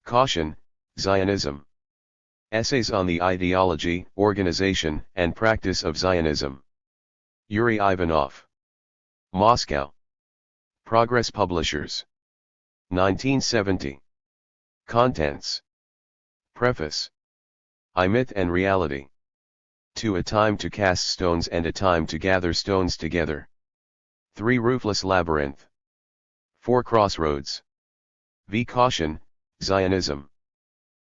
Caution, Zionism. Essays on the ideology, organization, and practice of Zionism. Yuri Ivanov. Moscow. Progress Publishers. 1970. Contents. Preface. I Myth and Reality. To a time to cast stones and a time to gather stones together. 3 Roofless Labyrinth. 4 Crossroads. V. Caution, Zionism.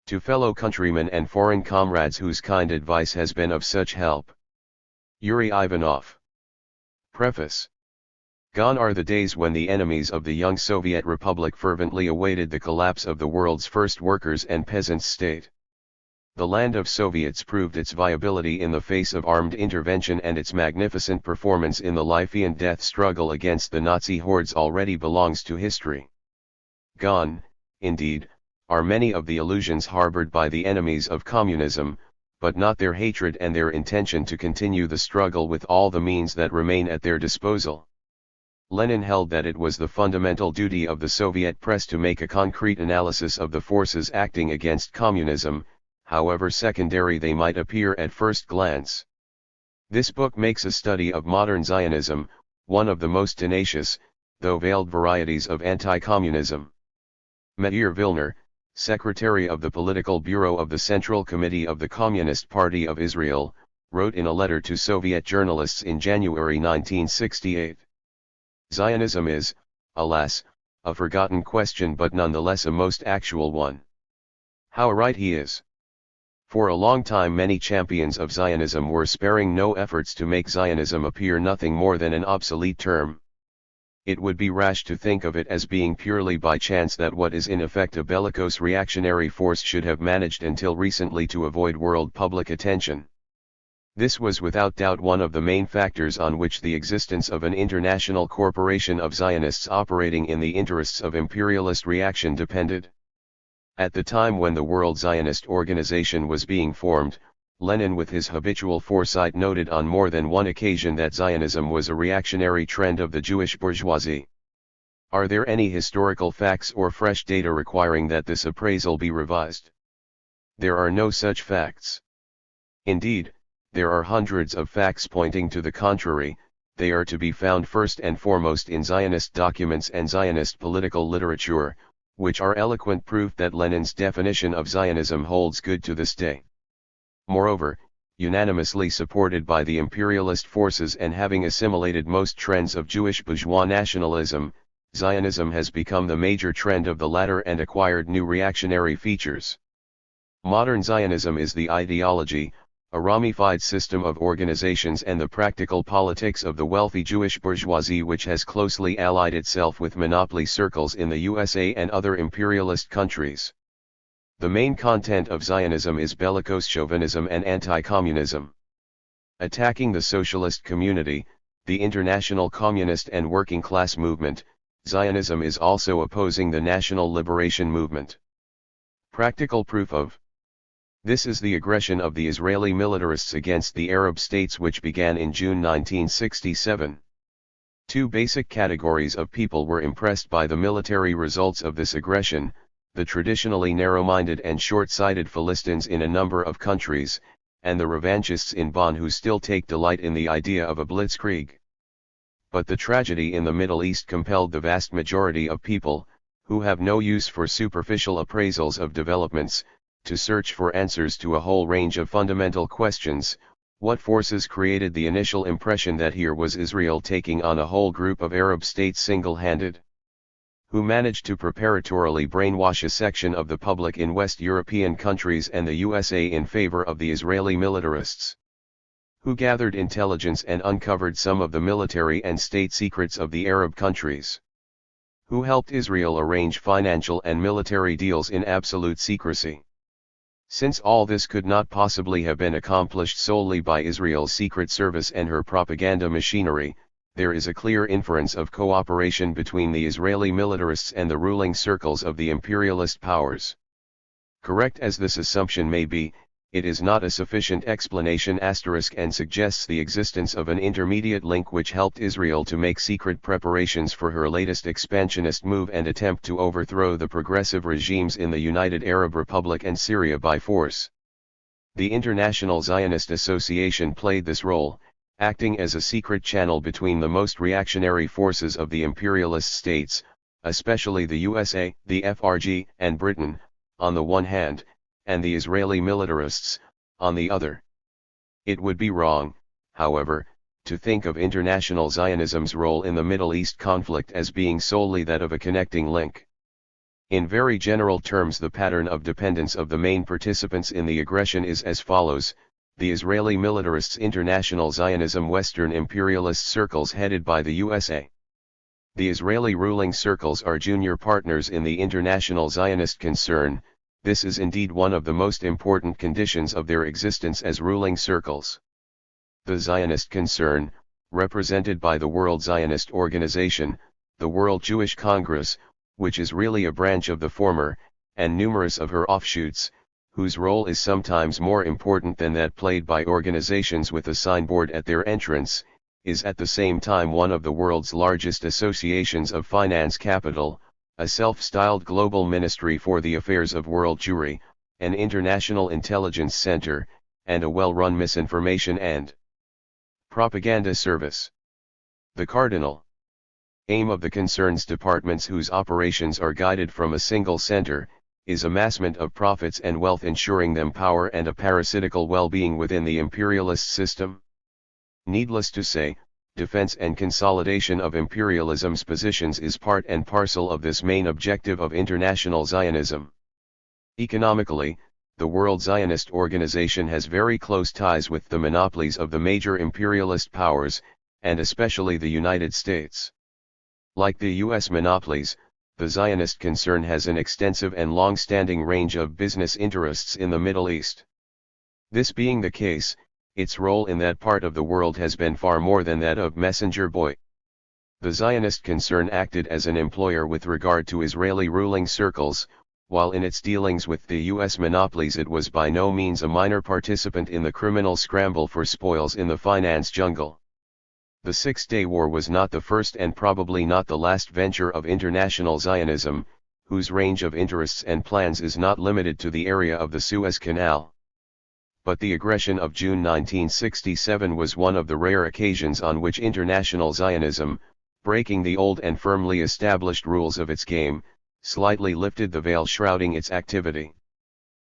To fellow countrymen and foreign comrades whose kind advice has been of such help. Yuri Ivanov. Preface. Gone are the days when the enemies of the young Soviet Republic fervently awaited the collapse of the world's first workers' and peasants' state. The land of Soviets proved its viability in the face of armed intervention, and its magnificent performance in the life and death struggle against the Nazi hordes already belongs to history. Gone, indeed, are many of the illusions harbored by the enemies of communism, but not their hatred and their intention to continue the struggle with all the means that remain at their disposal. Lenin held that it was the fundamental duty of the Soviet press to make a concrete analysis of the forces acting against communism, however secondary they might appear at first glance. This book makes a study of modern Zionism, one of the most tenacious, though veiled varieties of anti-communism. Meir Vilner, Secretary of the Political Bureau of the Central Committee of the Communist Party of Israel, wrote in a letter to Soviet journalists in January 1968. Zionism is, alas, a forgotten question, but nonetheless a most actual one. How right he is. For a long time many champions of Zionism were sparing no efforts to make Zionism appear nothing more than an obsolete term. It would be rash to think of it as being purely by chance that what is in effect a bellicose reactionary force should have managed until recently to avoid world public attention. This was without doubt one of the main factors on which the existence of an international corporation of Zionists operating in the interests of imperialist reaction depended. At the time when the World Zionist Organization was being formed, Lenin with his habitual foresight noted on more than one occasion that Zionism was a reactionary trend of the Jewish bourgeoisie. Are there any historical facts or fresh data requiring that this appraisal be revised? There are no such facts. Indeed, there are hundreds of facts pointing to the contrary. They are to be found first and foremost in Zionist documents and Zionist political literature, which are eloquent proof that Lenin's definition of Zionism holds good to this day. Moreover, unanimously supported by the imperialist forces and having assimilated most trends of Jewish bourgeois nationalism, Zionism has become the major trend of the latter and acquired new reactionary features. Modern Zionism is the ideology, a ramified system of organizations and the practical politics of the wealthy Jewish bourgeoisie which has closely allied itself with monopoly circles in the USA and other imperialist countries. The main content of Zionism is bellicose chauvinism and anti-communism. Attacking the socialist community, the international communist and working class movement, Zionism is also opposing the national liberation movement. Practical proof of this is the aggression of the Israeli militarists against the Arab states, which began in June 1967. 2 basic categories of people were impressed by the military results of this aggression: the traditionally narrow-minded and short-sighted Philistines in a number of countries, and the revanchists in Bonn who still take delight in the idea of a blitzkrieg. But the tragedy in the Middle East compelled the vast majority of people, who have no use for superficial appraisals of developments, to search for answers to a whole range of fundamental questions. What forces created the initial impression that here was Israel taking on a whole group of Arab states single-handed? Who managed to preparatorily brainwash a section of the public in West European countries and the USA in favor of the Israeli militarists? Who gathered intelligence and uncovered some of the military and state secrets of the Arab countries? Who helped Israel arrange financial and military deals in absolute secrecy? Since all this could not possibly have been accomplished solely by Israel's secret service and her propaganda machinery, there is a clear inference of cooperation between the Israeli militarists and the ruling circles of the imperialist powers. Correct as this assumption may be, it is not a sufficient explanation * and suggests the existence of an intermediate link which helped Israel to make secret preparations for her latest expansionist move and attempt to overthrow the progressive regimes in the United Arab Republic and Syria by force. The International Zionist Association played this role, acting as a secret channel between the most reactionary forces of the imperialist states, especially the USA, the FRG, and Britain, on the one hand, and the Israeli militarists, on the other. It would be wrong, however, to think of international Zionism's role in the Middle East conflict as being solely that of a connecting link. In very general terms, the pattern of dependence of the main participants in the aggression is as follows: the Israeli militarists, International Zionism, Western imperialist circles headed by the USA. The Israeli ruling circles are junior partners in the international Zionist concern. This is indeed one of the most important conditions of their existence as ruling circles. The Zionist concern, represented by the World Zionist Organization, the World Jewish Congress, which is really a branch of the former, and numerous of her offshoots, whose role is sometimes more important than that played by organizations with a signboard at their entrance, is at the same time one of the world's largest associations of finance capital, a self-styled global ministry for the affairs of world Jewry, an international intelligence center, and a well-run misinformation and propaganda service. The cardinal aim of the concern's departments, whose operations are guided from a single center, is amassment of profits and wealth, ensuring them power and a parasitical well-being within the imperialist system. Needless to say, defense and consolidation of imperialism's positions is part and parcel of this main objective of international Zionism. Economically, the World Zionist Organization has very close ties with the monopolies of the major imperialist powers, and especially the United States. Like the U.S. monopolies, the Zionist concern has an extensive and long-standing range of business interests in the Middle East. This being the case, its role in that part of the world has been far more than that of messenger boy. The Zionist concern acted as an employer with regard to Israeli ruling circles, while in its dealings with the U.S. monopolies it was by no means a minor participant in the criminal scramble for spoils in the finance jungle. The Six-Day War was not the first and probably not the last venture of international Zionism, whose range of interests and plans is not limited to the area of the Suez Canal. But the aggression of June 1967 was one of the rare occasions on which international Zionism, breaking the old and firmly established rules of its game, slightly lifted the veil shrouding its activity.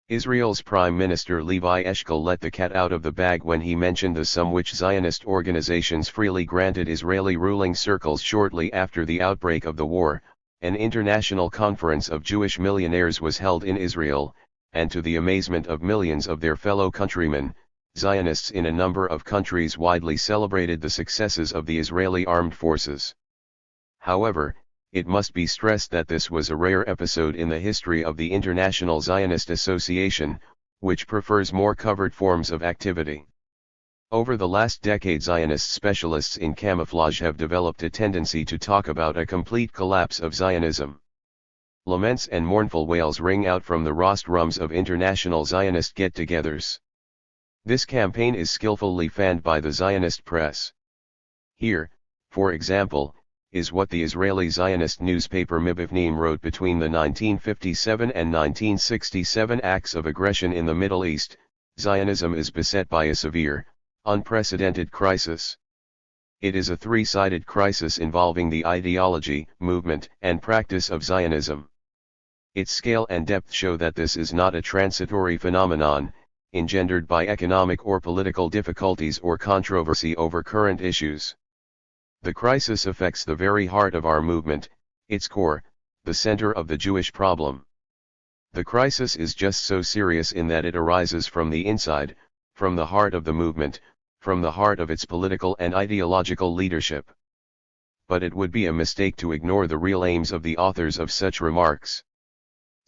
Israel's Prime Minister Levi Eshkol let the cat out of the bag when he mentioned the sum which Zionist organizations freely granted Israeli ruling circles shortly after the outbreak of the war. An international conference of Jewish millionaires was held in Israel, and to the amazement of millions of their fellow countrymen, Zionists in a number of countries widely celebrated the successes of the Israeli armed forces. However, it must be stressed that this was a rare episode in the history of the International Zionist Association, which prefers more covert forms of activity. Over the last decade, Zionist specialists in camouflage have developed a tendency to talk about a complete collapse of Zionism. Laments and mournful wails ring out from the rostrums of international Zionist get-togethers. This campaign is skillfully fanned by the Zionist press. Here, for example, is what the Israeli Zionist newspaper Mibavnim wrote between the 1957 and 1967 acts of aggression in the Middle East. Zionism is beset by a severe, unprecedented crisis. It is a three-sided crisis involving the ideology, movement, and practice of Zionism. Its scale and depth show that this is not a transitory phenomenon, engendered by economic or political difficulties or controversy over current issues. The crisis affects the very heart of our movement, its core, the center of the Jewish problem. The crisis is just so serious in that it arises from the inside, from the heart of the movement, from the heart of its political and ideological leadership. But it would be a mistake to ignore the real aims of the authors of such remarks.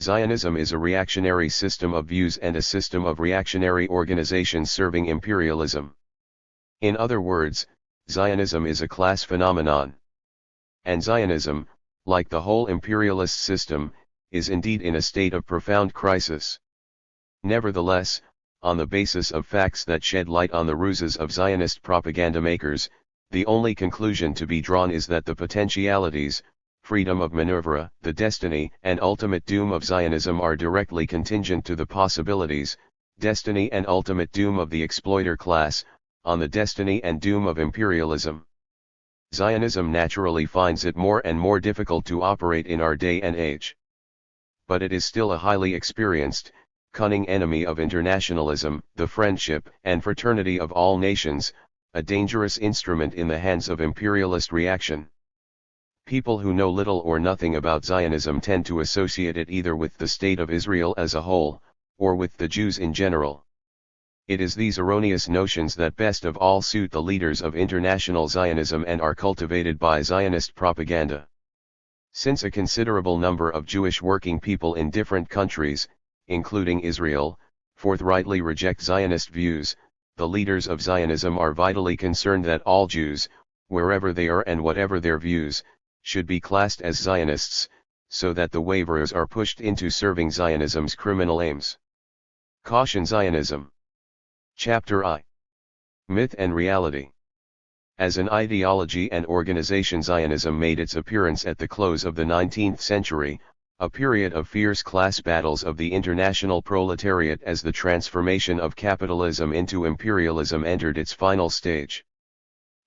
Zionism is a reactionary system of views and a system of reactionary organizations serving imperialism. In other words, Zionism is a class phenomenon. And Zionism, like the whole imperialist system, is indeed in a state of profound crisis. Nevertheless, on the basis of facts that shed light on the ruses of Zionist propaganda makers, the only conclusion to be drawn is that the potentialities, freedom of maneuver, the destiny and ultimate doom of Zionism are directly contingent to the possibilities, destiny and ultimate doom of the exploiter class, on the destiny and doom of imperialism. Zionism naturally finds it more and more difficult to operate in our day and age. But it is still a highly experienced, cunning enemy of internationalism, the friendship and fraternity of all nations, a dangerous instrument in the hands of imperialist reaction. People who know little or nothing about Zionism tend to associate it either with the State of Israel as a whole, or with the Jews in general. It is these erroneous notions that best of all suit the leaders of international Zionism and are cultivated by Zionist propaganda. Since a considerable number of Jewish working people in different countries, including Israel, forthrightly reject Zionist views, the leaders of Zionism are vitally concerned that all Jews, wherever they are and whatever their views, should be classed as Zionists, so that the waverers are pushed into serving Zionism's criminal aims. Caution Zionism. Chapter I. Myth and Reality. As an ideology and organization, Zionism made its appearance at the close of the 19th century, a period of fierce class battles of the international proletariat as the transformation of capitalism into imperialism entered its final stage.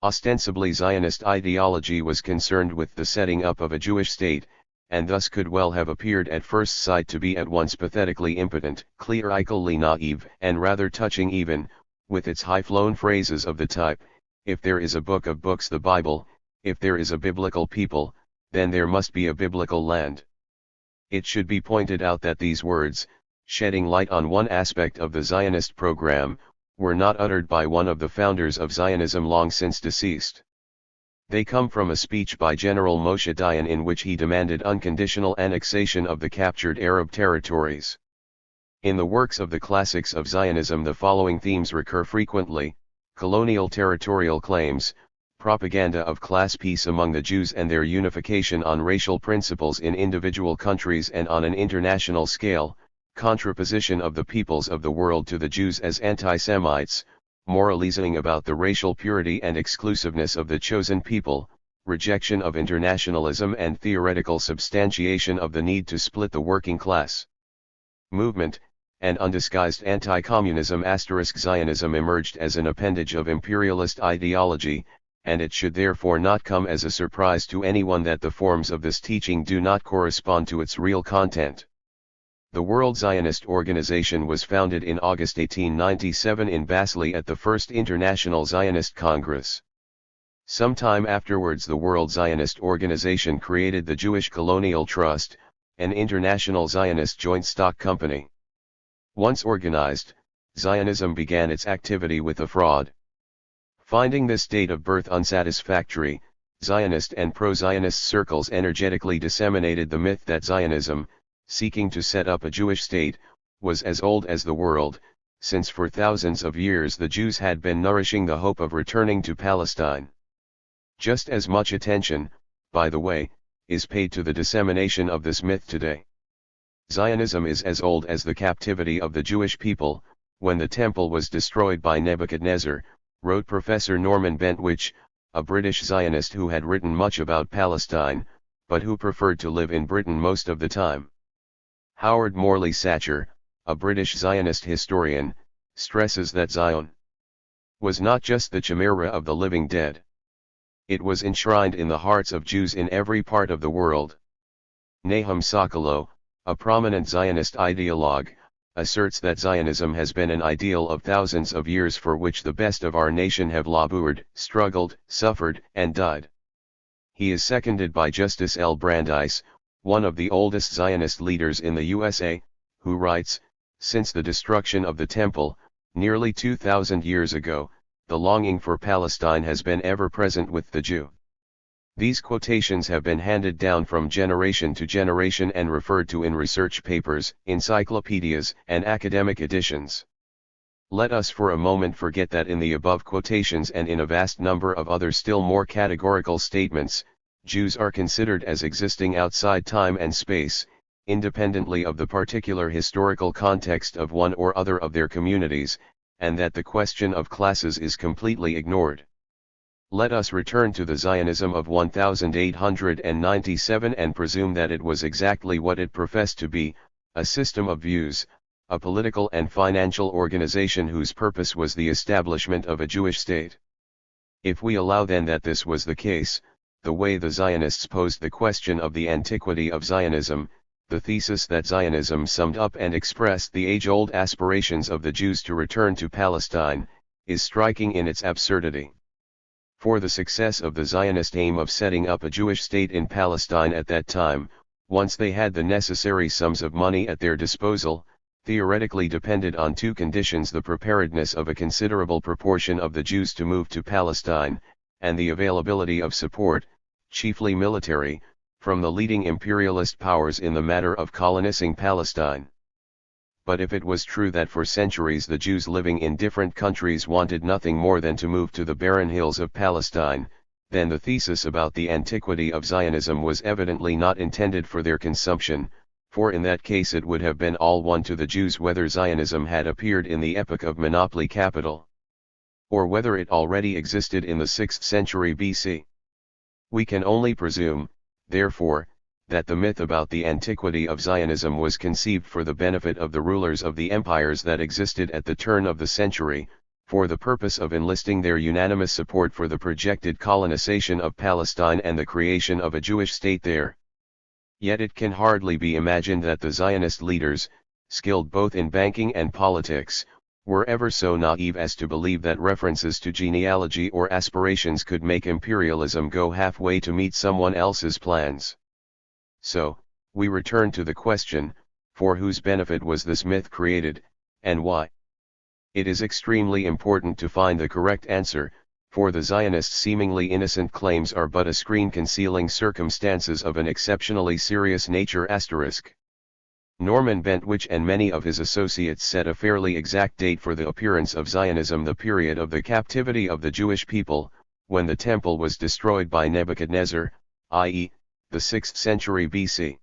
Ostensibly, Zionist ideology was concerned with the setting up of a Jewish state, and thus could well have appeared at first sight to be at once pathetically impotent, clerically naive, and rather touching even, with its high-flown phrases of the type, "If there is a book of books, the Bible, if there is a biblical people, then there must be a biblical land." It should be pointed out that these words, shedding light on one aspect of the Zionist program, were not uttered by one of the founders of Zionism long since deceased. They come from a speech by General Moshe Dayan in which he demanded unconditional annexation of the captured Arab territories. In the works of the classics of Zionism, the following themes recur frequently: colonial territorial claims, propaganda of class peace among the Jews and their unification on racial principles in individual countries and on an international scale, contraposition of the peoples of the world to the Jews as anti-Semites, moralizing about the racial purity and exclusiveness of the chosen people, rejection of internationalism and theoretical substantiation of the need to split the working class movement, and undisguised anti-communism. Zionism emerged as an appendage of imperialist ideology, and it should therefore not come as a surprise to anyone that the forms of this teaching do not correspond to its real content. The World Zionist Organization was founded in August 1897 in Basel at the First International Zionist Congress. Sometime afterwards, the World Zionist Organization created the Jewish Colonial Trust, an international Zionist joint stock company. Once organized, Zionism began its activity with a fraud. Finding this date of birth unsatisfactory, Zionist and pro-Zionist circles energetically disseminated the myth that Zionism, seeking to set up a Jewish state, was as old as the world, since for thousands of years the Jews had been nourishing the hope of returning to Palestine. Just as much attention, by the way, is paid to the dissemination of this myth today. Zionism is as old as the captivity of the Jewish people, when the temple was destroyed by Nebuchadnezzar, wrote Professor Norman Bentwich, a British Zionist who had written much about Palestine, but who preferred to live in Britain most of the time. Howard Morley Satcher, a British Zionist historian, stresses that Zion was not just the chimera of the living dead. It was enshrined in the hearts of Jews in every part of the world. Nahum Sokolow, a prominent Zionist ideologue, asserts that Zionism has been an ideal of thousands of years for which the best of our nation have labored, struggled, suffered, and died. He is seconded by Justice L. Brandeis, one of the oldest Zionist leaders in the USA, who writes, "Since the destruction of the temple, nearly 2,000 years ago, the longing for Palestine has been ever present with the Jew." These quotations have been handed down from generation to generation and referred to in research papers, encyclopedias, and academic editions. Let us for a moment forget that in the above quotations and in a vast number of other still more categorical statements, Jews are considered as existing outside time and space, independently of the particular historical context of one or other of their communities, and that the question of classes is completely ignored. Let us return to the Zionism of 1897 and presume that it was exactly what it professed to be, a system of views, a political and financial organization whose purpose was the establishment of a Jewish state. If we allow then that this was the case, the way the Zionists posed the question of the antiquity of Zionism, the thesis that Zionism summed up and expressed the age-old aspirations of the Jews to return to Palestine, is striking in its absurdity. For the success of the Zionist aim of setting up a Jewish state in Palestine at that time, once they had the necessary sums of money at their disposal, theoretically depended on two conditions: the preparedness of a considerable proportion of the Jews to move to Palestine, and the availability of support, chiefly military, from the leading imperialist powers in the matter of colonizing Palestine. But if it was true that for centuries the Jews living in different countries wanted nothing more than to move to the barren hills of Palestine, then the thesis about the antiquity of Zionism was evidently not intended for their consumption, for in that case it would have been all one to the Jews whether Zionism had appeared in the epoch of monopoly capital, or whether it already existed in the 6th century BC. We can only presume, therefore, that the myth about the antiquity of Zionism was conceived for the benefit of the rulers of the empires that existed at the turn of the century, for the purpose of enlisting their unanimous support for the projected colonization of Palestine and the creation of a Jewish state there. Yet it can hardly be imagined that the Zionist leaders, skilled both in banking and politics, were ever so naive as to believe that references to genealogy or aspirations could make imperialism go halfway to meet someone else's plans. So, we return to the question, for whose benefit was this myth created, and why? It is extremely important to find the correct answer, for the Zionist seemingly innocent claims are but a screen concealing circumstances of an exceptionally serious nature. Norman Bentwich and many of his associates set a fairly exact date for the appearance of Zionism: the period of the captivity of the Jewish people, when the temple was destroyed by Nebuchadnezzar, i.e., the 6th century BC.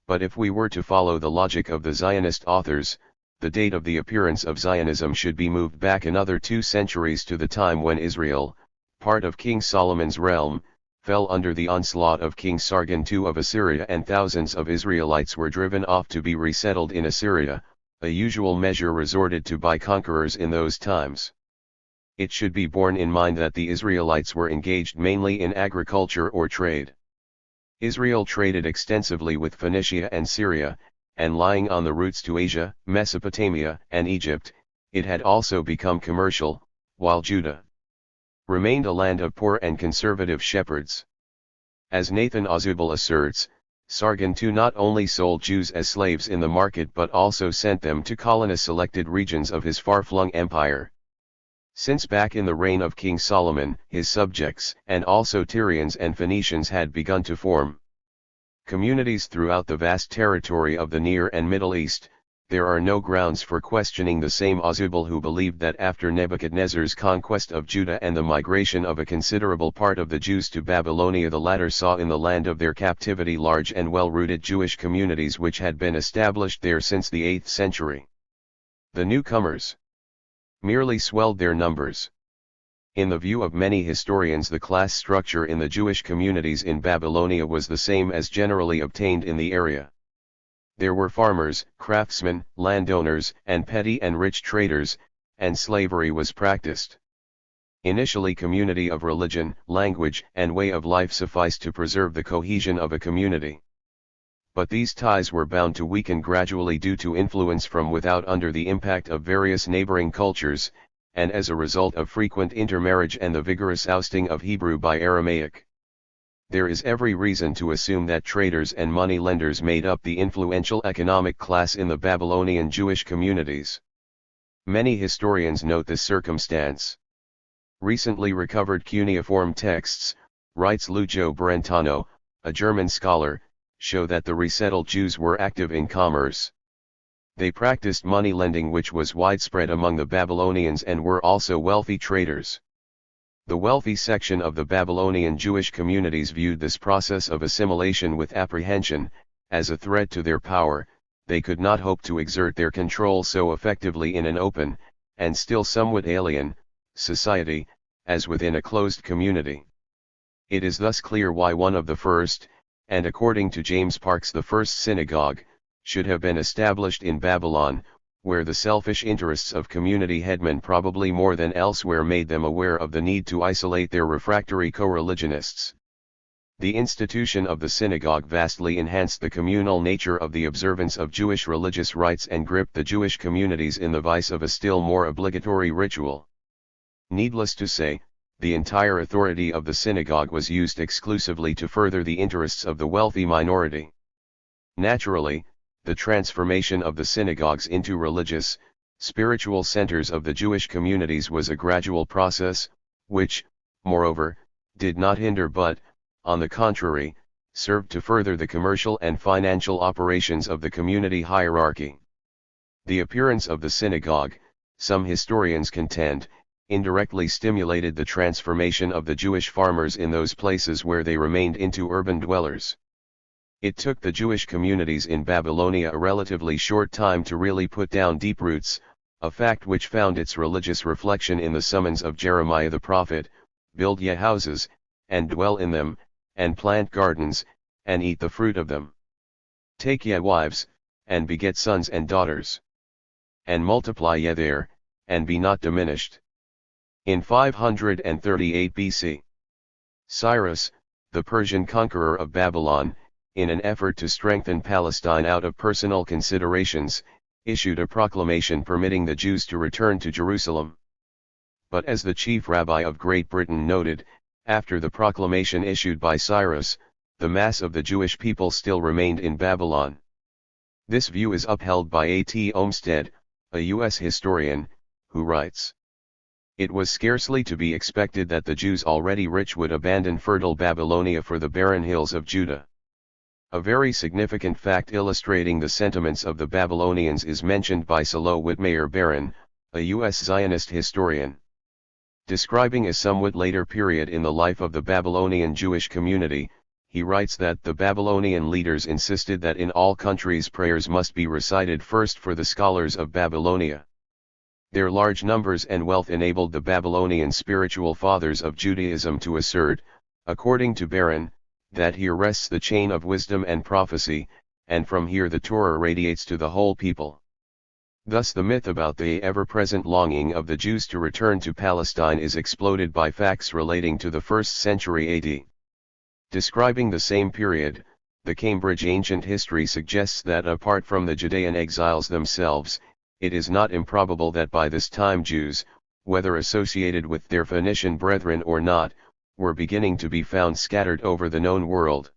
But if we were to follow the logic of the Zionist authors, the date of the appearance of Zionism should be moved back another 2 centuries to the time when Israel, part of King Solomon's realm, fell under the onslaught of King Sargon II of Assyria, and thousands of Israelites were driven off to be resettled in Assyria, a usual measure resorted to by conquerors in those times. It should be borne in mind that the Israelites were engaged mainly in agriculture or trade. Israel traded extensively with Phoenicia and Syria, and lying on the routes to Asia, Mesopotamia, and Egypt, it had also become commercial, while Judah remained a land of poor and conservative shepherds. As Nathan Ozubel asserts, Sargon II not only sold Jews as slaves in the market but also sent them to colonize selected regions of his far-flung empire. Since back in the reign of King Solomon, his subjects and also Tyrians and Phoenicians had begun to form communities throughout the vast territory of the Near and Middle East. There are no grounds for questioning the same Ozubel who believed that after Nebuchadnezzar's conquest of Judah and the migration of a considerable part of the Jews to Babylonia, the latter saw in the land of their captivity large and well-rooted Jewish communities which had been established there since the 8th century. The newcomers merely swelled their numbers. In the view of many historians, the class structure in the Jewish communities in Babylonia was the same as generally obtained in the area. There were farmers, craftsmen, landowners, and petty and rich traders, and slavery was practiced. Initially, community of religion, language, and way of life sufficed to preserve the cohesion of a community. But these ties were bound to weaken gradually due to influence from without under the impact of various neighboring cultures, and as a result of frequent intermarriage and the vigorous ousting of Hebrew by Aramaic. There is every reason to assume that traders and money lenders made up the influential economic class in the Babylonian Jewish communities. Many historians note this circumstance. Recently recovered cuneiform texts, writes Lucio Brentano, a German scholar, show that the resettled Jews were active in commerce. They practiced money lending, which was widespread among the Babylonians, and were also wealthy traders. The wealthy section of the Babylonian Jewish communities viewed this process of assimilation with apprehension, as a threat to their power, they could not hope to exert their control so effectively in an open, and still somewhat alien, society, as within a closed community. It is thus clear why one of the first, and according to James Parks the first synagogue, should have been established in Babylon, where the selfish interests of community headmen probably more than elsewhere made them aware of the need to isolate their refractory co-religionists. The institution of the synagogue vastly enhanced the communal nature of the observance of Jewish religious rites and gripped the Jewish communities in the vice of a still more obligatory ritual. Needless to say, the entire authority of the synagogue was used exclusively to further the interests of the wealthy minority. Naturally, the transformation of the synagogues into religious, spiritual centers of the Jewish communities was a gradual process, which, moreover, did not hinder but, on the contrary, served to further the commercial and financial operations of the community hierarchy. The appearance of the synagogue, some historians contend, indirectly stimulated the transformation of the Jewish farmers in those places where they remained into urban dwellers. It took the Jewish communities in Babylonia a relatively short time to really put down deep roots, a fact which found its religious reflection in the summons of Jeremiah the prophet, "Build ye houses, and dwell in them, and plant gardens, and eat the fruit of them. Take ye wives, and beget sons and daughters. And multiply ye there, and be not diminished." In 538 BC, Cyrus, the Persian conqueror of Babylon, in an effort to strengthen Palestine out of personal considerations, issued a proclamation permitting the Jews to return to Jerusalem. But as the chief rabbi of Great Britain noted, after the proclamation issued by Cyrus, the mass of the Jewish people still remained in Babylon. This view is upheld by A.T. Olmsted, a U.S. historian, who writes, "It was scarcely to be expected that the Jews already rich would abandon fertile Babylonia for the barren hills of Judah." A very significant fact illustrating the sentiments of the Babylonians is mentioned by Salo Whitmayer Barron, a U.S. Zionist historian. Describing a somewhat later period in the life of the Babylonian Jewish community, he writes that the Babylonian leaders insisted that in all countries prayers must be recited first for the scholars of Babylonia. Their large numbers and wealth enabled the Babylonian spiritual fathers of Judaism to assert, according to Barron, that here rests the chain of wisdom and prophecy, and from here the Torah radiates to the whole people. Thus the myth about the ever-present longing of the Jews to return to Palestine is exploded by facts relating to the 1st century AD. Describing the same period, the Cambridge Ancient History suggests that apart from the Judean exiles themselves, it is not improbable that by this time Jews, whether associated with their Phoenician brethren or not, were beginning to be found scattered over the known world.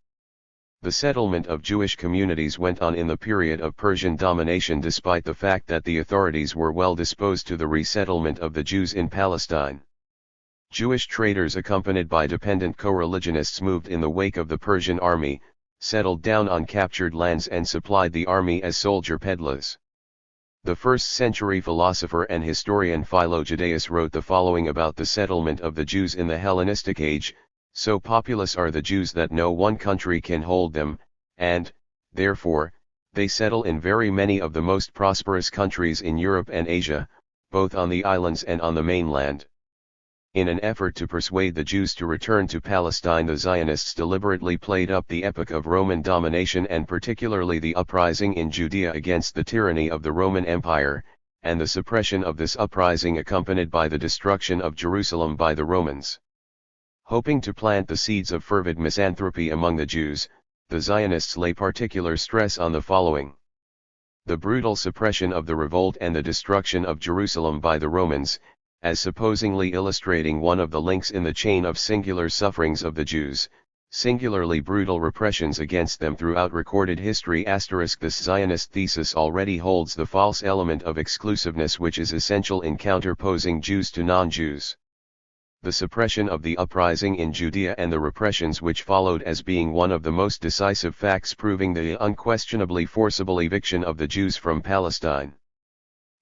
The settlement of Jewish communities went on in the period of Persian domination despite the fact that the authorities were well disposed to the resettlement of the Jews in Palestine. Jewish traders accompanied by dependent co-religionists moved in the wake of the Persian army, settled down on captured lands and supplied the army as soldier peddlers. The 1st century philosopher and historian Philo Judaeus wrote the following about the settlement of the Jews in the Hellenistic age: "So populous are the Jews that no one country can hold them, and, therefore, they settle in very many of the most prosperous countries in Europe and Asia, both on the islands and on the mainland." In an effort to persuade the Jews to return to Palestine, the Zionists deliberately played up the epoch of Roman domination and particularly the uprising in Judea against the tyranny of the Roman Empire, and the suppression of this uprising accompanied by the destruction of Jerusalem by the Romans. Hoping to plant the seeds of fervid misanthropy among the Jews, the Zionists lay particular stress on the following: the brutal suppression of the revolt and the destruction of Jerusalem by the Romans, as supposedly illustrating one of the links in the chain of singular sufferings of the Jews, singularly brutal repressions against them throughout recorded history. This Zionist thesis already holds the false element of exclusiveness which is essential in counterposing Jews to non-Jews. The suppression of the uprising in Judea and the repressions which followed as being one of the most decisive facts proving the unquestionably forcible eviction of the Jews from Palestine.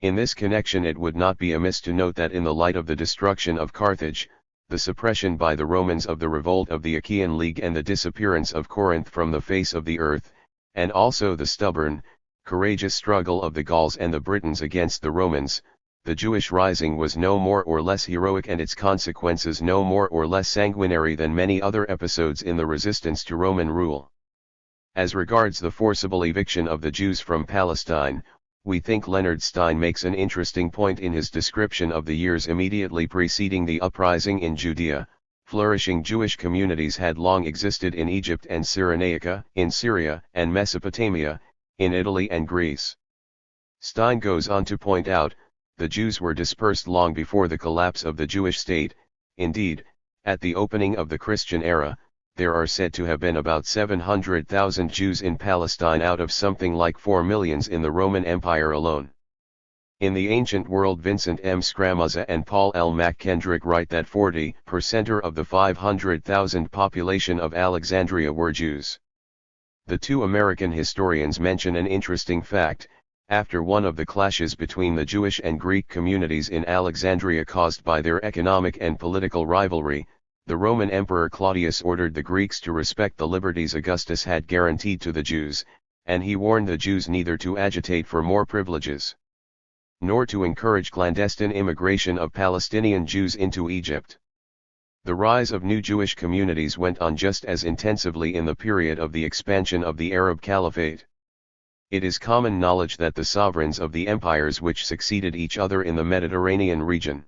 In this connection it would not be amiss to note that in the light of the destruction of Carthage, the suppression by the Romans of the revolt of the Achaean League and the disappearance of Corinth from the face of the earth, and also the stubborn, courageous struggle of the Gauls and the Britons against the Romans, the Jewish rising was no more or less heroic and its consequences no more or less sanguinary than many other episodes in the resistance to Roman rule. As regards the forcible eviction of the Jews from Palestine, we think Leonard Stein makes an interesting point in his description of the years immediately preceding the uprising in Judea. Flourishing Jewish communities had long existed in Egypt and Cyrenaica, in Syria and Mesopotamia, in Italy and Greece. Stein goes on to point out, the Jews were dispersed long before the collapse of the Jewish state. Indeed, at the opening of the Christian era, there are said to have been about 700,000 Jews in Palestine out of something like 4 million in the Roman Empire alone. In the ancient world, Vincent M. Scramuzza and Paul L. McKendrick write that 40% of the 500,000 population of Alexandria were Jews. The two American historians mention an interesting fact. After one of the clashes between the Jewish and Greek communities in Alexandria caused by their economic and political rivalry, the Roman Emperor Claudius ordered the Greeks to respect the liberties Augustus had guaranteed to the Jews, and he warned the Jews neither to agitate for more privileges, nor to encourage clandestine immigration of Palestinian Jews into Egypt. The rise of new Jewish communities went on just as intensively in the period of the expansion of the Arab Caliphate. It is common knowledge that the sovereigns of the empires which succeeded each other in the Mediterranean region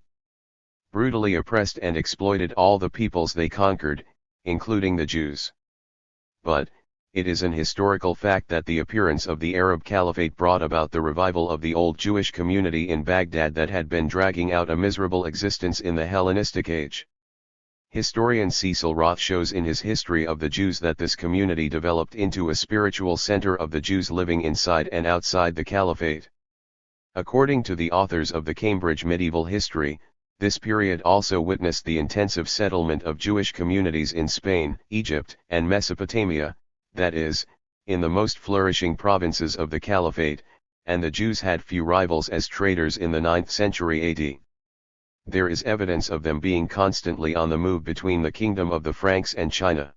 brutally oppressed and exploited all the peoples they conquered, including the Jews. But, it is an historical fact that the appearance of the Arab Caliphate brought about the revival of the old Jewish community in Baghdad that had been dragging out a miserable existence in the Hellenistic age. Historian Cecil Roth shows in his History of the Jews that this community developed into a spiritual center of the Jews living inside and outside the Caliphate. According to the authors of the Cambridge Medieval History, this period also witnessed the intensive settlement of Jewish communities in Spain, Egypt, and Mesopotamia, that is, in the most flourishing provinces of the Caliphate, and the Jews had few rivals as traders in the 9th century AD. There is evidence of them being constantly on the move between the kingdom of the Franks and China.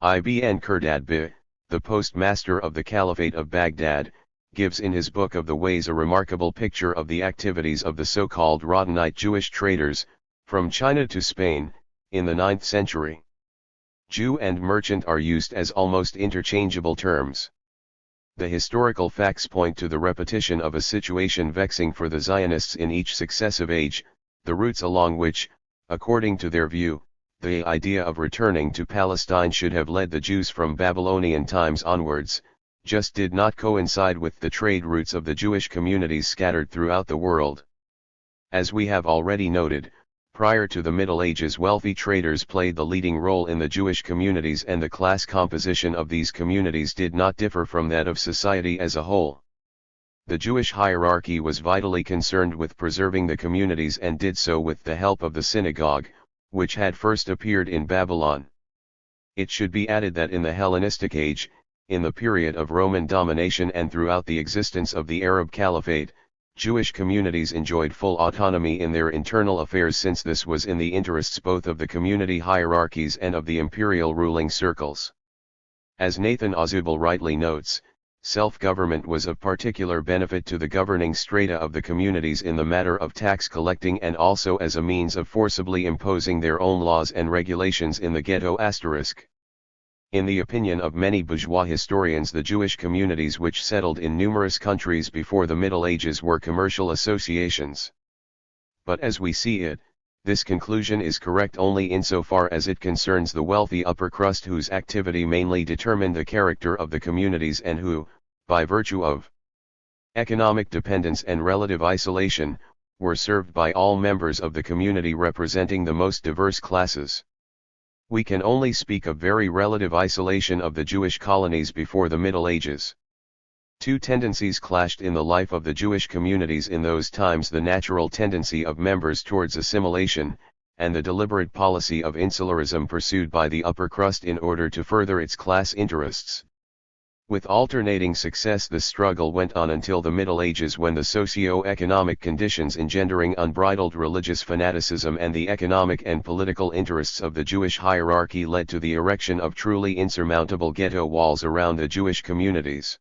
Ibn Khordadbeh, the postmaster of the Caliphate of Baghdad, gives in his Book of the Ways a remarkable picture of the activities of the so-called Rhodanite Jewish traders, from China to Spain, in the 9th century. Jew and merchant are used as almost interchangeable terms. The historical facts point to the repetition of a situation vexing for the Zionists in each successive age, the roots along which, according to their view, the idea of returning to Palestine should have led the Jews from Babylonian times onwards, just did not coincide with the trade routes of the Jewish communities scattered throughout the world. As we have already noted, prior to the Middle Ages, wealthy traders played the leading role in the Jewish communities, and the class composition of these communities did not differ from that of society as a whole. The Jewish hierarchy was vitally concerned with preserving the communities and did so with the help of the synagogue, which had first appeared in Babylon. It should be added that in the Hellenistic age, in the period of Roman domination and throughout the existence of the Arab Caliphate, Jewish communities enjoyed full autonomy in their internal affairs, since this was in the interests both of the community hierarchies and of the imperial ruling circles. As Nathan Ozubel rightly notes, self-government was of particular benefit to the governing strata of the communities in the matter of tax collecting, and also as a means of forcibly imposing their own laws and regulations in the ghetto *. In the opinion of many bourgeois historians, the Jewish communities which settled in numerous countries before the Middle Ages were commercial associations. But as we see it, this conclusion is correct only insofar as it concerns the wealthy upper crust whose activity mainly determined the character of the communities, and who, by virtue of economic dependence and relative isolation, were served by all members of the community representing the most diverse classes. We can only speak of very relative isolation of the Jewish colonies before the Middle Ages. Two tendencies clashed in the life of the Jewish communities in those times: the natural tendency of members towards assimilation, and the deliberate policy of insularism pursued by the upper crust in order to further its class interests. With alternating success, the struggle went on until the Middle Ages, when the socio-economic conditions engendering unbridled religious fanaticism and the economic and political interests of the Jewish hierarchy led to the erection of truly insurmountable ghetto walls around the Jewish communities.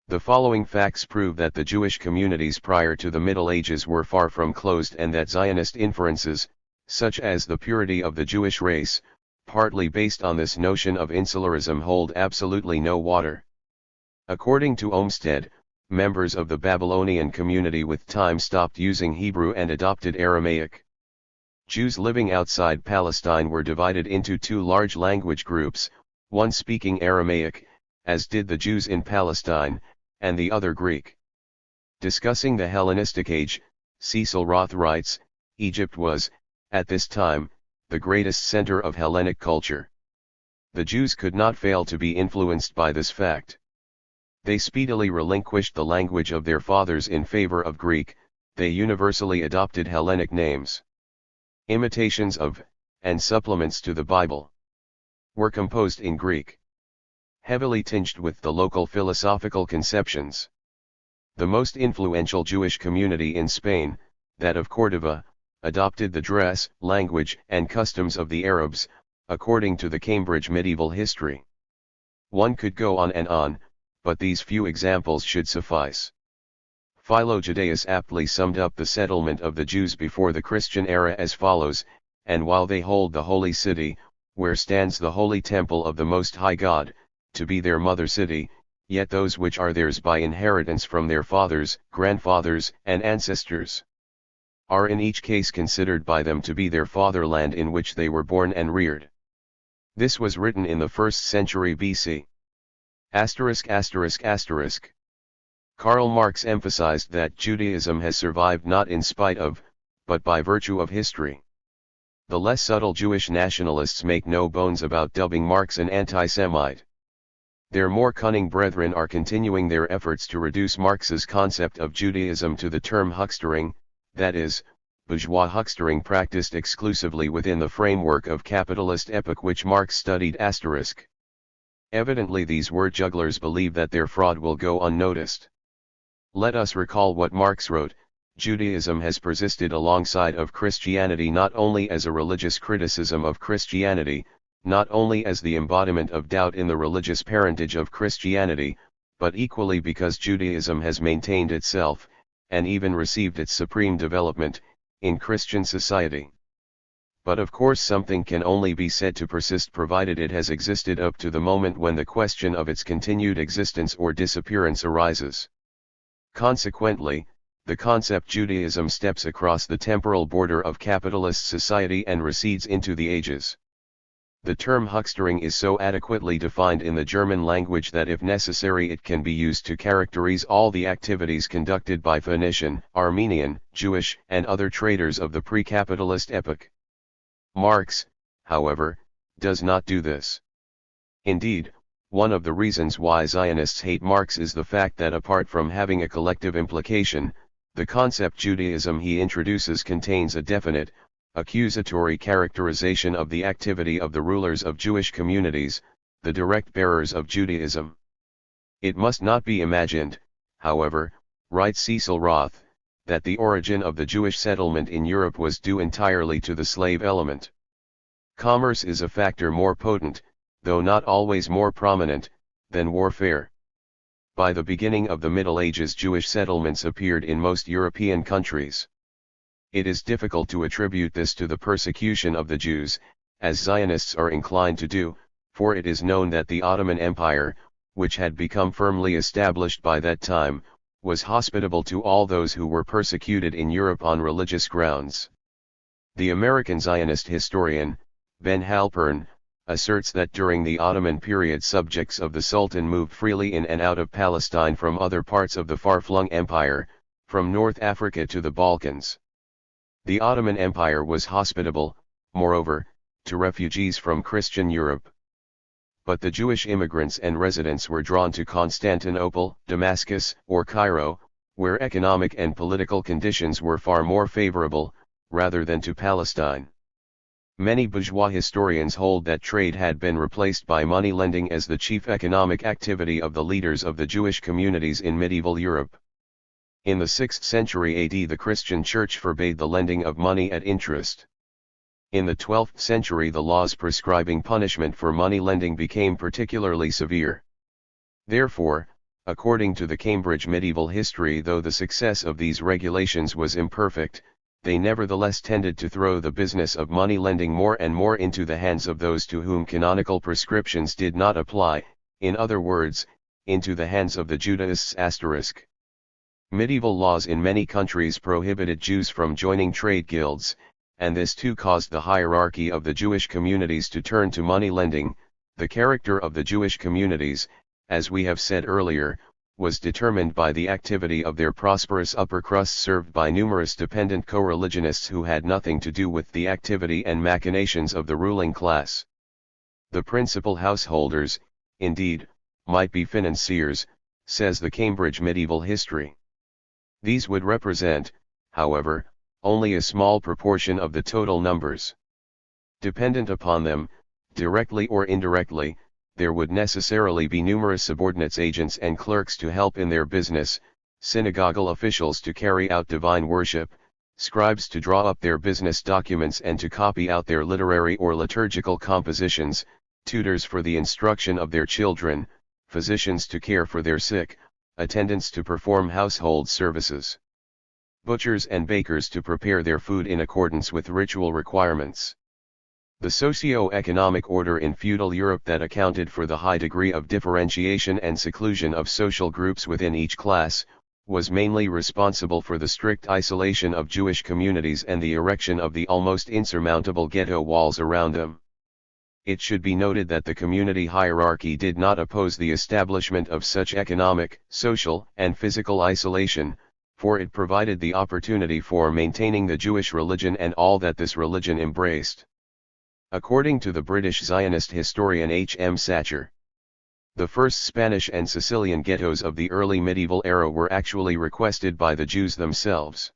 The following facts prove that the Jewish communities prior to the Middle Ages were far from closed, and that Zionist inferences, such as the purity of the Jewish race, partly based on this notion of insularism, hold absolutely no water. According to Olmsted, members of the Babylonian community with time stopped using Hebrew and adopted Aramaic. Jews living outside Palestine were divided into two large language groups, one speaking Aramaic, as did the Jews in Palestine, and the other Greek. Discussing the Hellenistic age, Cecil Roth writes, Egypt was, at this time, the greatest center of Hellenic culture. The Jews could not fail to be influenced by this fact. They speedily relinquished the language of their fathers in favor of Greek. They universally adopted Hellenic names. Imitations of, and supplements to the Bible, were composed in Greek, heavily tinged with the local philosophical conceptions. The most influential Jewish community in Spain, that of Córdoba, adopted the dress, language, and customs of the Arabs, according to the Cambridge Medieval History. One could go on and on, but these few examples should suffice. Philo Judaeus aptly summed up the settlement of the Jews before the Christian era as follows: and while they hold the holy city, where stands the holy temple of the Most High God, to be their mother city, yet those which are theirs by inheritance from their fathers, grandfathers, and ancestors, are in each case considered by them to be their fatherland in which they were born and reared. This was written in the 1st century BC. Karl Marx emphasized that Judaism has survived not in spite of, but by virtue of history. The less subtle Jewish nationalists make no bones about dubbing Marx an anti-Semite. Their more cunning brethren are continuing their efforts to reduce Marx's concept of Judaism to the term huckstering, that is, bourgeois huckstering practiced exclusively within the framework of capitalist epoch which Marx studied. Evidently these word jugglers believe that their fraud will go unnoticed. Let us recall what Marx wrote: Judaism has persisted alongside of Christianity not only as a religious criticism of Christianity, not only as the embodiment of doubt in the religious parentage of Christianity, but equally because Judaism has maintained itself, and even received its supreme development, in Christian society. But of course something can only be said to persist provided it has existed up to the moment when the question of its continued existence or disappearance arises. Consequently, the concept Judaism steps across the temporal border of capitalist society and recedes into the ages. The term huckstering is so adequately defined in the German language that if necessary it can be used to characterize all the activities conducted by Phoenician, Armenian, Jewish, and other traders of the pre-capitalist epoch. Marx, however, does not do this. Indeed, one of the reasons why Zionists hate Marx is the fact that apart from having a collective implication, the concept Judaism he introduces contains a definite, accusatory characterization of the activity of the rulers of Jewish communities, the direct bearers of Judaism. It must not be imagined, however, writes Cecil Roth, that the origin of the Jewish settlement in Europe was due entirely to the slave element. Commerce is a factor more potent, though not always more prominent, than warfare. By the beginning of the Middle Ages, Jewish settlements appeared in most European countries. It is difficult to attribute this to the persecution of the Jews, as Zionists are inclined to do, for it is known that the Ottoman Empire, which had become firmly established by that time, was hospitable to all those who were persecuted in Europe on religious grounds. The American Zionist historian, Ben Halpern, asserts that during the Ottoman period subjects of the Sultan moved freely in and out of Palestine from other parts of the far-flung empire, from North Africa to the Balkans. The Ottoman Empire was hospitable, moreover, to refugees from Christian Europe. But the Jewish immigrants and residents were drawn to Constantinople, Damascus, or Cairo, where economic and political conditions were far more favorable, rather than to Palestine. Many bourgeois historians hold that trade had been replaced by money lending as the chief economic activity of the leaders of the Jewish communities in medieval Europe. In the 6th century AD, the Christian Church forbade the lending of money at interest. In the 12th century, the laws prescribing punishment for money lending became particularly severe. Therefore, according to the Cambridge Medieval History, though the success of these regulations was imperfect, they nevertheless tended to throw the business of money lending more and more into the hands of those to whom canonical prescriptions did not apply, in other words, into the hands of the Judaists*. Medieval laws in many countries prohibited Jews from joining trade guilds, and this too caused the hierarchy of the Jewish communities to turn to money lending. The character of the Jewish communities, as we have said earlier, was determined by the activity of their prosperous upper crust served by numerous dependent co-religionists who had nothing to do with the activity and machinations of the ruling class. The principal householders, indeed, might be financiers, says the Cambridge Medieval History. These would represent, however, only a small proportion of the total numbers. Dependent upon them, directly or indirectly, there would necessarily be numerous subordinates, agents and clerks to help in their business, synagogal officials to carry out divine worship, scribes to draw up their business documents and to copy out their literary or liturgical compositions, tutors for the instruction of their children, physicians to care for their sick, attendants to perform household services, butchers and bakers to prepare their food in accordance with ritual requirements. The socio-economic order in feudal Europe that accounted for the high degree of differentiation and seclusion of social groups within each class, was mainly responsible for the strict isolation of Jewish communities and the erection of the almost insurmountable ghetto walls around them. It should be noted that the community hierarchy did not oppose the establishment of such economic, social, and physical isolation, for it provided the opportunity for maintaining the Jewish religion and all that this religion embraced. According to the British Zionist historian H. M. Satcher, the first Spanish and Sicilian ghettos of the early medieval era were actually requested by the Jews themselves.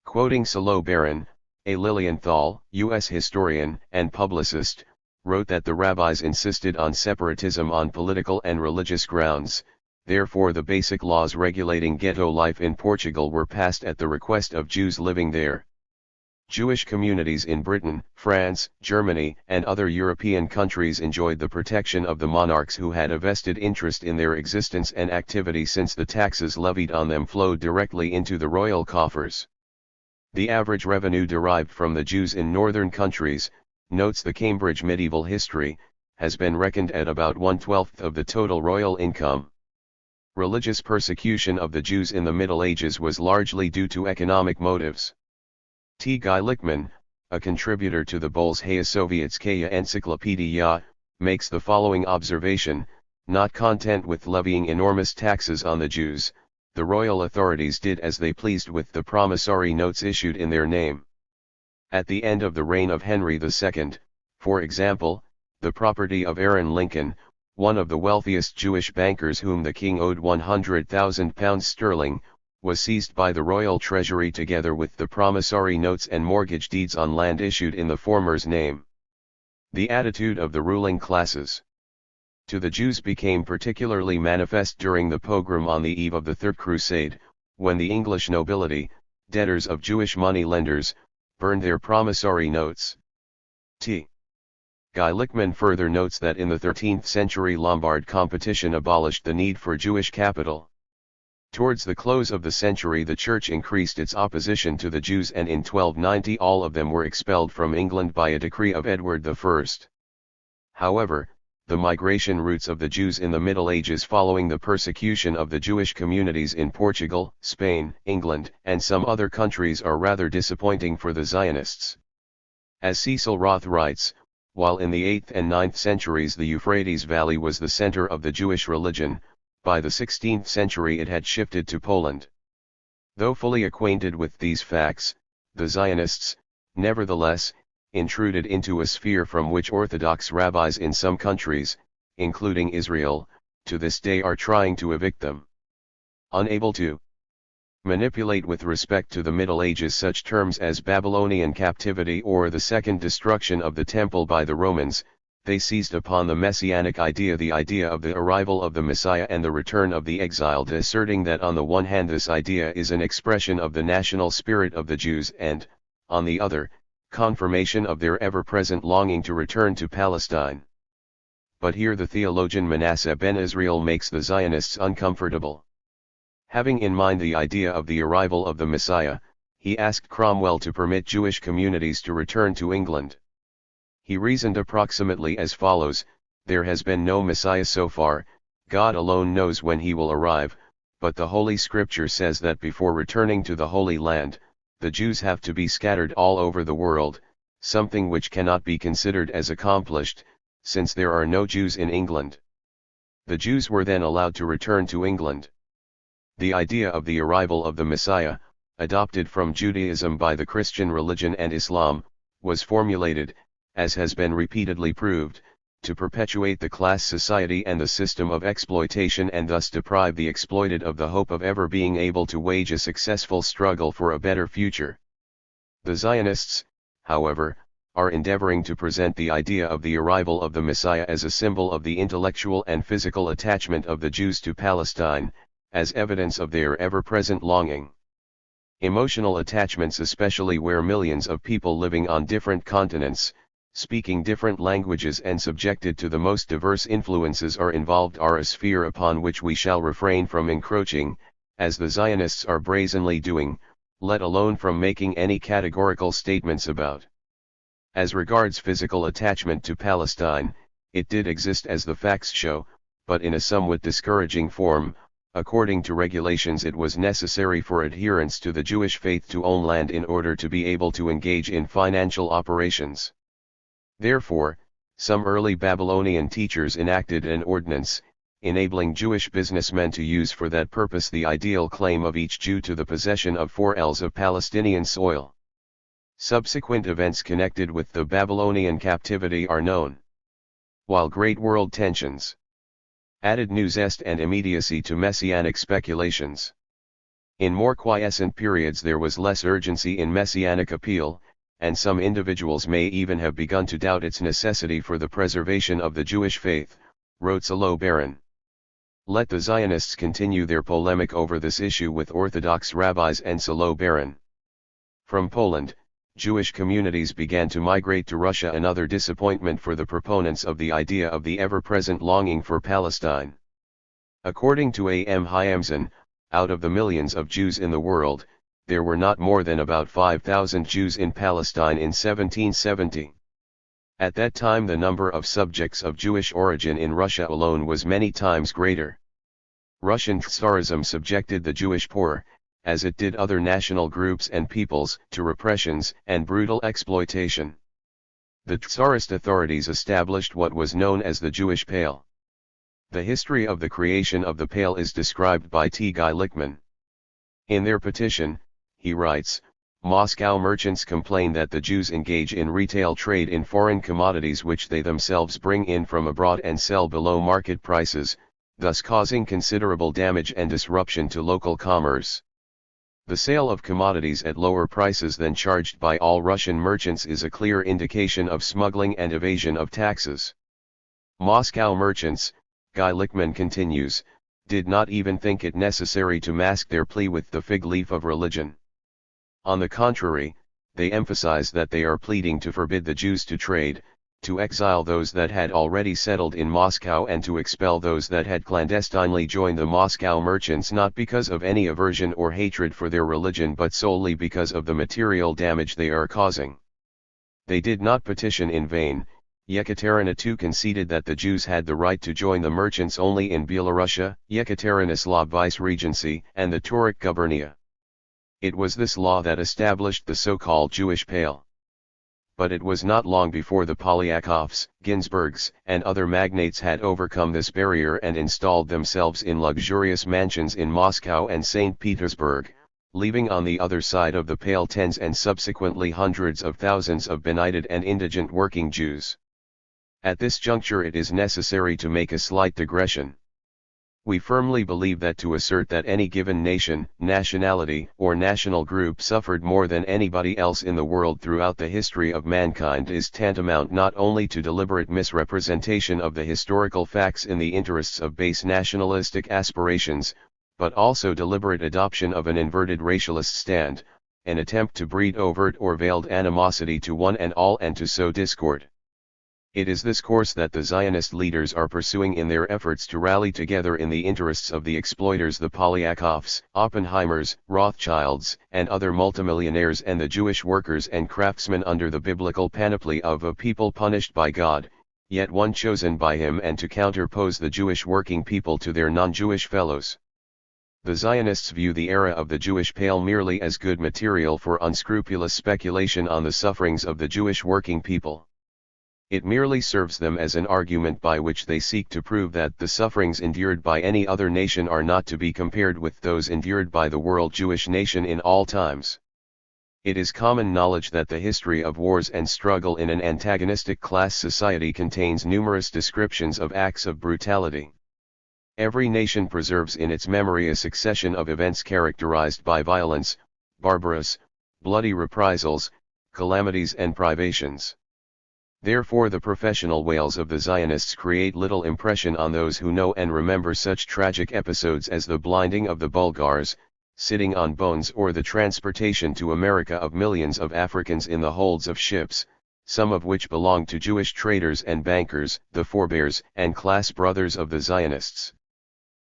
Quoting Salo Baron, A. Lilienthal, U.S. historian and publicist, wrote that the rabbis insisted on separatism on political and religious grounds, therefore the basic laws regulating ghetto life in Portugal were passed at the request of Jews living there. Jewish communities in Britain, France, Germany, and other European countries enjoyed the protection of the monarchs who had a vested interest in their existence and activity, since the taxes levied on them flowed directly into the royal coffers. The average revenue derived from the Jews in northern countries, notes the Cambridge Medieval History, has been reckoned at about 1/12 of the total royal income. Religious persecution of the Jews in the Middle Ages was largely due to economic motives. T. Guy Lickman, a contributor to the Bolshaya Sovietskaya Encyclopedia, makes the following observation: not content with levying enormous taxes on the Jews, the royal authorities did as they pleased with the promissory notes issued in their name. At the end of the reign of Henry II, for example, the property of Aaron Lincoln, one of the wealthiest Jewish bankers whom the king owed £100,000, was seized by the royal treasury together with the promissory notes and mortgage deeds on land issued in the former's name. The attitude of the ruling classes to the Jews became particularly manifest during the pogrom on the eve of the Third Crusade, when the English nobility, debtors of Jewish money lenders, burned their promissory notes. T. Guy Lickman further notes that in the 13th century Lombard competition abolished the need for Jewish capital. Towards the close of the century the Church increased its opposition to the Jews, and in 1290 all of them were expelled from England by a decree of Edward I. However, the migration routes of the Jews in the Middle Ages following the persecution of the Jewish communities in Portugal, Spain, England, and some other countries are rather disappointing for the Zionists. As Cecil Roth writes, while in the 8th and 9th centuries the Euphrates Valley was the center of the Jewish religion, by the 16th century it had shifted to Poland. Though fully acquainted with these facts, the Zionists, nevertheless, intruded into a sphere from which Orthodox rabbis in some countries, including Israel, to this day are trying to evict them. Unable to manipulate with respect to the Middle Ages such terms as Babylonian captivity or the second destruction of the temple by the Romans. They seized upon the messianic idea, the idea of the arrival of the Messiah and the return of the exiled, asserting that on the one hand this idea is an expression of the national spirit of the Jews and, on the other, confirmation of their ever-present longing to return to Palestine. But here the theologian Manasseh ben Israel makes the Zionists uncomfortable. Having in mind the idea of the arrival of the Messiah, he asked Cromwell to permit Jewish communities to return to England. He reasoned approximately as follows: there has been no Messiah so far, God alone knows when he will arrive, but the Holy Scripture says that before returning to the Holy Land, the Jews have to be scattered all over the world, something which cannot be considered as accomplished, since there are no Jews in England. The Jews were then allowed to return to England. The idea of the arrival of the Messiah, adopted from Judaism by the Christian religion and Islam, was formulated, as has been repeatedly proved, to perpetuate the class society and the system of exploitation and thus deprive the exploited of the hope of ever being able to wage a successful struggle for a better future. The Zionists, however, are endeavoring to present the idea of the arrival of the Messiah as a symbol of the intellectual and physical attachment of the Jews to Palestine, as evidence of their ever-present longing. Emotional attachments, especially where millions of people living on different continents, speaking different languages and subjected to the most diverse influences are involved, are a sphere upon which we shall refrain from encroaching, as the Zionists are brazenly doing, let alone from making any categorical statements about. As regards physical attachment to Palestine, it did exist as the facts show, but in a somewhat discouraging form. According to regulations, it was necessary for adherents to the Jewish faith to own land in order to be able to engage in financial operations. Therefore, some early Babylonian teachers enacted an ordinance, enabling Jewish businessmen to use for that purpose the ideal claim of each Jew to the possession of 4 ells of Palestinian soil. Subsequent events connected with the Babylonian captivity are known. While great world tensions added new zest and immediacy to messianic speculations, in more quiescent periods there was less urgency in messianic appeal, and some individuals may even have begun to doubt its necessity for the preservation of the Jewish faith, wrote Salo Baron. Let the Zionists continue their polemic over this issue with Orthodox rabbis and Salo Baron. From Poland, Jewish communities began to migrate to Russia, another disappointment for the proponents of the idea of the ever-present longing for Palestine. According to A.M. Hyamson, out of the millions of Jews in the world, there were not more than about 5,000 Jews in Palestine in 1770. At that time the number of subjects of Jewish origin in Russia alone was many times greater. Russian Tsarism subjected the Jewish poor, as it did other national groups and peoples, to repressions and brutal exploitation. The Tsarist authorities established what was known as the Jewish Pale. The history of the creation of the Pale is described by T. Guy Lickman. In their petition, he writes, Moscow merchants complain that the Jews engage in retail trade in foreign commodities which they themselves bring in from abroad and sell below market prices, thus causing considerable damage and disruption to local commerce. The sale of commodities at lower prices than charged by all Russian merchants is a clear indication of smuggling and evasion of taxes. Moscow merchants, Guy Lickman continues, did not even think it necessary to mask their plea with the fig leaf of religion. On the contrary, they emphasize that they are pleading to forbid the Jews to trade, to exile those that had already settled in Moscow and to expel those that had clandestinely joined the Moscow merchants, not because of any aversion or hatred for their religion but solely because of the material damage they are causing. They did not petition in vain. Yekaterina II conceded that the Jews had the right to join the merchants only in Byelorussia, Yekaterinoslav Vice-Regency, and the Turek Gubernia. It was this law that established the so-called Jewish Pale. But it was not long before the Polyakovs, Ginsburgs, and other magnates had overcome this barrier and installed themselves in luxurious mansions in Moscow and St. Petersburg, leaving on the other side of the Pale tens and subsequently hundreds of thousands of benighted and indigent working Jews. At this juncture it is necessary to make a slight digression. We firmly believe that to assert that any given nation, nationality, or national group suffered more than anybody else in the world throughout the history of mankind is tantamount not only to deliberate misrepresentation of the historical facts in the interests of base nationalistic aspirations, but also deliberate adoption of an inverted racialist stand, an attempt to breed overt or veiled animosity to one and all and to sow discord. It is this course that the Zionist leaders are pursuing in their efforts to rally together in the interests of the exploiters, the Polyakovs, Oppenheimers, Rothschilds, and other multimillionaires, and the Jewish workers and craftsmen under the biblical panoply of a people punished by God, yet one chosen by Him, and to counterpose the Jewish working people to their non-Jewish fellows. The Zionists view the era of the Jewish Pale merely as good material for unscrupulous speculation on the sufferings of the Jewish working people. It merely serves them as an argument by which they seek to prove that the sufferings endured by any other nation are not to be compared with those endured by the world Jewish nation in all times. It is common knowledge that the history of wars and struggle in an antagonistic class society contains numerous descriptions of acts of brutality. Every nation preserves in its memory a succession of events characterized by violence, barbarous, bloody reprisals, calamities and privations. Therefore the professional wails of the Zionists create little impression on those who know and remember such tragic episodes as the blinding of the Bulgars, sitting on bones, or the transportation to America of millions of Africans in the holds of ships, some of which belonged to Jewish traders and bankers, the forebears and class brothers of the Zionists.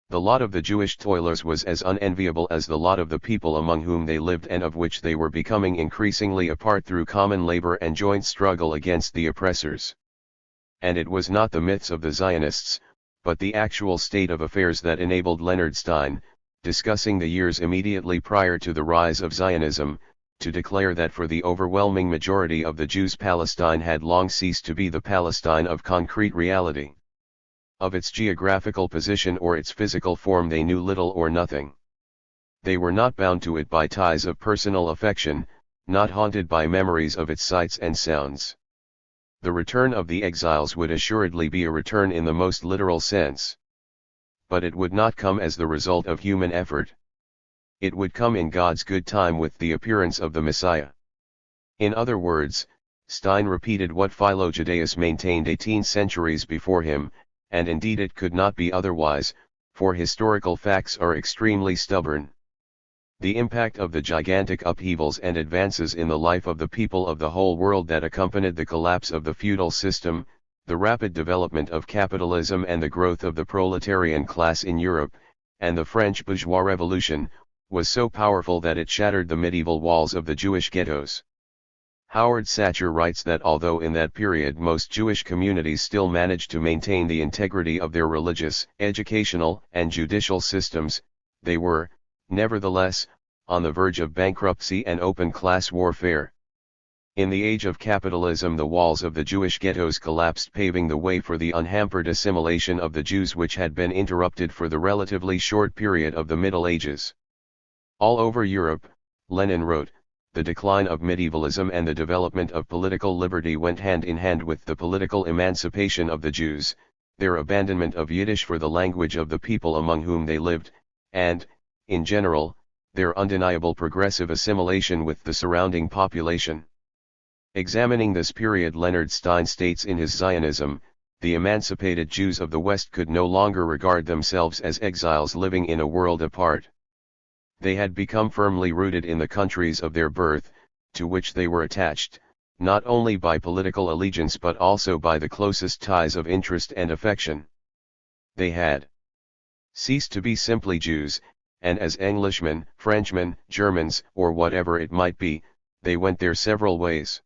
The lot of the Jewish toilers was as unenviable as the lot of the people among whom they lived, and of which they were becoming increasingly a part through common labor and joint struggle against the oppressors. And it was not the myths of the Zionists, but the actual state of affairs that enabled Leonard Stein, discussing the years immediately prior to the rise of Zionism, to declare that for the overwhelming majority of the Jews Palestine had long ceased to be the Palestine of concrete reality. Of its geographical position or its physical form they knew little or nothing. They were not bound to it by ties of personal affection, not haunted by memories of its sights and sounds. The return of the exiles would assuredly be a return in the most literal sense. But it would not come as the result of human effort. It would come in God's good time with the appearance of the Messiah. In other words, Stein repeated what Philo-Judaeus maintained 18 centuries before him, and indeed it could not be otherwise, for historical facts are extremely stubborn. The impact of the gigantic upheavals and advances in the life of the people of the whole world that accompanied the collapse of the feudal system, the rapid development of capitalism and the growth of the proletarian class in Europe, and the French bourgeois revolution, was so powerful that it shattered the medieval walls of the Jewish ghettos. Howard Satcher writes that although in that period most Jewish communities still managed to maintain the integrity of their religious, educational, and judicial systems, they were, nevertheless, on the verge of bankruptcy and open class warfare. In the age of capitalism, the walls of the Jewish ghettos collapsed, paving the way for the unhampered assimilation of the Jews which had been interrupted for the relatively short period of the Middle Ages. All over Europe, Lenin wrote, the decline of medievalism and the development of political liberty went hand in hand with the political emancipation of the Jews, their abandonment of Yiddish for the language of the people among whom they lived, and, in general, their undeniable progressive assimilation with the surrounding population. Examining this period, Leonard Stein states in his Zionism, the emancipated Jews of the West could no longer regard themselves as exiles living in a world apart. They had become firmly rooted in the countries of their birth, to which they were attached, not only by political allegiance but also by the closest ties of interest and affection. They had ceased to be simply Jews, and as Englishmen, Frenchmen, Germans, or whatever it might be, they went their several ways.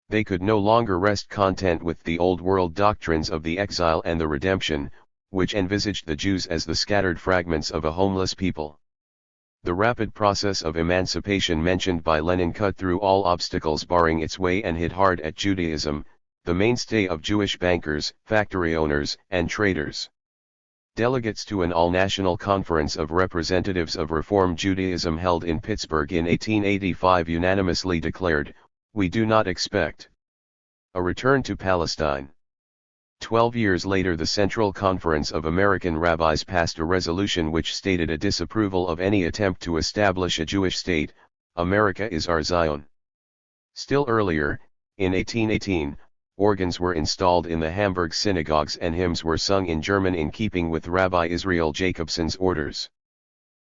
They could no longer rest content with the old world doctrines of the exile and the redemption, which envisaged the Jews as the scattered fragments of a homeless people. The rapid process of emancipation mentioned by Lenin cut through all obstacles barring its way and hit hard at Judaism, the mainstay of Jewish bankers, factory owners, and traders. Delegates to an all-national conference of representatives of Reform Judaism held in Pittsburgh in 1885 unanimously declared, "We do not expect a return to Palestine. 12 years later, the Central Conference of American Rabbis passed a resolution which stated a disapproval of any attempt to establish a Jewish state. America is our Zion. Still earlier, in 1818, organs were installed in the Hamburg synagogues and hymns were sung in German in keeping with Rabbi Israel Jacobson's orders.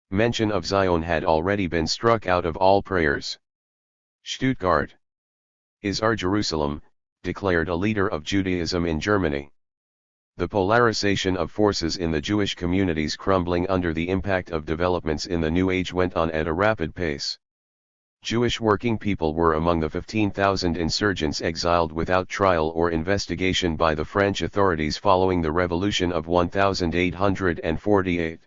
Mention of Zion had already been struck out of all prayers. Stuttgart is our Jerusalem, declared a leader of Judaism in Germany. The polarization of forces in the Jewish communities crumbling under the impact of developments in the New Age went on at a rapid pace. Jewish working people were among the 15,000 insurgents exiled without trial or investigation by the French authorities following the Revolution of 1848.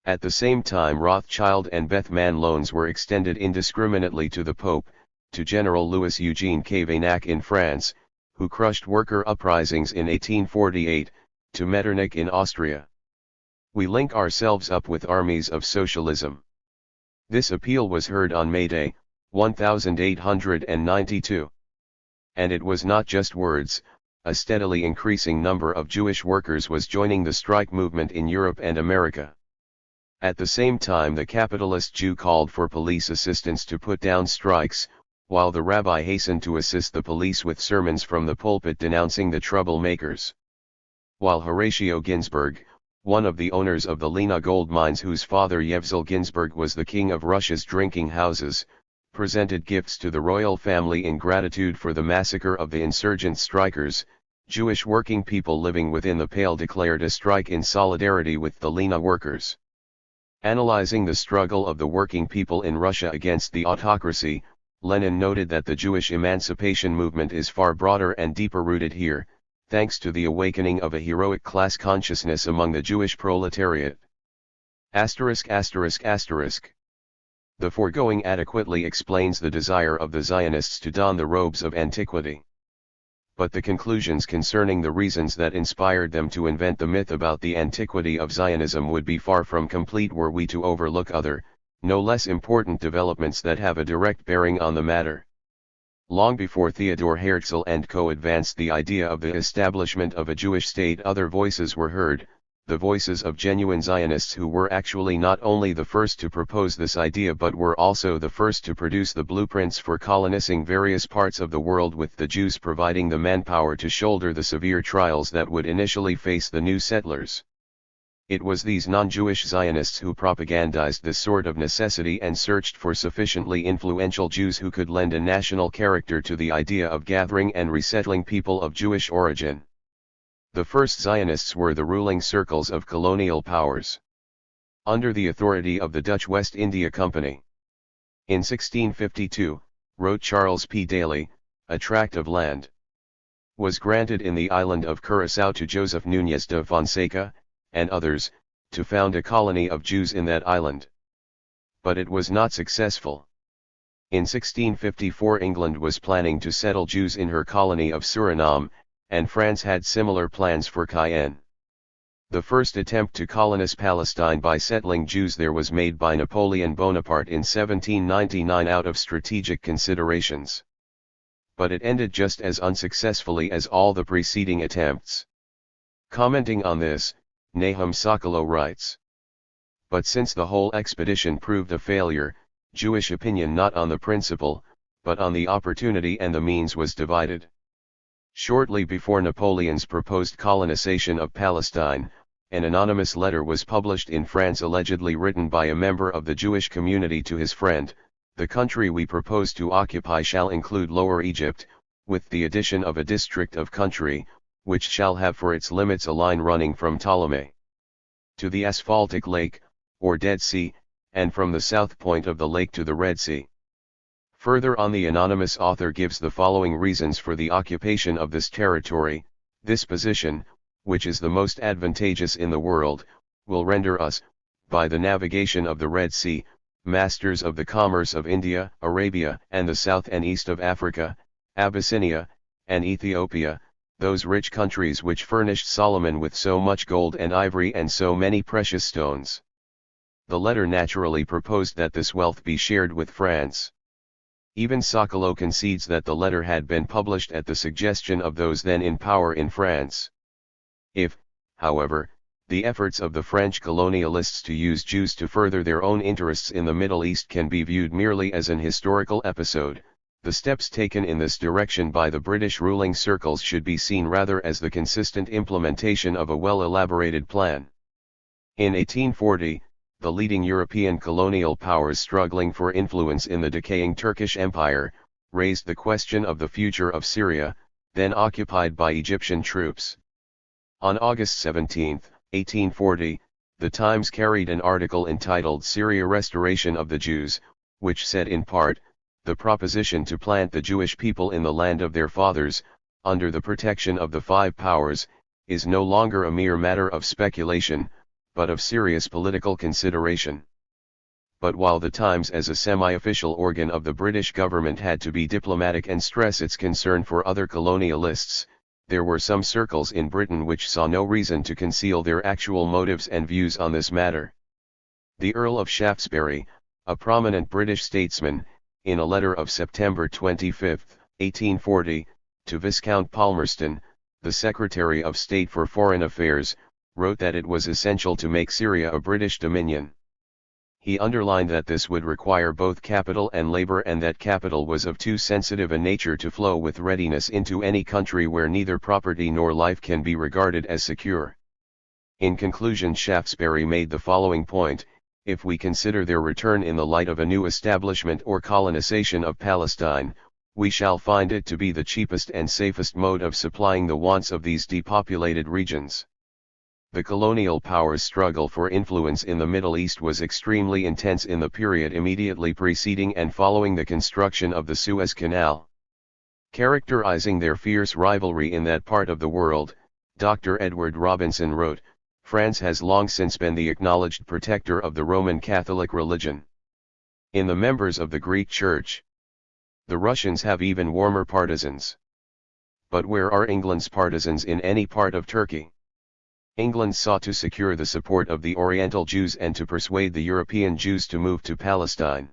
At the same time, Rothschild and Bethmann loans were extended indiscriminately to the Pope, to General Louis Eugene Cavaignac in France, who crushed worker uprisings in 1848, to Metternich in Austria. We link ourselves up with armies of socialism. This appeal was heard on May Day, 1892. And it was not just words, a steadily increasing number of Jewish workers was joining the strike movement in Europe and America. At the same time, the capitalist Jew called for police assistance to put down strikes, while the rabbi hastened to assist the police with sermons from the pulpit denouncing the troublemakers. While Horatio Ginsburg, one of the owners of the Lena gold mines whose father Yevzel Ginsburg was the king of Russia's drinking houses, presented gifts to the royal family in gratitude for the massacre of the insurgent strikers, Jewish working people living within the Pale declared a strike in solidarity with the Lena workers. Analyzing the struggle of the working people in Russia against the autocracy, Lenin noted that the Jewish emancipation movement is far broader and deeper rooted here, thanks to the awakening of a heroic class consciousness among the Jewish proletariat. *****. The foregoing adequately explains the desire of the Zionists to don the robes of antiquity. But the conclusions concerning the reasons that inspired them to invent the myth about the antiquity of Zionism would be far from complete were we to overlook other, no less important developments that have a direct bearing on the matter. Long before Theodor Herzl and co. advanced the idea of the establishment of a Jewish state, other voices were heard, the voices of genuine Zionists who were actually not only the first to propose this idea but were also the first to produce the blueprints for colonizing various parts of the world, with the Jews providing the manpower to shoulder the severe trials that would initially face the new settlers. It was these non-Jewish Zionists who propagandized this sort of necessity and searched for sufficiently influential Jews who could lend a national character to the idea of gathering and resettling people of Jewish origin. The first Zionists were the ruling circles of colonial powers. Under the authority of the Dutch West India Company. In 1652, wrote Charles P. Daly, a tract of land was granted in the island of Curaçao to Joseph Núñez de Fonseca, and others, to found a colony of Jews in that island. But it was not successful. In 1654 England was planning to settle Jews in her colony of Suriname, and France had similar plans for Cayenne. The first attempt to colonize Palestine by settling Jews there was made by Napoleon Bonaparte in 1799 out of strategic considerations. But it ended just as unsuccessfully as all the preceding attempts. Commenting on this, Nahum Sokolow writes, "But since the whole expedition proved a failure, Jewish opinion not on the principle, but on the opportunity and the means was divided." Shortly before Napoleon's proposed colonization of Palestine, an anonymous letter was published in France allegedly written by a member of the Jewish community to his friend, "The country we propose to occupy shall include Lower Egypt, with the addition of a district of country, which shall have for its limits a line running from Ptolemy to the Asphaltic Lake, or Dead Sea, and from the south point of the lake to the Red Sea." Further on, the anonymous author gives the following reasons for the occupation of this territory: "This position, which is the most advantageous in the world, will render us, by the navigation of the Red Sea, masters of the commerce of India, Arabia, and the south and east of Africa, Abyssinia, and Ethiopia, those rich countries which furnished Solomon with so much gold and ivory and so many precious stones." The letter naturally proposed that this wealth be shared with France. Even Sokolow concedes that the letter had been published at the suggestion of those then in power in France. If, however, the efforts of the French colonialists to use Jews to further their own interests in the Middle East can be viewed merely as an historical episode, the steps taken in this direction by the British ruling circles should be seen rather as the consistent implementation of a well-elaborated plan. In 1840, the leading European colonial powers struggling for influence in the decaying Turkish Empire, raised the question of the future of Syria, then occupied by Egyptian troops. On August 17, 1840, the Times carried an article entitled Syria Restoration of the Jews, which said in part, the proposition to plant the Jewish people in the land of their fathers, under the protection of the five powers, is no longer a mere matter of speculation, but of serious political consideration. But while the Times as a semi-official organ of the British government had to be diplomatic and stress its concern for other colonialists, there were some circles in Britain which saw no reason to conceal their actual motives and views on this matter. The Earl of Shaftesbury, a prominent British statesman, in a letter of September 25, 1840, to Viscount Palmerston, the Secretary of State for Foreign Affairs, wrote that it was essential to make Syria a British dominion. He underlined that this would require both capital and labor and that capital was of too sensitive a nature to flow with readiness into any country where neither property nor life can be regarded as secure. In conclusion, Shaftesbury made the following point: if we consider their return in the light of a new establishment or colonization of Palestine, we shall find it to be the cheapest and safest mode of supplying the wants of these depopulated regions. The colonial powers' struggle for influence in the Middle East was extremely intense in the period immediately preceding and following the construction of the Suez Canal. Characterizing their fierce rivalry in that part of the world, Dr. Edward Robinson wrote, France has long since been the acknowledged protector of the Roman Catholic religion. In the members of the Greek Church, the Russians have even warmer partisans. But where are England's partisans in any part of Turkey? England sought to secure the support of the Oriental Jews and to persuade the European Jews to move to Palestine.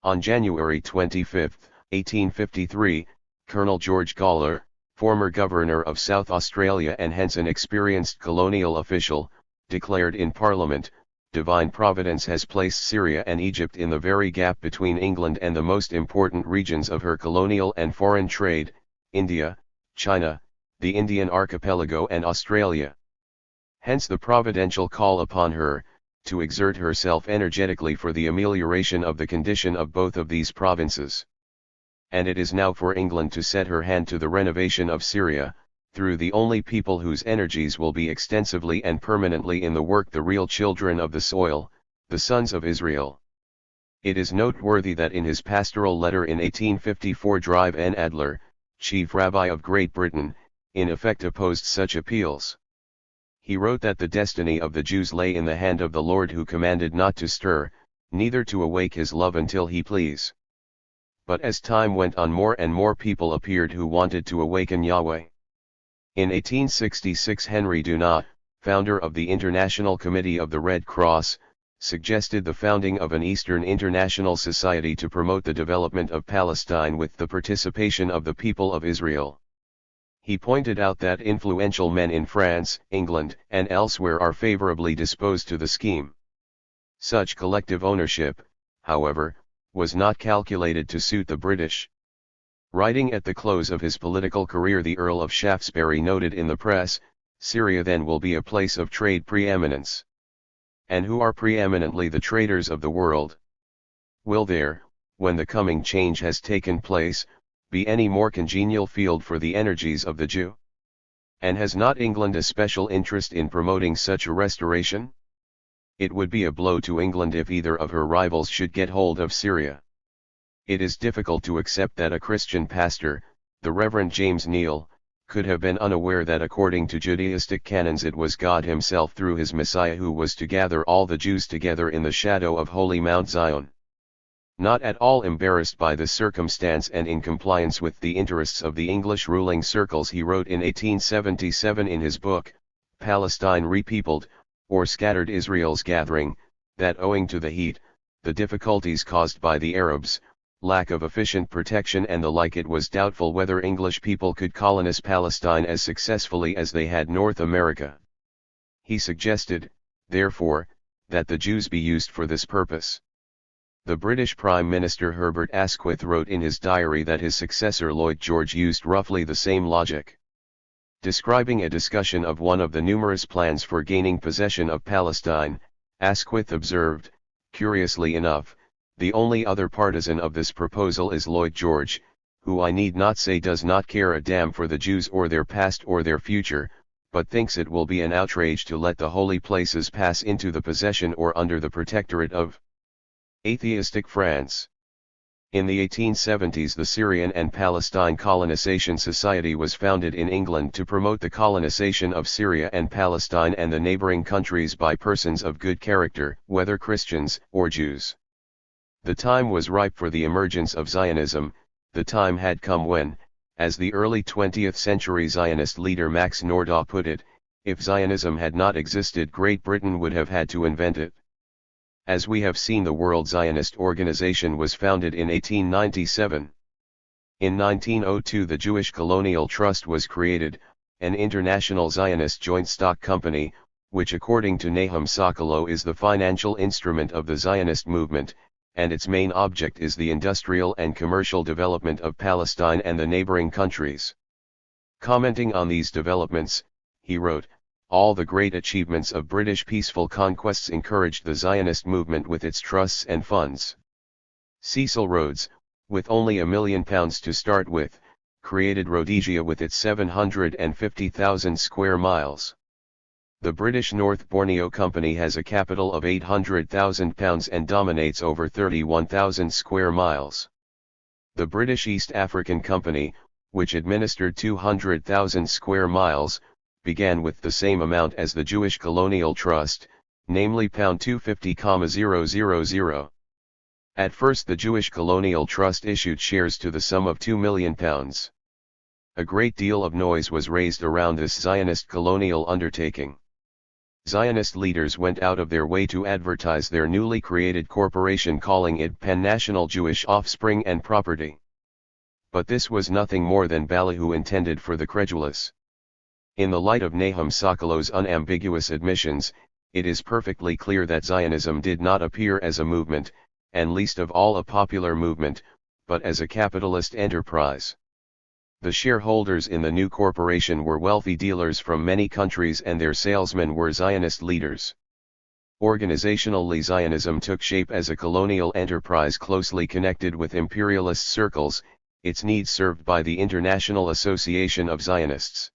On January 25, 1853, Colonel George Gawler, former governor of South Australia and hence an experienced colonial official, declared in Parliament, "Divine Providence has placed Syria and Egypt in the very gap between England and the most important regions of her colonial and foreign trade, India, China, the Indian Archipelago and Australia. Hence the providential call upon her, to exert herself energetically for the amelioration of the condition of both of these provinces. And it is now for England to set her hand to the renovation of Syria, through the only people whose energies will be extensively and permanently in the work, the real children of the soil, the sons of Israel." It is noteworthy that in his pastoral letter in 1854 Drive N. Adler, Chief Rabbi of Great Britain, in effect opposed such appeals. He wrote that the destiny of the Jews lay in the hand of the Lord, who commanded not to stir, neither to awake his love until he please. But as time went on, more and more people appeared who wanted to awaken Yahweh. In 1866 Henry Dunant, founder of the International Committee of the Red Cross, suggested the founding of an Eastern International Society to promote the development of Palestine with the participation of the people of Israel. He pointed out that influential men in France, England, and elsewhere are favorably disposed to the scheme. Such collective ownership, however, was not calculated to suit the British. Writing at the close of his political career, the Earl of Shaftesbury noted in the press, "Syria then will be a place of trade preeminence. And who are preeminently the traders of the world? Will there, when the coming change has taken place, be any more congenial field for the energies of the Jew? And has not England a special interest in promoting such a restoration? It would be a blow to England if either of her rivals should get hold of Syria." It is difficult to accept that a Christian pastor, the Reverend James Neal, could have been unaware that according to Judaistic canons it was God himself through his Messiah who was to gather all the Jews together in the shadow of holy Mount Zion. Not at all embarrassed by this circumstance and in compliance with the interests of the English ruling circles, he wrote in 1877 in his book, Palestine Repeopled, or Scattered Israel's Gathering, that owing to the heat, the difficulties caused by the Arabs, lack of efficient protection and the like. It was doubtful whether English people could colonize Palestine as successfully as they had North America. He suggested, therefore, that the Jews be used for this purpose. The British Prime Minister Herbert Asquith wrote in his diary that his successor Lloyd George used roughly the same logic. Describing a discussion of one of the numerous plans for gaining possession of Palestine, Asquith observed, curiously enough, the only other partisan of this proposal is Lloyd George, who I need not say does not care a damn for the Jews or their past or their future, but thinks it will be an outrage to let the holy places pass into the possession or under the protectorate of atheistic France. In the 1870s the Syrian and Palestine Colonization Society was founded in England to promote the colonization of Syria and Palestine and the neighboring countries by persons of good character, whether Christians or Jews. The time was ripe for the emergence of Zionism. The time had come when, as the early 20th century Zionist leader Max Nordau put it, if Zionism had not existed, Great Britain would have had to invent it. As we have seen, the World Zionist Organization was founded in 1897. In 1902 the Jewish Colonial Trust was created, an international Zionist joint stock company, which according to Nahum Sokolow is the financial instrument of the Zionist movement, and its main object is the industrial and commercial development of Palestine and the neighboring countries. Commenting on these developments, he wrote, "All the great achievements of British peaceful conquests encouraged the Zionist movement with its trusts and funds. Cecil Rhodes, with only £1 million to start with, created Rhodesia with its 750,000 square miles. The British North Borneo Company has a capital of £800,000 and dominates over 31,000 square miles. The British East African Company, which administered 200,000 square miles, began with the same amount as the Jewish Colonial Trust, namely £250,000. At first the Jewish Colonial Trust issued shares to the sum of £2 million. A great deal of noise was raised around this Zionist colonial undertaking. Zionist leaders went out of their way to advertise their newly created corporation, calling it Pan-National Jewish Offspring and Property. But this was nothing more than ballyhoo intended for the credulous. In the light of Nahum Sokolow's unambiguous admissions, it is perfectly clear that Zionism did not appear as a movement, and least of all a popular movement, but as a capitalist enterprise. The shareholders in the new corporation were wealthy dealers from many countries, and their salesmen were Zionist leaders. Organizationally, Zionism took shape as a colonial enterprise closely connected with imperialist circles, its needs served by the International Association of Zionists.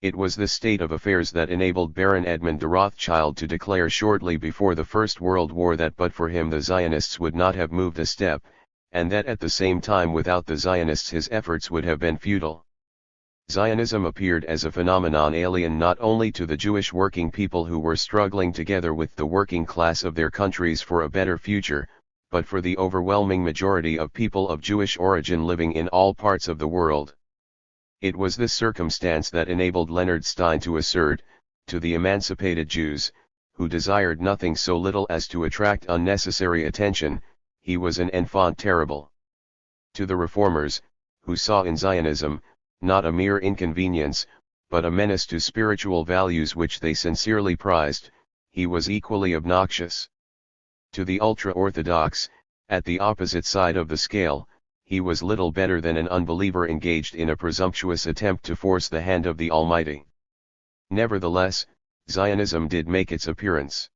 It was this state of affairs that enabled Baron Edmund de Rothschild to declare shortly before the First World War that but for him the Zionists would not have moved a step, and that at the same time without the Zionists his efforts would have been futile. Zionism appeared as a phenomenon alien not only to the Jewish working people who were struggling together with the working class of their countries for a better future, but for the overwhelming majority of people of Jewish origin living in all parts of the world. It was this circumstance that enabled Leonard Stein to assert, to the emancipated Jews, who desired nothing so little as to attract unnecessary attention, he was an enfant terrible. To the reformers, who saw in Zionism, not a mere inconvenience, but a menace to spiritual values which they sincerely prized, he was equally obnoxious. To the ultra-Orthodox, at the opposite side of the scale, he was little better than an unbeliever engaged in a presumptuous attempt to force the hand of the Almighty. Nevertheless, Zionism did make its appearance.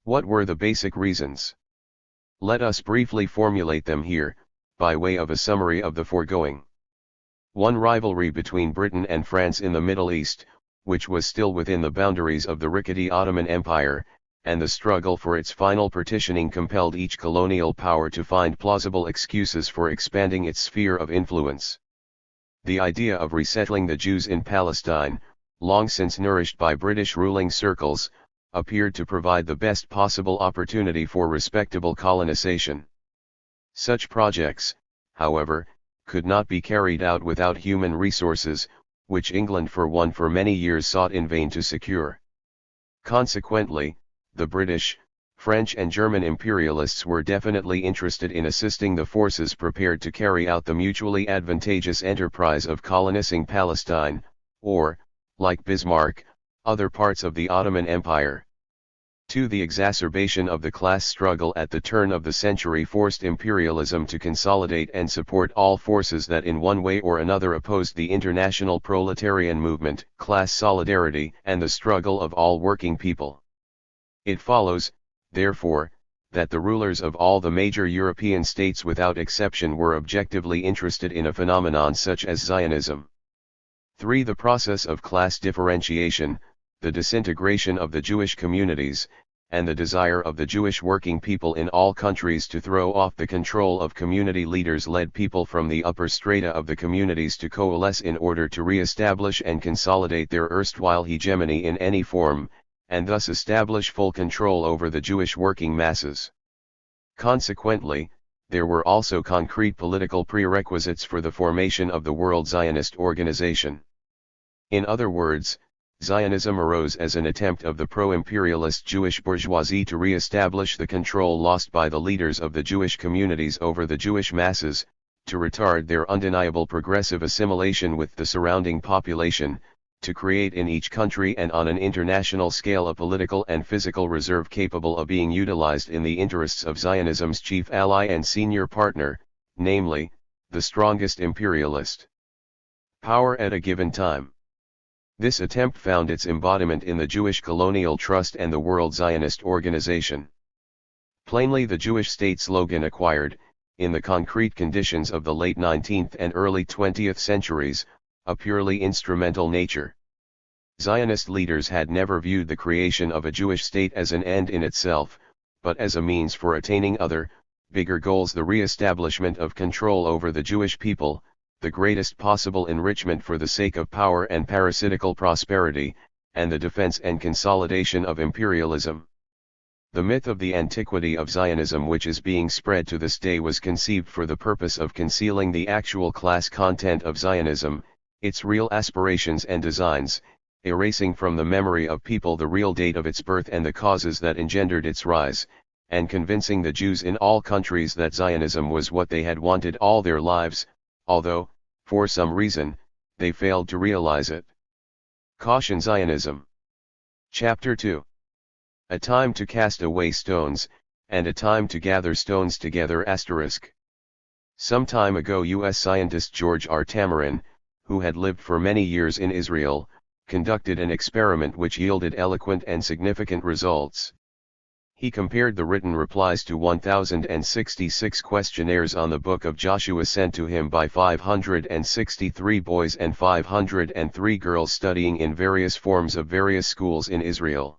What were the basic reasons? Let us briefly formulate them here, by way of a summary of the foregoing. 1. Rivalry between Britain and France in the Middle East, which was still within the boundaries of the rickety Ottoman Empire, and the struggle for its final partitioning compelled each colonial power to find plausible excuses for expanding its sphere of influence. The idea of resettling the Jews in Palestine, long since nourished by British ruling circles, appeared to provide the best possible opportunity for respectable colonization. Such projects, however, could not be carried out without human resources, which England for many years sought in vain to secure. Consequently, the British, French and German imperialists were definitely interested in assisting the forces prepared to carry out the mutually advantageous enterprise of colonizing Palestine, or, like Bismarck, other parts of the Ottoman Empire. 2. The exacerbation of the class struggle at the turn of the century forced imperialism to consolidate and support all forces that in one way or another opposed the international proletarian movement, class solidarity, and the struggle of all working people. It follows, therefore, that the rulers of all the major European states without exception were objectively interested in a phenomenon such as Zionism. 3. The process of class differentiation, the disintegration of the Jewish communities, and the desire of the Jewish working people in all countries to throw off the control of community leaders led people from the upper strata of the communities to coalesce in order to re-establish and consolidate their erstwhile hegemony in any form, and thus establish full control over the Jewish working masses. Consequently, there were also concrete political prerequisites for the formation of the World Zionist Organization. In other words, Zionism arose as an attempt of the pro-imperialist Jewish bourgeoisie to re-establish the control lost by the leaders of the Jewish communities over the Jewish masses, to retard their undeniable progressive assimilation with the surrounding population, to create in each country and on an international scale a political and physical reserve capable of being utilized in the interests of Zionism's chief ally and senior partner, namely, the strongest imperialist power at a given time. This attempt found its embodiment in the Jewish Colonial Trust and the World Zionist Organization. Plainly, the Jewish state slogan acquired, in the concrete conditions of the late 19th and early 20th centuries, a purely instrumental nature. Zionist leaders had never viewed the creation of a Jewish state as an end in itself, but as a means for attaining other, bigger goals: the re-establishment of control over the Jewish people, the greatest possible enrichment for the sake of power and parasitical prosperity, and the defense and consolidation of imperialism. The myth of the antiquity of Zionism, which is being spread to this day, was conceived for the purpose of concealing the actual class content of Zionism, its real aspirations and designs, erasing from the memory of people the real date of its birth and the causes that engendered its rise, and convincing the Jews in all countries that Zionism was what they had wanted all their lives, although, for some reason, they failed to realize it. Caution: Zionism. Chapter 2. A time to cast away stones, and a time to gather stones together. Some time ago, U.S. scientist George R. Tamarin, who had lived for many years in Israel, conducted an experiment which yielded eloquent and significant results. He compared the written replies to 1,066 questionnaires on the Book of Joshua sent to him by 563 boys and 503 girls studying in various forms of various schools in Israel.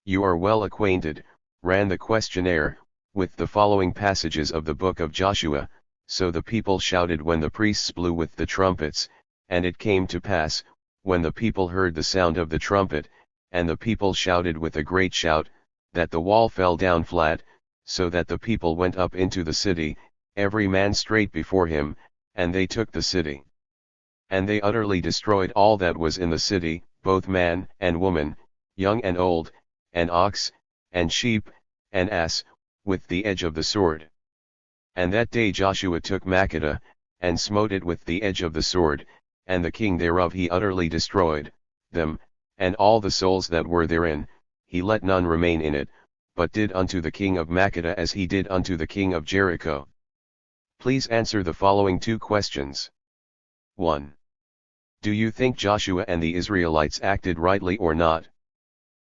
"You are well acquainted," ran the questionnaire, "with the following passages of the Book of Joshua: So the people shouted when the priests blew with the trumpets, and it came to pass, when the people heard the sound of the trumpet, and the people shouted with a great shout, that the wall fell down flat, so that the people went up into the city, every man straight before him, and they took the city. And they utterly destroyed all that was in the city, both man and woman, young and old, and ox, and sheep, and ass, with the edge of the sword. And that day Joshua took Makkedah, and smote it with the edge of the sword, and the king thereof he utterly destroyed, them, and all the souls that were therein, he let none remain in it, but did unto the king of Makkedah as he did unto the king of Jericho." Please answer the following 2 questions. 1. Do you think Joshua and the Israelites acted rightly or not?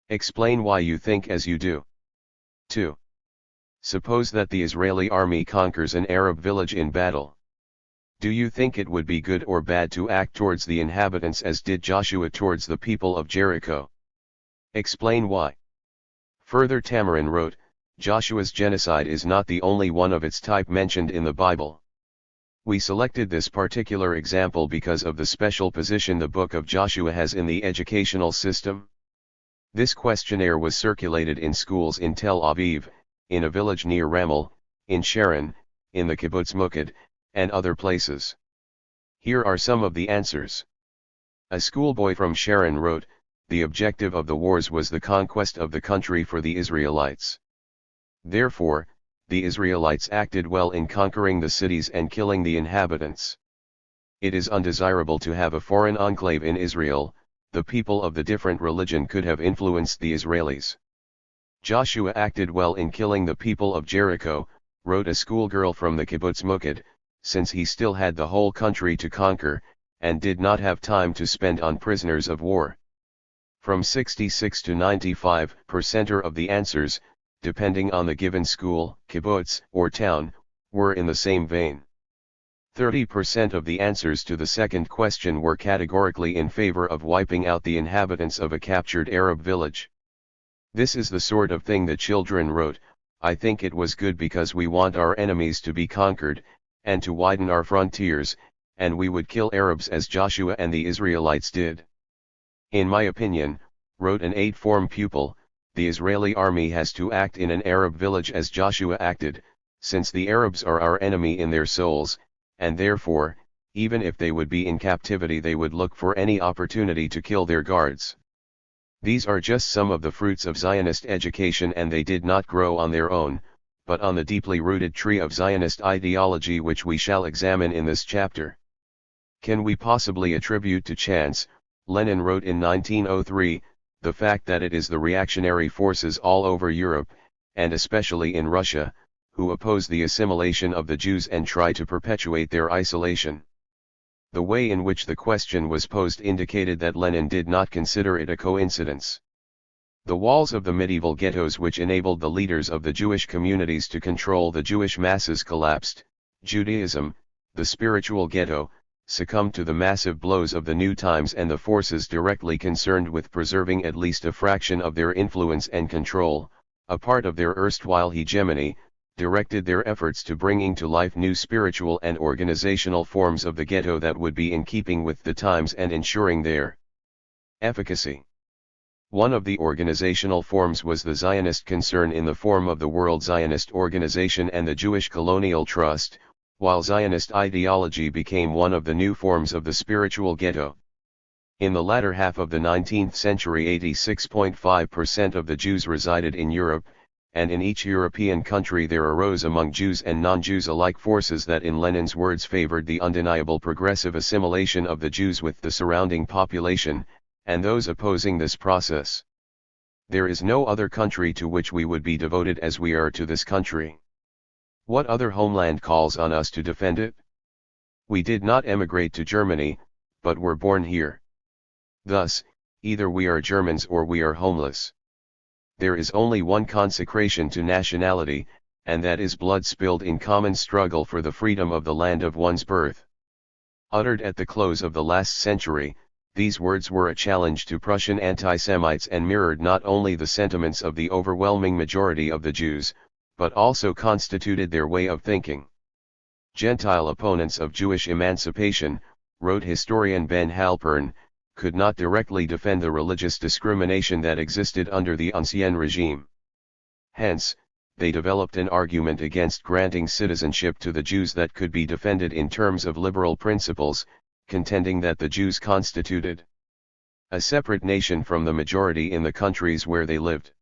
Explain why you think as you do. 2. Suppose that the Israeli army conquers an Arab village in battle. Do you think it would be good or bad to act towards the inhabitants as did Joshua towards the people of Jericho? Explain why. Further, Tamarin wrote, Joshua's genocide is not the only one of its type mentioned in the Bible. We selected this particular example because of the special position the Book of Joshua has in the educational system. This questionnaire was circulated in schools in Tel Aviv, in a village near Ramel, in Sharon, in the kibbutz Mukad, and other places. Here are some of the answers. A schoolboy from Sharon wrote, "The objective of the wars was the conquest of the country for the Israelites. Therefore, the Israelites acted well in conquering the cities and killing the inhabitants. It is undesirable to have a foreign enclave in Israel. The people of the different religion could have influenced the Israelis. Joshua acted well in killing the people of Jericho, wrote a schoolgirl from the kibbutz Mukad, since he still had the whole country to conquer, and did not have time to spend on prisoners of war. From 66 to 95% of the answers, depending on the given school, kibbutz, or town, were in the same vein. 30% of the answers to the second question were categorically in favor of wiping out the inhabitants of a captured Arab village. This is the sort of thing the children wrote. I think it was good because we want our enemies to be conquered, and to widen our frontiers, and we would kill Arabs as Joshua and the Israelites did. In my opinion, wrote an 8th-form pupil, the Israeli army has to act in an Arab village as Joshua acted, since the Arabs are our enemy in their souls, and therefore, even if they would be in captivity they would look for any opportunity to kill their guards. These are just some of the fruits of Zionist education, and they did not grow on their own, but on the deeply rooted tree of Zionist ideology which we shall examine in this chapter. Can we possibly attribute to chance, Lenin wrote in 1903, the fact that it is the reactionary forces all over Europe, and especially in Russia, who oppose the assimilation of the Jews and try to perpetuate their isolation? The way in which the question was posed indicated that Lenin did not consider it a coincidence. The walls of the medieval ghettos which enabled the leaders of the Jewish communities to control the Jewish masses collapsed. Judaism, the spiritual ghetto, succumbed to the massive blows of the new times, and the forces directly concerned with preserving at least a fraction of their influence and control, a part of their erstwhile hegemony, directed their efforts to bringing to life new spiritual and organizational forms of the ghetto that would be in keeping with the times and ensuring their efficacy. One of the organizational forms was the Zionist concern in the form of the World Zionist Organization and the Jewish Colonial Trust, while Zionist ideology became one of the new forms of the spiritual ghetto. In the latter half of the 19th century 86.5% of the Jews resided in Europe, and in each European country there arose among Jews and non-Jews alike forces that in Lenin's words favored the undeniable progressive assimilation of the Jews with the surrounding population, and those opposing this process. There is no other country to which we would be devoted as we are to this country. What other homeland calls on us to defend it? We did not emigrate to Germany, but were born here. Thus, either we are Germans or we are homeless. There is only one consecration to nationality, and that is blood spilled in common struggle for the freedom of the land of one's birth. Uttered at the close of the last century, these words were a challenge to Prussian anti-Semites and mirrored not only the sentiments of the overwhelming majority of the Jews, but also constituted their way of thinking. Gentile opponents of Jewish emancipation, wrote historian Ben Halpern, could not directly defend the religious discrimination that existed under the Ancien regime. Hence, they developed an argument against granting citizenship to the Jews that could be defended in terms of liberal principles, contending that the Jews constituted a separate nation from the majority in the countries where they lived.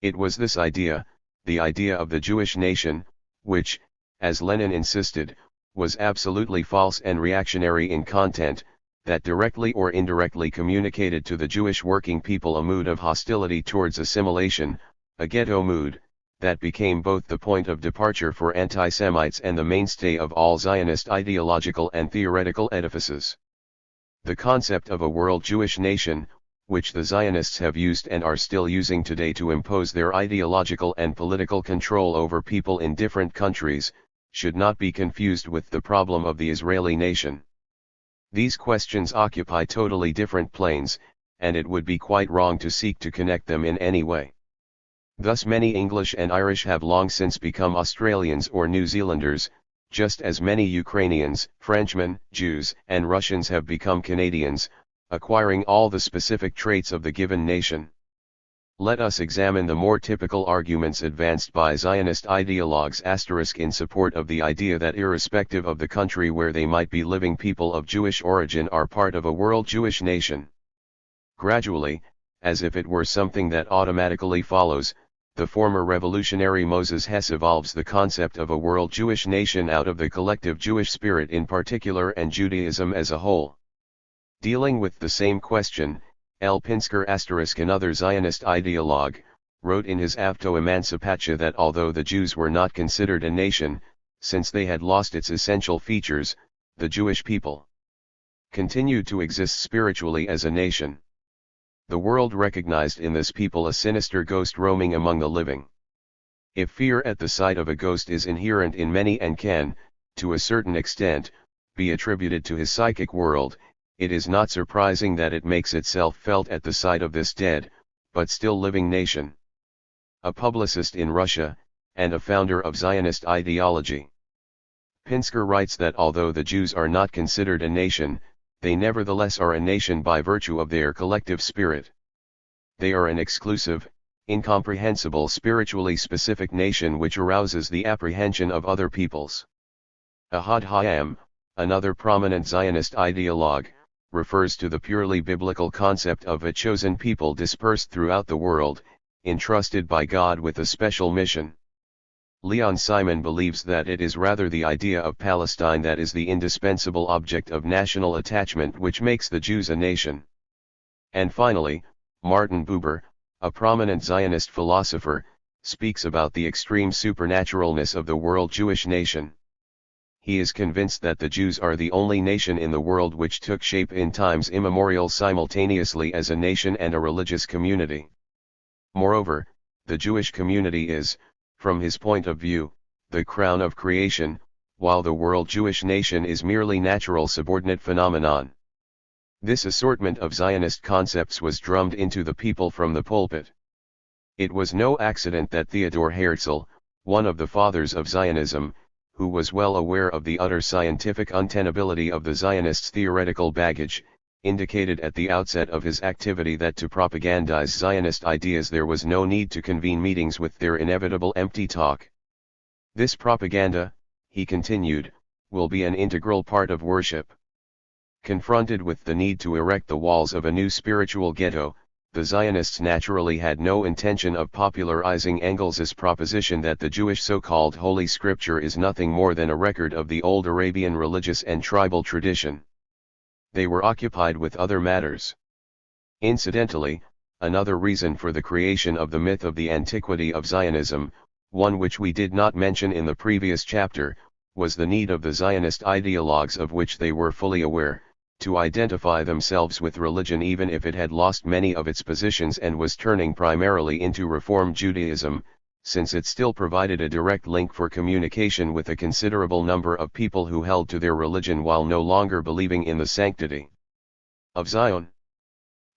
It was this idea, the idea of the Jewish nation, which, as Lenin insisted, was absolutely false and reactionary in content, that directly or indirectly communicated to the Jewish working people a mood of hostility towards assimilation, a ghetto mood, that became both the point of departure for anti-Semites and the mainstay of all Zionist ideological and theoretical edifices. The concept of a world Jewish nation, which the Zionists have used and are still using today to impose their ideological and political control over people in different countries, should not be confused with the problem of the Israeli nation. These questions occupy totally different planes, and it would be quite wrong to seek to connect them in any way. Thus many English and Irish have long since become Australians or New Zealanders, just as many Ukrainians, Frenchmen, Jews, and Russians have become Canadians, acquiring all the specific traits of the given nation. Let us examine the more typical arguments advanced by Zionist ideologues in support of the idea that irrespective of the country where they might be living, people of Jewish origin are part of a world Jewish nation. Gradually, as if it were something that automatically follows, the former revolutionary Moses Hess evolves the concept of a world Jewish nation out of the collective Jewish spirit in particular and Judaism as a whole. Dealing with the same question, L. Pinsker *, another Zionist ideologue, wrote in his Avto Emancipatia that although the Jews were not considered a nation, since they had lost its essential features, the Jewish people continued to exist spiritually as a nation. The world recognized in this people a sinister ghost roaming among the living. If fear at the sight of a ghost is inherent in many and can, to a certain extent, be attributed to his psychic world, it is not surprising that it makes itself felt at the sight of this dead, but still living nation. A publicist in Russia, and a founder of Zionist ideology, Pinsker writes that although the Jews are not considered a nation, they nevertheless are a nation by virtue of their collective spirit. They are an exclusive, incomprehensible spiritually specific nation which arouses the apprehension of other peoples. Ahad Hayam, another prominent Zionist ideologue, refers to the purely biblical concept of a chosen people dispersed throughout the world, entrusted by God with a special mission. Leon Simon believes that it is rather the idea of Palestine that is the indispensable object of national attachment which makes the Jews a nation. And finally, Martin Buber, a prominent Zionist philosopher, speaks about the extreme supernaturalness of the world Jewish nation. He is convinced that the Jews are the only nation in the world which took shape in times immemorial simultaneously as a nation and a religious community. Moreover, the Jewish community is, from his point of view, the crown of creation, while the world Jewish nation is merely natural subordinate phenomenon. This assortment of Zionist concepts was drummed into the people from the pulpit. It was no accident that Theodor Herzl, one of the fathers of Zionism, who was well aware of the utter scientific untenability of the Zionists' theoretical baggage, indicated at the outset of his activity that to propagandize Zionist ideas there was no need to convene meetings with their inevitable empty talk. This propaganda, he continued, will be an integral part of worship. Confronted with the need to erect the walls of a new spiritual ghetto, the Zionists naturally had no intention of popularizing Engels's proposition that the Jewish so-called Holy Scripture is nothing more than a record of the old Arabian religious and tribal tradition. They were occupied with other matters. Incidentally, another reason for the creation of the myth of the antiquity of Zionism, one which we did not mention in the previous chapter, was the need of the Zionist ideologues, of which they were fully aware, to identify themselves with religion even if it had lost many of its positions and was turning primarily into Reform Judaism, since it still provided a direct link for communication with a considerable number of people who held to their religion while no longer believing in the sanctity of Zion.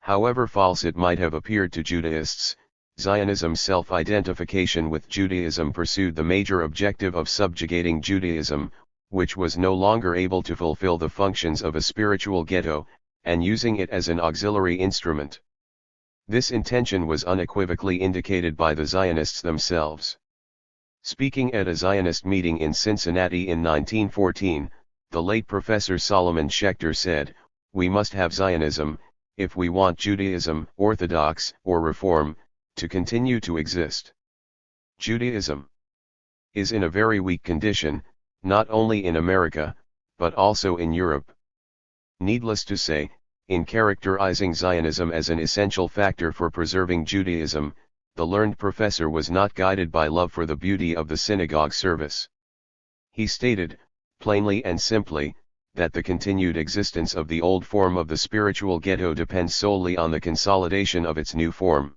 However false it might have appeared to Judaists, Zionism's self-identification with Judaism pursued the major objective of subjugating Judaism, which was no longer able to fulfill the functions of a spiritual ghetto, and using it as an auxiliary instrument. This intention was unequivocally indicated by the Zionists themselves. Speaking at a Zionist meeting in Cincinnati in 1914, the late Professor Solomon Schechter said, "We must have Zionism, if we want Judaism, Orthodox, or Reform, to continue to exist. Judaism is in a very weak condition, not only in America, but also in Europe." Needless to say, in characterizing Zionism as an essential factor for preserving Judaism, the learned professor was not guided by love for the beauty of the synagogue service. He stated, plainly and simply, that the continued existence of the old form of the spiritual ghetto depends solely on the consolidation of its new form.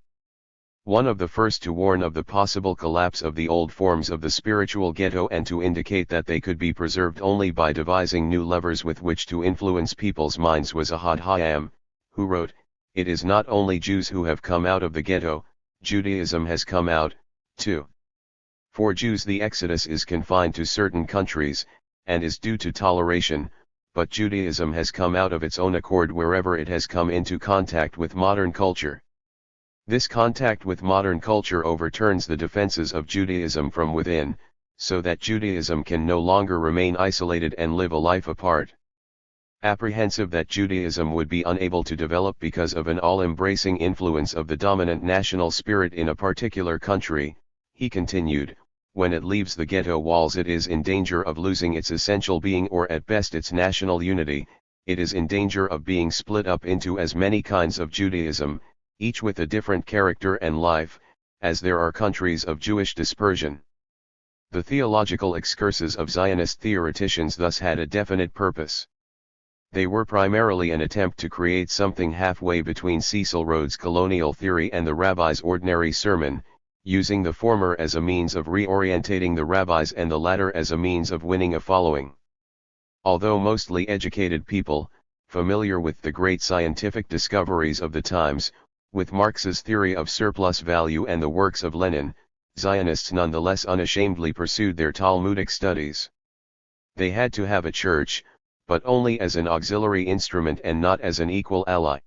One of the first to warn of the possible collapse of the old forms of the spiritual ghetto and to indicate that they could be preserved only by devising new levers with which to influence people's minds was Ahad Hayam, who wrote, "It is not only Jews who have come out of the ghetto, Judaism has come out, too. For Jews the exodus is confined to certain countries, and is due to toleration, but Judaism has come out of its own accord wherever it has come into contact with modern culture. This contact with modern culture overturns the defenses of Judaism from within, so that Judaism can no longer remain isolated and live a life apart. Apprehensive that Judaism would be unable to develop because of an all-embracing influence of the dominant national spirit in a particular country, he continued, when it leaves the ghetto walls it is in danger of losing its essential being or at best its national unity, it is in danger of being split up into as many kinds of Judaism, each with a different character and life, as there are countries of Jewish dispersion. The theological excursus of Zionist theoreticians thus had a definite purpose. They were primarily an attempt to create something halfway between Cecil Rhodes' colonial theory and the rabbi's ordinary sermon, using the former as a means of reorientating the rabbis and the latter as a means of winning a following. Although mostly educated people, familiar with the great scientific discoveries of the times, with Marx's theory of surplus value and the works of Lenin, Zionists nonetheless unashamedly pursued their Talmudic studies. They had to have a church, but only as an auxiliary instrument and not as an equal ally.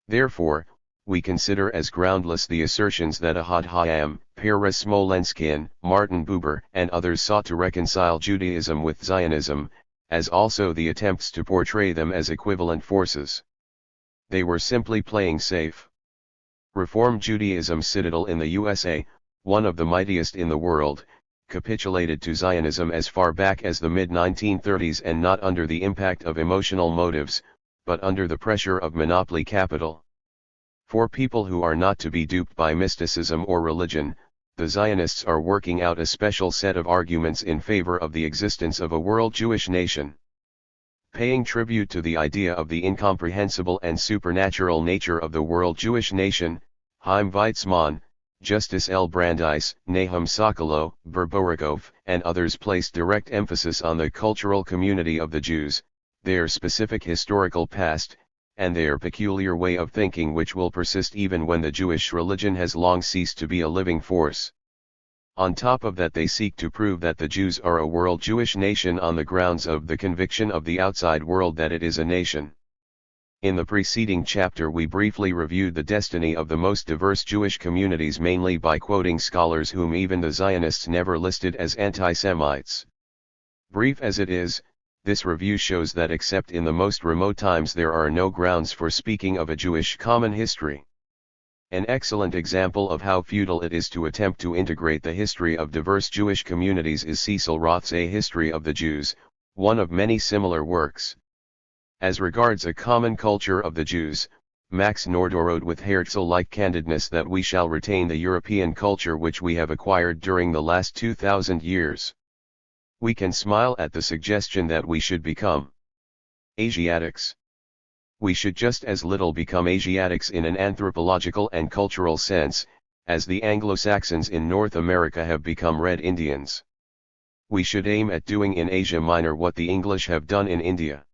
Therefore, we consider as groundless the assertions that Ahad Hayam, Peres Smolenskin, Martin Buber and others sought to reconcile Judaism with Zionism, as also the attempts to portray them as equivalent forces. They were simply playing safe. Reform Judaism's citadel in the USA, one of the mightiest in the world, capitulated to Zionism as far back as the mid-1930s and not under the impact of emotional motives, but under the pressure of monopoly capital. For people who are not to be duped by mysticism or religion, the Zionists are working out a special set of arguments in favor of the existence of a world Jewish nation. Paying tribute to the idea of the incomprehensible and supernatural nature of the world Jewish nation, Chaim Weizmann, Justice L. Brandeis, Nahum Sokolow, Berborikov, and others placed direct emphasis on the cultural community of the Jews, their specific historical past, and their peculiar way of thinking which will persist even when the Jewish religion has long ceased to be a living force. On top of that they seek to prove that the Jews are a world Jewish nation on the grounds of the conviction of the outside world that it is a nation. In the preceding chapter we briefly reviewed the destiny of the most diverse Jewish communities mainly by quoting scholars whom even the Zionists never listed as anti-Semites. Brief as it is, this review shows that except in the most remote times there are no grounds for speaking of a Jewish common history. An excellent example of how futile it is to attempt to integrate the history of diverse Jewish communities is Cecil Roth's A History of the Jews, one of many similar works. As regards a common culture of the Jews, Max Nordau wrote with Herzl-like candidness that we shall retain the European culture which we have acquired during the last 2,000 years. We can smile at the suggestion that we should become Asiatics. We should just as little become Asiatics in an anthropological and cultural sense, as the Anglo-Saxons in North America have become Red Indians. We should aim at doing in Asia Minor what the English have done in India.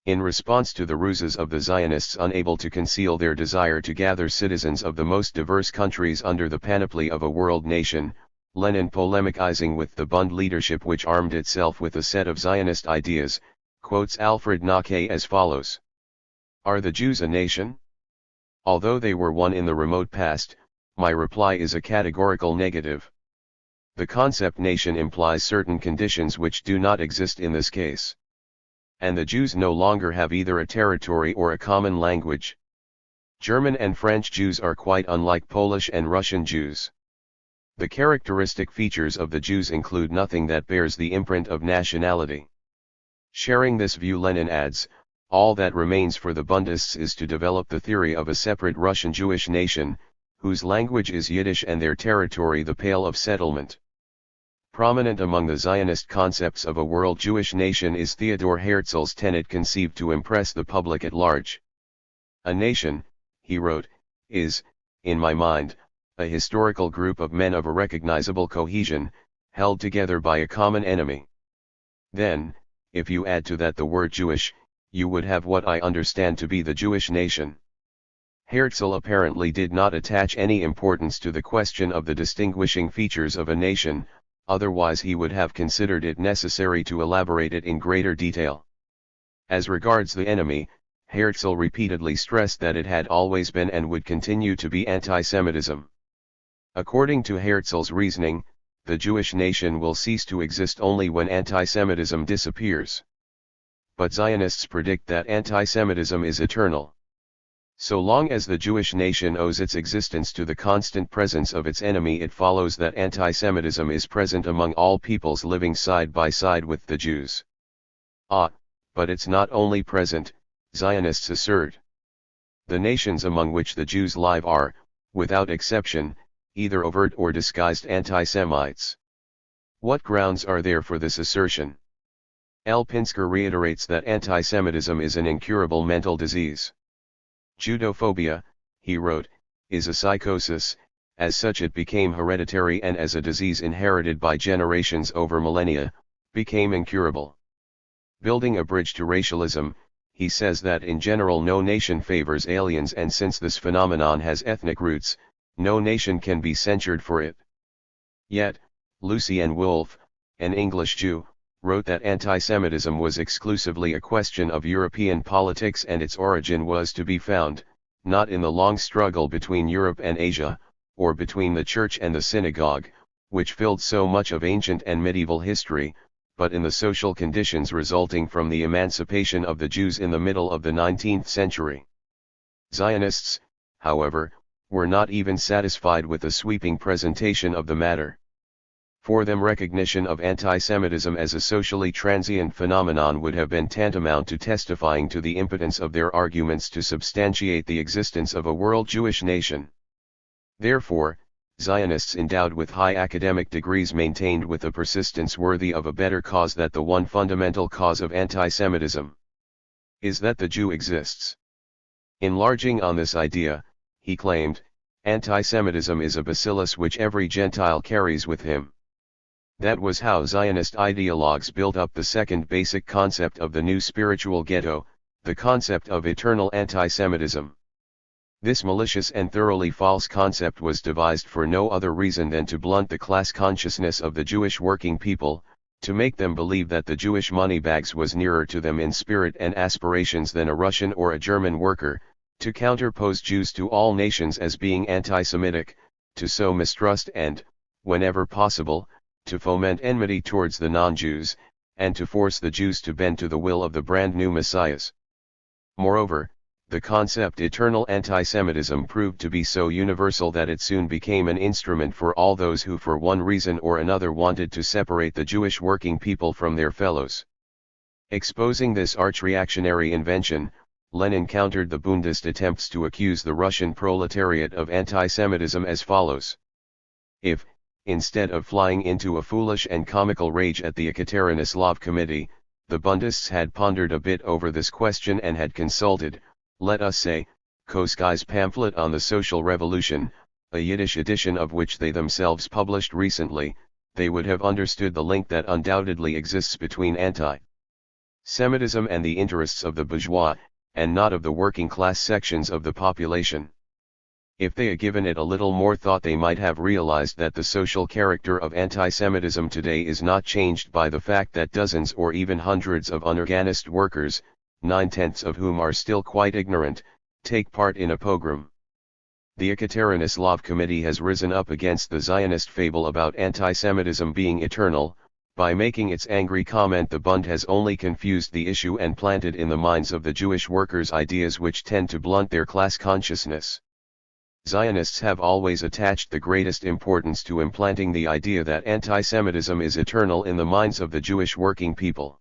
In response to the ruses of the Zionists unable to conceal their desire to gather citizens of the most diverse countries under the panoply of a world nation, Lenin polemicizing with the Bund leadership which armed itself with a set of Zionist ideas, quotes Alfred Nake as follows. Are the Jews a nation? Although they were one in the remote past, my reply is a categorical negative. The concept nation implies certain conditions which do not exist in this case. And the Jews no longer have either a territory or a common language. German and French Jews are quite unlike Polish and Russian Jews. The characteristic features of the Jews include nothing that bears the imprint of nationality. Sharing this view, Lenin adds, all that remains for the Bundists is to develop the theory of a separate Russian Jewish nation, whose language is Yiddish and their territory the Pale of Settlement. Prominent among the Zionist concepts of a world Jewish nation is Theodor Herzl's tenet conceived to impress the public at large. A nation, he wrote, is, in my mind, a historical group of men of a recognizable cohesion, held together by a common enemy. Then, if you add to that the word Jewish, you would have what I understand to be the Jewish nation. Herzl apparently did not attach any importance to the question of the distinguishing features of a nation, otherwise he would have considered it necessary to elaborate it in greater detail. As regards the enemy, Herzl repeatedly stressed that it had always been and would continue to be anti-Semitism. According to Herzl's reasoning, the Jewish nation will cease to exist only when anti-Semitism disappears. but Zionists predict that anti-Semitism is eternal. So long as the Jewish nation owes its existence to the constant presence of its enemy, it follows that anti-Semitism is present among all peoples living side by side with the Jews. But it's not only present, Zionists assert. The nations among which the Jews live are, without exception, either overt or disguised anti-Semites. What grounds are there for this assertion? L. Pinsker reiterates that anti-Semitism is an incurable mental disease. Judophobia, he wrote, is a psychosis. As such it became hereditary, and as a disease inherited by generations over millennia, became incurable. Building a bridge to racialism, he says that in general no nation favors aliens, and since this phenomenon has ethnic roots, no nation can be censured for it. Yet, Lucien Wolfe, an English Jew, wrote that anti-Semitism was exclusively a question of European politics, and its origin was to be found, not in the long struggle between Europe and Asia, or between the church and the synagogue, which filled so much of ancient and medieval history, but in the social conditions resulting from the emancipation of the Jews in the middle of the 19th century. Zionists, however, were not even satisfied with a sweeping presentation of the matter. For them, recognition of anti-Semitism as a socially transient phenomenon would have been tantamount to testifying to the impotence of their arguments to substantiate the existence of a world Jewish nation. Therefore, Zionists endowed with high academic degrees maintained with a persistence worthy of a better cause that the one fundamental cause of anti-Semitism is that the Jew exists. Enlarging on this idea, he claimed, anti-Semitism is a bacillus which every Gentile carries with him. That was how Zionist ideologues built up the second basic concept of the new spiritual ghetto, the concept of eternal anti-Semitism. This malicious and thoroughly false concept was devised for no other reason than to blunt the class consciousness of the Jewish working people, to make them believe that the Jewish moneybags was nearer to them in spirit and aspirations than a Russian or a German worker, to counterpose Jews to all nations as being anti-Semitic, to sow mistrust and, whenever possible, to foment enmity towards the non-Jews, and to force the Jews to bend to the will of the brand new messiahs. Moreover, the concept eternal anti-Semitism proved to be so universal that it soon became an instrument for all those who for one reason or another wanted to separate the Jewish working people from their fellows. Exposing this arch-reactionary invention, Lenin countered the Bundist attempts to accuse the Russian proletariat of anti-Semitism as follows. If, instead of flying into a foolish and comical rage at the Ekaterinslav Committee, the Bundists had pondered a bit over this question and had consulted, let us say, Koskai's pamphlet on the Social Revolution, a Yiddish edition of which they themselves published recently, they would have understood the link that undoubtedly exists between anti-Semitism and the interests of the bourgeois, and not of the working class sections of the population. If they had given it a little more thought, they might have realized that the social character of anti-Semitism today is not changed by the fact that dozens or even hundreds of unorganized workers, 9/10 of whom are still quite ignorant, take part in a pogrom. The Ekaterinslav Committee has risen up against the Zionist fable about anti-Semitism being eternal. By making its angry comment, the Bund has only confused the issue and planted in the minds of the Jewish workers ideas which tend to blunt their class consciousness. Zionists have always attached the greatest importance to implanting the idea that anti-Semitism is eternal in the minds of the Jewish working people.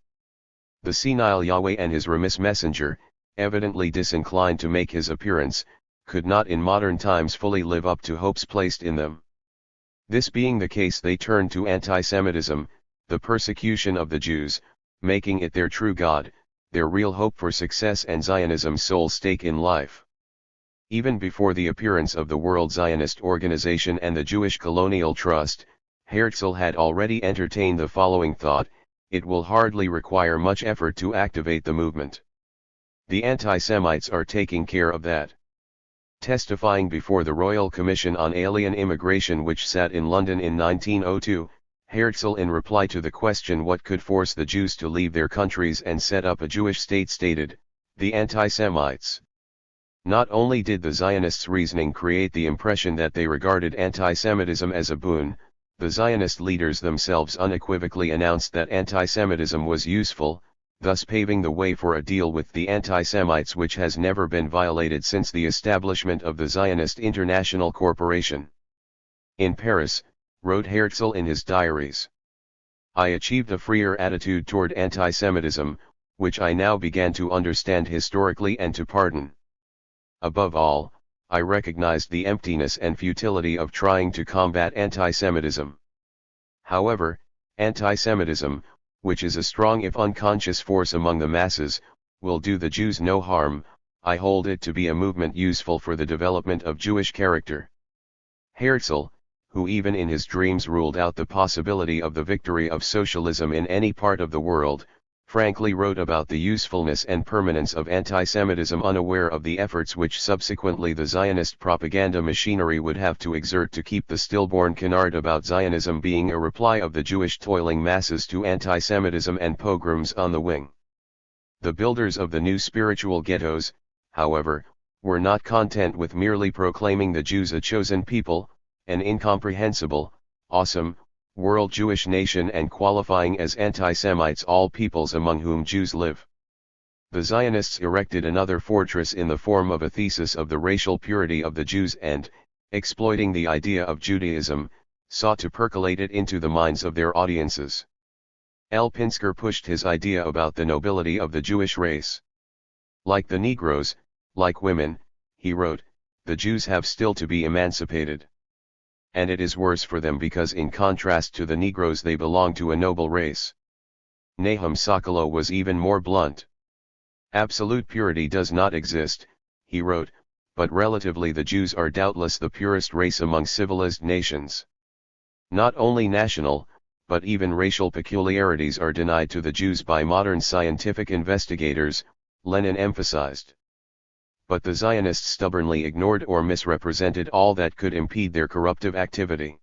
The senile Yahweh and his remiss messenger, evidently disinclined to make his appearance, could not in modern times fully live up to hopes placed in them. This being the case, they turned to anti-Semitism, the persecution of the Jews, making it their true God, their real hope for success and Zionism's sole stake in life. Even before the appearance of the World Zionist Organization and the Jewish Colonial Trust, Herzl had already entertained the following thought: it will hardly require much effort to activate the movement. The anti-Semites are taking care of that. Testifying before the Royal Commission on Alien Immigration, which sat in London in 1902, Herzl, in reply to the question what could force the Jews to leave their countries and set up a Jewish state, stated, "The anti-Semites." Not only did the Zionists' reasoning create the impression that they regarded anti-Semitism as a boon, the Zionist leaders themselves unequivocally announced that anti-Semitism was useful, thus paving the way for a deal with the anti-Semites which has never been violated since the establishment of the Zionist International Corporation. In Paris, wrote Herzl in his diaries, I achieved a freer attitude toward anti-Semitism, which I now began to understand historically and to pardon. Above all, I recognized the emptiness and futility of trying to combat anti-Semitism. However, anti-Semitism, which is a strong if unconscious force among the masses, will do the Jews no harm. I hold it to be a movement useful for the development of Jewish character. Herzl, who even in his dreams ruled out the possibility of the victory of socialism in any part of the world, frankly wrote about the usefulness and permanence of anti-Semitism, unaware of the efforts which subsequently the Zionist propaganda machinery would have to exert to keep the stillborn canard about Zionism being a reply of the Jewish toiling masses to anti-Semitism and pogroms on the wing. The builders of the new spiritual ghettos, however, were not content with merely proclaiming the Jews a chosen people, an incomprehensible, awesome, world Jewish nation, and qualifying as anti-Semites all peoples among whom Jews live. The Zionists erected another fortress in the form of a thesis of the racial purity of the Jews and, exploiting the idea of Judaism, sought to percolate it into the minds of their audiences. L. Pinsker pushed his idea about the nobility of the Jewish race. Like the Negroes, like women, he wrote, the Jews have still to be emancipated. And it is worse for them because in contrast to the Negroes they belong to a noble race. Nahum Sokolow was even more blunt. Absolute purity does not exist, he wrote, but relatively the Jews are doubtless the purest race among civilized nations. Not only national, but even racial peculiarities are denied to the Jews by modern scientific investigators, Lenin emphasized. But the Zionists stubbornly ignored or misrepresented all that could impede their corruptive activity.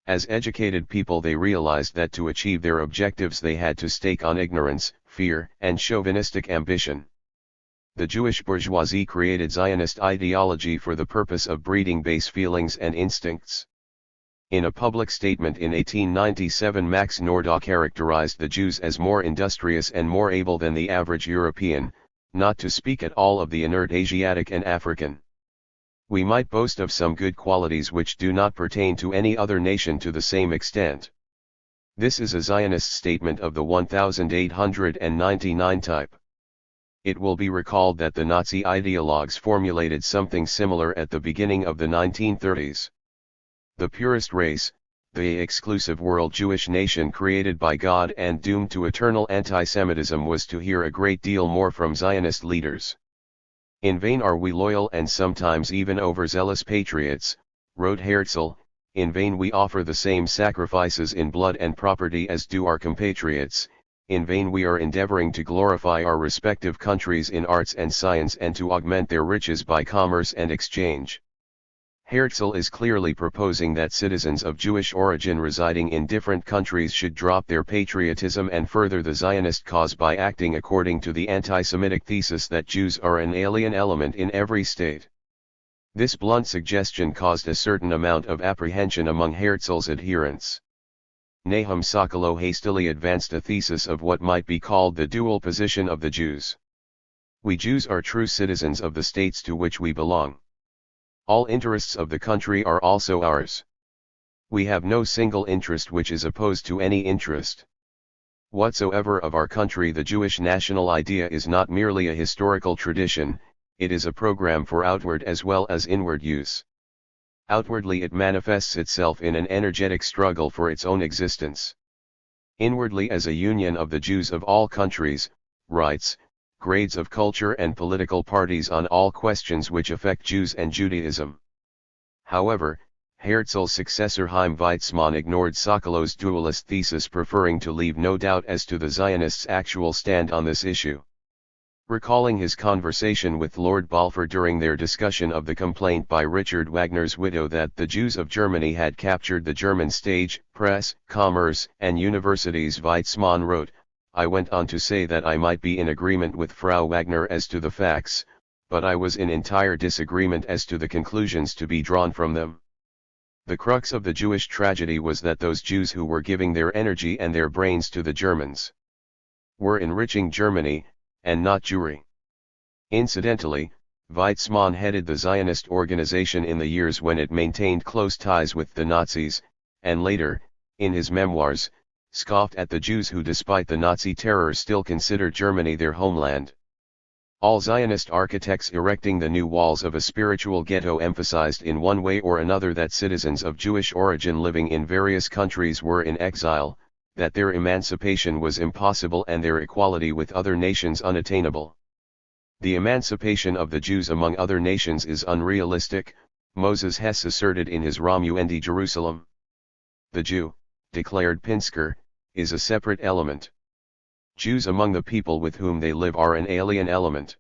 As educated people they realized that to achieve their objectives they had to stake on ignorance, fear, and chauvinistic ambition. The Jewish bourgeoisie created Zionist ideology for the purpose of breeding base feelings and instincts. In a public statement in 1897 Max Nordau characterized the Jews as more industrious and more able than the average European, not to speak at all of the inert Asiatic and African. We might boast of some good qualities which do not pertain to any other nation to the same extent. This is a Zionist statement of the 1899 type. It will be recalled that the Nazi ideologues formulated something similar at the beginning of the 1930s. The purest race, the exclusive world Jewish nation created by God and doomed to eternal anti-Semitism, was to hear a great deal more from Zionist leaders. In vain are we loyal and sometimes even overzealous patriots, wrote Herzl, in vain we offer the same sacrifices in blood and property as do our compatriots, in vain we are endeavoring to glorify our respective countries in arts and science and to augment their riches by commerce and exchange. Herzl is clearly proposing that citizens of Jewish origin residing in different countries should drop their patriotism and further the Zionist cause by acting according to the anti-Semitic thesis that Jews are an alien element in every state. This blunt suggestion caused a certain amount of apprehension among Herzl's adherents. Nahum Sokolow hastily advanced a thesis of what might be called the dual position of the Jews. We Jews are true citizens of the states to which we belong. All interests of the country are also ours. We have no single interest which is opposed to any interest whatsoever of our country. The Jewish national idea is not merely a historical tradition, it is a program for outward as well as inward use. Outwardly it manifests itself in an energetic struggle for its own existence. Inwardly as a union of the Jews of all countries, rights, grades of culture and political parties on all questions which affect Jews and Judaism. However, Herzl's successor Chaim Weizmann ignored Sokolow's dualist thesis, preferring to leave no doubt as to the Zionists' actual stand on this issue. Recalling his conversation with Lord Balfour during their discussion of the complaint by Richard Wagner's widow that the Jews of Germany had captured the German stage, press, commerce, and universities, Weizmann wrote, I went on to say that I might be in agreement with Frau Wagner as to the facts, but I was in entire disagreement as to the conclusions to be drawn from them. The crux of the Jewish tragedy was that those Jews who were giving their energy and their brains to the Germans were enriching Germany, and not Jewry. Incidentally, Weizmann headed the Zionist organization in the years when it maintained close ties with the Nazis, and later, in his memoirs, scoffed at the Jews who despite the Nazi terror still considered Germany their homeland. All Zionist architects erecting the new walls of a spiritual ghetto emphasized in one way or another that citizens of Jewish origin living in various countries were in exile, that their emancipation was impossible and their equality with other nations unattainable. The emancipation of the Jews among other nations is unrealistic, Moses Hess asserted in his Romuendi Jerusalem. The Jew, declared Pinsker, is a separate element. Jews among the people with whom they live are an alien element.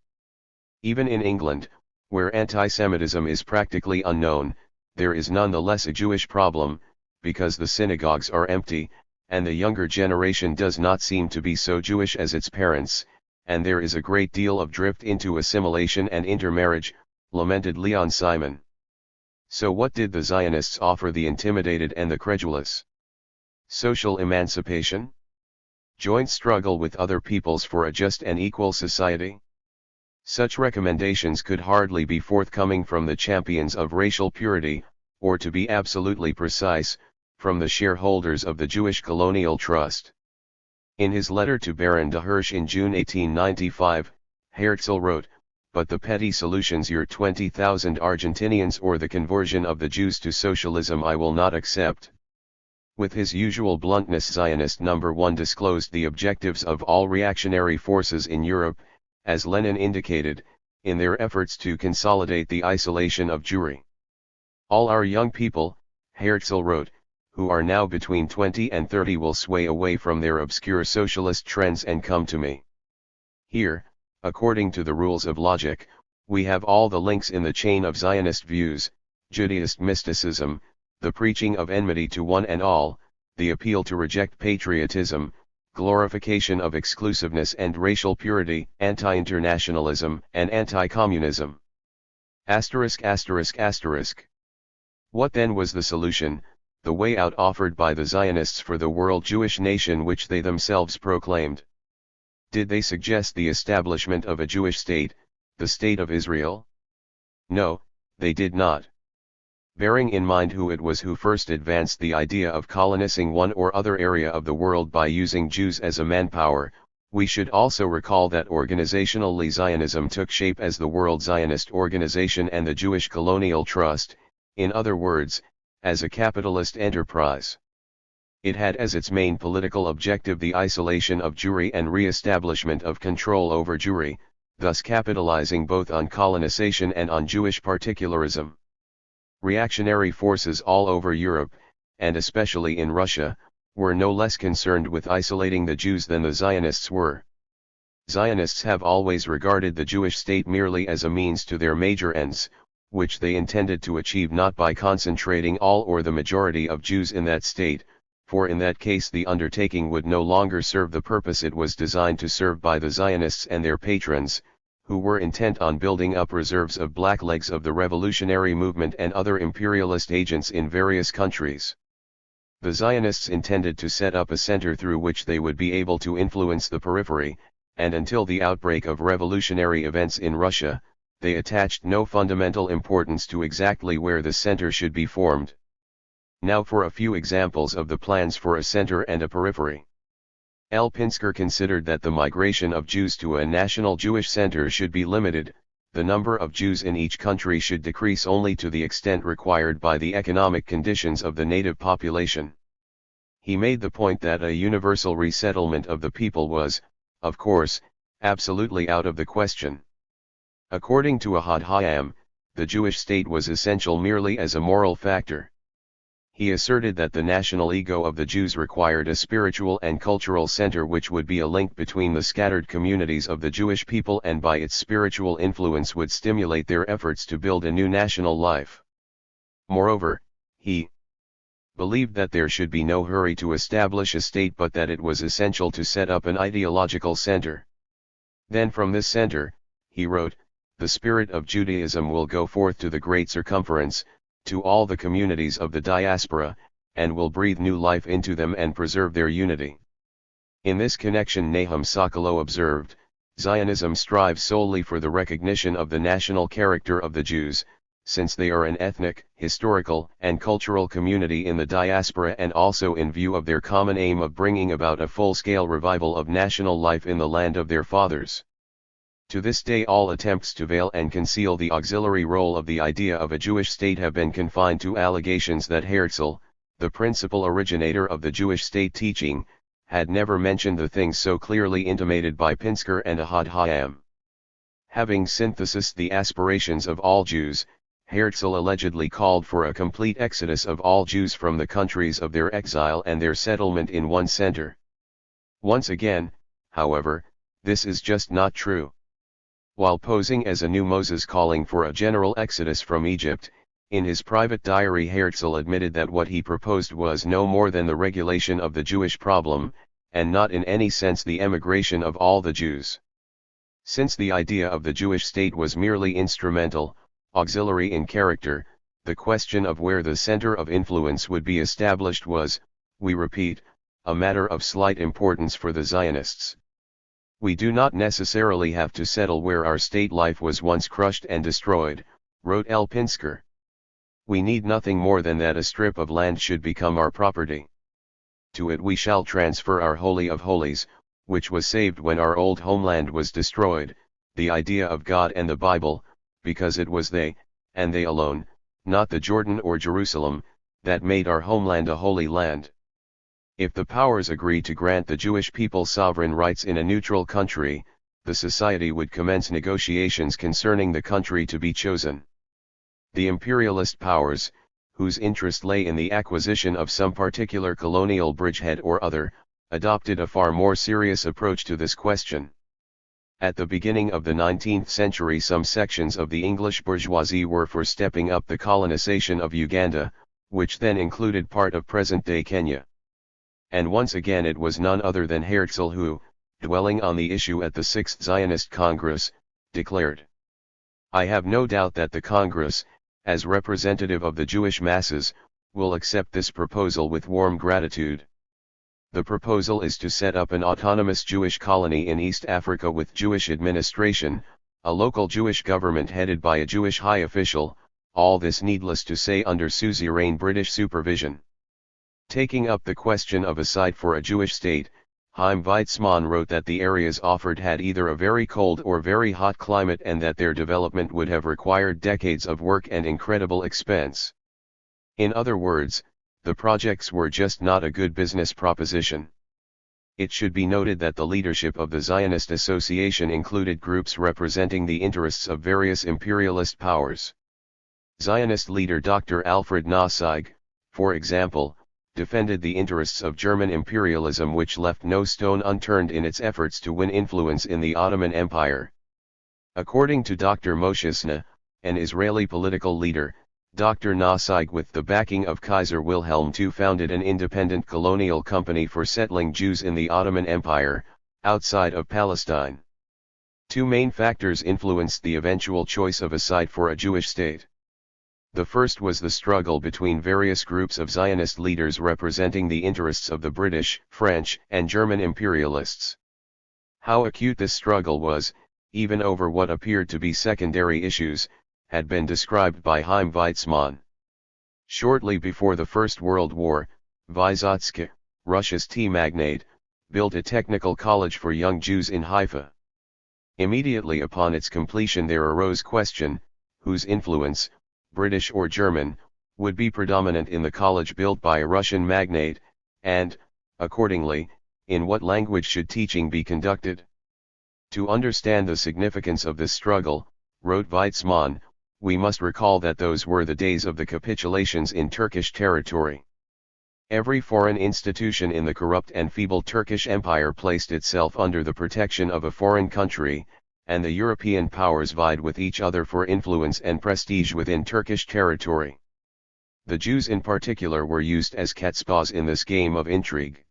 Even in England, where anti-Semitism is practically unknown, there is nonetheless a Jewish problem, because the synagogues are empty, and the younger generation does not seem to be so Jewish as its parents, and there is a great deal of drift into assimilation and intermarriage, lamented Leon Simon. So what did the Zionists offer the intimidated and the credulous? Social emancipation? Joint struggle with other peoples for a just and equal society? Such recommendations could hardly be forthcoming from the champions of racial purity, or to be absolutely precise, from the shareholders of the Jewish Colonial Trust. In his letter to Baron de Hirsch in June 1895, Herzl wrote, "But the petty solutions your 20,000 Argentinians or the conversion of the Jews to socialism I will not accept." With his usual bluntness, Zionist number 1 disclosed the objectives of all reactionary forces in Europe, as Lenin indicated, in their efforts to consolidate the isolation of Jewry. "All our young people," Herzl wrote, "who are now between 20 and 30 will sway away from their obscure socialist trends and come to me. Here, according to the rules of logic, we have all the links in the chain of Zionist views, Judaist mysticism, the preaching of enmity to one and all, the appeal to reject patriotism, glorification of exclusiveness and racial purity, anti-internationalism and anti-communism. What then was the solution, the way out offered by the Zionists for the world Jewish nation which they themselves proclaimed? Did they suggest the establishment of a Jewish state, the State of Israel? No, they did not. Bearing in mind who it was who first advanced the idea of colonizing one or other area of the world by using Jews as a manpower, we should also recall that organizationally Zionism took shape as the World Zionist Organization and the Jewish Colonial Trust, in other words, as a capitalist enterprise. It had as its main political objective the isolation of Jewry and re-establishment of control over Jewry, thus capitalizing both on colonization and on Jewish particularism. Reactionary forces all over Europe, and especially in Russia, were no less concerned with isolating the Jews than the Zionists were. Zionists have always regarded the Jewish state merely as a means to their major ends, which they intended to achieve not by concentrating all or the majority of Jews in that state, for in that case the undertaking would no longer serve the purpose it was designed to serve by the Zionists and their patrons, who were intent on building up reserves of blacklegs of the revolutionary movement and other imperialist agents in various countries. The Zionists intended to set up a center through which they would be able to influence the periphery, and until the outbreak of revolutionary events in Russia, they attached no fundamental importance to exactly where the center should be formed. Now for a few examples of the plans for a center and a periphery. L. Pinsker considered that the migration of Jews to a national Jewish center should be limited, the number of Jews in each country should decrease only to the extent required by the economic conditions of the native population. He made the point that a universal resettlement of the people was, of course, absolutely out of the question. According to Ahad Hayam, the Jewish state was essential merely as a moral factor. He asserted that the national ego of the Jews required a spiritual and cultural center which would be a link between the scattered communities of the Jewish people and by its spiritual influence would stimulate their efforts to build a new national life. Moreover, he believed that there should be no hurry to establish a state but that it was essential to set up an ideological center. Then from this center, he wrote, the spirit of Judaism will go forth to the great circumference, to all the communities of the diaspora, and will breathe new life into them and preserve their unity. In this connection Nahum Sokolow observed, Zionism strives solely for the recognition of the national character of the Jews, since they are an ethnic, historical, and cultural community in the diaspora, and also in view of their common aim of bringing about a full-scale revival of national life in the land of their fathers. To this day all attempts to veil and conceal the auxiliary role of the idea of a Jewish state have been confined to allegations that Herzl, the principal originator of the Jewish state teaching, had never mentioned the things so clearly intimated by Pinsker and Ahad Hayam. Having synthesized the aspirations of all Jews, Herzl allegedly called for a complete exodus of all Jews from the countries of their exile and their settlement in one center. Once again, however, this is just not true. While posing as a new Moses calling for a general exodus from Egypt, in his private diary Herzl admitted that what he proposed was no more than the regulation of the Jewish problem, and not in any sense the emigration of all the Jews. Since the idea of the Jewish state was merely instrumental, auxiliary in character, the question of where the center of influence would be established was, we repeat, a matter of slight importance for the Zionists. We do not necessarily have to settle where our state life was once crushed and destroyed, wrote L. Pinsker. We need nothing more than that a strip of land should become our property. To it we shall transfer our Holy of Holies, which was saved when our old homeland was destroyed, the idea of God and the Bible, because it was they, and they alone, not the Jordan or Jerusalem, that made our homeland a holy land. If the powers agree to grant the Jewish people sovereign rights in a neutral country, the society would commence negotiations concerning the country to be chosen. The imperialist powers, whose interest lay in the acquisition of some particular colonial bridgehead or other, adopted a far more serious approach to this question. At the beginning of the 19th century some sections of the English bourgeoisie were for stepping up the colonization of Uganda, which then included part of present-day Kenya. And once again it was none other than Herzl who, dwelling on the issue at the Sixth Zionist Congress, declared, "I have no doubt that the Congress, as representative of the Jewish masses, will accept this proposal with warm gratitude. The proposal is to set up an autonomous Jewish colony in East Africa with Jewish administration, a local Jewish government headed by a Jewish high official, all this needless to say under suzerain British supervision." Taking up the question of a site for a Jewish state, Chaim Weizmann wrote that the areas offered had either a very cold or very hot climate and that their development would have required decades of work and incredible expense. In other words, the projects were just not a good business proposition. It should be noted that the leadership of the Zionist Association included groups representing the interests of various imperialist powers. Zionist leader Dr. Alfred Nassig, for example, defended the interests of German imperialism, which left no stone unturned in its efforts to win influence in the Ottoman Empire. According to Dr. Moshe Sna, an Israeli political leader, Dr. Nassig with the backing of Kaiser Wilhelm II founded an independent colonial company for settling Jews in the Ottoman Empire, outside of Palestine. Two main factors influenced the eventual choice of a site for a Jewish state. The first was the struggle between various groups of Zionist leaders representing the interests of the British, French, and German imperialists. How acute this struggle was, even over what appeared to be secondary issues, had been described by Chaim Weizmann. Shortly before the First World War, Vysotsky, Russia's tea magnate, built a technical college for young Jews in Haifa. Immediately upon its completion there arose question, whose influence, British or German, would be predominant in the college built by a Russian magnate, and, accordingly, in what language should teaching be conducted? To understand the significance of this struggle, wrote Weizmann, we must recall that those were the days of the capitulations in Turkish territory. Every foreign institution in the corrupt and feeble Turkish Empire placed itself under the protection of a foreign country, and the European powers vied with each other for influence and prestige within Turkish territory. The Jews in particular were used as catspaws in this game of intrigue.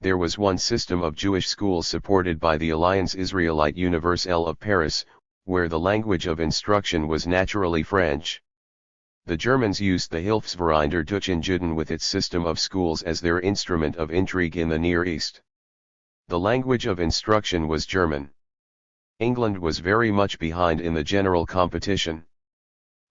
There was one system of Jewish schools supported by the Alliance Israelite Universelle of Paris, where the language of instruction was naturally French. The Germans used the Hilfsverein der Deutschen Juden with its system of schools as their instrument of intrigue in the Near East. The language of instruction was German. England was very much behind in the general competition.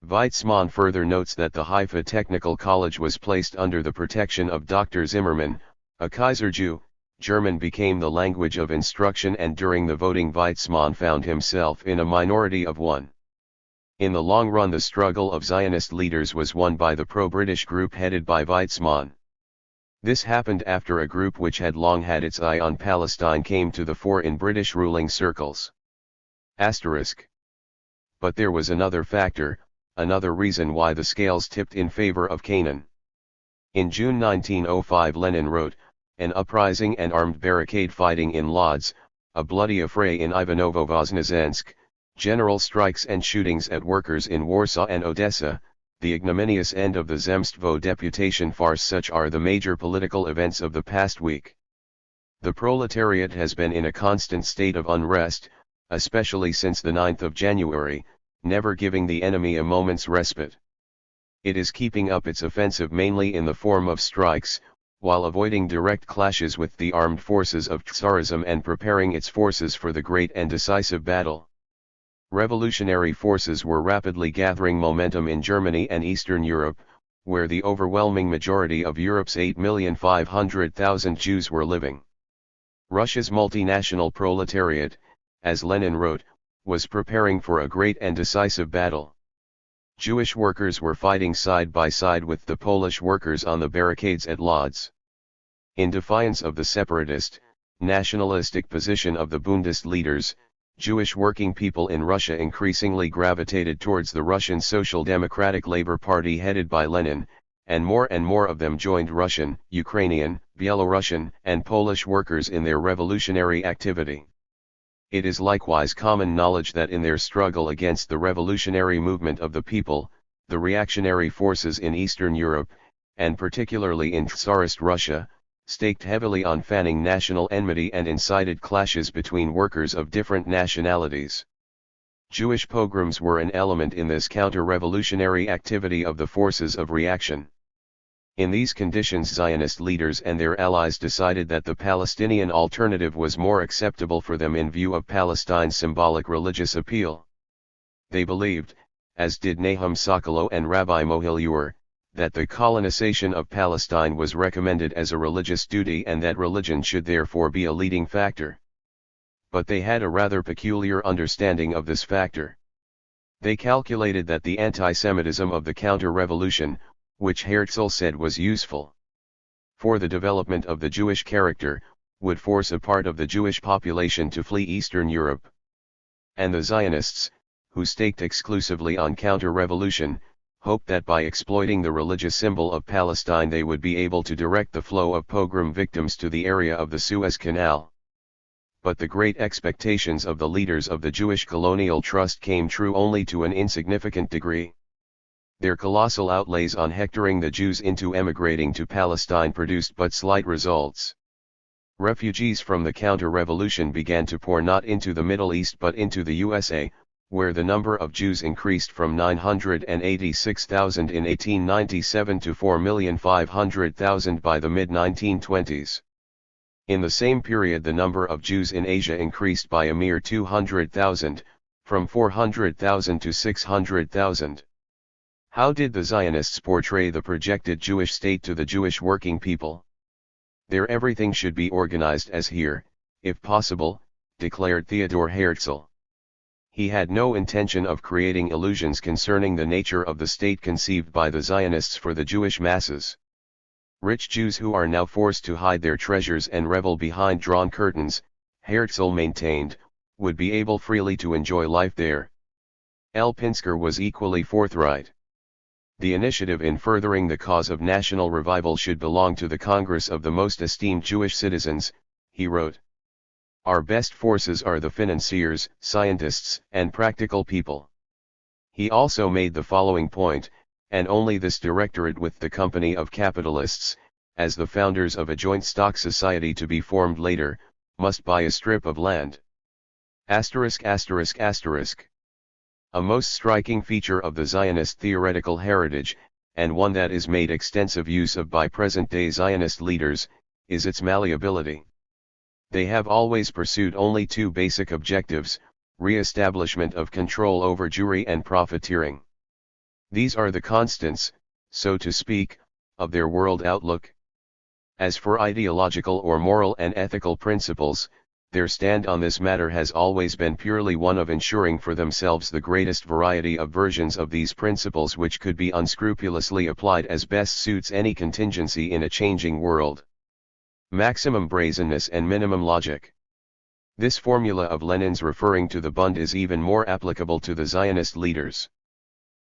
Weizmann further notes that the Haifa Technical College was placed under the protection of Dr. Zimmermann, a Kaiser Jew. German became the language of instruction, and during the voting Weizmann found himself in a minority of one. In the long run, the struggle of Zionist leaders was won by the pro-British group headed by Weizmann. This happened after a group which had long had its eye on Palestine came to the fore in British ruling circles. But there was another factor, another reason why the scales tipped in favor of Canaan. In June 1905 Lenin wrote, "An uprising and armed barricade fighting in Lodz, a bloody affray in Ivanovo-Voznesensk, general strikes and shootings at workers in Warsaw and Odessa, the ignominious end of the Zemstvo deputation farce. Such are the major political events of the past week. The proletariat has been in a constant state of unrest, especially since the 9th of January, never giving the enemy a moment's respite. It is keeping up its offensive mainly in the form of strikes, while avoiding direct clashes with the armed forces of Tsarism and preparing its forces for the great and decisive battle." Revolutionary forces were rapidly gathering momentum in Germany and Eastern Europe, where the overwhelming majority of Europe's 8,500,000 Jews were living. Russia's multinational proletariat, as Lenin wrote, was preparing for a great and decisive battle. Jewish workers were fighting side by side with the Polish workers on the barricades at Lodz. In defiance of the separatist, nationalistic position of the Bundist leaders, Jewish working people in Russia increasingly gravitated towards the Russian Social Democratic Labour Party headed by Lenin, and more of them joined Russian, Ukrainian, Belarusian, and Polish workers in their revolutionary activity. It is likewise common knowledge that in their struggle against the revolutionary movement of the people, the reactionary forces in Eastern Europe, and particularly in Tsarist Russia, staked heavily on fanning national enmity and incited clashes between workers of different nationalities. Jewish pogroms were an element in this counter-revolutionary activity of the forces of reaction. In these conditions, Zionist leaders and their allies decided that the Palestinian alternative was more acceptable for them in view of Palestine's symbolic religious appeal. They believed, as did Nahum Sokolow and Rabbi Mohil, that the colonization of Palestine was recommended as a religious duty and that religion should therefore be a leading factor. But they had a rather peculiar understanding of this factor. They calculated that the anti-Semitism of the counter-revolution, which Herzl said was useful for the development of the Jewish character, would force a part of the Jewish population to flee Eastern Europe. And the Zionists, who staked exclusively on counter-revolution, hoped that by exploiting the religious symbol of Palestine they would be able to direct the flow of pogrom victims to the area of the Suez Canal. But the great expectations of the leaders of the Jewish Colonial Trust came true only to an insignificant degree. Their colossal outlays on hectoring the Jews into emigrating to Palestine produced but slight results. Refugees from the counter-revolution began to pour not into the Middle East but into the USA, where the number of Jews increased from 986,000 in 1897 to 4,500,000 by the mid-1920s. In the same period the number of Jews in Asia increased by a mere 200,000, from 400,000 to 600,000. How did the Zionists portray the projected Jewish state to the Jewish working people? There everything should be organized as here, if possible, declared Theodor Herzl. He had no intention of creating illusions concerning the nature of the state conceived by the Zionists for the Jewish masses. Rich Jews who are now forced to hide their treasures and revel behind drawn curtains, Herzl maintained, would be able freely to enjoy life there. L. Pinsker was equally forthright. The initiative in furthering the cause of national revival should belong to the Congress of the most esteemed Jewish citizens, he wrote. Our best forces are the financiers, scientists, and practical people. He also made the following point, and only this directorate with the company of capitalists, as the founders of a joint stock society to be formed later, must buy a strip of land. A most striking feature of the Zionist theoretical heritage, and one that is made extensive use of by present-day Zionist leaders, is its malleability. They have always pursued only two basic objectives: re-establishment of control over Jewry and profiteering. These are the constants, so to speak, of their world outlook. As for ideological or moral and ethical principles, their stand on this matter has always been purely one of ensuring for themselves the greatest variety of versions of these principles which could be unscrupulously applied as best suits any contingency in a changing world. Maximum brazenness and minimum logic. This formula of Lenin's referring to the Bund is even more applicable to the Zionist leaders.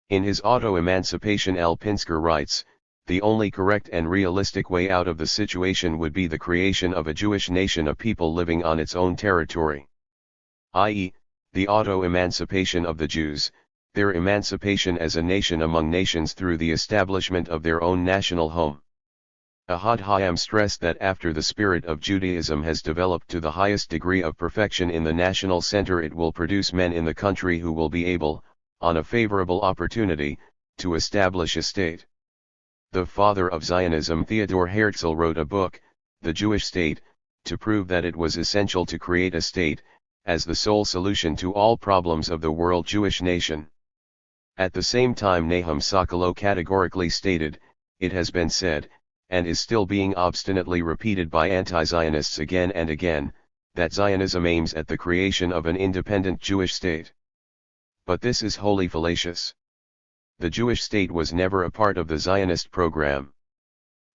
In his Auto-Emancipation L. Pinsker writes, the only correct and realistic way out of the situation would be the creation of a Jewish nation of people living on its own territory. I.e., the auto-emancipation of the Jews, their emancipation as a nation among nations through the establishment of their own national home. Ahad Hayam stressed that after the spirit of Judaism has developed to the highest degree of perfection in the national center, it will produce men in the country who will be able, on a favorable opportunity, to establish a state. The father of Zionism, Theodor Herzl, wrote a book, The Jewish State, to prove that it was essential to create a state, as the sole solution to all problems of the world Jewish nation. At the same time, Nahum Sokolow categorically stated, it has been said, and is still being obstinately repeated by anti-Zionists again and again, that Zionism aims at the creation of an independent Jewish state. But this is wholly fallacious. The Jewish state was never a part of the Zionist program.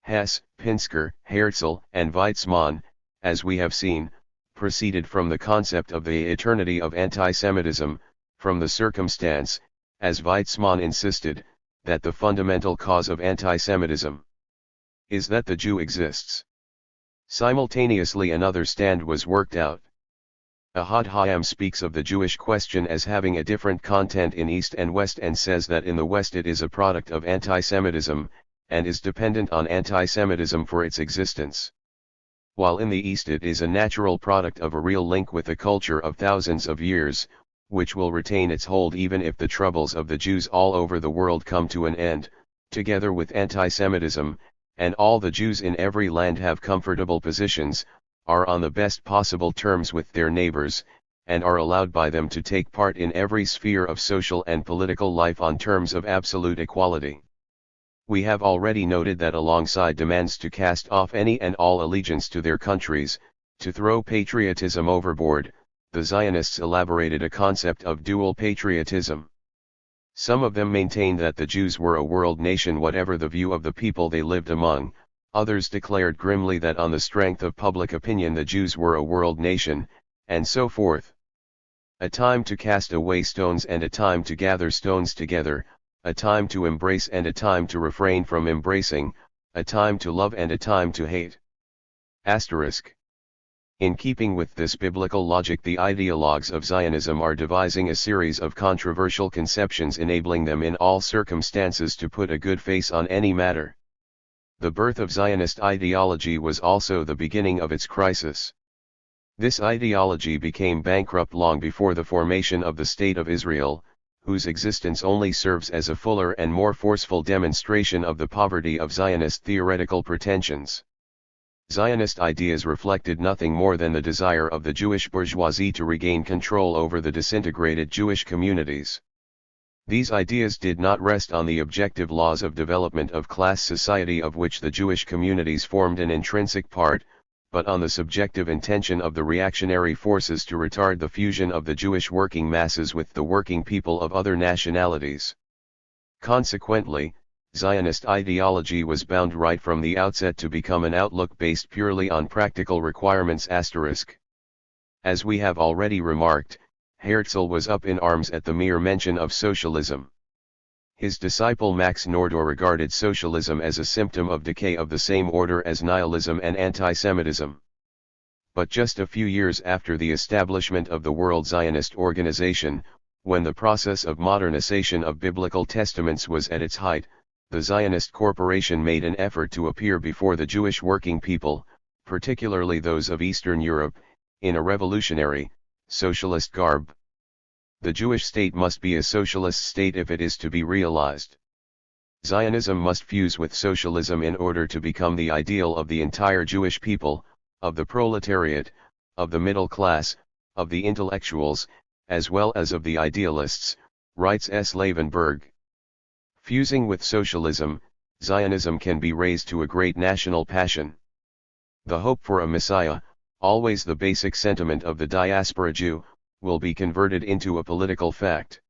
Hess, Pinsker, Herzl, and Weizmann, as we have seen, proceeded from the concept of the eternity of anti-Semitism, from the circumstance, as Weizmann insisted, that the fundamental cause of anti-Semitism is that the Jew exists. Simultaneously another stand was worked out. Ahad Hayam speaks of the Jewish question as having a different content in East and West, and says that in the West it is a product of anti-Semitism, and is dependent on anti-Semitism for its existence. While in the East it is a natural product of a real link with the culture of thousands of years, which will retain its hold even if the troubles of the Jews all over the world come to an end, together with anti-Semitism, and all the Jews in every land have comfortable positions, are on the best possible terms with their neighbors, and are allowed by them to take part in every sphere of social and political life on terms of absolute equality. We have already noted that alongside demands to cast off any and all allegiance to their countries, to throw patriotism overboard, the Zionists elaborated a concept of dual patriotism. Some of them maintained that the Jews were a world nation whatever the view of the people they lived among. Others declared grimly that on the strength of public opinion the Jews were a world nation, and so forth. A time to cast away stones and a time to gather stones together, a time to embrace and a time to refrain from embracing, a time to love and a time to hate. Asterisk. In keeping with this biblical logic, the ideologues of Zionism are devising a series of controversial conceptions enabling them in all circumstances to put a good face on any matter. The birth of Zionist ideology was also the beginning of its crisis. This ideology became bankrupt long before the formation of the State of Israel, whose existence only serves as a fuller and more forceful demonstration of the poverty of Zionist theoretical pretensions. Zionist ideas reflected nothing more than the desire of the Jewish bourgeoisie to regain control over the disintegrated Jewish communities. These ideas did not rest on the objective laws of development of class society of which the Jewish communities formed an intrinsic part, but on the subjective intention of the reactionary forces to retard the fusion of the Jewish working masses with the working people of other nationalities. Consequently, Zionist ideology was bound right from the outset to become an outlook based purely on practical requirements. As we have already remarked, Herzl was up in arms at the mere mention of socialism. His disciple Max Nordau regarded socialism as a symptom of decay of the same order as nihilism and anti-Semitism. But just a few years after the establishment of the World Zionist Organization, when the process of modernization of biblical testaments was at its height, the Zionist Corporation made an effort to appear before the Jewish working people, particularly those of Eastern Europe, in a revolutionary, socialist garb. The Jewish state must be a socialist state if it is to be realized. Zionism must fuse with socialism in order to become the ideal of the entire Jewish people, of the proletariat, of the middle class, of the intellectuals, as well as of the idealists, writes S. Lavenberg. Fusing with socialism, Zionism can be raised to a great national passion. The hope for a Messiah, always the basic sentiment of the diaspora Jew, will be converted into a political fact.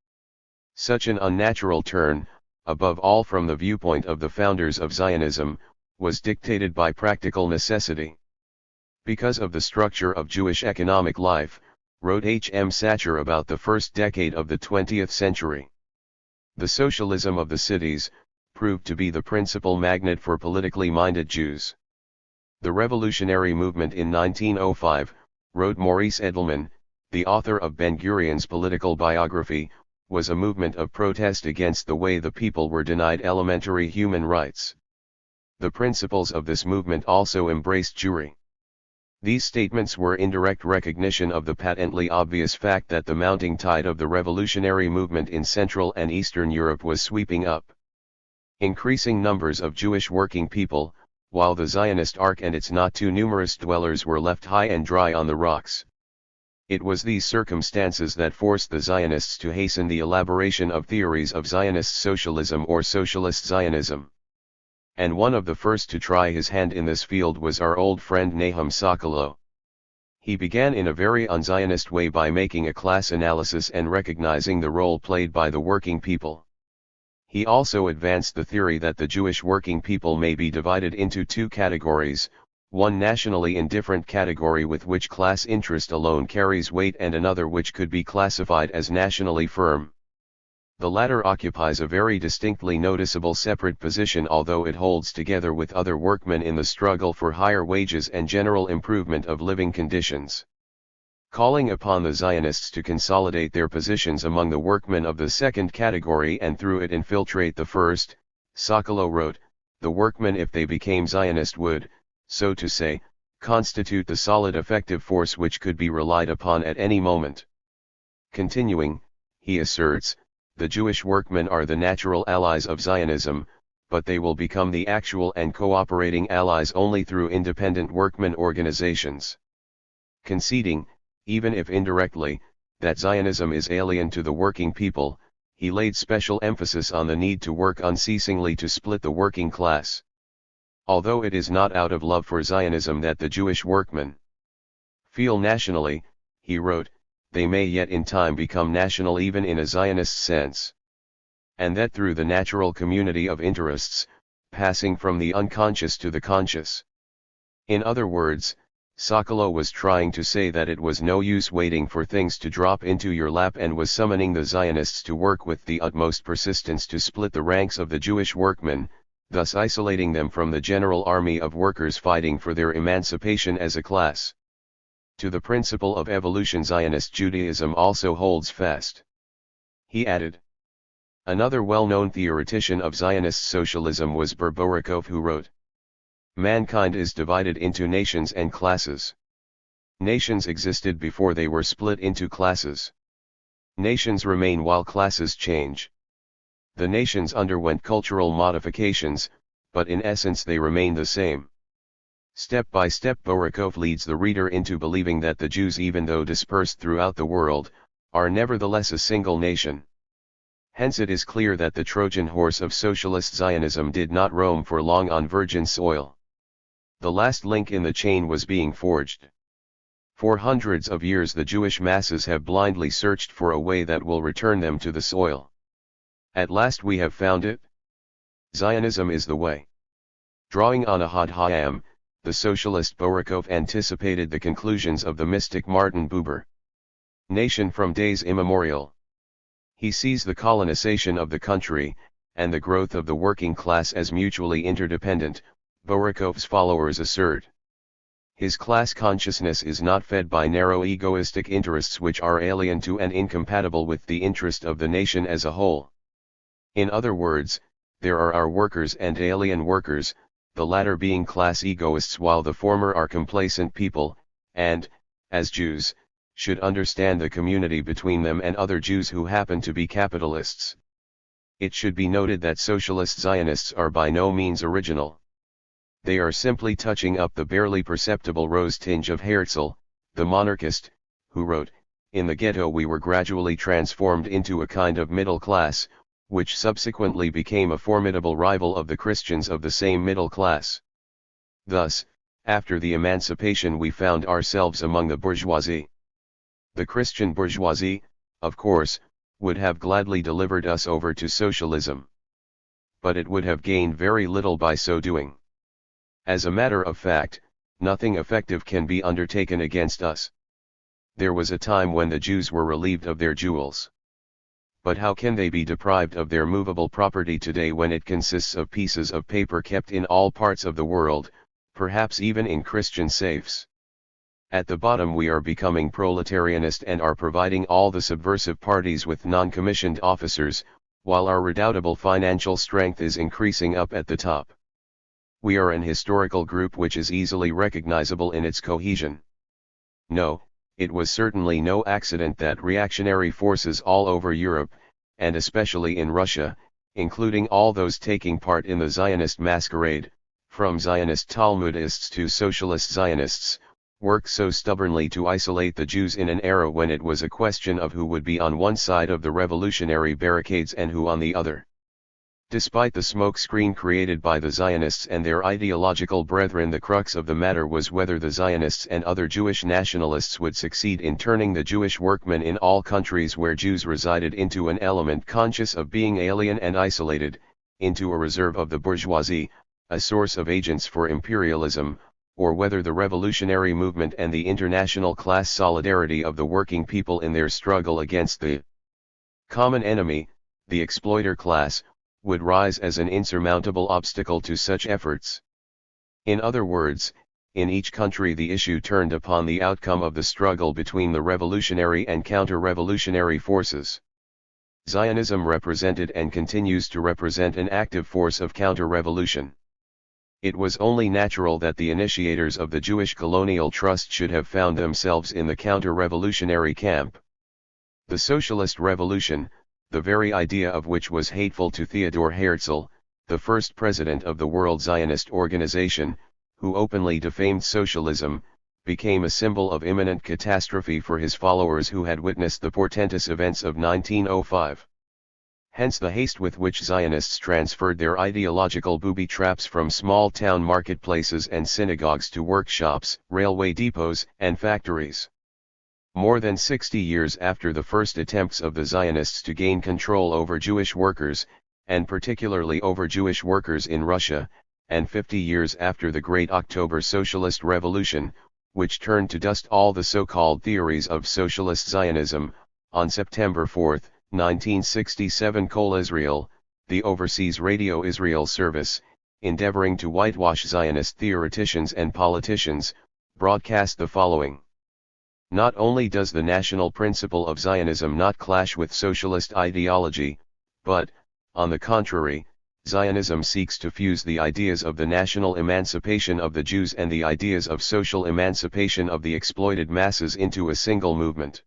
Such an unnatural turn, above all from the viewpoint of the founders of Zionism, was dictated by practical necessity. Because of the structure of Jewish economic life, wrote H. M. Satcher about the first decade of the 20th century. The socialism of the cities proved to be the principal magnet for politically minded Jews. The revolutionary movement in 1905, wrote Maurice Edelman, the author of Ben-Gurion's political biography, was a movement of protest against the way the people were denied elementary human rights. The principles of this movement also embraced Jewry. These statements were indirect recognition of the patently obvious fact that the mounting tide of the revolutionary movement in Central and Eastern Europe was sweeping up. Increasing numbers of Jewish working people, while the Zionist ark and its not too numerous dwellers were left high and dry on the rocks. It was these circumstances that forced the Zionists to hasten the elaboration of theories of Zionist socialism or socialist Zionism. And one of the first to try his hand in this field was our old friend Nahum Sokolow. He began in a very un-Zionist way by making a class analysis and recognizing the role played by the working people. He also advanced the theory that the Jewish working people may be divided into two categories, one nationally indifferent category with which class interest alone carries weight and another which could be classified as nationally firm. The latter occupies a very distinctly noticeable separate position, although it holds together with other workmen in the struggle for higher wages and general improvement of living conditions. Calling upon the Zionists to consolidate their positions among the workmen of the second category and through it infiltrate the first, Sokolow wrote, the workmen if they became Zionist would, so to say, constitute the solid effective force which could be relied upon at any moment. Continuing, he asserts, the Jewish workmen are the natural allies of Zionism, but they will become the actual and cooperating allies only through independent workmen organizations. Conceding, even if indirectly, that Zionism is alien to the working people, he laid special emphasis on the need to work unceasingly to split the working class. Although it is not out of love for Zionism that the Jewish workmen feel nationally, he wrote, they may yet in time become national even in a Zionist sense. And that through the natural community of interests, passing from the unconscious to the conscious. In other words, Sokolow was trying to say that it was no use waiting for things to drop into your lap and was summoning the Zionists to work with the utmost persistence to split the ranks of the Jewish workmen, thus isolating them from the general army of workers fighting for their emancipation as a class. To the principle of evolution Zionist Judaism also holds fast. He added. Another well-known theoretician of Zionist socialism was Berborikov, who wrote, mankind is divided into nations and classes. Nations existed before they were split into classes. Nations remain while classes change. The nations underwent cultural modifications, but in essence they remain the same. Step by step Borikov leads the reader into believing that the Jews, even though dispersed throughout the world, are nevertheless a single nation. Hence it is clear that the Trojan horse of socialist Zionism did not roam for long on virgin soil. The last link in the chain was being forged. For hundreds of years the Jewish masses have blindly searched for a way that will return them to the soil. At last we have found it. Zionism is the way. Drawing on Ahad Hayam, the socialist Borikov anticipated the conclusions of the mystic Martin Buber. Nation from days immemorial. He sees the colonization of the country, and the growth of the working class as mutually interdependent, Borikov's followers assert. His class consciousness is not fed by narrow egoistic interests which are alien to and incompatible with the interest of the nation as a whole. In other words, there are our workers and alien workers, the latter being class egoists while the former are complacent people, and, as Jews, should understand the community between them and other Jews who happen to be capitalists. It should be noted that socialist Zionists are by no means original. They are simply touching up the barely perceptible rose tinge of Herzl, the monarchist, who wrote, "In the ghetto we were gradually transformed into a kind of middle class, which subsequently became a formidable rival of the Christians of the same middle class." Thus, after the emancipation we found ourselves among the bourgeoisie. The Christian bourgeoisie, of course, would have gladly delivered us over to socialism. But it would have gained very little by so doing. As a matter of fact, nothing effective can be undertaken against us. There was a time when the Jews were relieved of their jewels. But how can they be deprived of their movable property today when it consists of pieces of paper kept in all parts of the world, perhaps even in Christian safes? At the bottom we are becoming proletarianist and are providing all the subversive parties with non-commissioned officers, while our redoubtable financial strength is increasing up at the top. We are an historical group which is easily recognizable in its cohesion. No, it was certainly no accident that reactionary forces all over Europe, and especially in Russia, including all those taking part in the Zionist masquerade, from Zionist Talmudists to socialist Zionists, worked so stubbornly to isolate the Jews in an era when it was a question of who would be on one side of the revolutionary barricades and who on the other. Despite the smokescreen created by the Zionists and their ideological brethren, the crux of the matter was whether the Zionists and other Jewish nationalists would succeed in turning the Jewish workmen in all countries where Jews resided into an element conscious of being alien and isolated, into a reserve of the bourgeoisie, a source of agents for imperialism, or whether the revolutionary movement and the international class solidarity of the working people in their struggle against the common enemy, the exploiter class, would rise as an insurmountable obstacle to such efforts. In other words, in each country the issue turned upon the outcome of the struggle between the revolutionary and counter-revolutionary forces. Zionism represented and continues to represent an active force of counter-revolution. It was only natural that the initiators of the Jewish colonial trust should have found themselves in the counter-revolutionary camp. The socialist revolution, the very idea of which was hateful to Theodor Herzl, the first president of the World Zionist Organization, who openly defamed socialism, became a symbol of imminent catastrophe for his followers who had witnessed the portentous events of 1905. Hence the haste with which Zionists transferred their ideological booby traps from small-town marketplaces and synagogues to workshops, railway depots, and factories. More than 60 years after the first attempts of the Zionists to gain control over Jewish workers, and particularly over Jewish workers in Russia, and 50 years after the Great October Socialist Revolution, which turned to dust all the so-called theories of socialist Zionism, on September 4, 1967 Kol Israel, the overseas radio Israel service, endeavoring to whitewash Zionist theoreticians and politicians, broadcast the following. Not only does the national principle of Zionism not clash with socialist ideology, but, on the contrary, Zionism seeks to fuse the ideas of the national emancipation of the Jews and the ideas of social emancipation of the exploited masses into a single movement.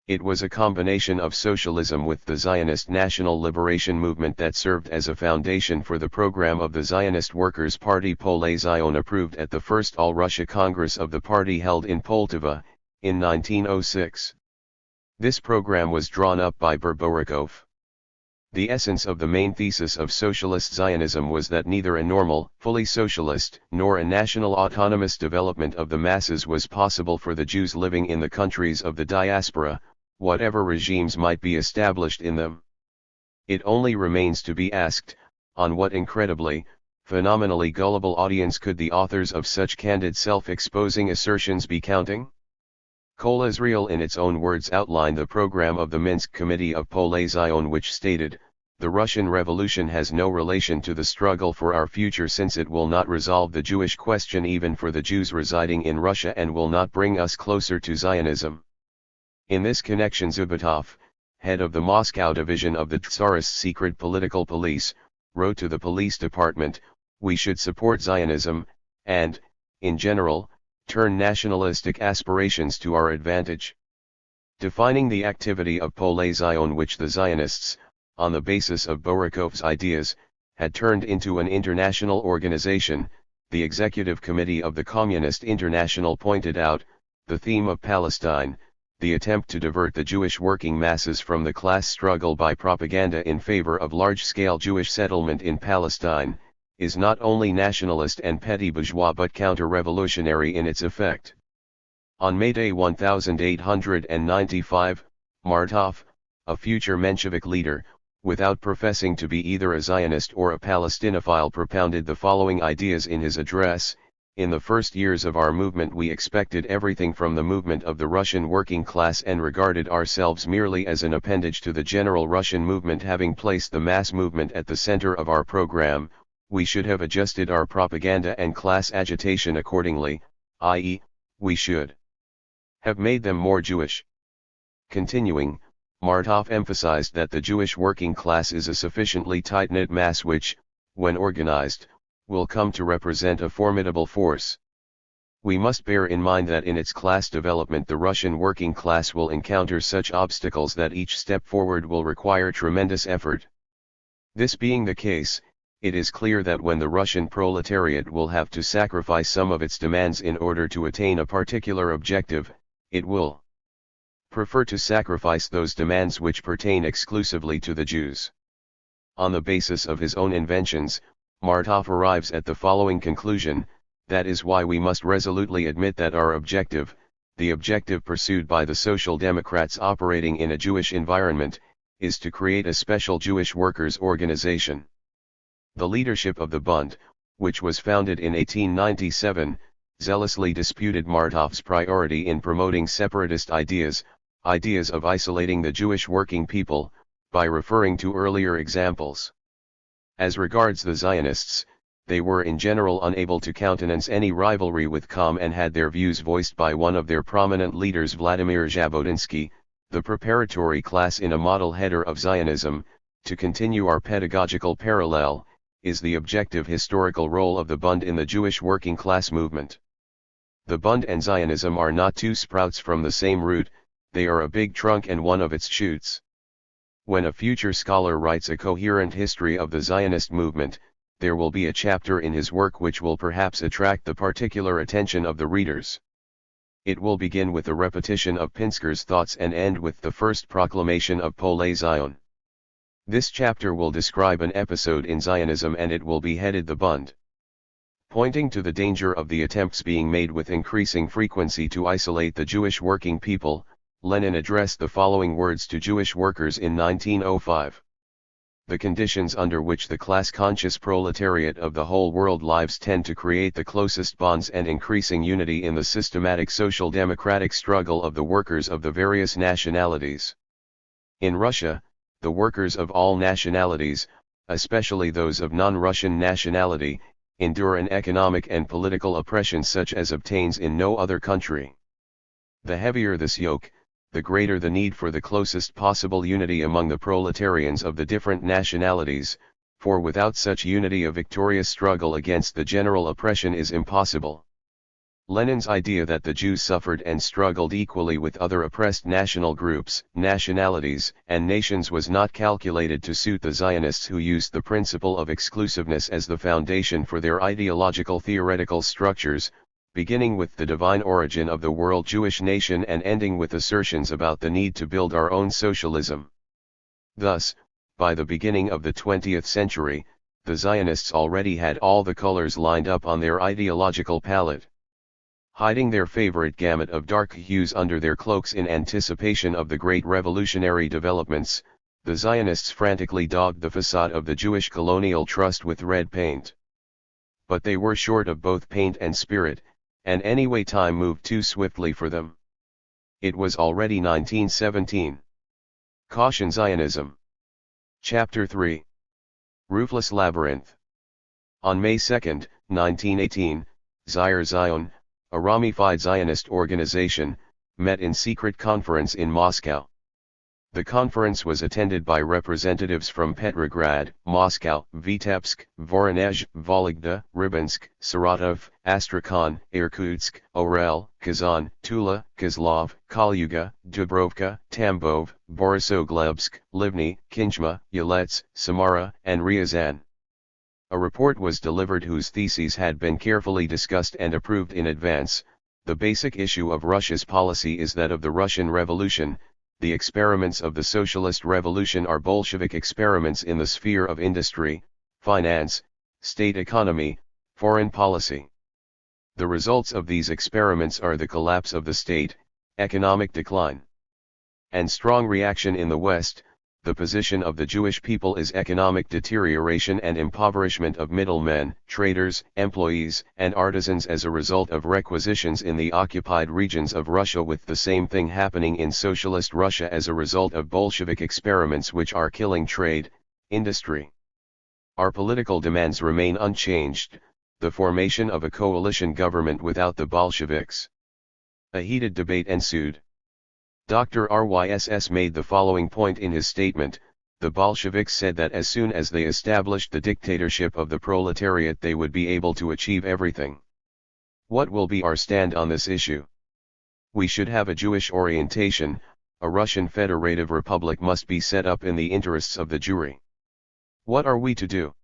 It was a combination of socialism with the Zionist national liberation movement that served as a foundation for the program of the Zionist Workers' Party Polei Zion, approved at the first All-Russia Congress of the party held in Poltava, in 1906. This program was drawn up by Berborikov. The essence of the main thesis of socialist Zionism was that neither a normal, fully socialist, nor a national autonomous development of the masses was possible for the Jews living in the countries of the diaspora, whatever regimes might be established in them. It only remains to be asked, on what incredibly, phenomenally gullible audience could the authors of such candid self-exposing assertions be counting? Kol Israel in its own words outlined the program of the Minsk Committee of Polei Zion, which stated, "The Russian Revolution has no relation to the struggle for our future, since it will not resolve the Jewish question even for the Jews residing in Russia, and will not bring us closer to Zionism." In this connection, Zubitov, head of the Moscow division of the Tsarist secret political police, wrote to the police department, "We should support Zionism, and, in general, turn nationalistic aspirations to our advantage." Defining the activity of Polei Zion, which the Zionists, on the basis of Borikov's ideas, had turned into an international organization, the Executive Committee of the Communist International pointed out, the theme of Palestine, the attempt to divert the Jewish working masses from the class struggle by propaganda in favor of large-scale Jewish settlement in Palestine, is not only nationalist and petty bourgeois but counter-revolutionary in its effect. On May Day 1895, Martov, a future Menshevik leader, without professing to be either a Zionist or a Palestinophile, propounded the following ideas in his address: "In the first years of our movement we expected everything from the movement of the Russian working class and regarded ourselves merely as an appendage to the general Russian movement. Having placed the mass movement at the center of our program, we should have adjusted our propaganda and class agitation accordingly, i.e., we should have made them more Jewish." Continuing, Martov emphasized that the Jewish working class is a sufficiently tight-knit mass which, when organized, will come to represent a formidable force. We must bear in mind that in its class development the Russian working class will encounter such obstacles that each step forward will require tremendous effort. This being the case, it is clear that when the Russian proletariat will have to sacrifice some of its demands in order to attain a particular objective, it will prefer to sacrifice those demands which pertain exclusively to the Jews. On the basis of his own inventions, Martov arrives at the following conclusion: that is why we must resolutely admit that our objective, the objective pursued by the Social Democrats operating in a Jewish environment, is to create a special Jewish workers' organization. The leadership of the Bund, which was founded in 1897, zealously disputed Martov's priority in promoting separatist ideas of isolating the Jewish working people, by referring to earlier examples. As regards the Zionists, they were in general unable to countenance any rivalry with Com and had their views voiced by one of their prominent leaders, Vladimir Jabotinsky, the preparatory class in a model header of Zionism. To continue our pedagogical parallel, is the objective historical role of the Bund in the Jewish working class movement. The Bund and Zionism are not two sprouts from the same root, they are a big trunk and one of its shoots. When a future scholar writes a coherent history of the Zionist movement, there will be a chapter in his work which will perhaps attract the particular attention of the readers. It will begin with a repetition of Pinsker's thoughts and end with the first proclamation of Poale Zion. This chapter will describe an episode in Zionism and it will be headed "The Bund." Pointing to the danger of the attempts being made with increasing frequency to isolate the Jewish working people, Lenin addressed the following words to Jewish workers in 1905. "The conditions under which the class-conscious proletariat of the whole world lives tend to create the closest bonds and increasing unity in the systematic social democratic struggle of the workers of the various nationalities. In Russia, the workers of all nationalities, especially those of non-Russian nationality, endure an economic and political oppression such as obtains in no other country. The heavier this yoke, the greater the need for the closest possible unity among the proletarians of the different nationalities, for without such unity a victorious struggle against the general oppression is impossible." Lenin's idea that the Jews suffered and struggled equally with other oppressed national groups, nationalities, and nations was not calculated to suit the Zionists, who used the principle of exclusiveness as the foundation for their ideological theoretical structures, beginning with the divine origin of the world Jewish nation and ending with assertions about the need to build our own socialism. Thus, by the beginning of the 20th century, the Zionists already had all the colors lined up on their ideological palette. Hiding their favorite gamut of dark hues under their cloaks in anticipation of the great revolutionary developments, the Zionists frantically daubed the facade of the Jewish colonial trust with red paint. But they were short of both paint and spirit, and anyway time moved too swiftly for them. It was already 1917. Caution Zionism. Chapter 3. Roofless Labyrinth. On May 2, 1918, Zion, a ramified Zionist organization, met in secret conference in Moscow. The conference was attended by representatives from Petrograd, Moscow, Vitebsk, Voronezh, Vologda, Rybinsk, Saratov, Astrakhan, Irkutsk, Orel, Kazan, Tula, Kozlov, Kalyuga, Dubrovka, Tambov, Borisoglebsk, Livny, Kinchma, Yelets, Samara, and Ryazan. A report was delivered whose theses had been carefully discussed and approved in advance. The basic issue of Russia's policy is that of the Russian Revolution. The experiments of the socialist revolution are Bolshevik experiments in the sphere of industry, finance, state economy, foreign policy. The results of these experiments are the collapse of the state, economic decline, and strong reaction in the West. The position of the Jewish people is economic deterioration and impoverishment of middlemen, traders, employees, and artisans as a result of requisitions in the occupied regions of Russia, with the same thing happening in socialist Russia as a result of Bolshevik experiments which are killing trade, industry. Our political demands remain unchanged: the formation of a coalition government without the Bolsheviks. A heated debate ensued. Dr. Ryss made the following point in his statement: the Bolsheviks said that as soon as they established the dictatorship of the proletariat they would be able to achieve everything. What will be our stand on this issue? We should have a Jewish orientation. A Russian federative republic must be set up in the interests of the Jewry. What are we to do?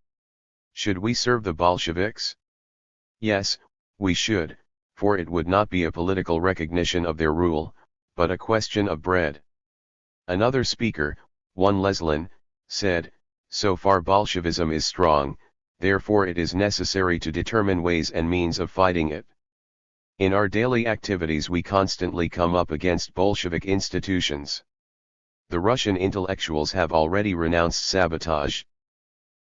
Should we serve the Bolsheviks? Yes, we should, for it would not be a political recognition of their rule, but a question of bread. Another speaker, one Leslin, said, so far Bolshevism is strong, therefore it is necessary to determine ways and means of fighting it. In our daily activities we constantly come up against Bolshevik institutions. The Russian intellectuals have already renounced sabotage.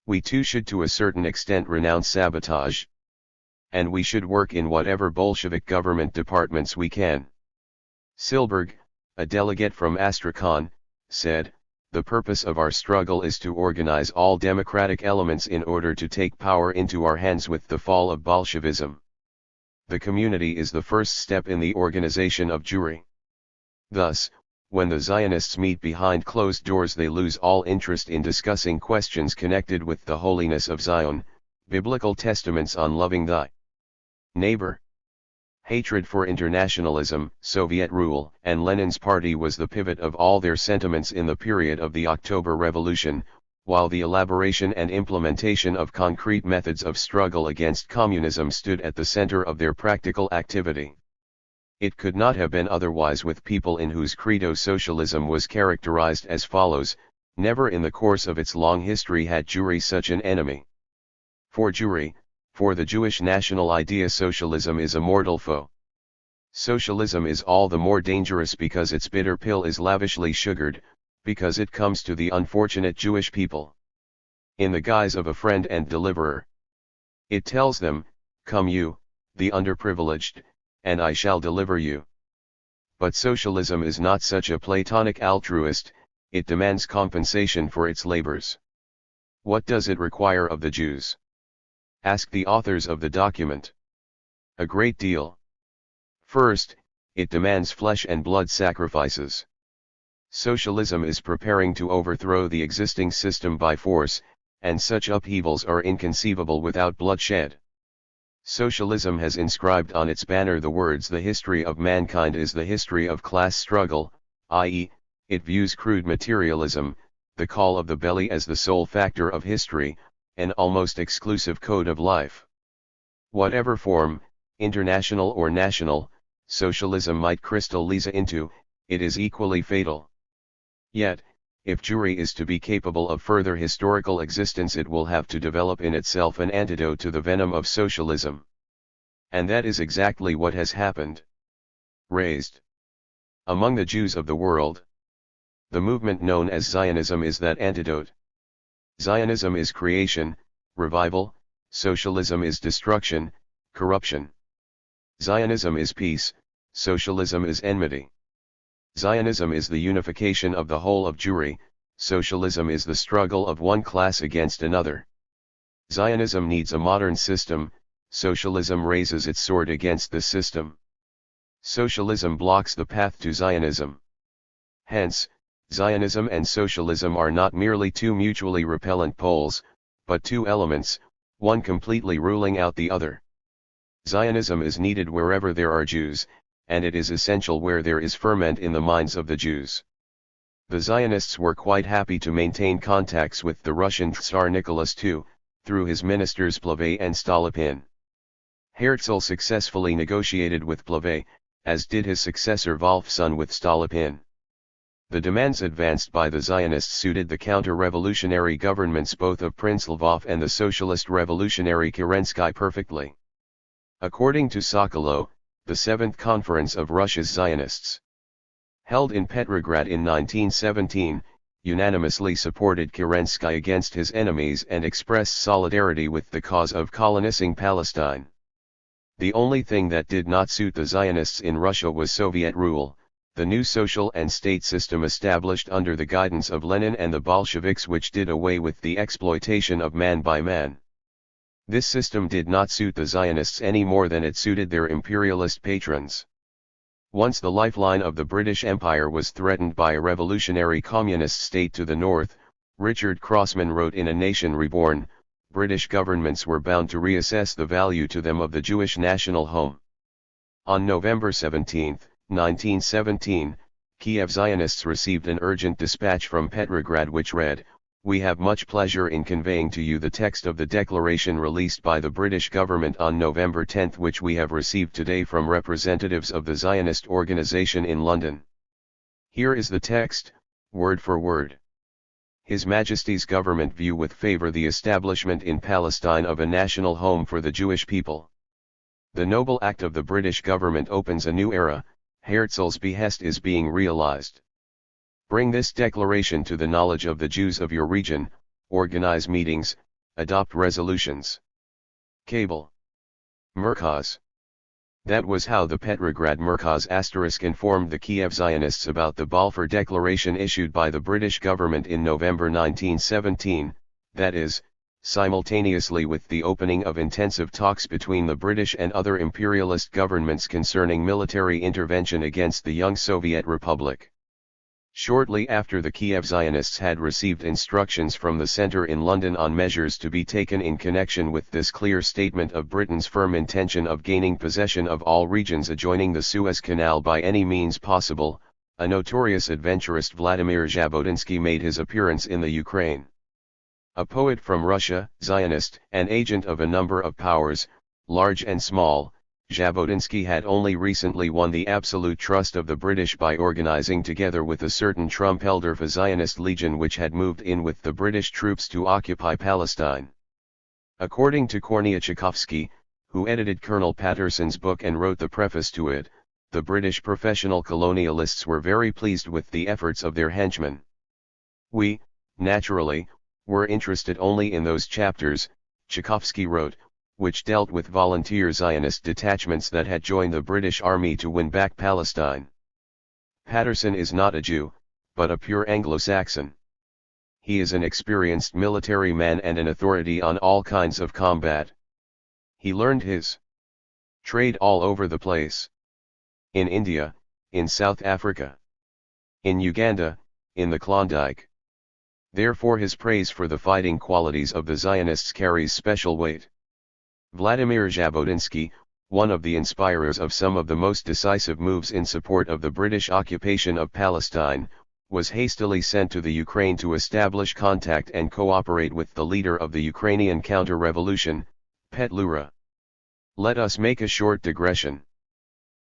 We too should to a certain extent renounce sabotage. And we should work in whatever Bolshevik government departments we can. Silberg, a delegate from Astrakhan, said, the purpose of our struggle is to organize all democratic elements in order to take power into our hands with the fall of Bolshevism. The community is the first step in the organization of Jewry. Thus, when the Zionists meet behind closed doors they lose all interest in discussing questions connected with the holiness of Zion, biblical testaments on loving thy neighbor. Hatred for internationalism, Soviet rule, and Lenin's party was the pivot of all their sentiments in the period of the October Revolution, while the elaboration and implementation of concrete methods of struggle against communism stood at the center of their practical activity. It could not have been otherwise with people in whose credo socialism was characterized as follows: never in the course of its long history had Jewry such an enemy. For Jewry, for the Jewish national idea, socialism is a mortal foe. Socialism is all the more dangerous because its bitter pill is lavishly sugared, because it comes to the unfortunate Jewish people in the guise of a friend and deliverer. It tells them, come you, the underprivileged, and I shall deliver you. But socialism is not such a platonic altruist, it demands compensation for its labors. What does it require of the Jews? Ask the authors of the document. A great deal. First, it demands flesh and blood sacrifices. Socialism is preparing to overthrow the existing system by force, and such upheavals are inconceivable without bloodshed. Socialism has inscribed on its banner the words, the history of mankind is the history of class struggle, i.e., it views crude materialism, the call of the belly, as the sole factor of history, an almost exclusive code of life. Whatever form, international or national, socialism might crystallize into, it is equally fatal. Yet, if Jewry is to be capable of further historical existence, it will have to develop in itself an antidote to the venom of socialism. And that is exactly what has happened. Raised among the Jews of the world, the movement known as Zionism is that antidote. Zionism is creation, revival; socialism is destruction, corruption. Zionism is peace; socialism is enmity. Zionism is the unification of the whole of Jewry; socialism is the struggle of one class against another. Zionism needs a modern system; socialism raises its sword against the system. Socialism blocks the path to Zionism. Hence, Zionism and socialism are not merely two mutually repellent poles, but two elements, one completely ruling out the other. Zionism is needed wherever there are Jews, and it is essential where there is ferment in the minds of the Jews. The Zionists were quite happy to maintain contacts with the Russian Tsar Nicholas II, through his ministers Plavey and Stolypin. Herzl successfully negotiated with Pleve, as did his successor Wolfson with Stolypin. The demands advanced by the Zionists suited the counter-revolutionary governments both of Prince Lvov and the socialist revolutionary Kerensky perfectly. According to Sokolow, the Seventh Conference of Russia's Zionists, held in Petrograd in 1917, unanimously supported Kerensky against his enemies and expressed solidarity with the cause of colonizing Palestine. The only thing that did not suit the Zionists in Russia was Soviet rule, the new social and state system established under the guidance of Lenin and the Bolsheviks, which did away with the exploitation of man by man. This system did not suit the Zionists any more than it suited their imperialist patrons. Once the lifeline of the British Empire was threatened by a revolutionary communist state to the north, Richard Crossman wrote in A Nation Reborn, British governments were bound to reassess the value to them of the Jewish national home. On November 17, 1917, Kiev Zionists received an urgent dispatch from Petrograd which read, "We have much pleasure in conveying to you the text of the declaration released by the British government on November 10, which we have received today from representatives of the Zionist organization in London. Here is the text, word for word. His Majesty's government view with favour the establishment in Palestine of a national home for the Jewish people. The noble act of the British government opens a new era. Herzl's behest is being realized. Bring this declaration to the knowledge of the Jews of your region, organize meetings, adopt resolutions. Cable. Merkaz." That was how the Petrograd Merkaz * informed the Kiev Zionists about the Balfour Declaration issued by the British government in November 1917, that is, simultaneously with the opening of intensive talks between the British and other imperialist governments concerning military intervention against the young Soviet Republic. Shortly after, the Kiev Zionists had received instructions from the Centre in London on measures to be taken in connection with this clear statement of Britain's firm intention of gaining possession of all regions adjoining the Suez Canal by any means possible. A notorious adventurist, Vladimir Zhabotinsky, made his appearance in the Ukraine. A poet from Russia, Zionist, and agent of a number of powers, large and small, Zhabotinsky had only recently won the absolute trust of the British by organizing together with a certain Trumpeldorf a Zionist legion which had moved in with the British troops to occupy Palestine. According to Kornea Tchaikovsky, who edited Colonel Patterson's book and wrote the preface to it, the British professional colonialists were very pleased with the efforts of their henchmen. "We, naturally, were interested only in those chapters," Tchaikovsky wrote, "which dealt with volunteer Zionist detachments that had joined the British Army to win back Palestine. Patterson is not a Jew, but a pure Anglo-Saxon. He is an experienced military man and an authority on all kinds of combat. He learned his trade all over the place. In India, in South Africa, in Uganda, in the Klondike. Therefore his praise for the fighting qualities of the Zionists carries special weight." Vladimir Zhabotinsky, one of the inspirers of some of the most decisive moves in support of the British occupation of Palestine, was hastily sent to the Ukraine to establish contact and cooperate with the leader of the Ukrainian counter-revolution, Petlura. Let us make a short digression.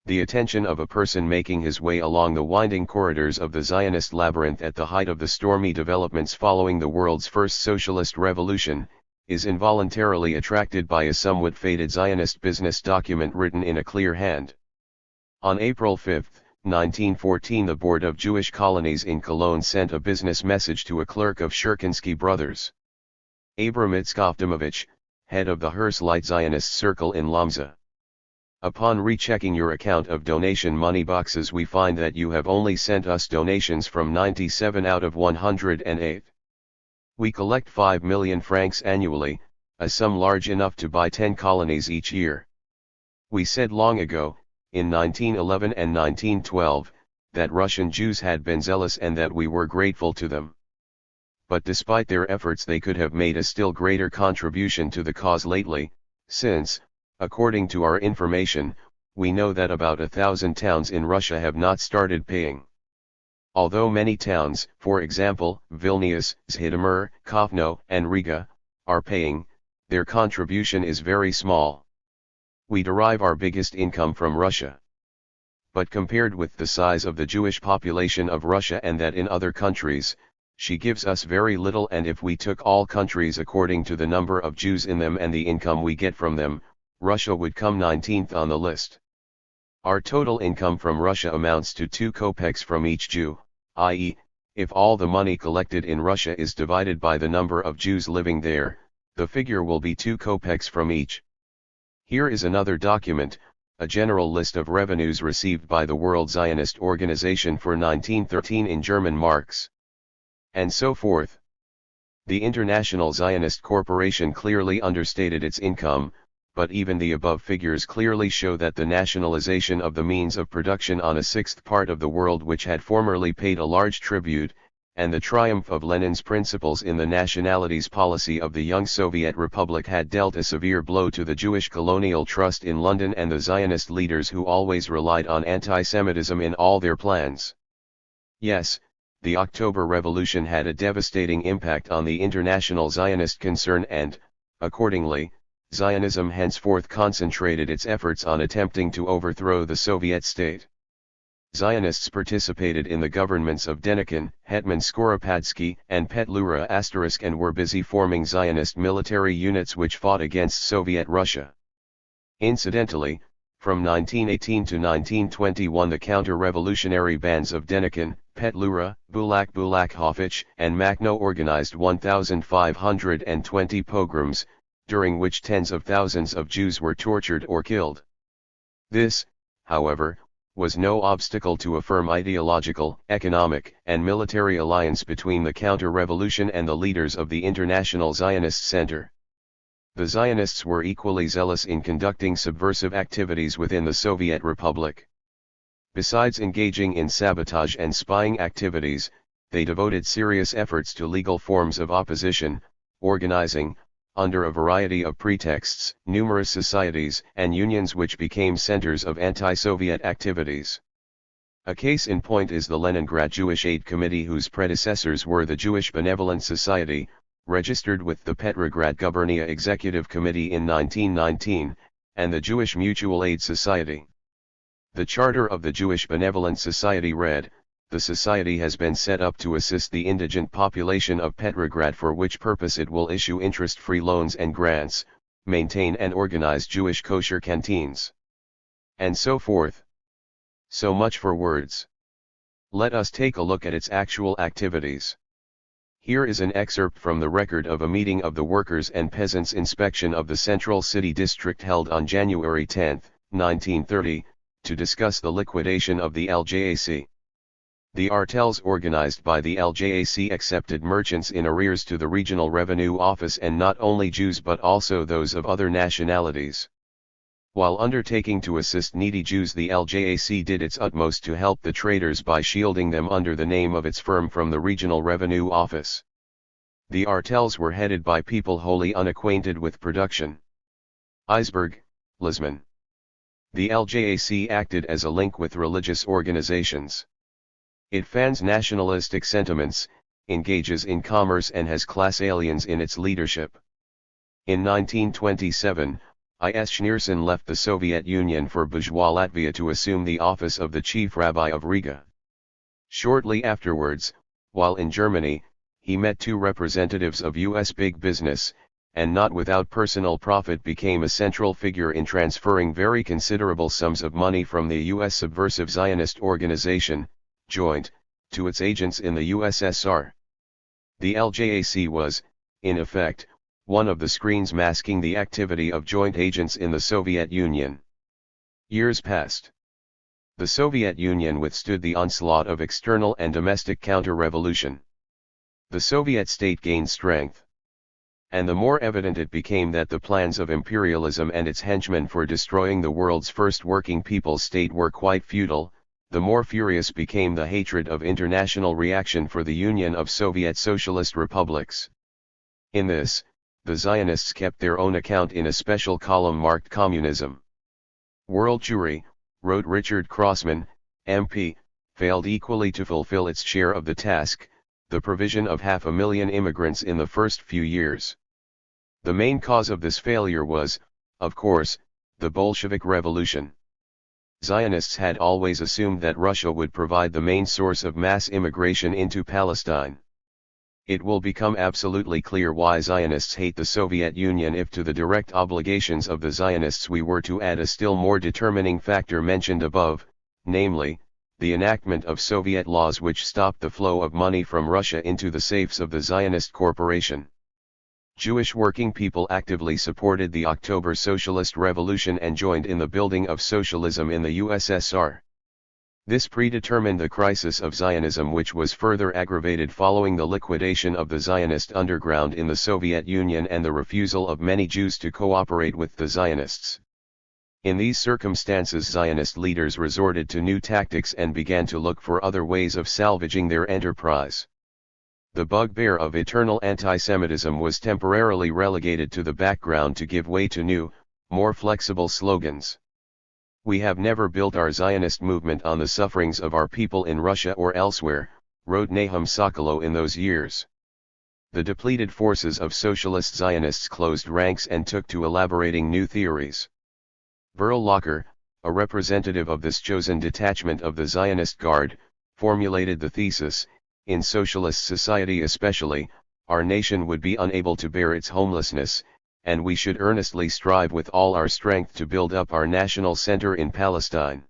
The attention of a person making his way along the winding corridors of the Zionist labyrinth at the height of the stormy developments following the world's first socialist revolution, is involuntarily attracted by a somewhat faded Zionist business document written in a clear hand. On April 5, 1914, the Board of Jewish Colonies in Cologne sent a business message to a clerk of Shurkinsky Brothers. Abram Itzkovdomovich, head of the Herzlite Zionist Circle in Lomza. Upon rechecking your account of donation money boxes, we find that you have only sent us donations from 97 out of 108. We collect 5 million francs annually, a sum large enough to buy 10 colonies each year. We said long ago, in 1911 and 1912, that Russian Jews had been zealous and that we were grateful to them. But despite their efforts, they could have made a still greater contribution to the cause lately, since, according to our information, we know that about 1,000 towns in Russia have not started paying. Although many towns, for example, Vilnius, Zhytomyr, Kovno, and Riga, are paying, their contribution is very small. We derive our biggest income from Russia. But compared with the size of the Jewish population of Russia and that in other countries, she gives us very little, and if we took all countries according to the number of Jews in them and the income we get from them, Russia would come 19th on the list. Our total income from Russia amounts to 2 kopecks from each Jew, i.e., if all the money collected in Russia is divided by the number of Jews living there, the figure will be 2 kopecks from each. Here is another document, a general list of revenues received by the World Zionist Organization for 1913 in German marks. And so forth. The International Zionist Corporation clearly understated its income, but even the above figures clearly show that the nationalization of the means of production on a sixth part of the world which had formerly paid a large tribute, and the triumph of Lenin's principles in the nationalities policy of the young Soviet Republic had dealt a severe blow to the Jewish colonial trust in London and the Zionist leaders who always relied on anti-Semitism in all their plans. Yes, the October Revolution had a devastating impact on the international Zionist concern and, accordingly, Zionism henceforth concentrated its efforts on attempting to overthrow the Soviet state. Zionists participated in the governments of Denikin, Hetman Skoropadsky, and Petlura * and were busy forming Zionist military units which fought against Soviet Russia. Incidentally, from 1918 to 1921 the counter-revolutionary bands of Denikin, Petlura, Bulak-Bulakhovich, and Makhno organized 1,520 pogroms, during which tens of thousands of Jews were tortured or killed. This, however, was no obstacle to a firm ideological, economic, and military alliance between the counter-revolution and the leaders of the International Zionist Center. The Zionists were equally zealous in conducting subversive activities within the Soviet Republic. Besides engaging in sabotage and spying activities, they devoted serious efforts to legal forms of opposition, organizing, under a variety of pretexts, numerous societies and unions which became centers of anti-Soviet activities. A case in point is the Leningrad Jewish Aid Committee, whose predecessors were the Jewish Benevolent Society, registered with the Petrograd Gubernia Executive Committee in 1919, and the Jewish Mutual Aid Society. The charter of the Jewish Benevolent Society read, "The society has been set up to assist the indigent population of Petrograd, for which purpose it will issue interest-free loans and grants, maintain and organize Jewish kosher canteens," and so forth. So much for words. Let us take a look at its actual activities. Here is an excerpt from the record of a meeting of the Workers' and Peasants' Inspection of the Central City District held on January 10, 1930, to discuss the liquidation of the LJAC. The artels organized by the LJAC accepted merchants in arrears to the Regional Revenue Office, and not only Jews but also those of other nationalities. While undertaking to assist needy Jews, the LJAC did its utmost to help the traders by shielding them under the name of its firm from the Regional Revenue Office. The artels were headed by people wholly unacquainted with production. Iceberg, Lisman. The LJAC acted as a link with religious organizations. It fans nationalistic sentiments, engages in commerce, and has class aliens in its leadership. In 1927, I.S. Schneerson left the Soviet Union for bourgeois Latvia to assume the office of the chief rabbi of Riga. Shortly afterwards, while in Germany, he met two representatives of U.S. big business, and not without personal profit became a central figure in transferring very considerable sums of money from the U.S. subversive Zionist organization, Joint, to its agents in the USSR. The LJAC was, in effect, one of the screens masking the activity of joint agents in the Soviet Union. Years passed. The Soviet Union withstood the onslaught of external and domestic counter-revolution. The Soviet state gained strength. And the more evident it became that the plans of imperialism and its henchmen for destroying the world's first working people's state were quite futile, the more furious became the hatred of international reaction for the Union of Soviet Socialist Republics. In this, the Zionists kept their own account in a special column marked Communism. World Jewry, wrote Richard Crossman, MP, failed equally to fulfill its share of the task, the provision of 500,000 immigrants in the first few years. The main cause of this failure was, of course, The Bolshevik Revolution. Zionists had always assumed that Russia would provide the main source of mass immigration into Palestine. It will become absolutely clear why Zionists hate the Soviet Union if to the direct obligations of the Zionists we were to add a still more determining factor mentioned above, namely, the enactment of Soviet laws which stopped the flow of money from Russia into the safes of the Zionist corporation. Jewish working people actively supported the October Socialist Revolution and joined in the building of socialism in the USSR. This predetermined the crisis of Zionism, which was further aggravated following the liquidation of the Zionist underground in the Soviet Union and the refusal of many Jews to cooperate with the Zionists. In these circumstances, Zionist leaders resorted to new tactics and began to look for other ways of salvaging their enterprise. The bugbear of eternal anti-Semitism was temporarily relegated to the background to give way to new, more flexible slogans. "We have never built our Zionist movement on the sufferings of our people in Russia or elsewhere," wrote Nahum Sokolow in those years. The depleted forces of socialist Zionists closed ranks and took to elaborating new theories. Burl Locker, a representative of this chosen detachment of the Zionist Guard, formulated the thesis, in socialist society especially, our nation would be unable to bear its homelessness, and we should earnestly strive with all our strength to build up our national center in Palestine.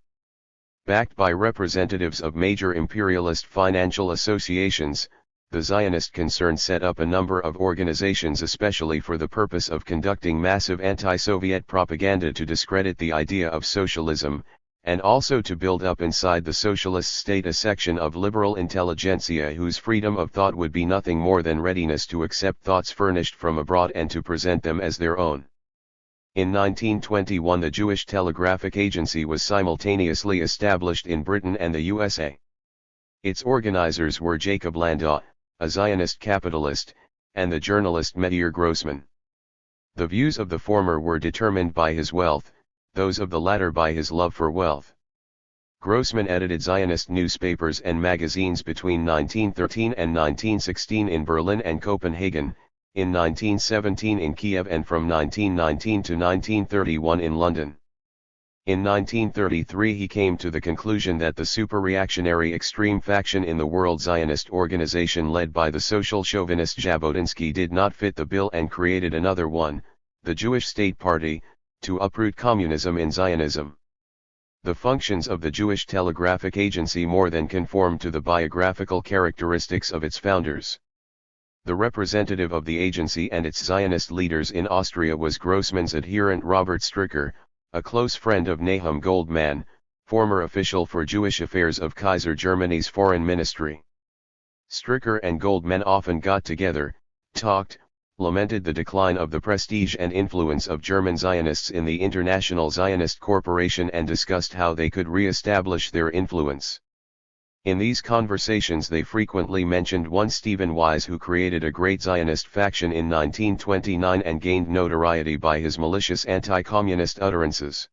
Backed by representatives of major imperialist financial associations, the Zionist concern set up a number of organizations especially for the purpose of conducting massive anti-Soviet propaganda to discredit the idea of socialism, and also to build up inside the socialist state a section of liberal intelligentsia whose freedom of thought would be nothing more than readiness to accept thoughts furnished from abroad and to present them as their own. In 1921 the Jewish Telegraphic Agency was simultaneously established in Britain and the USA. Its organizers were Jacob Landau, a Zionist capitalist, and the journalist Meir Grossman. The views of the former were determined by his wealth, those of the latter by his love for wealth. Grossman edited Zionist newspapers and magazines between 1913 and 1916 in Berlin and Copenhagen, in 1917 in Kiev, and from 1919 to 1931 in London. In 1933 he came to the conclusion that the super-reactionary extreme faction in the World Zionist Organization led by the social chauvinist Jabotinsky did not fit the bill and created another one, the Jewish State Party, to uproot communism in Zionism. The functions of the Jewish Telegraphic Agency more than conformed to the biographical characteristics of its founders. The representative of the agency and its Zionist leaders in Austria was Grossman's adherent Robert Stricker, a close friend of Nahum Goldman, former official for Jewish affairs of Kaiser Germany's foreign ministry. Stricker and Goldman often got together, talked, lamented the decline of the prestige and influence of German Zionists in the International Zionist Corporation and discussed how they could re-establish their influence. In these conversations they frequently mentioned one Stephen Wise, who created a great Zionist faction in 1929 and gained notoriety by his malicious anti-communist utterances.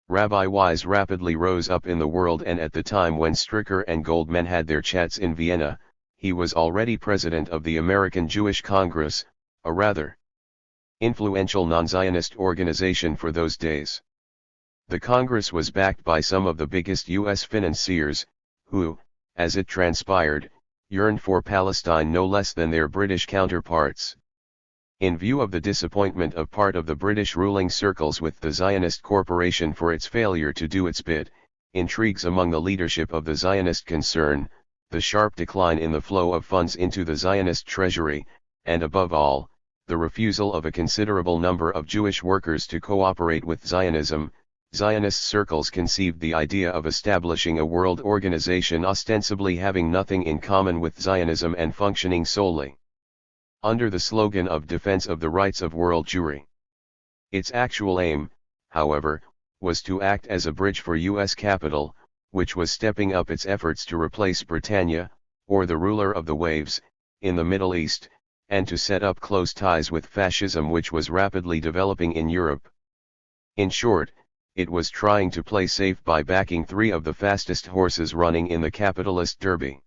Rabbi Wise rapidly rose up in the world, and at the time when Stricker and Goldman had their chats in Vienna, he was already president of the American Jewish Congress, a rather influential non-Zionist organization for those days. The Congress was backed by some of the biggest U.S. financiers, who, as it transpired, yearned for Palestine no less than their British counterparts. In view of the disappointment of part of the British ruling circles with the Zionist Corporation for its failure to do its bit, intrigues among the leadership of the Zionist concern, the sharp decline in the flow of funds into the Zionist treasury, and above all, the refusal of a considerable number of Jewish workers to cooperate with Zionism, Zionist circles conceived the idea of establishing a world organization ostensibly having nothing in common with Zionism and functioning solely under the slogan of defense of the rights of world Jewry. Its actual aim, however, was to act as a bridge for U.S. capital, which was stepping up its efforts to replace Britannia, or the ruler of the waves, in the Middle East, and to set up close ties with fascism, which was rapidly developing in Europe. In short, it was trying to play safe by backing three of the fastest horses running in the capitalist derby.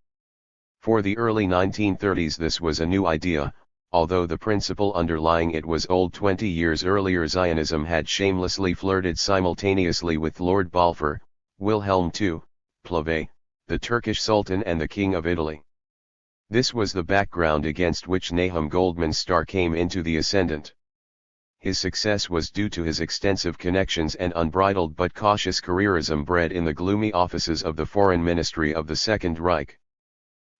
For the early 1930s this was a new idea, although the principle underlying it was old. 20 years earlier Zionism had shamelessly flirted simultaneously with Lord Balfour, Wilhelm II, Plave, the Turkish Sultan and the King of Italy. This was the background against which Nahum Goldman's star came into the ascendant. His success was due to his extensive connections and unbridled but cautious careerism bred in the gloomy offices of the Foreign Ministry of the Second Reich.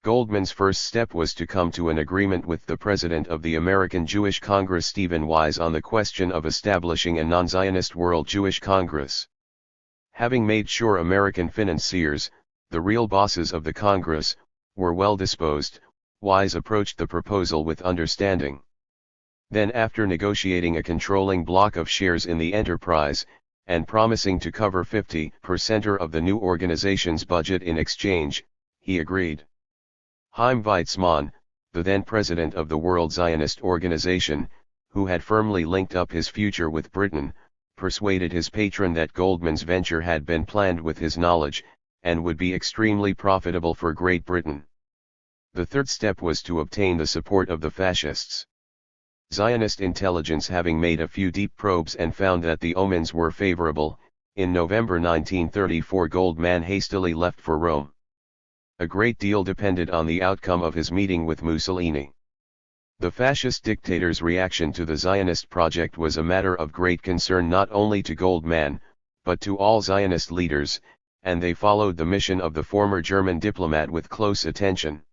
Goldman's first step was to come to an agreement with the president of the American Jewish Congress Stephen Wise on the question of establishing a non-Zionist World Jewish Congress. Having made sure American financiers, the real bosses of the Congress, were well disposed, Wise approached the proposal with understanding. Then after negotiating a controlling block of shares in the enterprise, and promising to cover 50% of the new organization's budget in exchange, he agreed. Chaim Weizmann, the then president of the World Zionist Organization, who had firmly linked up his future with Britain, persuaded his patron that Goldman's venture had been planned with his knowledge, and would be extremely profitable for Great Britain. The third step was to obtain the support of the fascists. Zionist intelligence having made a few deep probes and found that the omens were favorable, in November 1934 Goldman hastily left for Rome. A great deal depended on the outcome of his meeting with Mussolini. The fascist dictator's reaction to the Zionist project was a matter of great concern not only to Goldman, but to all Zionist leaders, and they followed the mission of the former German diplomat with close attention.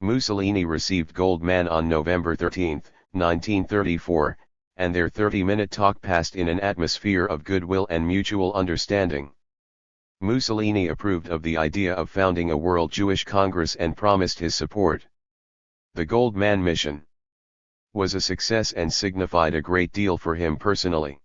Mussolini received Goldman on November 13, 1934, and their 30-minute talk passed in an atmosphere of goodwill and mutual understanding. Mussolini approved of the idea of founding a World Jewish Congress and promised his support. The Goldman mission was a success and signified a great deal for him personally.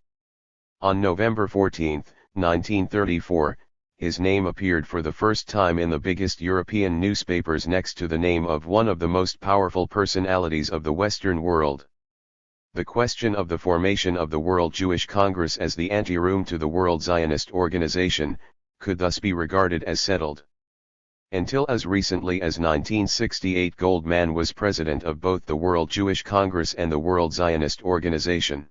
On November 14, 1934, his name appeared for the first time in the biggest European newspapers next to the name of one of the most powerful personalities of the Western world. The question of the formation of the World Jewish Congress as the anteroom to the World Zionist Organization, could thus be regarded as settled. Until as recently as 1968 Goldman was president of both the World Jewish Congress and the World Zionist Organization.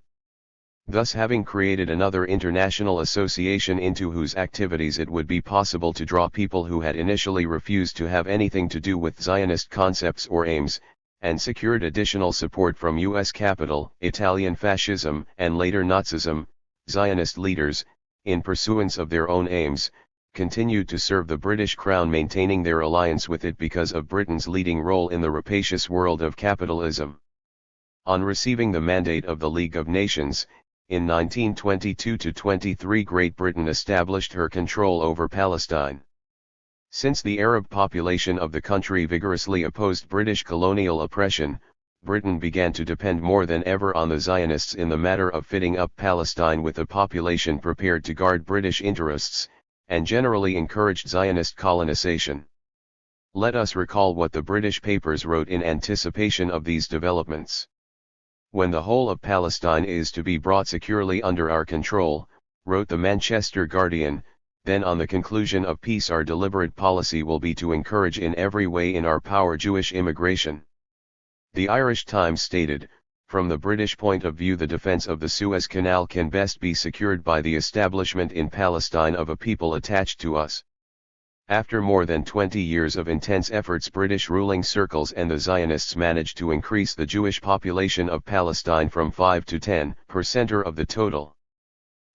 Thus having created another international association into whose activities it would be possible to draw people who had initially refused to have anything to do with Zionist concepts or aims, and secured additional support from U.S. capital, Italian fascism, and later Nazism, Zionist leaders, in pursuance of their own aims, continued to serve the British Crown, maintaining their alliance with it because of Britain's leading role in the rapacious world of capitalism. On receiving the mandate of the League of Nations, in 1922-23 Great Britain established her control over Palestine. Since the Arab population of the country vigorously opposed British colonial oppression, Britain began to depend more than ever on the Zionists in the matter of fitting up Palestine with a population prepared to guard British interests, and generally encouraged Zionist colonization. Let us recall what the British papers wrote in anticipation of these developments. When the whole of Palestine is to be brought securely under our control, wrote the Manchester Guardian, then on the conclusion of peace our deliberate policy will be to encourage in every way in our power Jewish immigration. The Irish Times stated, from the British point of view the defence of the Suez Canal can best be secured by the establishment in Palestine of a people attached to us. After more than 20 years of intense efforts British ruling circles and the Zionists managed to increase the Jewish population of Palestine from 5 to 10% of the total.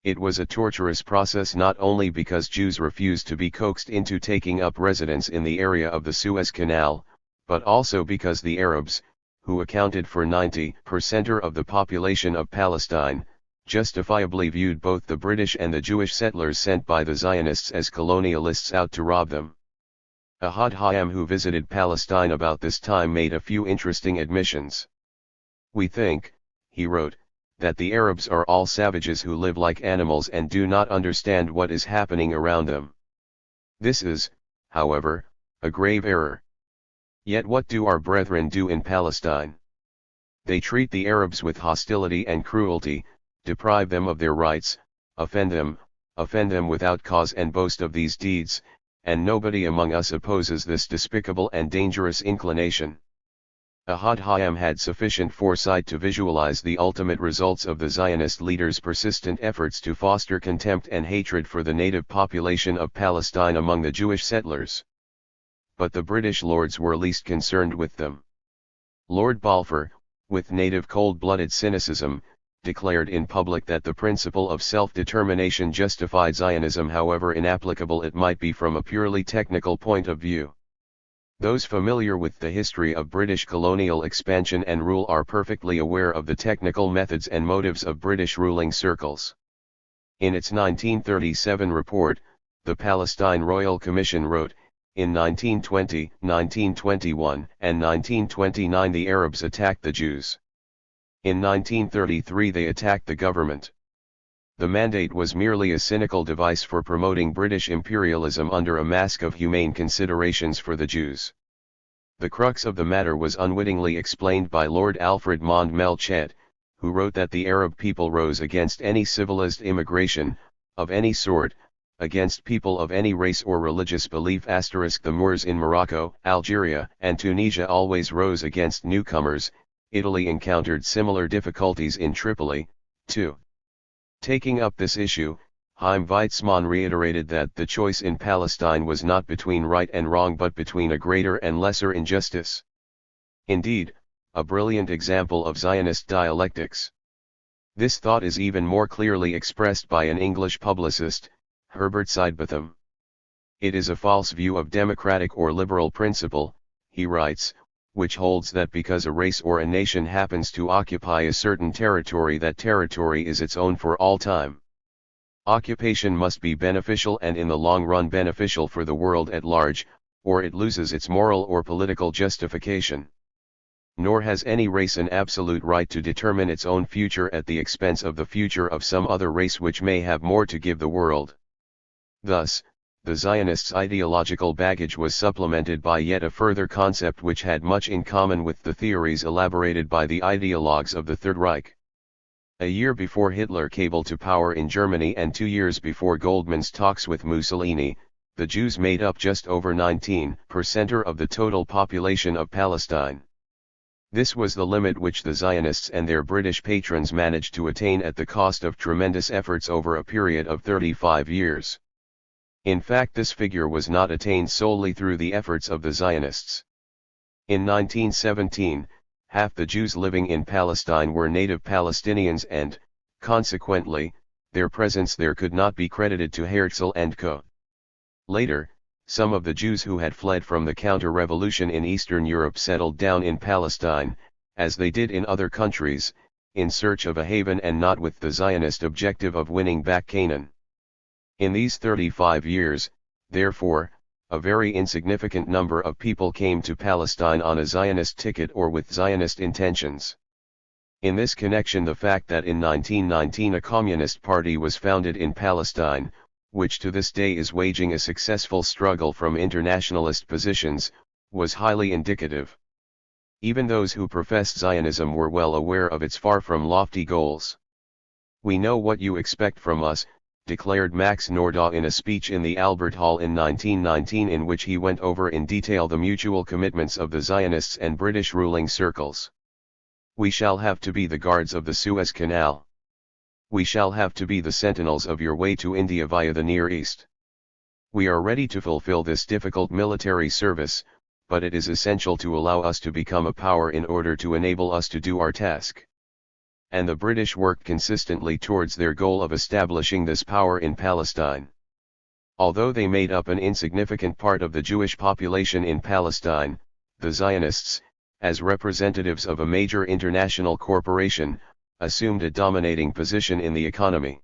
It was a torturous process not only because Jews refused to be coaxed into taking up residence in the area of the Suez Canal, but also because the Arabs, who accounted for 90% of the population of Palestine, justifiably viewed both the British and the Jewish settlers sent by the Zionists as colonialists out to rob them. Ahad Hayam, who visited Palestine about this time, made a few interesting admissions. "We think," he wrote, "that the Arabs are all savages who live like animals and do not understand what is happening around them. This is, however, a grave error. Yet what do our brethren do in Palestine? They treat the Arabs with hostility and cruelty, deprive them of their rights, offend them without cause and boast of these deeds, and nobody among us opposes this despicable and dangerous inclination. Ahad Hayam had sufficient foresight to visualize the ultimate results of the Zionist leaders' persistent efforts to foster contempt and hatred for the native population of Palestine among the Jewish settlers. But the British lords were least concerned with them. Lord Balfour, with native cold-blooded cynicism, declared in public that the principle of self-determination justified Zionism, however inapplicable it might be from a purely technical point of view. Those familiar with the history of British colonial expansion and rule are perfectly aware of the technical methods and motives of British ruling circles. In its 1937 report, the Palestine Royal Commission wrote, "In 1920, 1921, and 1929 the Arabs attacked the Jews. In 1933 they attacked the government. The mandate was merely a cynical device for promoting British imperialism under a mask of humane considerations for the Jews." The crux of the matter was unwittingly explained by Lord Alfred Mond Melchet, who wrote that the Arab people rose against any civilized immigration, of any sort, against people of any race or religious belief. The Moors in Morocco, Algeria, and Tunisia always rose against newcomers. Italy encountered similar difficulties in Tripoli, too. Taking up this issue, Chaim Weizmann reiterated that the choice in Palestine was not between right and wrong but between a greater and lesser injustice. Indeed, a brilliant example of Zionist dialectics. This thought is even more clearly expressed by an English publicist, Herbert Sidebotham. "It is a false view of democratic or liberal principle," he writes, "which holds that because a race or a nation happens to occupy a certain territory, that territory is its own for all time. Occupation must be beneficial and in the long run beneficial for the world at large, or it loses its moral or political justification. Nor has any race an absolute right to determine its own future at the expense of the future of some other race which may have more to give the world." Thus, the Zionists' ideological baggage was supplemented by yet a further concept which had much in common with the theories elaborated by the ideologues of the Third Reich. A year before Hitler came to power in Germany and 2 years before Goldmann's talks with Mussolini, the Jews made up just over 19% of the total population of Palestine. This was the limit which the Zionists and their British patrons managed to attain at the cost of tremendous efforts over a period of 35 years. In fact, this figure was not attained solely through the efforts of the Zionists. In 1917, half the Jews living in Palestine were native Palestinians and, consequently, their presence there could not be credited to Herzl and co. Later, some of the Jews who had fled from the counter-revolution in Eastern Europe settled down in Palestine, as they did in other countries, in search of a haven and not with the Zionist objective of winning back Canaan. In these 35 years, therefore, a very insignificant number of people came to Palestine on a Zionist ticket or with Zionist intentions. In this connection, the fact that in 1919 a communist party was founded in Palestine, which to this day is waging a successful struggle from internationalist positions, was highly indicative. Even those who professed Zionism were well aware of its far from lofty goals. "We know what you expect from us," declared Max Nordau in a speech in the Albert Hall in 1919, in which he went over in detail the mutual commitments of the Zionists and British ruling circles. "We shall have to be the guards of the Suez Canal. We shall have to be the sentinels of your way to India via the Near East. We are ready to fulfill this difficult military service, but it is essential to allow us to become a power in order to enable us to do our task." And the British worked consistently towards their goal of establishing this power in Palestine. Although they made up an insignificant part of the Jewish population in Palestine, the Zionists, as representatives of a major international corporation, assumed a dominating position in the economy.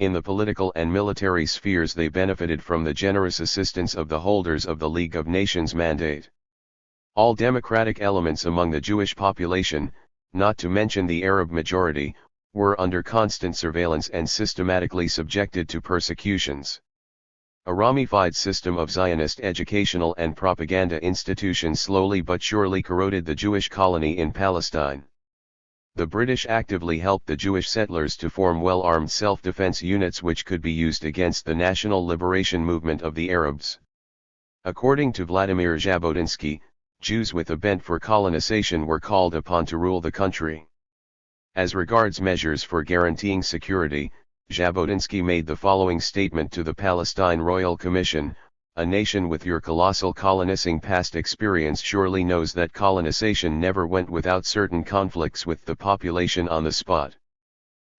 In the political and military spheres they benefited from the generous assistance of the holders of the League of Nations mandate. All democratic elements among the Jewish population, not to mention the Arab majority, were under constant surveillance and systematically subjected to persecutions. A Ramified system of Zionist educational and propaganda institutions slowly but surely corroded the Jewish colony in Palestine. The British actively helped the Jewish settlers to form well-armed self-defense units which could be used against the national liberation movement of the Arabs. According to Vladimir Jabotinsky, Jews with a bent for colonization were called upon to rule the country. As regards measures for guaranteeing security, Jabotinsky made the following statement to the Palestine Royal Commission: "A nation with your colossal colonizing past experience surely knows that colonization never went without certain conflicts with the population on the spot.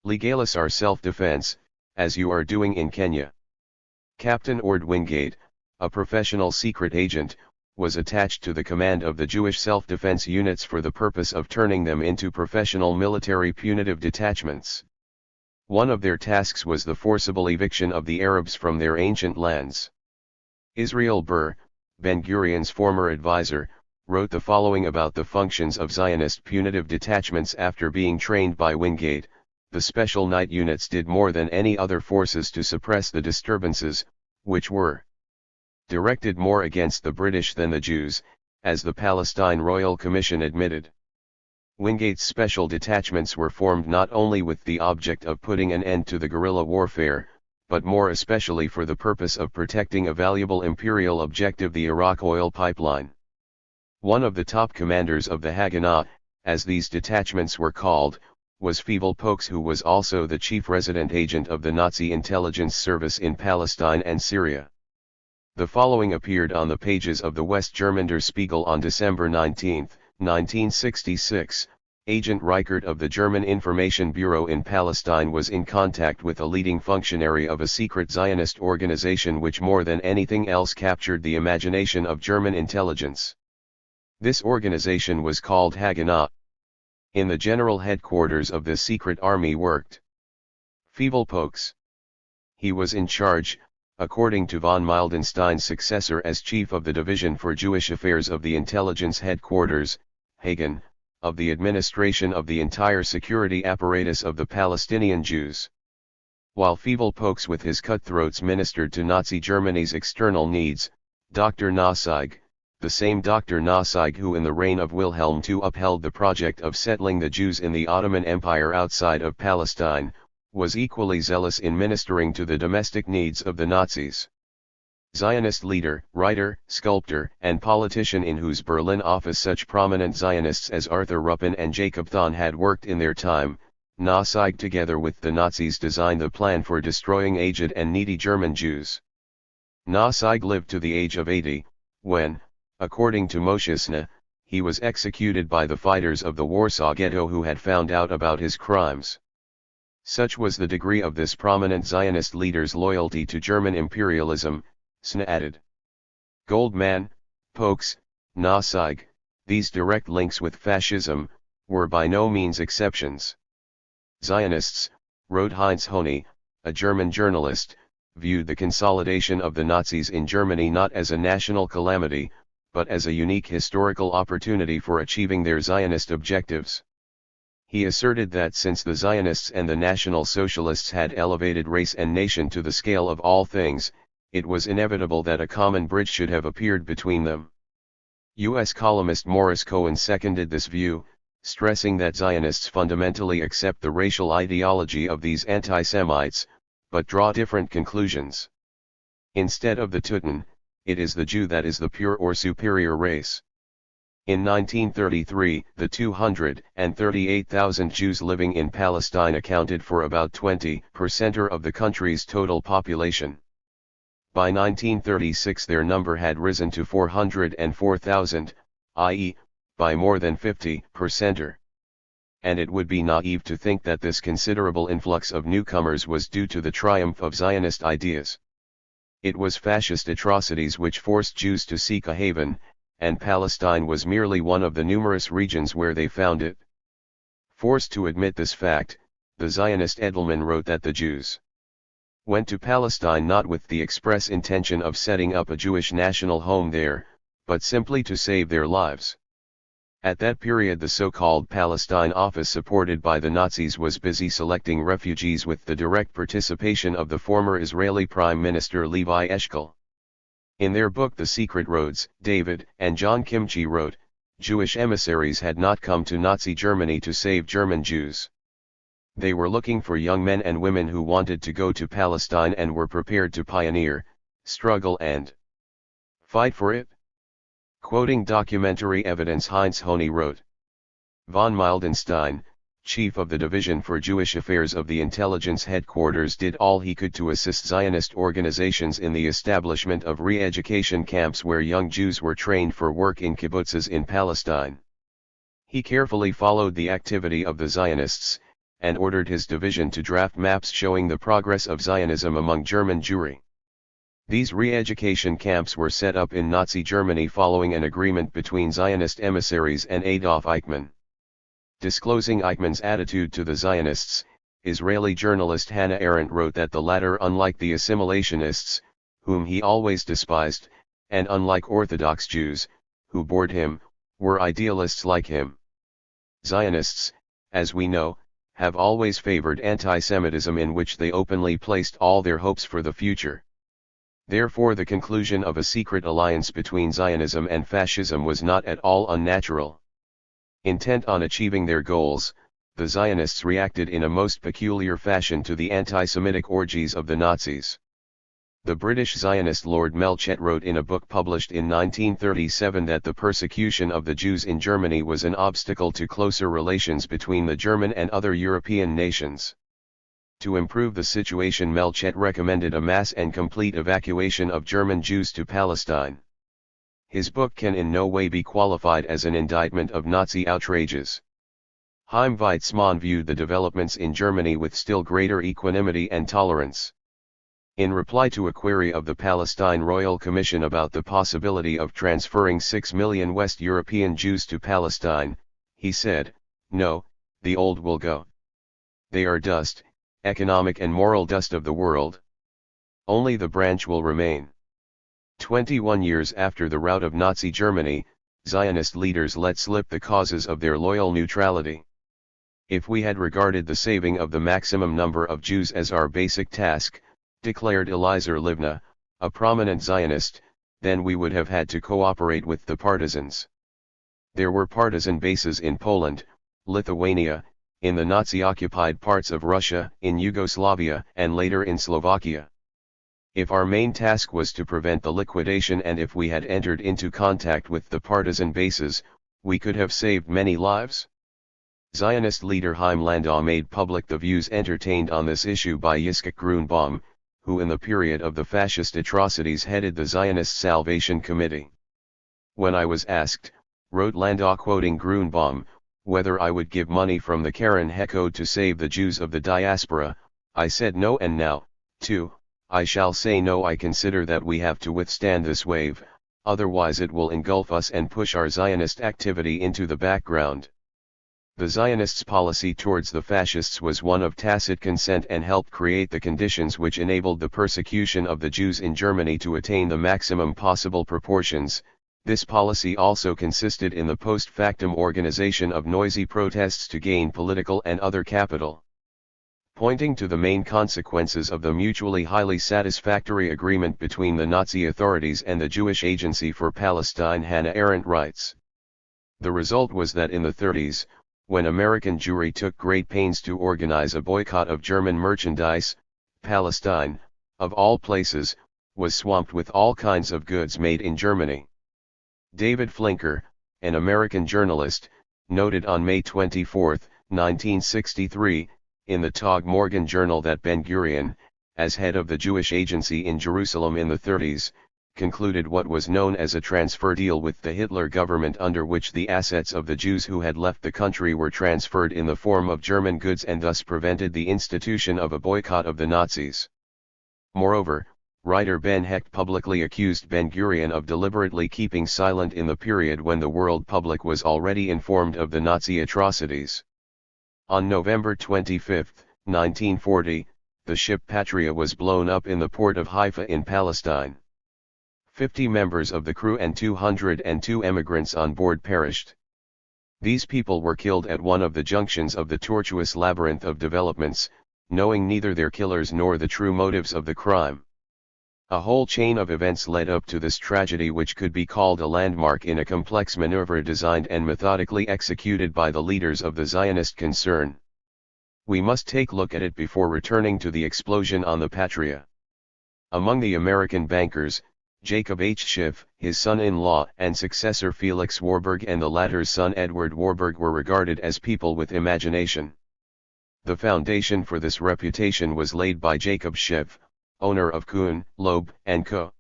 Legalis our self-defense, as you are doing in Kenya." Captain Ord Wingate, a professional secret agent, was attached to the command of the Jewish self-defense units for the purpose of turning them into professional military punitive detachments. One of their tasks was the forcible eviction of the Arabs from their ancient lands. Israel Burr, Ben-Gurion's former advisor, wrote the following about the functions of Zionist punitive detachments after being trained by Wingate: "The special night units did more than any other forces to suppress the disturbances, which were directed more against the British than the Jews, as the Palestine Royal Commission admitted." Wingate's special detachments were formed not only with the object of putting an end to the guerrilla warfare, but more especially for the purpose of protecting a valuable imperial objective, the Iraq oil pipeline. One of the top commanders of the Haganah, as these detachments were called, was Fievel Pokes, who was also the chief resident agent of the Nazi intelligence service in Palestine and Syria. The following appeared on the pages of the West German Der Spiegel on December 19, 1966. Agent Reichert of the German Information Bureau in Palestine was in contact with a leading functionary of a secret Zionist organization which more than anything else captured the imagination of German intelligence. This organization was called Haganah. In the general headquarters of this secret army worked Fievel Pokes. He was in charge, according to von Mildenstein's successor as chief of the Division for Jewish Affairs of the Intelligence Headquarters, Hagan, of the administration of the entire security apparatus of the Palestinian Jews. While Fievel Pokes with his cutthroats ministered to Nazi Germany's external needs, Dr. Nassig, the same Dr. Nassig who in the reign of Wilhelm II upheld the project of settling the Jews in the Ottoman Empire outside of Palestine, was equally zealous in ministering to the domestic needs of the Nazis. Zionist leader, writer, sculptor, and politician in whose Berlin office such prominent Zionists as Arthur Ruppin and Jacob Thon had worked in their time, Nassig together with the Nazis designed the plan for destroying aged and needy German Jews. Nassig lived to the age of 80, when, according to Moshe Sna, he was executed by the fighters of the Warsaw Ghetto who had found out about his crimes. Such was the degree of this prominent Zionist leader's loyalty to German imperialism, Sna added. Goldman, Pokes, Nassig, these direct links with fascism, were by no means exceptions. Zionists, wrote Heinz Höhne, a German journalist, viewed the consolidation of the Nazis in Germany not as a national calamity, but as a unique historical opportunity for achieving their Zionist objectives. He asserted that since the Zionists and the National Socialists had elevated race and nation to the scale of all things, it was inevitable that a common bridge should have appeared between them. U.S. columnist Morris Cohen seconded this view, stressing that Zionists fundamentally accept the racial ideology of these anti-Semites, but draw different conclusions. Instead of the Teuton, it is the Jew that is the pure or superior race. In 1933, the 238,000 Jews living in Palestine accounted for about 20% of the country's total population. By 1936 their number had risen to 404,000, i.e., by more than 50%. And it would be naive to think that this considerable influx of newcomers was due to the triumph of Zionist ideas. It was fascist atrocities which forced Jews to seek a haven, and Palestine was merely one of the numerous regions where they found it. Forced to admit this fact, the Zionist Edelman wrote that the Jews went to Palestine not with the express intention of setting up a Jewish national home there, but simply to save their lives. At that period the so-called Palestine Office supported by the Nazis was busy selecting refugees with the direct participation of the former Israeli Prime Minister Levi Eshkol. In their book The Secret Roads, David and John Kimchi wrote, Jewish emissaries had not come to Nazi Germany to save German Jews. They were looking for young men and women who wanted to go to Palestine and were prepared to pioneer, struggle and fight for it. Quoting documentary evidence, Heinz Honey wrote, Von Mildenstein, chief of the Division for Jewish Affairs of the intelligence headquarters, did all he could to assist Zionist organizations in the establishment of re-education camps where young Jews were trained for work in kibbutzes in Palestine. He carefully followed the activity of the Zionists, and ordered his division to draft maps showing the progress of Zionism among German Jewry. These re-education camps were set up in Nazi Germany following an agreement between Zionist emissaries and Adolf Eichmann. Disclosing Eichmann's attitude to the Zionists, Israeli journalist Hannah Arendt wrote that the latter, unlike the assimilationists, whom he always despised, and unlike Orthodox Jews, who bored him, were idealists like him. Zionists, as we know, have always favored anti-Semitism, in which they openly placed all their hopes for the future. Therefore the conclusion of a secret alliance between Zionism and fascism was not at all unnatural. Intent on achieving their goals, the Zionists reacted in a most peculiar fashion to the anti-Semitic orgies of the Nazis. The British Zionist Lord Melchett wrote in a book published in 1937 that the persecution of the Jews in Germany was an obstacle to closer relations between the German and other European nations. To improve the situation, Melchett recommended a mass and complete evacuation of German Jews to Palestine. His book can in no way be qualified as an indictment of Nazi outrages. Chaim Weizmann viewed the developments in Germany with still greater equanimity and tolerance. In reply to a query of the Palestine Royal Commission about the possibility of transferring 6 million West European Jews to Palestine, he said, "No, the old will go. They are dust, economic and moral dust of the world. Only the branch will remain." 21 years after the rout of Nazi Germany, Zionist leaders let slip the causes of their loyal neutrality. If we had regarded the saving of the maximum number of Jews as our basic task, declared Eliezer Livna, a prominent Zionist, then we would have had to cooperate with the partisans. There were partisan bases in Poland, Lithuania, in the Nazi-occupied parts of Russia, in Yugoslavia, and later in Slovakia. If our main task was to prevent the liquidation, and if we had entered into contact with the partisan bases, we could have saved many lives. Zionist leader Chaim Landau made public the views entertained on this issue by Yitzhak Grunbaum, who in the period of the fascist atrocities headed the Zionist Salvation Committee. When I was asked, wrote Landau quoting Grunbaum, whether I would give money from the Karen Hecode to save the Jews of the diaspora, I said no, and now, too, I shall say no. I consider that we have to withstand this wave, otherwise it will engulf us and push our Zionist activity into the background. The Zionists' policy towards the fascists was one of tacit consent and helped create the conditions which enabled the persecution of the Jews in Germany to attain the maximum possible proportions. This policy also consisted in the post factum organization of noisy protests to gain political and other capital. Pointing to the main consequences of the mutually highly satisfactory agreement between the Nazi authorities and the Jewish Agency for Palestine, Hannah Arendt writes, "The result was that in the 30s, when American Jewry took great pains to organize a boycott of German merchandise, Palestine, of all places, was swamped with all kinds of goods made in Germany." David Flinker, an American journalist, noted on May 24, 1963, in the Tog Morgan Journal that Ben-Gurion, as head of the Jewish Agency in Jerusalem in the 30s, concluded what was known as a transfer deal with the Hitler government, under which the assets of the Jews who had left the country were transferred in the form of German goods and thus prevented the institution of a boycott of the Nazis. Moreover, writer Ben Hecht publicly accused Ben-Gurion of deliberately keeping silent in the period when the world public was already informed of the Nazi atrocities. On November 25, 1940, the ship Patria was blown up in the port of Haifa in Palestine. 50 members of the crew and 202 emigrants on board perished. These people were killed at one of the junctions of the tortuous labyrinth of developments, knowing neither their killers nor the true motives of the crime. A whole chain of events led up to this tragedy, which could be called a landmark in a complex maneuver designed and methodically executed by the leaders of the Zionist concern. We must take a look at it before returning to the explosion on the Patria. Among the American bankers, Jacob H. Schiff, his son-in-law and successor Felix Warburg and the latter's son Edward Warburg were regarded as people with imagination. The foundation for this reputation was laid by Jacob Schiff, owner of Kuhn, Loeb & Co.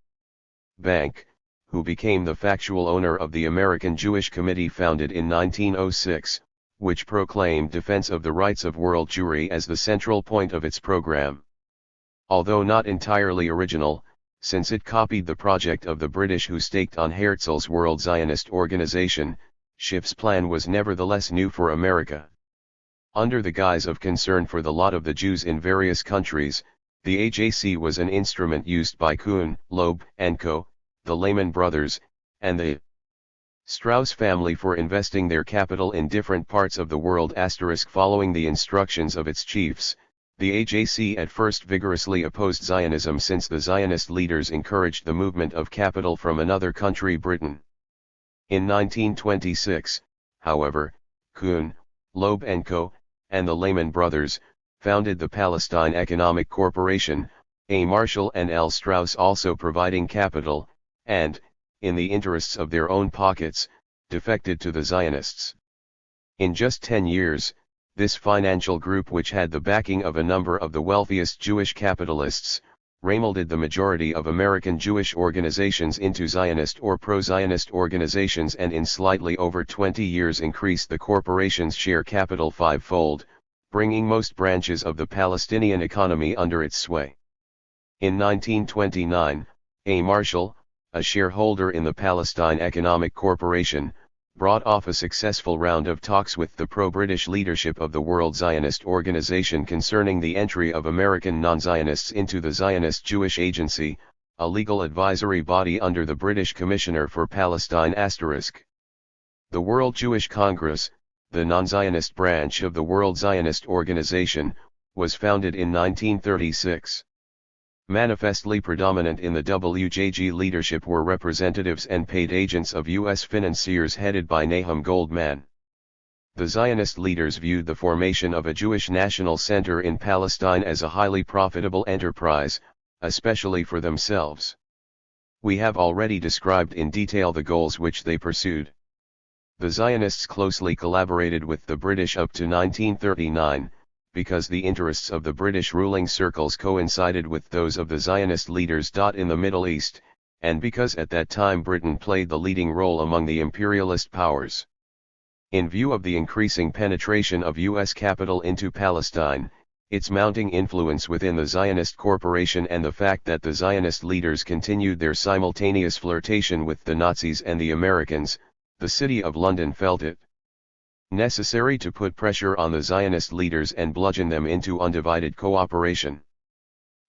Bank, who became the factual owner of the American Jewish Committee founded in 1906, which proclaimed defense of the rights of world Jewry as the central point of its program. Although not entirely original, since it copied the project of the British who staked on Herzl's World Zionist Organization, Schiff's plan was nevertheless new for America. Under the guise of concern for the lot of the Jews in various countries, the AJC was an instrument used by Kuhn, Loeb & Co., the Lehman Brothers, and the Strauss family for investing their capital in different parts of the world. Following the instructions of its chiefs, the AJC at first vigorously opposed Zionism since the Zionist leaders encouraged the movement of capital from another country, Britain. In 1926, however, Kuhn, Loeb & Co., and the Lehman Brothers, founded the Palestine Economic Corporation, A. Marshall and L. Strauss also providing capital, and, in the interests of their own pockets, defected to the Zionists. In just 10 years, this financial group, which had the backing of a number of the wealthiest Jewish capitalists, remolded the majority of American Jewish organizations into Zionist or pro-Zionist organizations, and in slightly over 20 years increased the corporation's share capital fivefold, bringing most branches of the Palestinian economy under its sway. In 1929, A. Marshall, a shareholder in the Palestine Economic Corporation, brought off a successful round of talks with the pro-British leadership of the World Zionist Organization concerning the entry of American non-Zionists into the Zionist Jewish Agency, a legal advisory body under the British Commissioner for Palestine *. The World Jewish Congress, the non-Zionist branch of the World Zionist Organization, was founded in 1936. Manifestly predominant in the WJG leadership were representatives and paid agents of U.S. financiers headed by Nahum Goldman. The Zionist leaders viewed the formation of a Jewish national center in Palestine as a highly profitable enterprise, especially for themselves. We have already described in detail the goals which they pursued. The Zionists closely collaborated with the British up to 1939, because the interests of the British ruling circles coincided with those of the Zionist leaders. In the Middle East, and because at that time Britain played the leading role among the imperialist powers. In view of the increasing penetration of U.S. capital into Palestine, its mounting influence within the Zionist corporation, and the fact that the Zionist leaders continued their simultaneous flirtation with the Nazis and the Americans, the City of London felt it necessary to put pressure on the Zionist leaders and bludgeon them into undivided cooperation.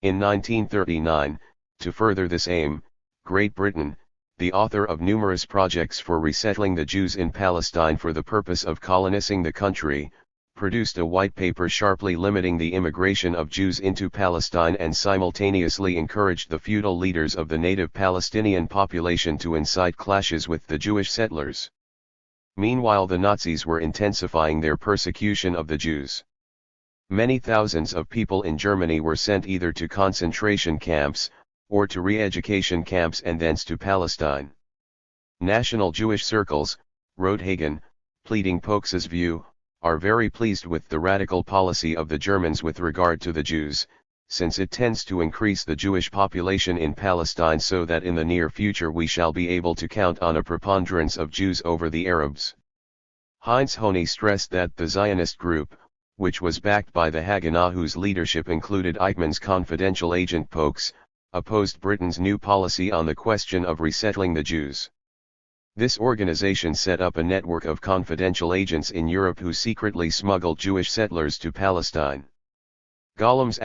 In 1939, to further this aim, Great Britain, the author of numerous projects for resettling the Jews in Palestine for the purpose of colonizing the country, produced a white paper sharply limiting the immigration of Jews into Palestine, and simultaneously encouraged the feudal leaders of the native Palestinian population to incite clashes with the Jewish settlers. Meanwhile, the Nazis were intensifying their persecution of the Jews. Many thousands of people in Germany were sent either to concentration camps, or to re-education camps, and thence to Palestine. National Jewish circles, wrote Hagen, pleading Polk's view, are very pleased with the radical policy of the Germans with regard to the Jews, since it tends to increase the Jewish population in Palestine, so that in the near future we shall be able to count on a preponderance of Jews over the Arabs. Heinz Honey stressed that the Zionist group, which was backed by the Haganah, whose leadership included Eichmann's confidential agent Polks, opposed Britain's new policy on the question of resettling the Jews. This organization set up a network of confidential agents in Europe who secretly smuggled Jewish settlers to Palestine. Gollum's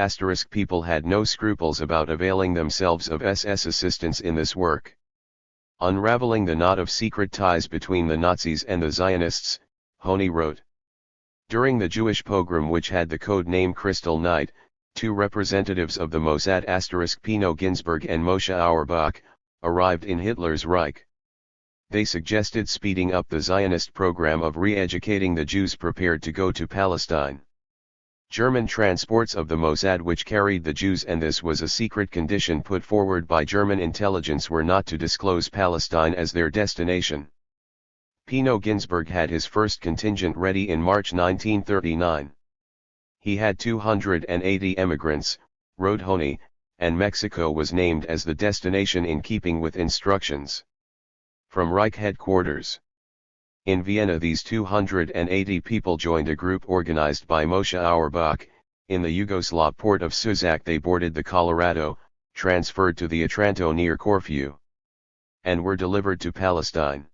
* people had no scruples about availing themselves of SS assistance in this work. Unraveling the knot of secret ties between the Nazis and the Zionists, Honey wrote. During the Jewish pogrom, which had the code name Crystal Night, two representatives of the Mossad * Pino Ginsberg and Moshe Auerbach, arrived in Hitler's Reich. They suggested speeding up the Zionist program of re-educating the Jews prepared to go to Palestine. German transports of the Mossad which carried the Jews, and this was a secret condition put forward by German intelligence, were not to disclose Palestine as their destination. Pino Ginsberg had his first contingent ready in March 1939. He had 280 emigrants, wrote Honey, and Mexico was named as the destination in keeping with instructions from Reich headquarters. In Vienna, these 280 people joined a group organized by Moshe Auerbach. In the Yugoslav port of Suzac they boarded the Colorado, transferred to the Otranto near Corfu, and were delivered to Palestine.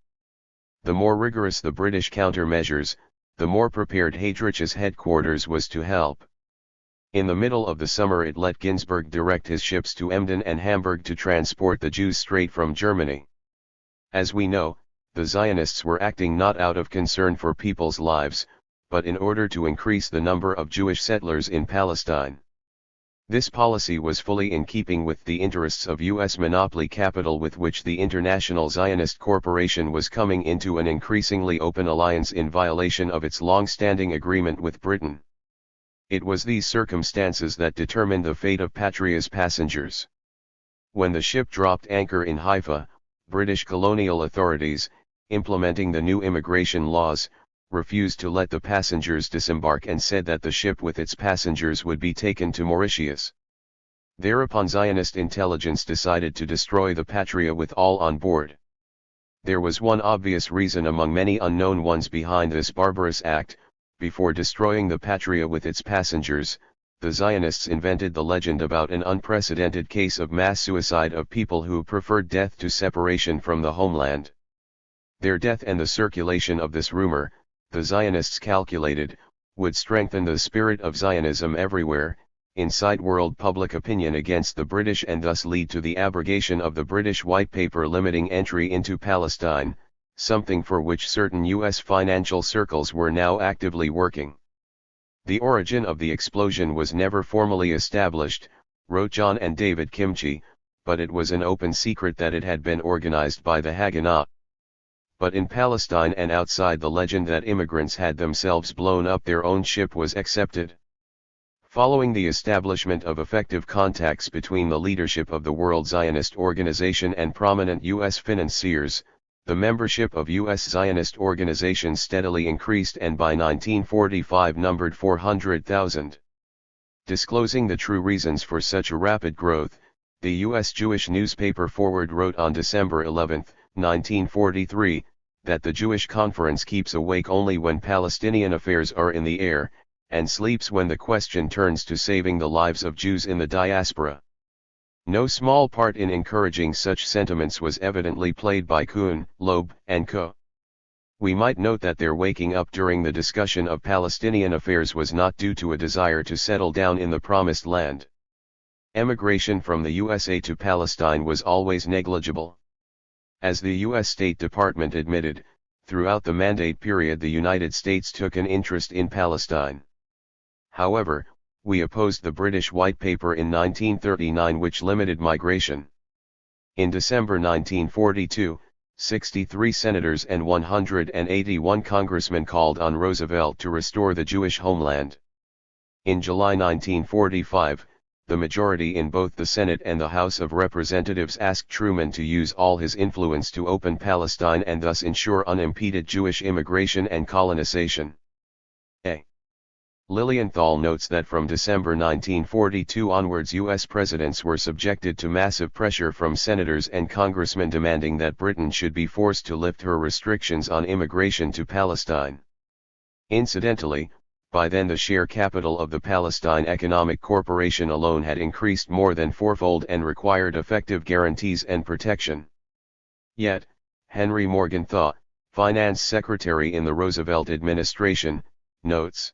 The more rigorous the British countermeasures, the more prepared Heydrich's headquarters was to help. In the middle of the summer it let Ginsberg direct his ships to Emden and Hamburg to transport the Jews straight from Germany. As we know, the Zionists were acting not out of concern for people's lives, but in order to increase the number of Jewish settlers in Palestine. This policy was fully in keeping with the interests of U.S. monopoly capital, with which the International Zionist Corporation was coming into an increasingly open alliance in violation of its long-standing agreement with Britain. It was these circumstances that determined the fate of Patria's passengers. When the ship dropped anchor in Haifa, British colonial authorities, implementing the new immigration laws, refused to let the passengers disembark and said that the ship with its passengers would be taken to Mauritius. Thereupon Zionist intelligence decided to destroy the Patria with all on board. There was one obvious reason among many unknown ones behind this barbarous act. Before destroying the Patria with its passengers, the Zionists invented the legend about an unprecedented case of mass suicide of people who preferred death to separation from the homeland. Their death and the circulation of this rumor, the Zionists calculated, would strengthen the spirit of Zionism everywhere, incite world public opinion against the British, and thus lead to the abrogation of the British White Paper limiting entry into Palestine, something for which certain U.S. financial circles were now actively working. The origin of the explosion was never formally established, wrote John and David Kimchi, but it was an open secret that it had been organized by the Haganah. But in Palestine and outside, the legend that immigrants had themselves blown up their own ship was accepted. Following the establishment of effective contacts between the leadership of the World Zionist Organization and prominent U.S. financiers, the membership of U.S. Zionist organizations steadily increased and by 1945 numbered 400,000. Disclosing the true reasons for such a rapid growth, the U.S. Jewish newspaper Forward wrote on December 11, 1943, that the Jewish Conference keeps awake only when Palestinian affairs are in the air, and sleeps when the question turns to saving the lives of Jews in the diaspora. No small part in encouraging such sentiments was evidently played by Kuhn, Loeb, and Co. We might note that their waking up during the discussion of Palestinian affairs was not due to a desire to settle down in the Promised Land. Emigration from the USA to Palestine was always negligible. As the U.S. State Department admitted, throughout the mandate period the United States took an interest in Palestine. However, we opposed the British White Paper in 1939 which limited migration. In December 1942, 63 senators and 181 congressmen called on Roosevelt to restore the Jewish homeland. In July 1945, the majority in both the Senate and the House of Representatives asked Truman to use all his influence to open Palestine and thus ensure unimpeded Jewish immigration and colonization. A. Lilienthal notes that from December 1942 onwards U.S. presidents were subjected to massive pressure from senators and congressmen demanding that Britain should be forced to lift her restrictions on immigration to Palestine. Incidentally, by then the share capital of the Palestine Economic Corporation alone had increased more than fourfold and required effective guarantees and protection. Yet, Henry Morgenthau, finance secretary in the Roosevelt administration, notes,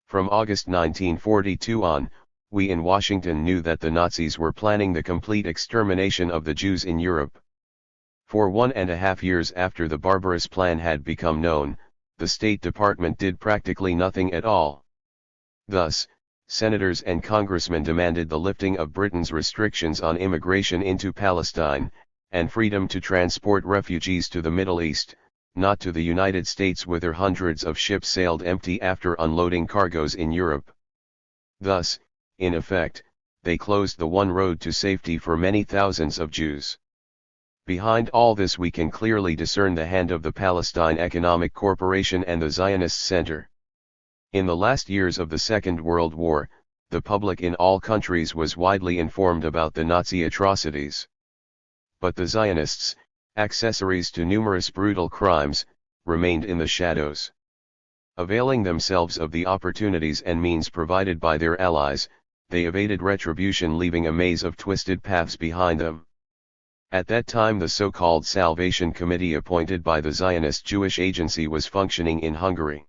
"From August 1942 on, we in Washington knew that the Nazis were planning the complete extermination of the Jews in Europe. For 1.5 years after the barbarous plan had become known, the State Department did practically nothing at all. Thus, senators and congressmen demanded the lifting of Britain's restrictions on immigration into Palestine, and freedom to transport refugees to the Middle East, not to the United States whither hundreds of ships sailed empty after unloading cargoes in Europe. Thus, in effect, they closed the one road to safety for many thousands of Jews. Behind all this we can clearly discern the hand of the Palestine Economic Corporation and the Zionist Center. In the last years of the Second World War, the public in all countries was widely informed about the Nazi atrocities. But the Zionists, accessories to numerous brutal crimes, remained in the shadows. Availing themselves of the opportunities and means provided by their allies, they evaded retribution, leaving a maze of twisted paths behind them. At that time the so-called Salvation Committee appointed by the Zionist Jewish Agency was functioning in Hungary.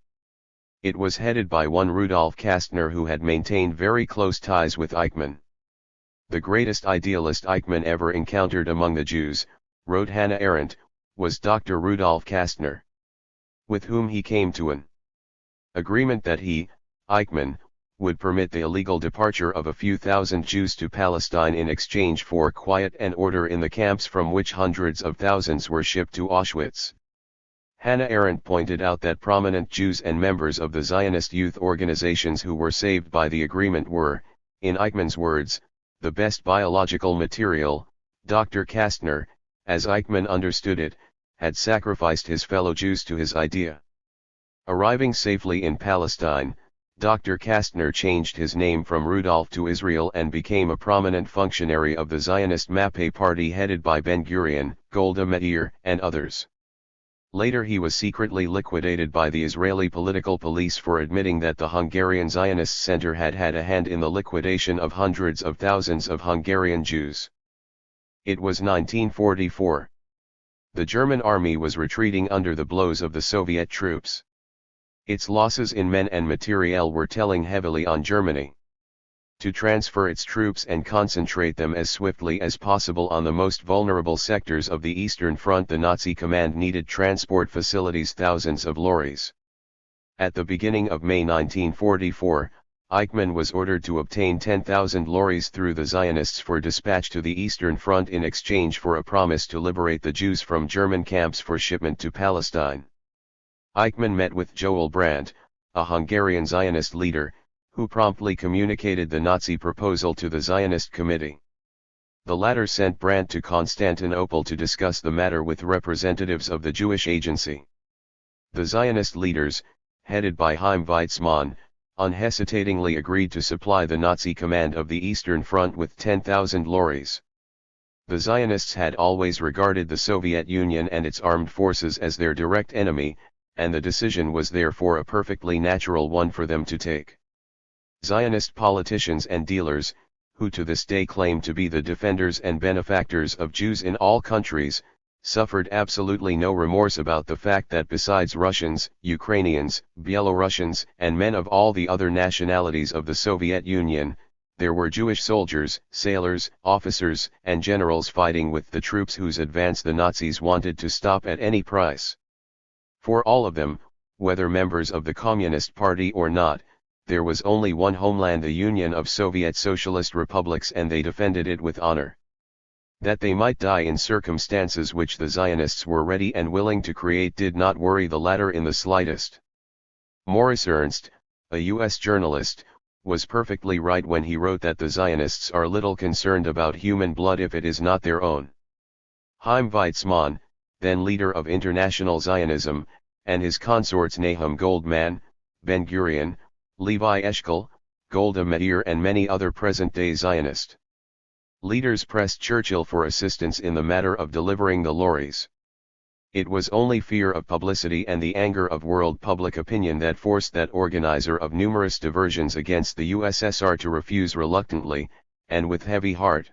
It was headed by one Rudolf Kastner, who had maintained very close ties with Eichmann. The greatest idealist Eichmann ever encountered among the Jews, wrote Hannah Arendt, was Dr. Rudolf Kastner, with whom he came to an agreement that he, Eichmann, would permit the illegal departure of a few thousand Jews to Palestine in exchange for quiet and order in the camps from which hundreds of thousands were shipped to Auschwitz. Hannah Arendt pointed out that prominent Jews and members of the Zionist youth organizations who were saved by the agreement were, in Eichmann's words, the best biological material. Dr. Kastner, as Eichmann understood it, had sacrificed his fellow Jews to his idea. Arriving safely in Palestine, Dr. Kastner changed his name from Rudolf to Israel and became a prominent functionary of the Zionist Mappé party headed by Ben-Gurion, Golda Meir, and others. Later he was secretly liquidated by the Israeli political police for admitting that the Hungarian Zionist Center had had a hand in the liquidation of hundreds of thousands of Hungarian Jews. It was 1944. The German army was retreating under the blows of the Soviet troops. Its losses in men and materiel were telling heavily on Germany. To transfer its troops and concentrate them as swiftly as possible on the most vulnerable sectors of the Eastern Front, the Nazi command needed transport facilities, thousands of lorries. At the beginning of May 1944, Eichmann was ordered to obtain 10,000 lorries through the Zionists for dispatch to the Eastern Front in exchange for a promise to liberate the Jews from German camps for shipment to Palestine. Eichmann met with Joel Brandt, a Hungarian Zionist leader, who promptly communicated the Nazi proposal to the Zionist Committee. The latter sent Brandt to Constantinople to discuss the matter with representatives of the Jewish Agency. The Zionist leaders, headed by Chaim Weizmann, unhesitatingly agreed to supply the Nazi command of the Eastern Front with 10,000 lorries. The Zionists had always regarded the Soviet Union and its armed forces as their direct enemy, and the decision was therefore a perfectly natural one for them to take. Zionist politicians and dealers, who to this day claim to be the defenders and benefactors of Jews in all countries, suffered absolutely no remorse about the fact that besides Russians, Ukrainians, Belarusians, and men of all the other nationalities of the Soviet Union, there were Jewish soldiers, sailors, officers, and generals fighting with the troops whose advance the Nazis wanted to stop at any price. For all of them, whether members of the Communist Party or not, there was only one homeland, the Union of Soviet Socialist Republics, and they defended it with honor. That they might die in circumstances which the Zionists were ready and willing to create did not worry the latter in the slightest. Morris Ernst, a U.S. journalist, was perfectly right when he wrote that the Zionists are little concerned about human blood if it is not their own. Chaim Weizmann, then leader of International Zionism, and his consorts Nahum Goldman, Ben-Gurion, Levi Eshkol, Golda Meir, and many other present-day Zionist leaders pressed Churchill for assistance in the matter of delivering the lorries. It was only fear of publicity and the anger of world public opinion that forced that organizer of numerous diversions against the USSR to refuse reluctantly, and with heavy heart.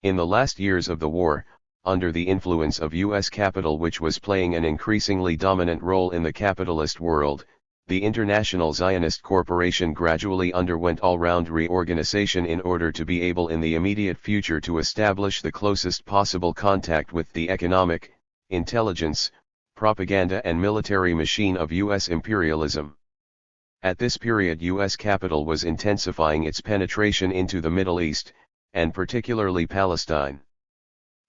In the last years of the war, under the influence of U.S. capital, which was playing an increasingly dominant role in the capitalist world, the International Zionist Corporation gradually underwent all-round reorganization in order to be able in the immediate future to establish the closest possible contact with the economic, intelligence, propaganda and military machine of U.S. imperialism. At this period U.S. capital was intensifying its penetration into the Middle East, and particularly Palestine.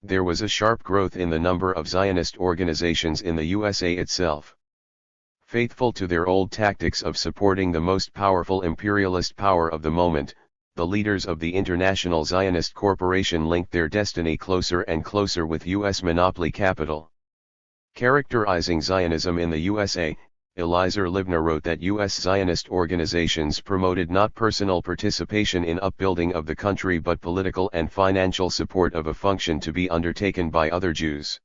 There was a sharp growth in the number of Zionist organizations in the USA itself. Faithful to their old tactics of supporting the most powerful imperialist power of the moment, the leaders of the International Zionist Corporation linked their destiny closer and closer with U.S. monopoly capital. Characterizing Zionism in the USA, Eliezer Livner wrote that U.S. Zionist organizations promoted not personal participation in upbuilding of the country but political and financial support of a function to be undertaken by other Jews.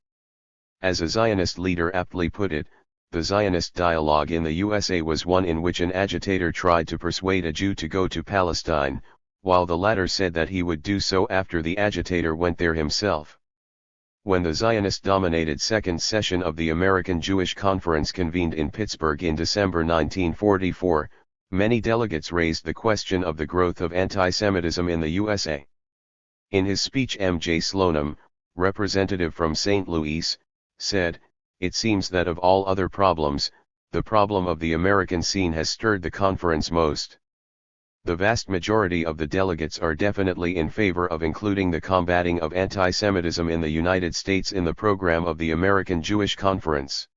As a Zionist leader aptly put it, the Zionist dialogue in the USA was one in which an agitator tried to persuade a Jew to go to Palestine, while the latter said that he would do so after the agitator went there himself. When the Zionist-dominated second session of the American Jewish Conference convened in Pittsburgh in December 1944, many delegates raised the question of the growth of anti-Semitism in the USA. In his speech, M.J. Slonim, representative from St. Louis, said, "It seems that of all other problems, the problem of the American scene has stirred the conference most. The vast majority of the delegates are definitely in favor of including the combating of anti-Semitism in the United States in the program of the American Jewish Conference.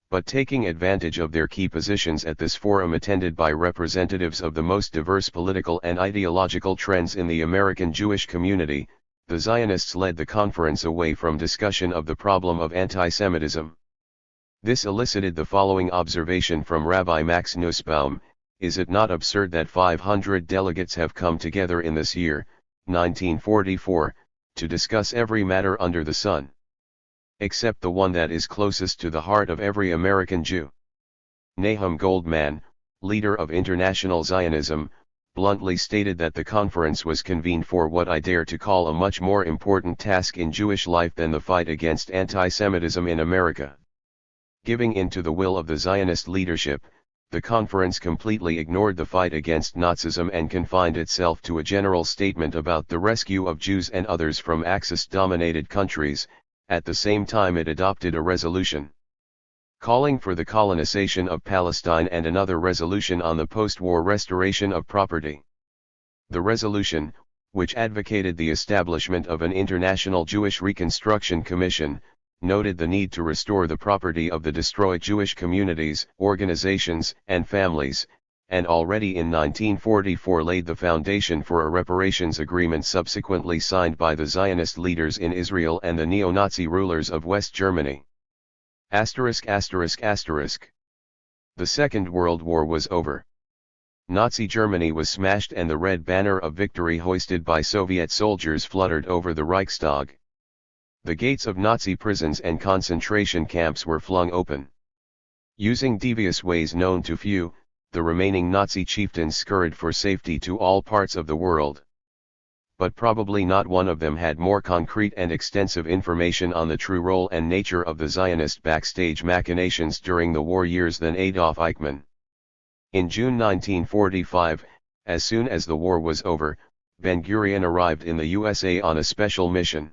But taking advantage of their key positions at this forum attended by representatives of the most diverse political and ideological trends in the American Jewish community, the Zionists led the conference away from discussion of the problem of anti-Semitism." This elicited the following observation from Rabbi Max Nussbaum: "Is it not absurd that 500 delegates have come together in this year, 1944, to discuss every matter under the sun? Except the one that is closest to the heart of every American Jew." Nahum Goldman, leader of International Zionism, bluntly stated that the conference was convened for what I dare to call a much more important task in Jewish life than the fight against anti-Semitism in America. Giving in to the will of the Zionist leadership, the conference completely ignored the fight against Nazism and confined itself to a general statement about the rescue of Jews and others from Axis-dominated countries. At the same time, it adopted a resolution calling for the colonization of Palestine and another resolution on the post-war restoration of property. The resolution, which advocated the establishment of an international Jewish Reconstruction Commission, noted the need to restore the property of the destroyed Jewish communities, organizations, and families, and already in 1944 laid the foundation for a reparations agreement subsequently signed by the Zionist leaders in Israel and the neo-Nazi rulers of West Germany. ******. The Second World War was over. Nazi Germany was smashed and the red banner of victory hoisted by Soviet soldiers fluttered over the Reichstag. The gates of Nazi prisons and concentration camps were flung open. Using devious ways known to few, the remaining Nazi chieftains scurried for safety to all parts of the world. But probably not one of them had more concrete and extensive information on the true role and nature of the Zionist backstage machinations during the war years than Adolf Eichmann. In June 1945, as soon as the war was over, Ben-Gurion arrived in the USA on a special mission.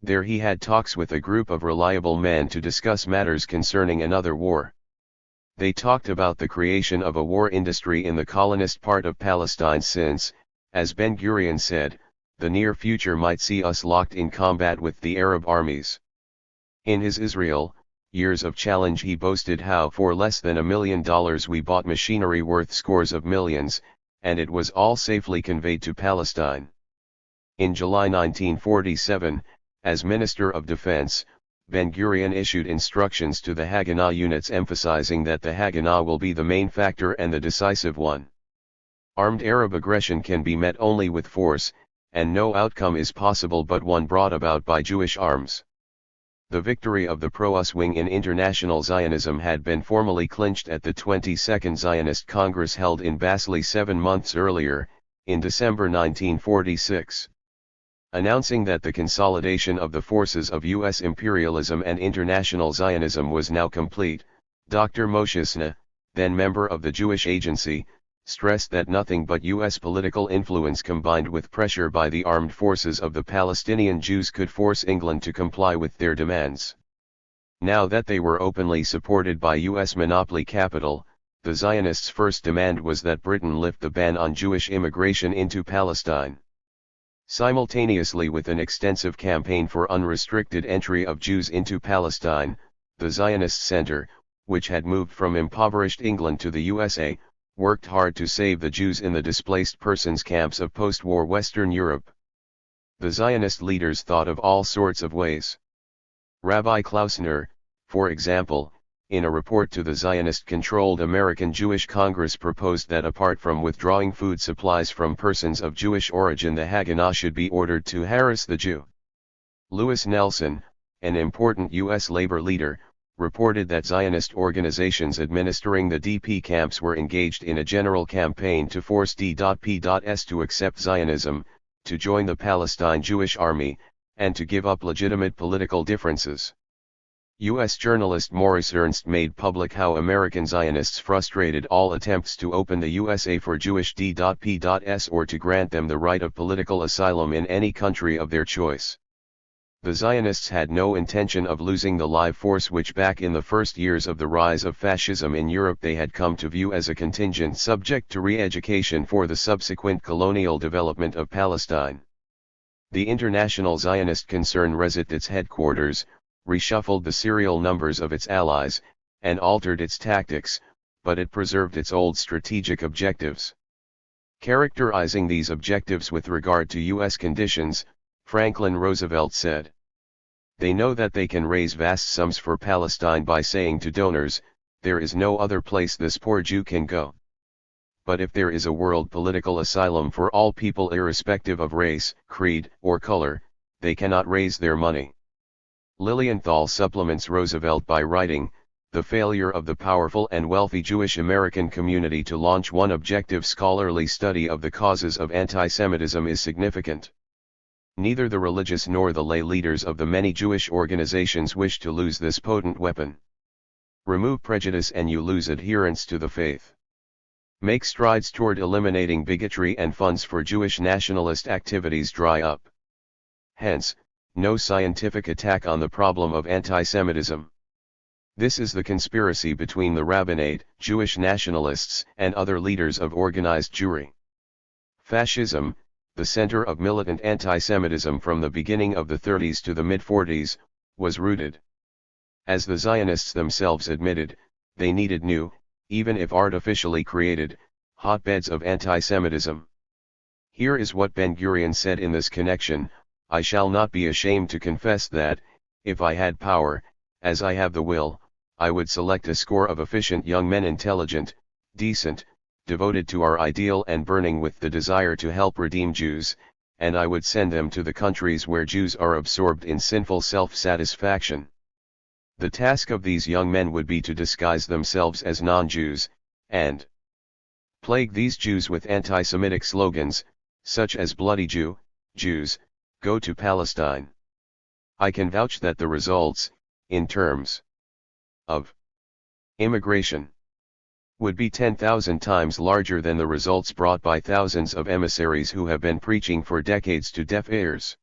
There he had talks with a group of reliable men to discuss matters concerning another war. They talked about the creation of a war industry in the colonist part of Palestine since, as Ben-Gurion said, the near future might see us locked in combat with the Arab armies. In his Israel, Years of Challenge he boasted how for less than $1 million we bought machinery worth scores of millions, and it was all safely conveyed to Palestine. In July 1947, as Minister of Defense, Ben-Gurion issued instructions to the Haganah units emphasizing that the Haganah will be the main factor and the decisive one. Armed Arab aggression can be met only with force, and no outcome is possible but one brought about by Jewish arms. The victory of the pro-US wing in international Zionism had been formally clinched at the 22nd Zionist Congress held in Basel 7 months earlier, in December 1946. Announcing that the consolidation of the forces of U.S. imperialism and international Zionism was now complete, Dr. Moshe Sna, then member of the Jewish Agency, stressed that nothing but U.S. political influence combined with pressure by the armed forces of the Palestinian Jews could force England to comply with their demands. Now that they were openly supported by U.S. monopoly capital, the Zionists' first demand was that Britain lift the ban on Jewish immigration into Palestine. Simultaneously with an extensive campaign for unrestricted entry of Jews into Palestine, the Zionist Center, which had moved from impoverished England to the USA, worked hard to save the Jews in the displaced persons camps of post-war Western Europe. The Zionist leaders thought of all sorts of ways. Rabbi Klausner, for example, in a report to the Zionist-controlled American Jewish Congress proposed that apart from withdrawing food supplies from persons of Jewish origin, the Haganah should be ordered to harass the Jew. Lewis Nelson, an important U.S. labor leader, reported that Zionist organizations administering the DP camps were engaged in a general campaign to force D.P.S. to accept Zionism, to join the Palestine Jewish Army, and to give up legitimate political differences. U.S. journalist Maurice Ernst made public how American Zionists frustrated all attempts to open the USA for Jewish D.P.S. or to grant them the right of political asylum in any country of their choice. The Zionists had no intention of losing the live force which back in the first years of the rise of fascism in Europe they had come to view as a contingent subject to re-education for the subsequent colonial development of Palestine. The International Zionist Concern reset its headquarters, reshuffled the serial numbers of its allies, and altered its tactics, but it preserved its old strategic objectives. Characterizing these objectives with regard to U.S. conditions, Franklin Roosevelt said, "They know that they can raise vast sums for Palestine by saying to donors, 'There is no other place this poor Jew can go.' But if there is a world political asylum for all people irrespective of race, creed, or color, they cannot raise their money." Lilienthal supplements Roosevelt by writing, "The failure of the powerful and wealthy Jewish American community to launch one objective scholarly study of the causes of anti-Semitism is significant. Neither the religious nor the lay leaders of the many Jewish organizations wish to lose this potent weapon. Remove prejudice and you lose adherence to the faith. Make strides toward eliminating bigotry and funds for Jewish nationalist activities dry up. Hence, no scientific attack on the problem of anti-Semitism. This is the conspiracy between the rabbinate, Jewish nationalists, and other leaders of organized Jewry. Fascism, the center of militant anti-Semitism from the beginning of the 30s to the mid-40s, was rooted. As the Zionists themselves admitted, they needed new, even if artificially created, hotbeds of anti-Semitism. Here is what Ben-Gurion said in this connection: "I shall not be ashamed to confess that, if I had power, as I have the will, I would select a score of efficient young men, intelligent, decent, devoted to our ideal and burning with the desire to help redeem Jews, and I would send them to the countries where Jews are absorbed in sinful self-satisfaction. The task of these young men would be to disguise themselves as non-Jews, and plague these Jews with anti-Semitic slogans, such as Bloody Jew, Jews, go to Palestine. I can vouch that the results, in terms of immigration, would be 10,000 times larger than the results brought by thousands of emissaries who have been preaching for decades to deaf ears."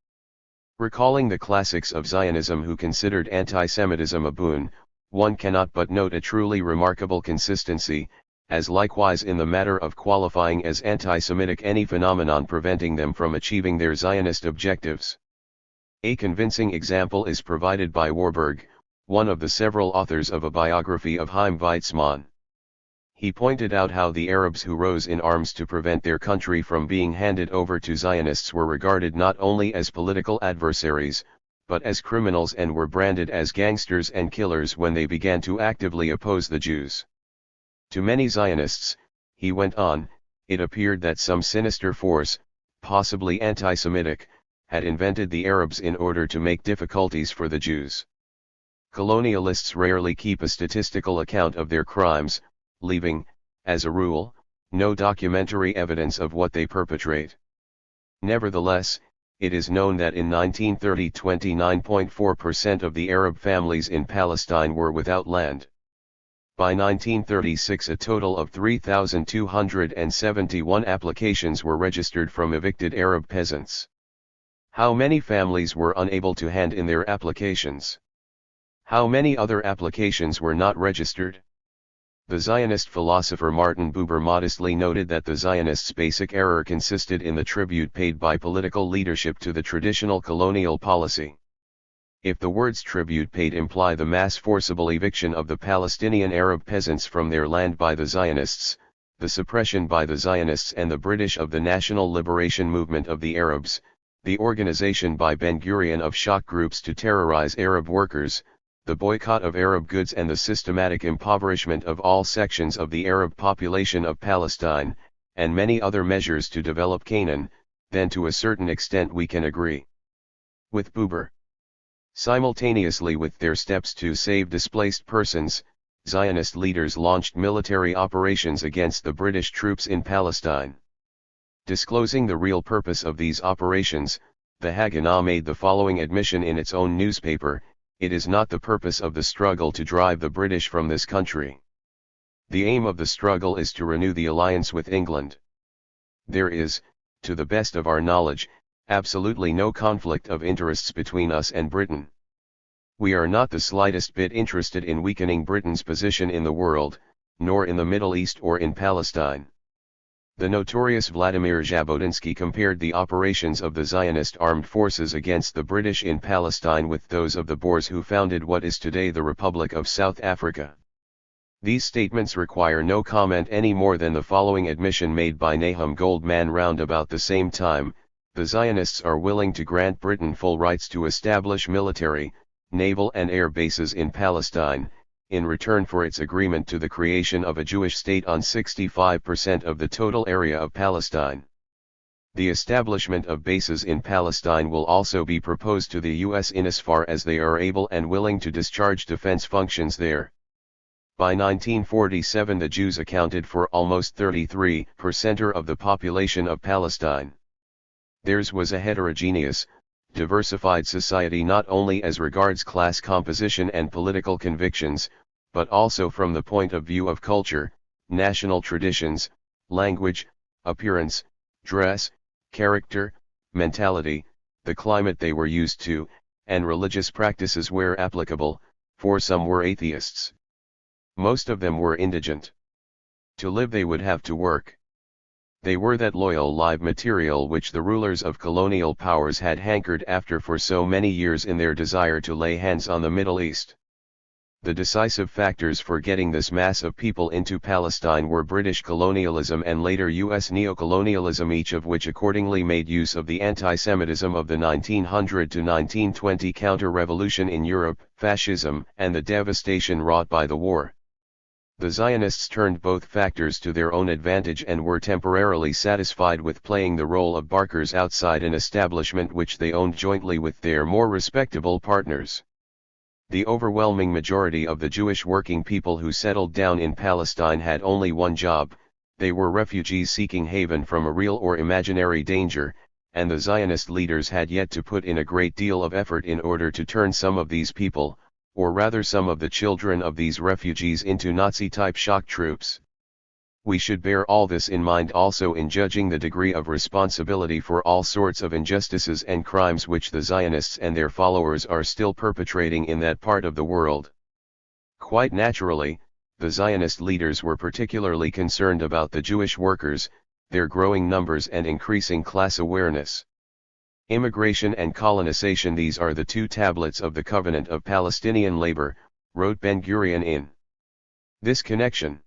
Recalling the classics of Zionism who considered anti-Semitism a boon, one cannot but note a truly remarkable consistency, as likewise in the matter of qualifying as anti-Semitic any phenomenon preventing them from achieving their Zionist objectives. A convincing example is provided by Warburg, one of the several authors of a biography of Chaim Weizmann. He pointed out how the Arabs who rose in arms to prevent their country from being handed over to Zionists were regarded not only as political adversaries, but as criminals, and were branded as gangsters and killers when they began to actively oppose the Jews. To many Zionists, he went on, it appeared that some sinister force, possibly anti-Semitic, had invented the Arabs in order to make difficulties for the Jews. Colonialists rarely keep a statistical account of their crimes, leaving, as a rule, no documentary evidence of what they perpetrate. Nevertheless, it is known that in 1930 29.4% of the Arab families in Palestine were without land. By 1936 a total of 3,271 applications were registered from evicted Arab peasants. How many families were unable to hand in their applications? How many other applications were not registered? The Zionist philosopher Martin Buber modestly noted that the Zionists' basic error consisted in the tribute paid by political leadership to the traditional colonial policy. if the words tribute paid imply the mass forcible eviction of the Palestinian Arab peasants from their land by the Zionists, the suppression by the Zionists and the British of the national liberation movement of the Arabs, the organization by Ben-Gurion of shock groups to terrorize Arab workers, the boycott of Arab goods and the systematic impoverishment of all sections of the Arab population of Palestine, and many other measures to develop Canaan, then to a certain extent we can agree with Buber. Simultaneously with their steps to save displaced persons, Zionist leaders launched military operations against the British troops in Palestine. Disclosing the real purpose of these operations, the Haganah made the following admission in its own newspaper: "It is not the purpose of the struggle to drive the British from this country. The aim of the struggle is to renew the alliance with England. There is, to the best of our knowledge, absolutely no conflict of interests between us and Britain. We are not the slightest bit interested in weakening Britain's position in the world, nor in the Middle East or in Palestine." The notorious Vladimir Jabotinsky compared the operations of the Zionist armed forces against the British in Palestine with those of the Boers who founded what is today the Republic of South Africa. These statements require no comment any more than the following admission made by Nahum Goldman round about the same time: "The Zionists are willing to grant Britain full rights to establish military, naval and air bases in Palestine, in return for its agreement to the creation of a Jewish state on 65% of the total area of Palestine. The establishment of bases in Palestine will also be proposed to the U.S. insofar as they are able and willing to discharge defense functions there." By 1947 the Jews accounted for almost 33% of the population of Palestine. Theirs was a heterogeneous, diversified society not only as regards class composition and political convictions, but also from the point of view of culture, national traditions, language, appearance, dress, character, mentality, the climate they were used to, and religious practices where applicable, for some were atheists. Most of them were indigent. To live they would have to work. They were that loyal live material which the rulers of colonial powers had hankered after for so many years in their desire to lay hands on the Middle East. The decisive factors for getting this mass of people into Palestine were British colonialism and later U.S. neocolonialism, each of which accordingly made use of the anti-Semitism of the 1900 to 1920 counter-revolution in Europe, fascism, and the devastation wrought by the war. The Zionists turned both factors to their own advantage and were temporarily satisfied with playing the role of barkers outside an establishment which they owned jointly with their more respectable partners. The overwhelming majority of the Jewish working people who settled down in Palestine had only one job: they were refugees seeking haven from a real or imaginary danger, and the Zionist leaders had yet to put in a great deal of effort in order to turn some of these people, or rather some of the children of these refugees, into Nazi-type shock troops. We should bear all this in mind also in judging the degree of responsibility for all sorts of injustices and crimes which the Zionists and their followers are still perpetrating in that part of the world. Quite naturally, the Zionist leaders were particularly concerned about the Jewish workers, their growing numbers and increasing class awareness. Immigration and colonization, these are the two tablets of the covenant of Palestinian labor, wrote Ben-Gurion in this connection.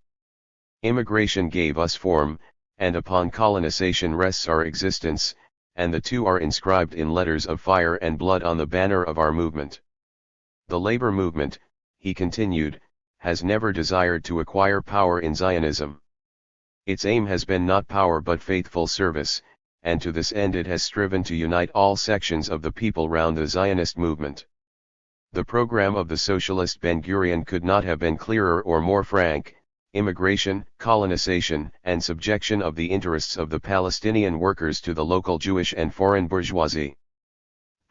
Immigration gave us form, and upon colonization rests our existence, and the two are inscribed in letters of fire and blood on the banner of our movement. The labor movement, he continued, has never desired to acquire power in Zionism. Its aim has been not power but faithful service, and to this end it has striven to unite all sections of the people round the Zionist movement. The program of the socialist Ben-Gurion could not have been clearer or more frank: immigration, colonization, and subjection of the interests of the Palestinian workers to the local Jewish and foreign bourgeoisie.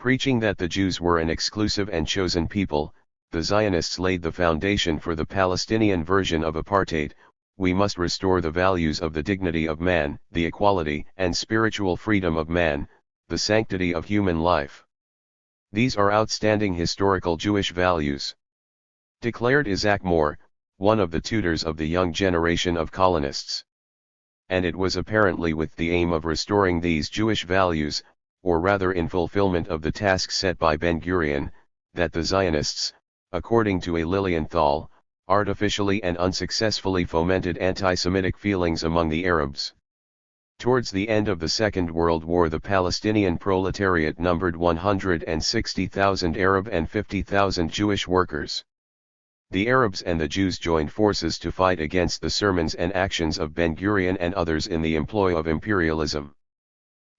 Preaching that the Jews were an exclusive and chosen people, the Zionists laid the foundation for the Palestinian version of apartheid. We must restore the values of the dignity of man, the equality and spiritual freedom of man, the sanctity of human life. These are outstanding historical Jewish values, declared Isaac Moore, one of the tutors of the young generation of colonists. And it was apparently with the aim of restoring these Jewish values, or rather in fulfillment of the task set by Ben-Gurion, that the Zionists, according to a Lilienthal, artificially and unsuccessfully fomented anti-Semitic feelings among the Arabs. Towards the end of the Second World War, the Palestinian proletariat numbered 160,000 Arab and 50,000 Jewish workers. The Arabs and the Jews joined forces to fight against the sermons and actions of Ben-Gurion and others in the employ of imperialism.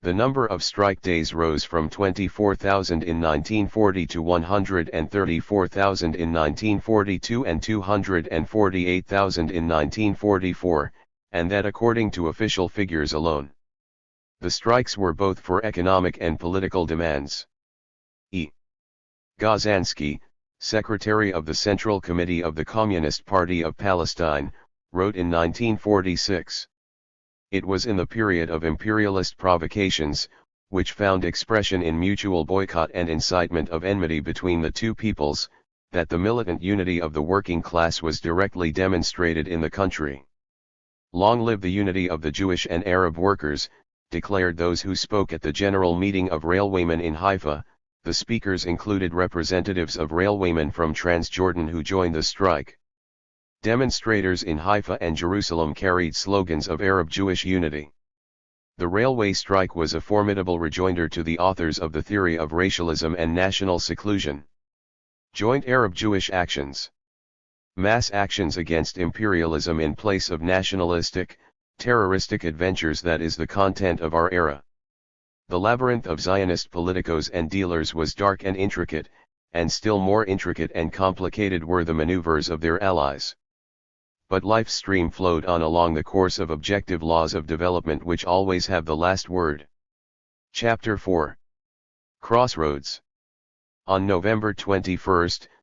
The number of strike days rose from 24,000 in 1940 to 134,000 in 1942 and 248,000 in 1944, and that according to official figures alone. The strikes were both for economic and political demands. E. Gazansky, secretary of the Central Committee of the Communist Party of Palestine, wrote in 1946. It was in the period of imperialist provocations, which found expression in mutual boycott and incitement of enmity between the two peoples, that the militant unity of the working class was directly demonstrated in the country. Long live the unity of the Jewish and Arab workers, declared those who spoke at the general meeting of railwaymen in Haifa. The speakers included representatives of railwaymen from Transjordan who joined the strike. Demonstrators in Haifa and Jerusalem carried slogans of Arab-Jewish unity. The railway strike was a formidable rejoinder to the authors of the theory of racialism and national seclusion. Joint Arab-Jewish actions. Mass actions against imperialism in place of nationalistic, terroristic adventures, that is the content of our era. The labyrinth of Zionist politicos and dealers was dark and intricate, and still more intricate and complicated were the maneuvers of their allies. But life's stream flowed on along the course of objective laws of development which always have the last word. Chapter 4. Crossroads. On November 21,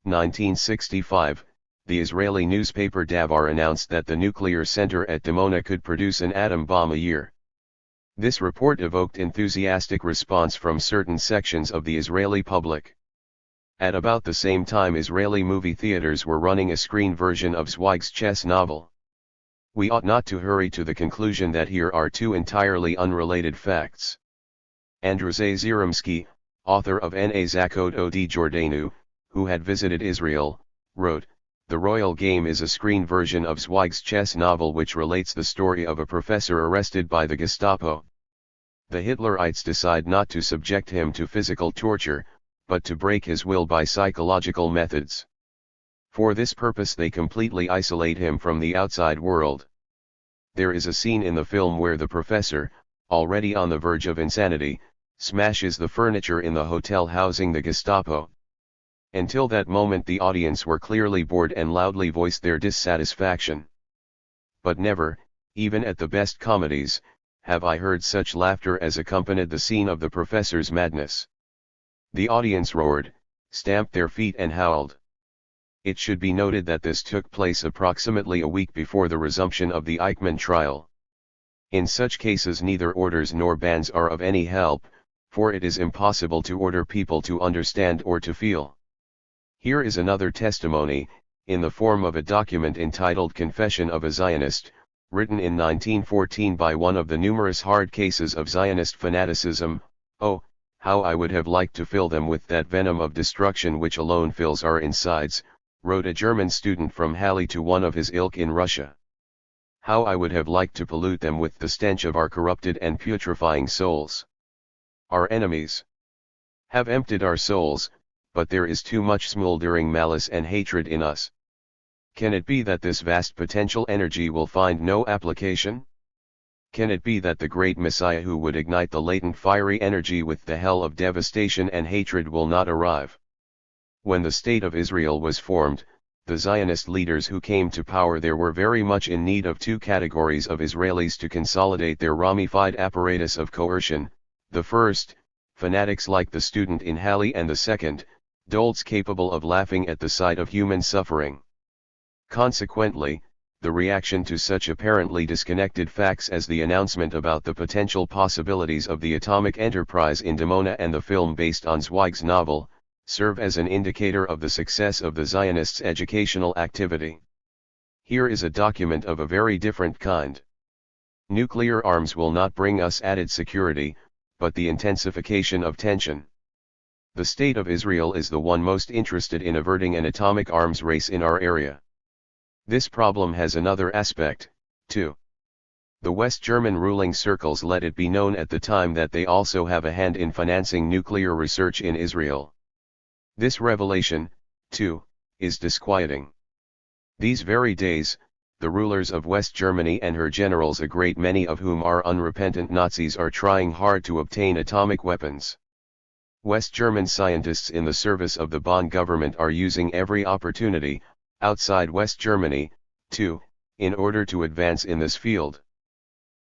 1965, the Israeli newspaper Davar announced that the nuclear center at Dimona could produce an atom bomb a year. This report evoked enthusiastic response from certain sections of the Israeli public. At about the same time, Israeli movie theaters were running a screen version of Zweig's chess novel. We ought not to hurry to the conclusion that here are two entirely unrelated facts. Andrzej Zieremski, author of Na Zakot od Jordanu, who had visited Israel, wrote, "The Royal Game is a screen version of Zweig's chess novel which relates the story of a professor arrested by the Gestapo. The Hitlerites decide not to subject him to physical torture, but to break his will by psychological methods. For this purpose they completely isolate him from the outside world. There is a scene in the film where the professor, already on the verge of insanity, smashes the furniture in the hotel housing the Gestapo. Until that moment the audience were clearly bored and loudly voiced their dissatisfaction. But never, even at the best comedies, have I heard such laughter as accompanied the scene of the professor's madness. The audience roared, stamped their feet and howled. It should be noted that this took place approximately a week before the resumption of the Eichmann trial. In such cases neither orders nor bans are of any help, for it is impossible to order people to understand or to feel. Here is another testimony, in the form of a document entitled Confession of a Zionist, written in 1914 by one of the numerous hard cases of Zionist fanaticism. "Oh, how I would have liked to fill them with that venom of destruction which alone fills our insides," wrote a German student from Halle to one of his ilk in Russia. "How I would have liked to pollute them with the stench of our corrupted and putrefying souls. Our enemies have emptied our souls, but there is too much smoldering malice and hatred in us. Can it be that this vast potential energy will find no application? Can it be that the great Messiah who would ignite the latent fiery energy with the hell of devastation and hatred will not arrive?" When the State of Israel was formed, the Zionist leaders who came to power there were very much in need of two categories of Israelis to consolidate their ramified apparatus of coercion: the first, fanatics like the student in Halle, and the second, dolts capable of laughing at the sight of human suffering. Consequently, the reaction to such apparently disconnected facts as the announcement about the potential possibilities of the atomic enterprise in Dimona and the film based on Zweig's novel, serve as an indicator of the success of the Zionists' educational activity. Here is a document of a very different kind. Nuclear arms will not bring us added security, but the intensification of tension. The State of Israel is the one most interested in averting an atomic arms race in our area. This problem has another aspect, too. The West German ruling circles let it be known at the time that they also have a hand in financing nuclear research in Israel. This revelation, too, is disquieting. These very days, the rulers of West Germany and her generals, a great many of whom are unrepentant Nazis, are trying hard to obtain atomic weapons. West German scientists in the service of the Bonn government are using every opportunity, outside West Germany, too, in order to advance in this field.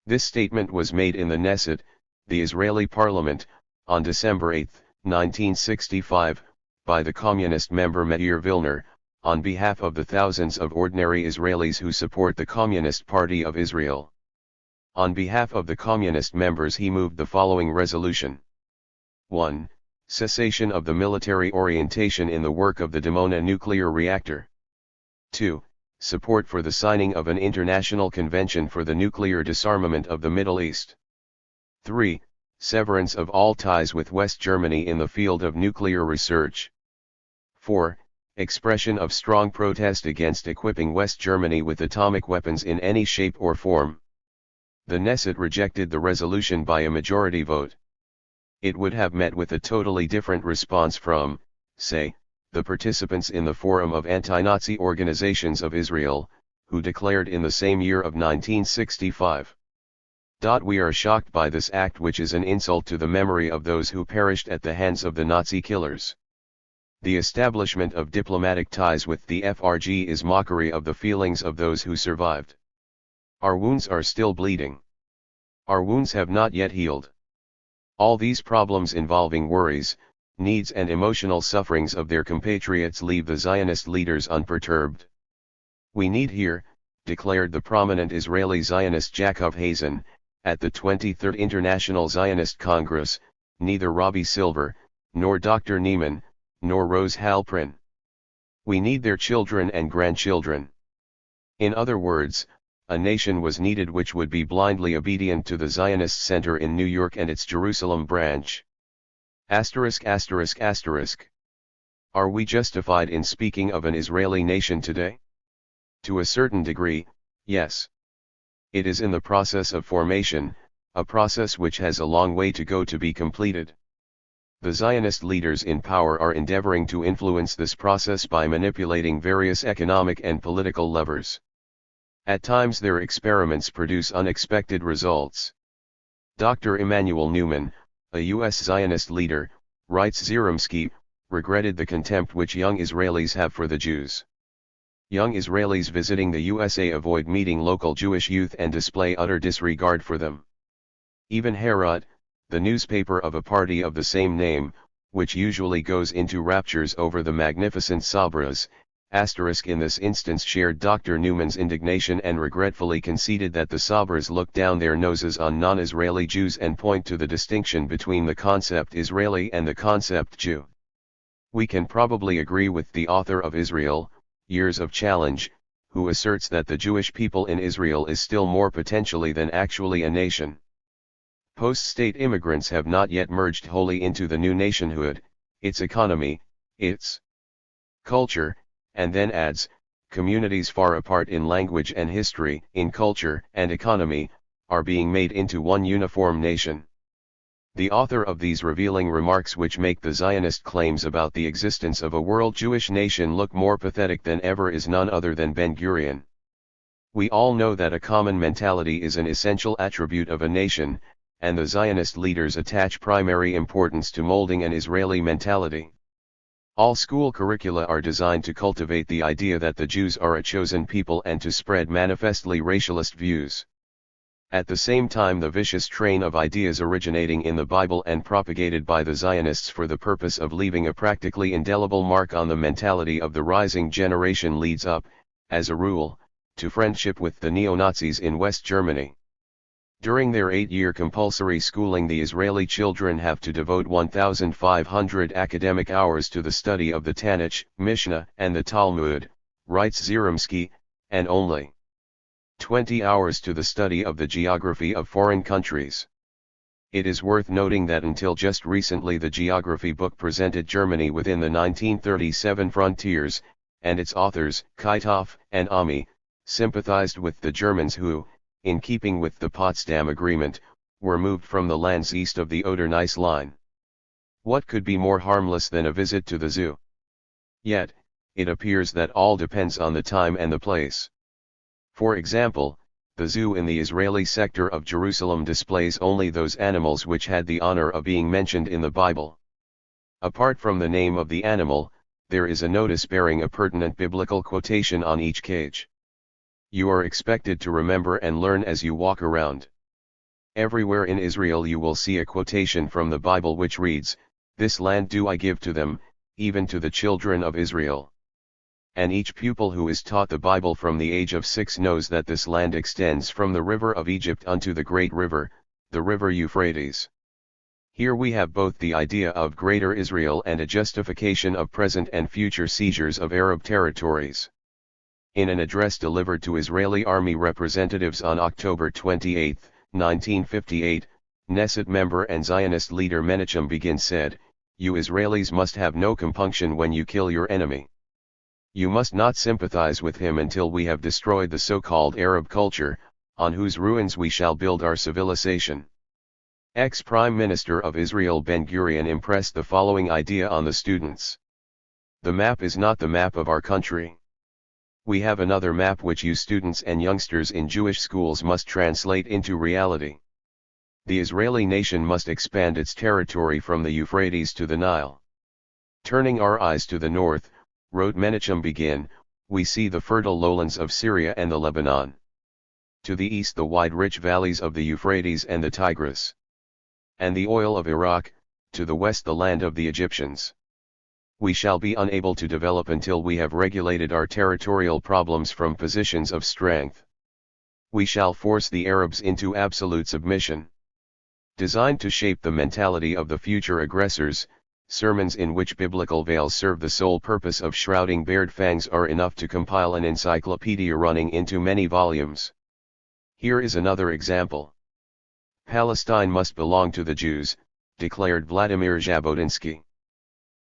This statement was made in the Knesset, the Israeli parliament, on December 8, 1965, by the communist member Meir Vilner, on behalf of the thousands of ordinary Israelis who support the Communist Party of Israel. On behalf of the communist members he moved the following resolution. 1. Cessation of the military orientation in the work of the Dimona nuclear reactor. 2. Support for the signing of an international convention for the nuclear disarmament of the Middle East. 3. Severance of all ties with West Germany in the field of nuclear research. 4. Expression of strong protest against equipping West Germany with atomic weapons in any shape or form. The Knesset rejected the resolution by a majority vote. It would have met with a totally different response from, say, the participants in the Forum of Anti-Nazi Organizations of Israel, who declared in the same year of 1965. We are shocked by this act, which is an insult to the memory of those who perished at the hands of the Nazi killers. The establishment of diplomatic ties with the FRG is mockery of the feelings of those who survived. Our wounds are still bleeding. Our wounds have not yet healed. All these problems involving worries, needs and emotional sufferings of their compatriots leave the Zionist leaders unperturbed. We need here, declared the prominent Israeli Zionist Yaakov Hazen, at the 23rd International Zionist Congress, neither Robbie Silver, nor Dr. Neiman, nor Rose Halprin. We need their children and grandchildren. In other words, a nation was needed which would be blindly obedient to the Zionist Center in New York and its Jerusalem branch. Are we justified in speaking of an Israeli nation today? To a certain degree, yes. It is in the process of formation, a process which has a long way to go to be completed. The Zionist leaders in power are endeavoring to influence this process by manipulating various economic and political levers. At times their experiments produce unexpected results. Dr. Emanuel Newman, a U.S. Zionist leader, writes Ziromsky, regretted the contempt which young Israelis have for the Jews. Young Israelis visiting the USA avoid meeting local Jewish youth and display utter disregard for them. Even Herod, the newspaper of a party of the same name, which usually goes into raptures over the magnificent Sabras, in this instance shared Dr. Newman's indignation and regretfully conceded that the Sabras look down their noses on non-Israeli Jews and point to the distinction between the concept Israeli and the concept Jew. We can probably agree with the author of Israel, Years of Challenge, who asserts that the Jewish people in Israel is still more potentially than actually a nation. Post-state immigrants have not yet merged wholly into the new nationhood, its economy, its culture, and then adds, communities far apart in language and history, in culture and economy, are being made into one uniform nation. The author of these revealing remarks, which make the Zionist claims about the existence of a world Jewish nation look more pathetic than ever, is none other than Ben-Gurion. We all know that a common mentality is an essential attribute of a nation, and the Zionist leaders attach primary importance to molding an Israeli mentality. All school curricula are designed to cultivate the idea that the Jews are a chosen people and to spread manifestly racialist views. At the same time, the vicious train of ideas originating in the Bible and propagated by the Zionists for the purpose of leaving a practically indelible mark on the mentality of the rising generation leads up, as a rule, to friendship with the neo-Nazis in West Germany. During their 8-year compulsory schooling, the Israeli children have to devote 1,500 academic hours to the study of the Tanakh, Mishnah, and the Talmud, writes Ziromsky, and only 20 hours to the study of the geography of foreign countries. It is worth noting that until just recently the geography book presented Germany within the 1937 frontiers, and its authors, Kitoff and Ami, sympathized with the Germans who, in keeping with the Potsdam Agreement, were moved from the lands east of the Oder-Neisse line. What could be more harmless than a visit to the zoo? Yet, it appears that all depends on the time and the place. For example, the zoo in the Israeli sector of Jerusalem displays only those animals which had the honor of being mentioned in the Bible. Apart from the name of the animal, there is a notice bearing a pertinent biblical quotation on each cage. You are expected to remember and learn as you walk around. Everywhere in Israel you will see a quotation from the Bible which reads, "This land do I give to them, even to the children of Israel." And each pupil who is taught the Bible from the age of 6 knows that this land extends from the river of Egypt unto the great river, the river Euphrates. Here we have both the idea of Greater Israel and a justification of present and future seizures of Arab territories. In an address delivered to Israeli army representatives on October 28, 1958, Knesset member and Zionist leader Menachem Begin said, "You Israelis must have no compunction when you kill your enemy. You must not sympathize with him until we have destroyed the so-called Arab culture, on whose ruins we shall build our civilization." Ex-Prime Minister of Israel Ben-Gurion impressed the following idea on the students. "The map is not the map of our country. We have another map which you students and youngsters in Jewish schools must translate into reality. The Israeli nation must expand its territory from the Euphrates to the Nile. Turning our eyes to the north," wrote Menachem Begin, "we see the fertile lowlands of Syria and the Lebanon. To the east the wide rich valleys of the Euphrates and the Tigris. And the oil of Iraq, to the west the land of the Egyptians. We shall be unable to develop until we have regulated our territorial problems from positions of strength. We shall force the Arabs into absolute submission." Designed to shape the mentality of the future aggressors, sermons in which biblical veils serve the sole purpose of shrouding bared fangs are enough to compile an encyclopedia running into many volumes. Here is another example. "Palestine must belong to the Jews," declared Vladimir Jabotinsky.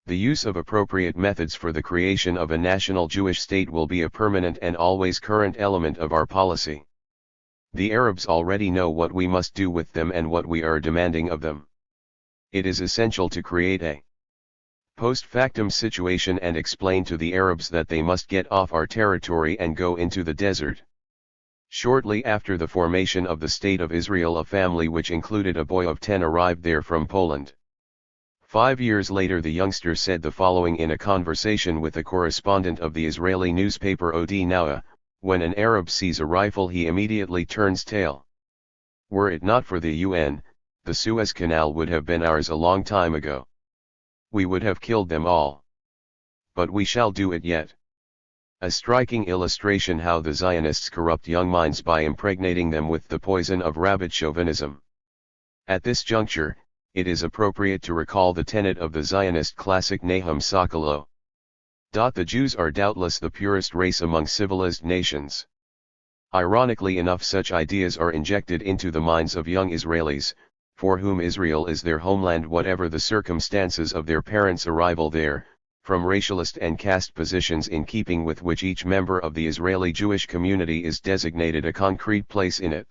"The use of appropriate methods for the creation of a national Jewish state will be a permanent and always current element of our policy. The Arabs already know what we must do with them and what we are demanding of them. It is essential to create a post factum situation and explain to the Arabs that they must get off our territory and go into the desert." Shortly after the formation of the State of Israel, a family which included a boy of 10 arrived there from Poland. 5 years later the youngster said the following in a conversation with a correspondent of the Israeli newspaper Od Noah, "When an Arab sees a rifle he immediately turns tail. Were it not for the UN, the Suez Canal would have been ours a long time ago. We would have killed them all. But we shall do it yet." A striking illustration how the Zionists corrupt young minds by impregnating them with the poison of rabid chauvinism. At this juncture, it is appropriate to recall the tenet of the Zionist classic Nahum Sokolow. "The Jews are doubtless the purest race among civilized nations." Ironically enough, such ideas are injected into the minds of young Israelis, for whom Israel is their homeland whatever the circumstances of their parents' arrival there, from racialist and caste positions in keeping with which each member of the Israeli Jewish community is designated a concrete place in it.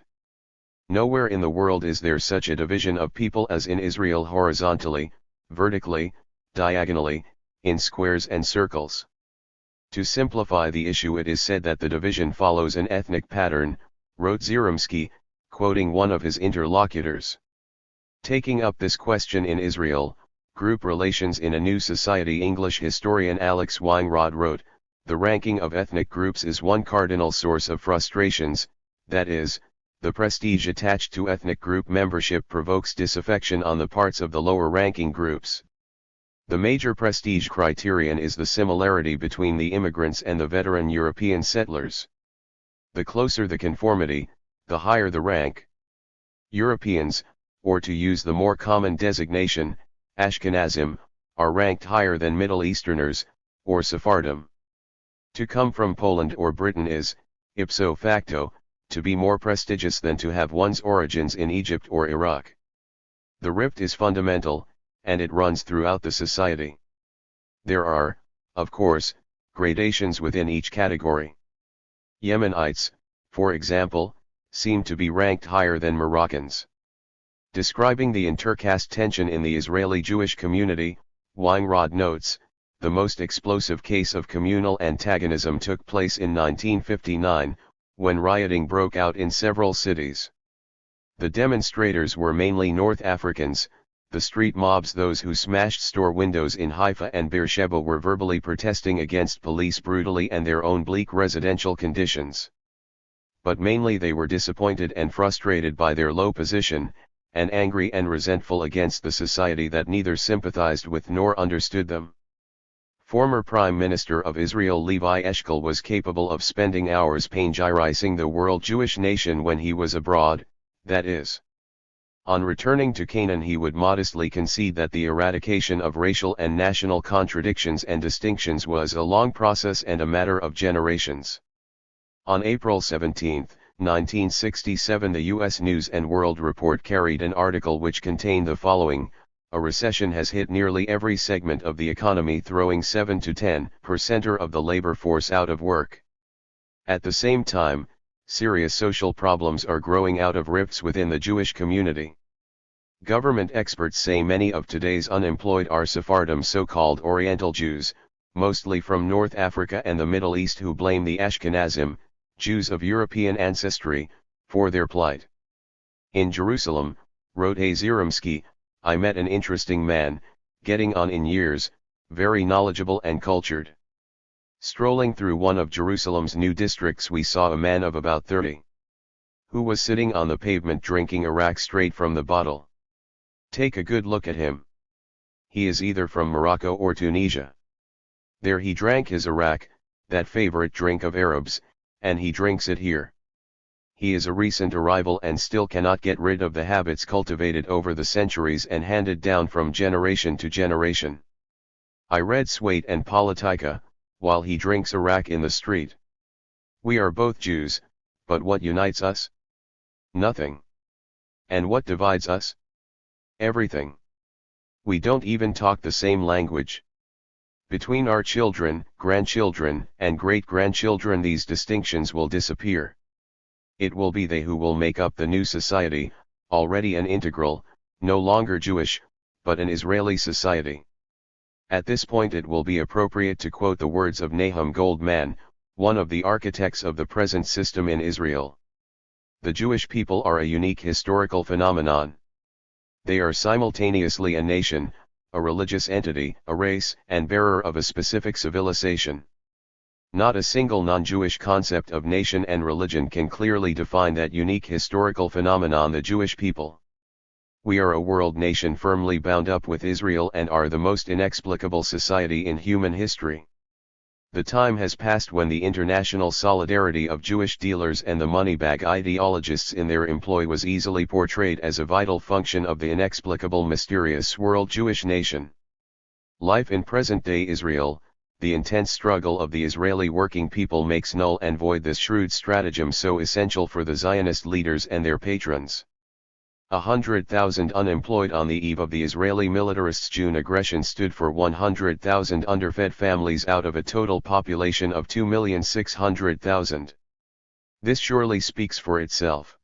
Nowhere in the world is there such a division of people as in Israel, horizontally, vertically, diagonally, in squares and circles. To simplify the issue, it is said that the division follows an ethnic pattern, wrote Zeromsky, quoting one of his interlocutors. Taking up this question in Israel, Group Relations in a New Society, English historian Alex Weinrod wrote, "The ranking of ethnic groups is one cardinal source of frustrations, that is, the prestige attached to ethnic group membership provokes disaffection on the parts of the lower-ranking groups. The major prestige criterion is the similarity between the immigrants and the veteran European settlers. The closer the conformity, the higher the rank. Europeans, or to use the more common designation, Ashkenazim, are ranked higher than Middle Easterners, or Sephardim. To come from Poland or Britain is, ipso facto, to be more prestigious than to have one's origins in Egypt or Iraq. The rift is fundamental, and it runs throughout the society. There are, of course, gradations within each category. Yemenites, for example, seem to be ranked higher than Moroccans. Describing the intercaste tension in the Israeli Jewish community, Weinrod notes, the most explosive case of communal antagonism took place in 1959, when rioting broke out in several cities. The demonstrators were mainly North Africans. The street mobs, those who smashed store windows in Haifa and Beersheba, were verbally protesting against police brutality and their own bleak residential conditions. But mainly they were disappointed and frustrated by their low position, and angry and resentful against the society that neither sympathized with nor understood them. Former Prime Minister of Israel Levi Eshkol was capable of spending hours panegyrizing the world Jewish nation when he was abroad, that is. On returning to Canaan, he would modestly concede that the eradication of racial and national contradictions and distinctions was a long process and a matter of generations. On April 17, 1967, the U.S. News & World Report carried an article which contained the following: a recession has hit nearly every segment of the economy, throwing 7 to 10% of the labor force out of work. At the same time, serious social problems are growing out of rifts within the Jewish community. Government experts say many of today's unemployed are Sephardim, so-called Oriental Jews, mostly from North Africa and the Middle East, who blame the Ashkenazim, Jews of European ancestry, for their plight. In Jerusalem, wrote A. Ziromsky, I met an interesting man, getting on in years, very knowledgeable and cultured. Strolling through one of Jerusalem's new districts, we saw a man of about 30, who was sitting on the pavement drinking arak straight from the bottle. Take a good look at him. He is either from Morocco or Tunisia. There he drank his arak, that favorite drink of Arabs, and he drinks it here. He is a recent arrival and still cannot get rid of the habits cultivated over the centuries and handed down from generation to generation. I read Swait and Politica, while he drinks arak in the street. We are both Jews, but what unites us? Nothing. And what divides us? Everything. We don't even talk the same language. Between our children, grandchildren, and great-grandchildren, these distinctions will disappear. It will be they who will make up the new society, already an integral, no longer Jewish, but an Israeli society. At this point it will be appropriate to quote the words of Nahum Goldman, one of the architects of the present system in Israel. The Jewish people are a unique historical phenomenon. They are simultaneously a nation, a religious entity, a race, and bearer of a specific civilization. Not a single non-Jewish concept of nation and religion can clearly define that unique historical phenomenon, the Jewish people. We are a world nation firmly bound up with Israel and are the most inexplicable society in human history. The time has passed when the international solidarity of Jewish dealers and the money-bag ideologists in their employ was easily portrayed as a vital function of the inexplicable, mysterious world Jewish nation. Life in present-day Israel, the intense struggle of the Israeli working people, makes null and void this shrewd stratagem so essential for the Zionist leaders and their patrons. 100,000 unemployed on the eve of the Israeli militarists' June aggression stood for 100,000 underfed families out of a total population of 2,600,000. This surely speaks for itself.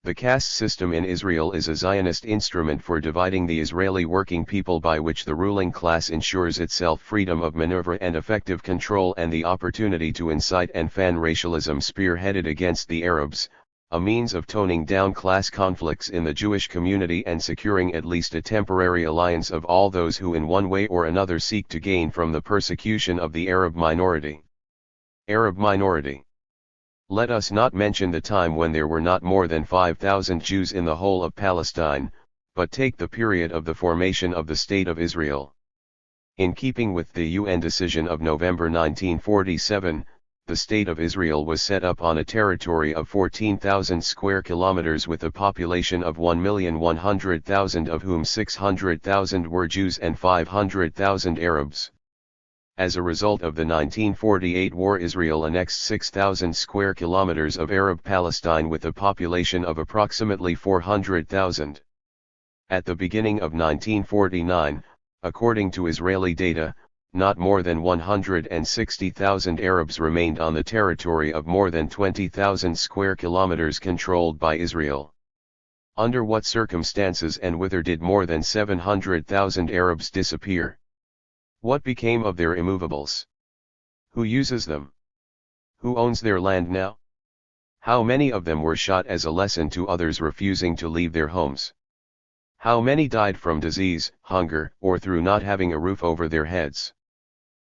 The caste system in Israel is a Zionist instrument for dividing the Israeli working people, by which the ruling class ensures itself freedom of maneuver and effective control and the opportunity to incite and fan racialism spearheaded against the Arabs, a means of toning down class conflicts in the Jewish community and securing at least a temporary alliance of all those who in one way or another seek to gain from the persecution of the Arab minority. Arab minority. Let us not mention the time when there were not more than 5,000 Jews in the whole of Palestine, but take the period of the formation of the State of Israel. In keeping with the UN decision of November 1947, the State of Israel was set up on a territory of 14,000 square kilometers with a population of 1,100,000, of whom 600,000 were Jews and 500,000 Arabs. As a result of the 1948 war, Israel annexed 6,000 square kilometers of Arab Palestine with a population of approximately 400,000. At the beginning of 1949, according to Israeli data, not more than 160,000 Arabs remained on the territory of more than 20,000 square kilometers controlled by Israel. Under what circumstances and whither did more than 700,000 Arabs disappear? What became of their immovables? Who uses them? Who owns their land now? How many of them were shot as a lesson to others refusing to leave their homes? How many died from disease, hunger, or through not having a roof over their heads?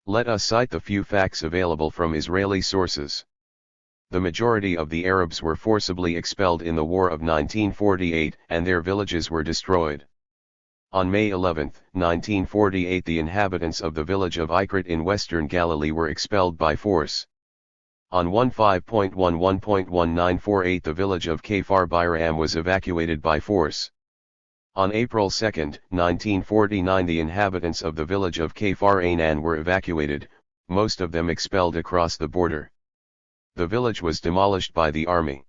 Let us cite the few facts available from Israeli sources. The majority of the Arabs were forcibly expelled in the War of 1948 and their villages were destroyed. On May 11, 1948, the inhabitants of the village of Ikrit in western Galilee were expelled by force. On 15.11.1948, the village of Kfar Bayram was evacuated by force. On April 2, 1949, the inhabitants of the village of Kfar Ainan were evacuated, most of them expelled across the border. The village was demolished by the army.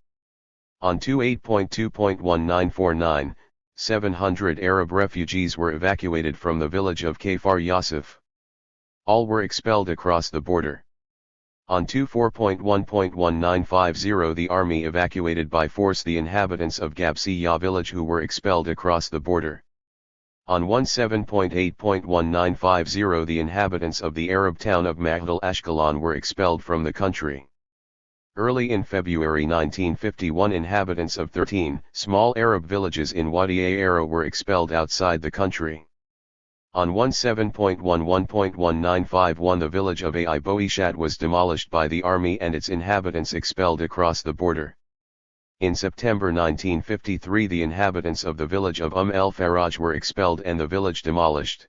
On 28.2.1949, 700 Arab refugees were evacuated from the village of Kfar Yasif. All were expelled across the border. On 24.1.1950, the army evacuated by force the inhabitants of Gabsiya village who were expelled across the border. On 17.8.1950, the inhabitants of the Arab town of Maghdal Ashkelon were expelled from the country. Early in February 1951, inhabitants of 13 small Arab villages in Wadi Ara were expelled outside the country. On 17.11.1951, the village of Ai Boishat was demolished by the army and its inhabitants expelled across the border. In September 1953, the inhabitants of the village of El Faraj were expelled and the village demolished.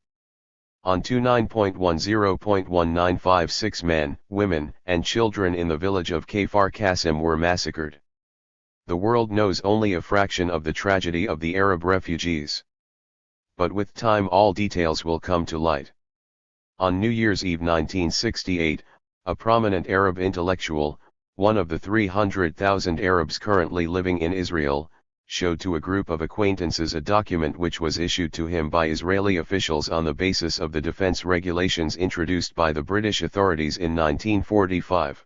On 29.10.1956, men, women, and children in the village of Kfar Qasim were massacred. The world knows only a fraction of the tragedy of the Arab refugees. But with time all details will come to light. On New Year's Eve 1968, a prominent Arab intellectual, one of the 300,000 Arabs currently living in Israel, showed to a group of acquaintances a document which was issued to him by Israeli officials on the basis of the defense regulations introduced by the British authorities in 1945.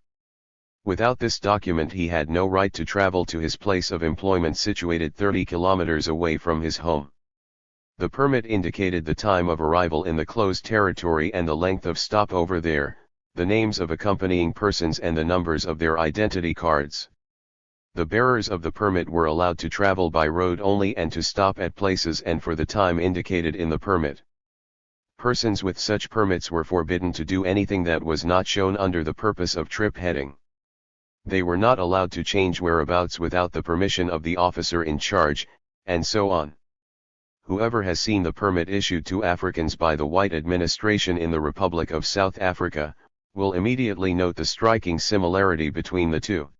Without this document he had no right to travel to his place of employment situated 30 kilometers away from his home. The permit indicated the time of arrival in the closed territory and the length of stopover there, the names of accompanying persons and the numbers of their identity cards. The bearers of the permit were allowed to travel by road only and to stop at places and for the time indicated in the permit. Persons with such permits were forbidden to do anything that was not shown under the purpose of trip heading. They were not allowed to change whereabouts without the permission of the officer in charge, and so on. Whoever has seen the permit issued to Africans by the white administration in the Republic of South Africa, will immediately note the striking similarity between the two.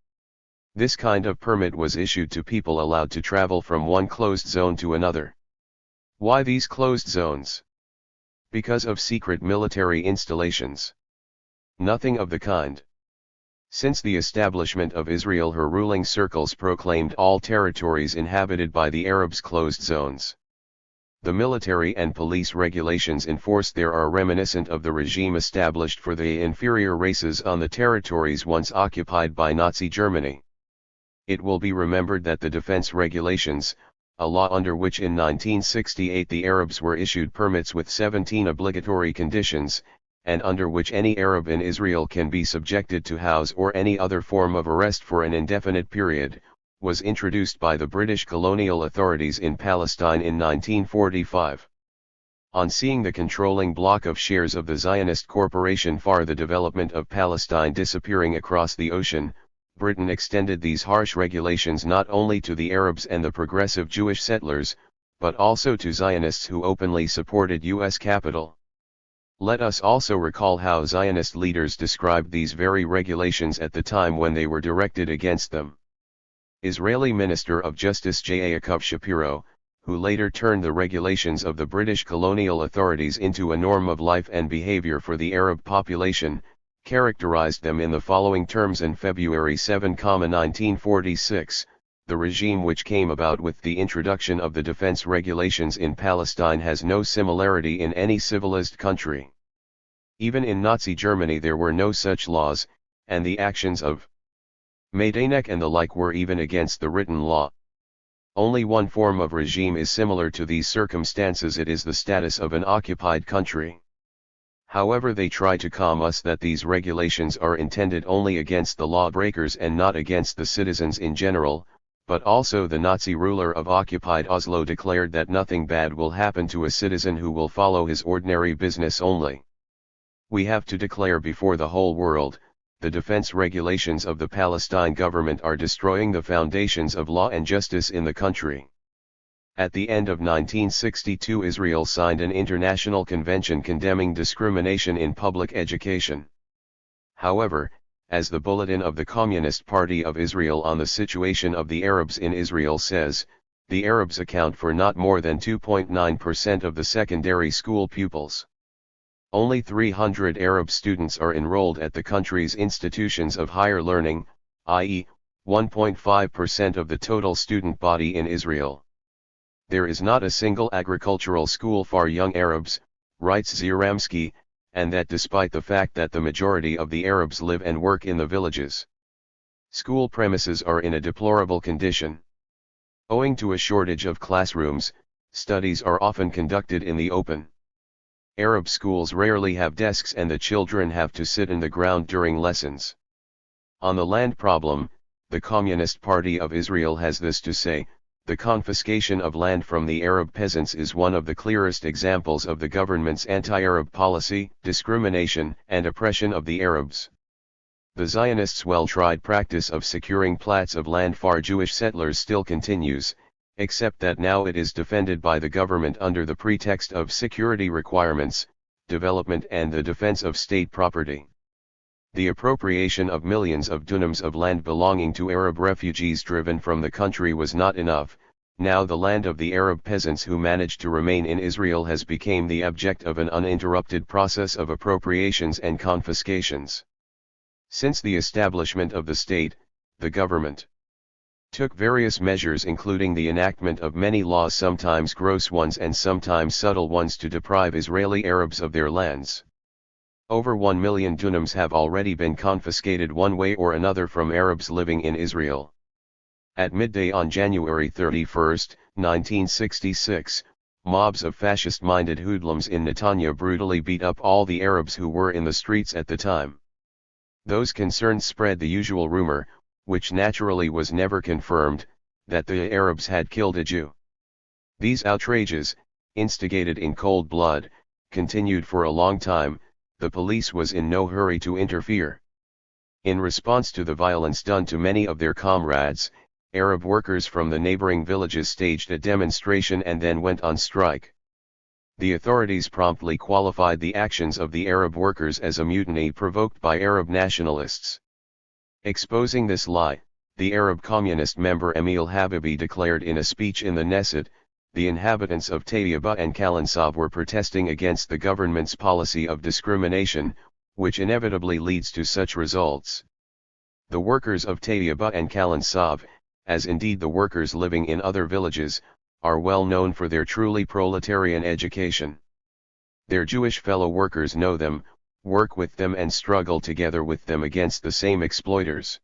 This kind of permit was issued to people allowed to travel from one closed zone to another. Why these closed zones? Because of secret military installations. Nothing of the kind. Since the establishment of Israel, her ruling circles proclaimed all territories inhabited by the Arabs closed zones. The military and police regulations enforced there are reminiscent of the regime established for the inferior races on the territories once occupied by Nazi Germany. It will be remembered that the defense regulations, a law under which in 1968 the Arabs were issued permits with 17 obligatory conditions, and under which any Arab in Israel can be subjected to house or any other form of arrest for an indefinite period, was introduced by the British colonial authorities in Palestine in 1945. On seeing the controlling block of shares of the Zionist Corporation FAR the development of Palestine disappearing across the ocean, Britain extended these harsh regulations not only to the Arabs and the progressive Jewish settlers, but also to Zionists who openly supported U.S. capital. Let us also recall how Zionist leaders described these very regulations at the time when they were directed against them. Israeli Minister of Justice Yaakov Shapiro, who later turned the regulations of the British colonial authorities into a norm of life and behavior for the Arab population, characterized them in the following terms in February 7, 1946, the regime which came about with the introduction of the defense regulations in Palestine has no similarity in any civilized country. Even in Nazi Germany there were no such laws, and the actions of Majdanek and the like were even against the written law. Only one form of regime is similar to these circumstances, it is the status of an occupied country. However, they try to calm us that these regulations are intended only against the lawbreakers and not against the citizens in general, but also the Nazi ruler of occupied Oslo declared that nothing bad will happen to a citizen who will follow his ordinary business only. We have to declare before the whole world, the defense regulations of the Palestine government are destroying the foundations of law and justice in the country. At the end of 1962, Israel signed an international convention condemning discrimination in public education. However, as the Bulletin of the Communist Party of Israel on the situation of the Arabs in Israel says, the Arabs account for not more than 2.9% of the secondary school pupils. Only 300 Arab students are enrolled at the country's institutions of higher learning, i.e., 1.5% of the total student body in Israel. There is not a single agricultural school for young Arabs, writes Ziramsky, and that despite the fact that the majority of the Arabs live and work in the villages. School premises are in a deplorable condition. Owing to a shortage of classrooms, studies are often conducted in the open. Arab schools rarely have desks and the children have to sit in the ground during lessons. On the land problem, the Communist Party of Israel has this to say: the confiscation of land from the Arab peasants is one of the clearest examples of the government's anti-Arab policy, discrimination, and oppression of the Arabs. The Zionists' well-tried practice of securing plats of land for Jewish settlers still continues, except that now it is defended by the government under the pretext of security requirements, development and the defense of state property. The appropriation of millions of dunams of land belonging to Arab refugees driven from the country was not enough. Now the land of the Arab peasants who managed to remain in Israel has become the object of an uninterrupted process of appropriations and confiscations. Since the establishment of the state, the government took various measures including the enactment of many laws, sometimes gross ones and sometimes subtle ones, to deprive Israeli Arabs of their lands. Over 1 million dunams have already been confiscated one way or another from Arabs living in Israel. At midday on January 31, 1966, mobs of fascist-minded hoodlums in Netanya brutally beat up all the Arabs who were in the streets at the time. Those concerned spread the usual rumor, which naturally was never confirmed, that the Arabs had killed a Jew. These outrages, instigated in cold blood, continued for a long time. The police was in no hurry to interfere. In response to the violence done to many of their comrades, Arab workers from the neighboring villages staged a demonstration and then went on strike. The authorities promptly qualified the actions of the Arab workers as a mutiny provoked by Arab nationalists. Exposing this lie, the Arab Communist member Emil Habibi declared in a speech in the Knesset, the inhabitants of Taiba and Kalansav were protesting against the government's policy of discrimination, which inevitably leads to such results. The workers of Taiba and Kalansav, as indeed the workers living in other villages, are well known for their truly proletarian education. Their Jewish fellow workers know them, work with them and struggle together with them against the same exploiters.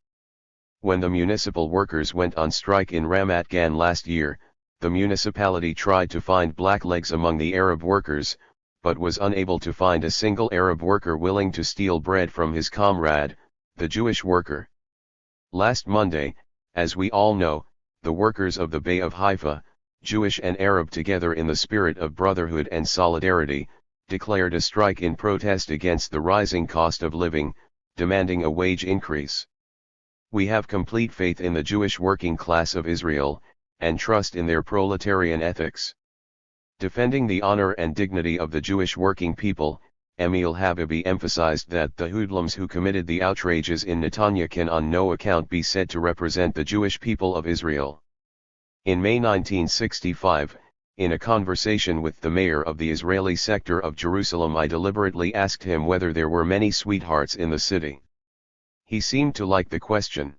When the municipal workers went on strike in Ramat Gan last year, the municipality tried to find blacklegs among the Arab workers, but was unable to find a single Arab worker willing to steal bread from his comrade, the Jewish worker. Last Monday, as we all know, the workers of the Bay of Haifa, Jewish and Arab together in the spirit of brotherhood and solidarity, declared a strike in protest against the rising cost of living, demanding a wage increase. We have complete faith in the Jewish working class of Israel, and trust in their proletarian ethics. Defending the honor and dignity of the Jewish working people, Emil Habibi emphasized that the hoodlums who committed the outrages in Netanya can on no account be said to represent the Jewish people of Israel. In May 1965, in a conversation with the mayor of the Israeli sector of Jerusalem, I deliberately asked him whether there were many sweethearts in the city. He seemed to like the question.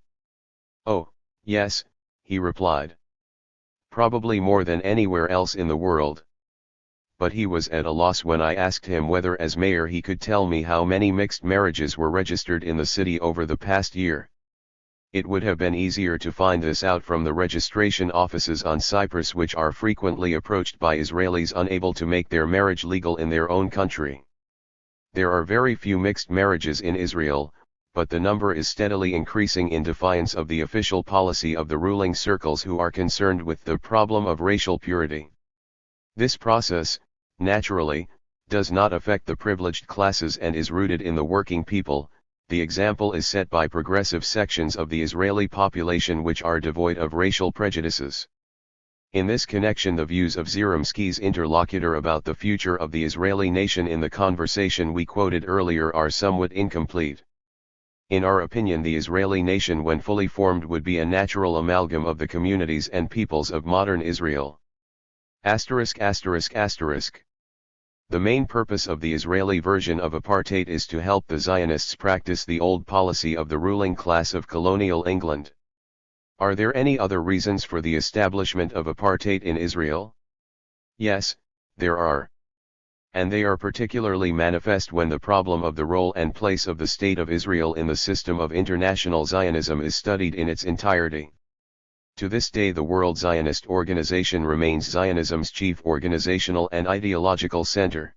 "Oh, yes," he replied. Probably more than anywhere else in the world. But he was at a loss when I asked him whether as mayor he could tell me how many mixed marriages were registered in the city over the past year. It would have been easier to find this out from the registration offices on Cyprus, which are frequently approached by Israelis unable to make their marriage legal in their own country. There are very few mixed marriages in Israel, but the number is steadily increasing in defiance of the official policy of the ruling circles who are concerned with the problem of racial purity. This process, naturally, does not affect the privileged classes and is rooted in the working people. The example is set by progressive sections of the Israeli population which are devoid of racial prejudices. In this connection, the views of Zeromsky's interlocutor about the future of the Israeli nation in the conversation we quoted earlier are somewhat incomplete. In our opinion, the Israeli nation when fully formed would be a natural amalgam of the communities and peoples of modern Israel. The main purpose of the Israeli version of apartheid is to help the Zionists practice the old policy of the ruling class of colonial England. Are there any other reasons for the establishment of apartheid in Israel? Yes, there are. And they are particularly manifest when the problem of the role and place of the State of Israel in the system of international Zionism is studied in its entirety. To this day, the World Zionist Organization remains Zionism's chief organizational and ideological center.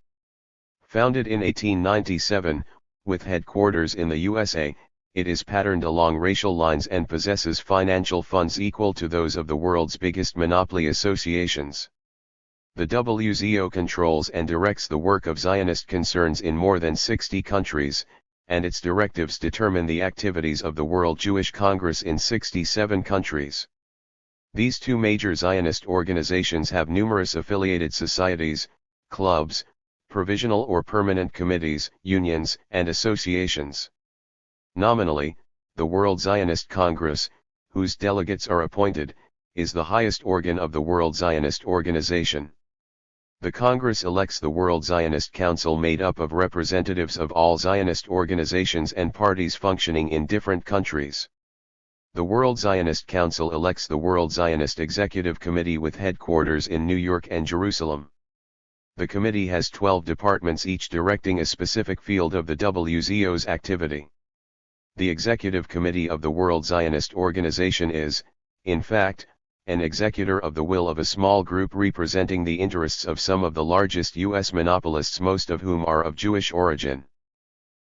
Founded in 1897, with headquarters in the USA, it is patterned along racial lines and possesses financial funds equal to those of the world's biggest monopoly associations. The WZO controls and directs the work of Zionist concerns in more than 60 countries, and its directives determine the activities of the World Jewish Congress in 67 countries. These two major Zionist organizations have numerous affiliated societies, clubs, provisional or permanent committees, unions, and associations. Nominally, the World Zionist Congress, whose delegates are appointed, is the highest organ of the World Zionist Organization. The Congress elects the World Zionist Council, made up of representatives of all Zionist organizations and parties functioning in different countries. The World Zionist Council elects the World Zionist Executive Committee with headquarters in New York and Jerusalem. The committee has 12 departments, each directing a specific field of the WZO's activity. The Executive Committee of the World Zionist Organization is, in fact, an executor of the will of a small group representing the interests of some of the largest U.S. monopolists, most of whom are of Jewish origin.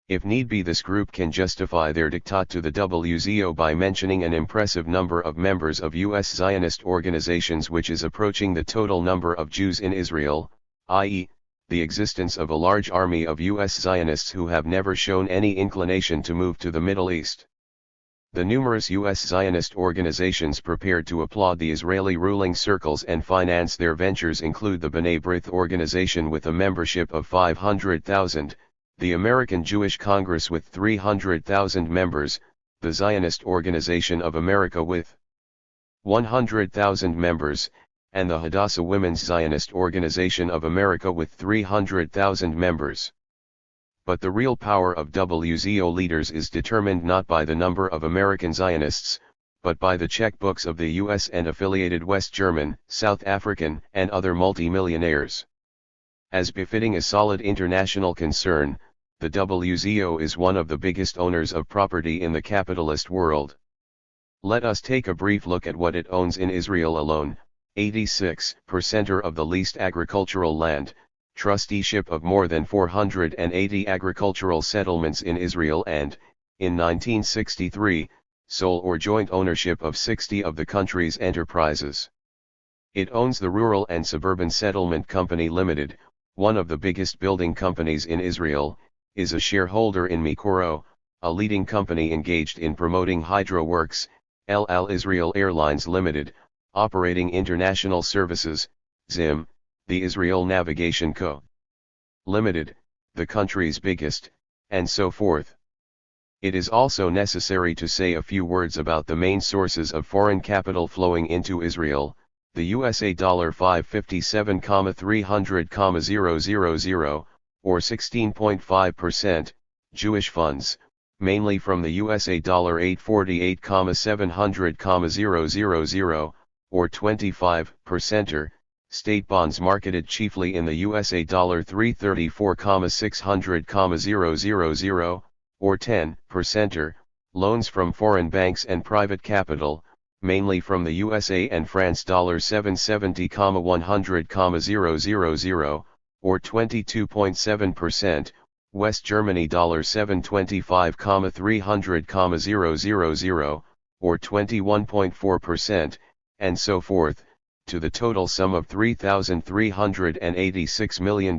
If need be, this group can justify their diktat to the WZO by mentioning an impressive number of members of U.S. Zionist organizations, which is approaching the total number of Jews in Israel, i.e., the existence of a large army of U.S. Zionists who have never shown any inclination to move to the Middle East. The numerous U.S. Zionist organizations prepared to applaud the Israeli ruling circles and finance their ventures include the B'nai B'rith organization with a membership of 500,000, the American Jewish Congress with 300,000 members, the Zionist Organization of America with 100,000 members, and the Hadassah Women's Zionist Organization of America with 300,000 members. But the real power of WZO leaders is determined not by the number of American Zionists, but by the checkbooks of the US and affiliated West German, South African, and other multimillionaires. As befitting a solid international concern, the WZO is one of the biggest owners of property in the capitalist world. Let us take a brief look at what it owns in Israel alone: 86% of the leased agricultural land, trusteeship of more than 480 agricultural settlements in Israel, and, in 1963, sole or joint ownership of 60 of the country's enterprises. It owns the Rural and Suburban Settlement Company Limited, one of the biggest building companies in Israel, is a shareholder in Mikoro, a leading company engaged in promoting hydro works, El Al Israel Airlines Limited, operating international services, ZIM, the Israel Navigation Co. Limited, the country's biggest, and so forth. It is also necessary to say a few words about the main sources of foreign capital flowing into Israel: the USA $557,300,000, or 16.5%, Jewish funds, mainly from the USA $848,700,000, or 25%, state bonds marketed chiefly in the USA $334,600,000, or 10%, loans from foreign banks and private capital, mainly from the USA and France $770,100,000, or 22.7%, West Germany $725,300,000, or 21.4%, and so forth, to the total sum of $3,386 million.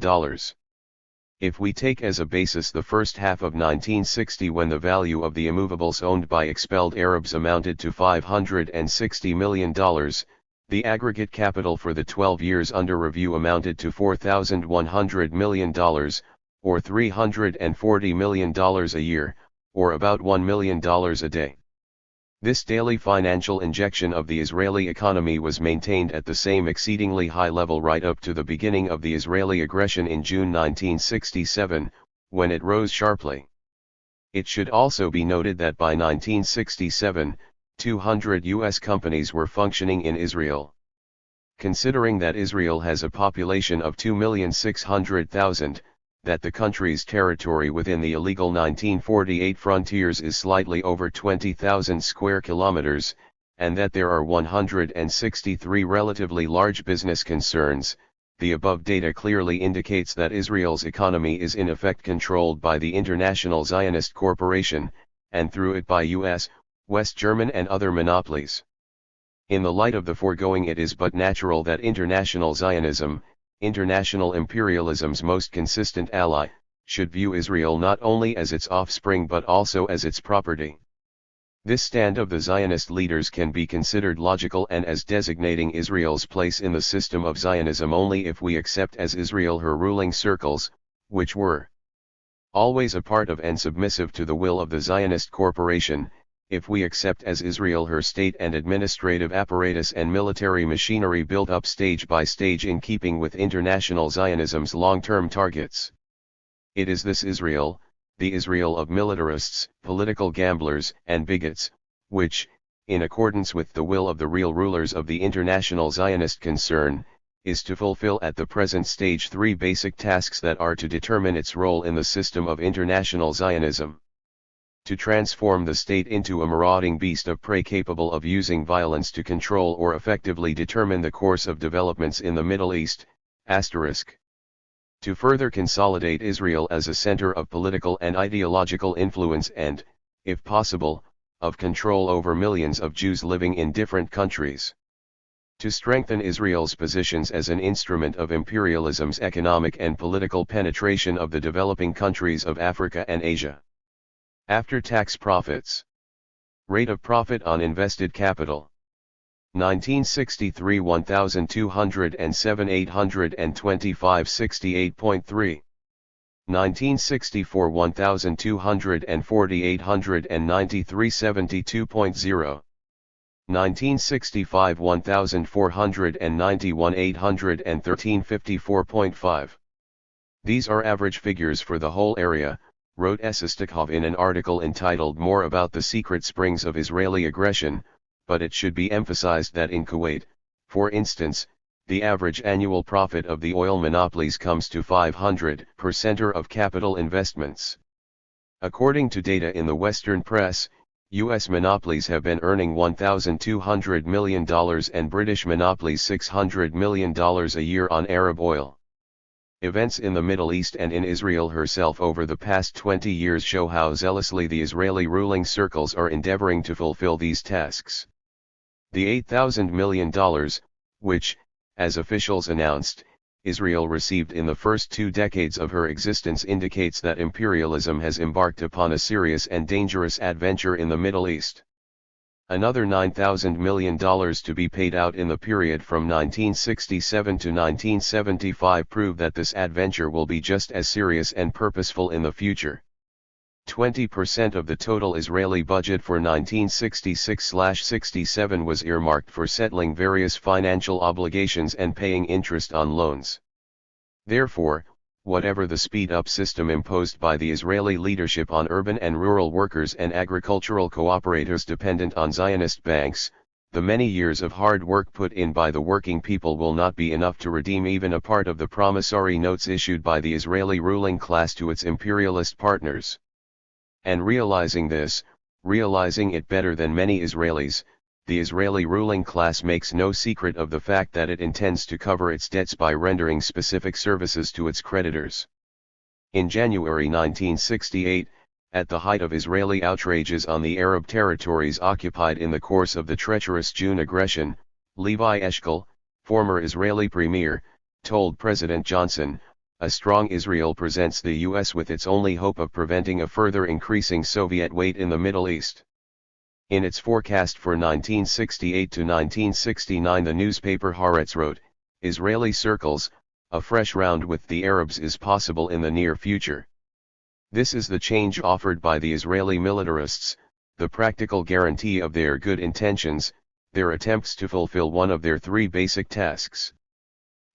If we take as a basis the first half of 1960, when the value of the immovables owned by expelled Arabs amounted to $560 million, the aggregate capital for the 12 years under review amounted to $4,100 million, or $340 million a year, or about $1 million a day. This daily financial injection of the Israeli economy was maintained at the same exceedingly high level right up to the beginning of the Israeli aggression in June 1967, when it rose sharply. It should also be noted that by 1967, 200 U.S. companies were functioning in Israel. Considering that Israel has a population of 2,600,000, that the country's territory within the illegal 1948 frontiers is slightly over 20,000 square kilometers, and that there are 163 relatively large business concerns, the above data clearly indicates that Israel's economy is in effect controlled by the International Zionist Corporation, and through it by U.S., West German and other monopolies. In the light of the foregoing, it is but natural that international Zionism, international imperialism's most consistent ally, should view Israel not only as its offspring but also as its property. This stand of the Zionist leaders can be considered logical and as designating Israel's place in the system of Zionism only if we accept as Israel her ruling circles, which were always a part of and submissive to the will of the Zionist corporation, if we accept as Israel her state and administrative apparatus and military machinery built up stage by stage in keeping with international Zionism's long-term targets. It is this Israel, the Israel of militarists, political gamblers, and bigots, which, in accordance with the will of the real rulers of the international Zionist concern, is to fulfill at the present stage three basic tasks that are to determine its role in the system of international Zionism. To transform the state into a marauding beast of prey capable of using violence to control or effectively determine the course of developments in the Middle East, to further consolidate Israel as a center of political and ideological influence and, if possible, of control over millions of Jews living in different countries. To strengthen Israel's positions as an instrument of imperialism's economic and political penetration of the developing countries of Africa and Asia. After-tax profits. Rate of profit on invested capital. 1963 1,207 825 68.3. 1964 1,240 893 72.0. 1965 1,491 813 54.5. These are average figures for the whole area, wrote Esistikov in an article entitled More About the Secret Springs of Israeli Aggression, but it should be emphasized that in Kuwait, for instance, the average annual profit of the oil monopolies comes to 500% of capital investments. According to data in the Western press, U.S. monopolies have been earning $1,200 million and British monopolies $600 million a year on Arab oil. Events in the Middle East and in Israel herself over the past 20 years show how zealously the Israeli ruling circles are endeavoring to fulfill these tasks. The $8,000 million, which, as officials announced, Israel received in the first 2 decades of her existence indicates that imperialism has embarked upon a serious and dangerous adventure in the Middle East. Another $9,000 million to be paid out in the period from 1967 to 1975 prove that this adventure will be just as serious and purposeful in the future. 20% of the total Israeli budget for 1966-67 was earmarked for settling various financial obligations and paying interest on loans. Therefore, whatever the speed-up system imposed by the Israeli leadership on urban and rural workers and agricultural cooperators dependent on Zionist banks, the many years of hard work put in by the working people will not be enough to redeem even a part of the promissory notes issued by the Israeli ruling class to its imperialist partners. And realizing this, realizing it better than many Israelis, the Israeli ruling class makes no secret of the fact that it intends to cover its debts by rendering specific services to its creditors. In January 1968, at the height of Israeli outrages on the Arab territories occupied in the course of the treacherous June aggression, Levi Eshkol, former Israeli premier, told President Johnson, "A strong Israel presents the U.S. with its only hope of preventing a further increasing Soviet weight in the Middle East." In its forecast for 1968 to 1969, the newspaper Haaretz wrote, "Israeli circles, a fresh round with the Arabs is possible in the near future. This is the change offered by the Israeli militarists, the practical guarantee of their good intentions, their attempts to fulfill one of their three basic tasks.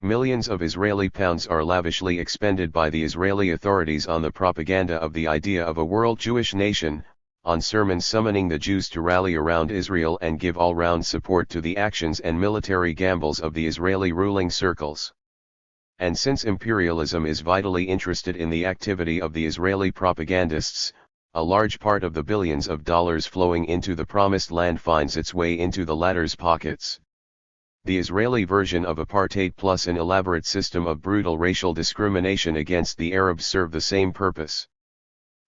Millions of Israeli pounds are lavishly expended by the Israeli authorities on the propaganda of the idea of a world Jewish nation, on sermons summoning the Jews to rally around Israel and give all-round support to the actions and military gambles of the Israeli ruling circles. And since imperialism is vitally interested in the activity of the Israeli propagandists, a large part of the billions of dollars flowing into the promised land finds its way into the latter's pockets. The Israeli version of apartheid plus an elaborate system of brutal racial discrimination against the Arabs serve the same purpose.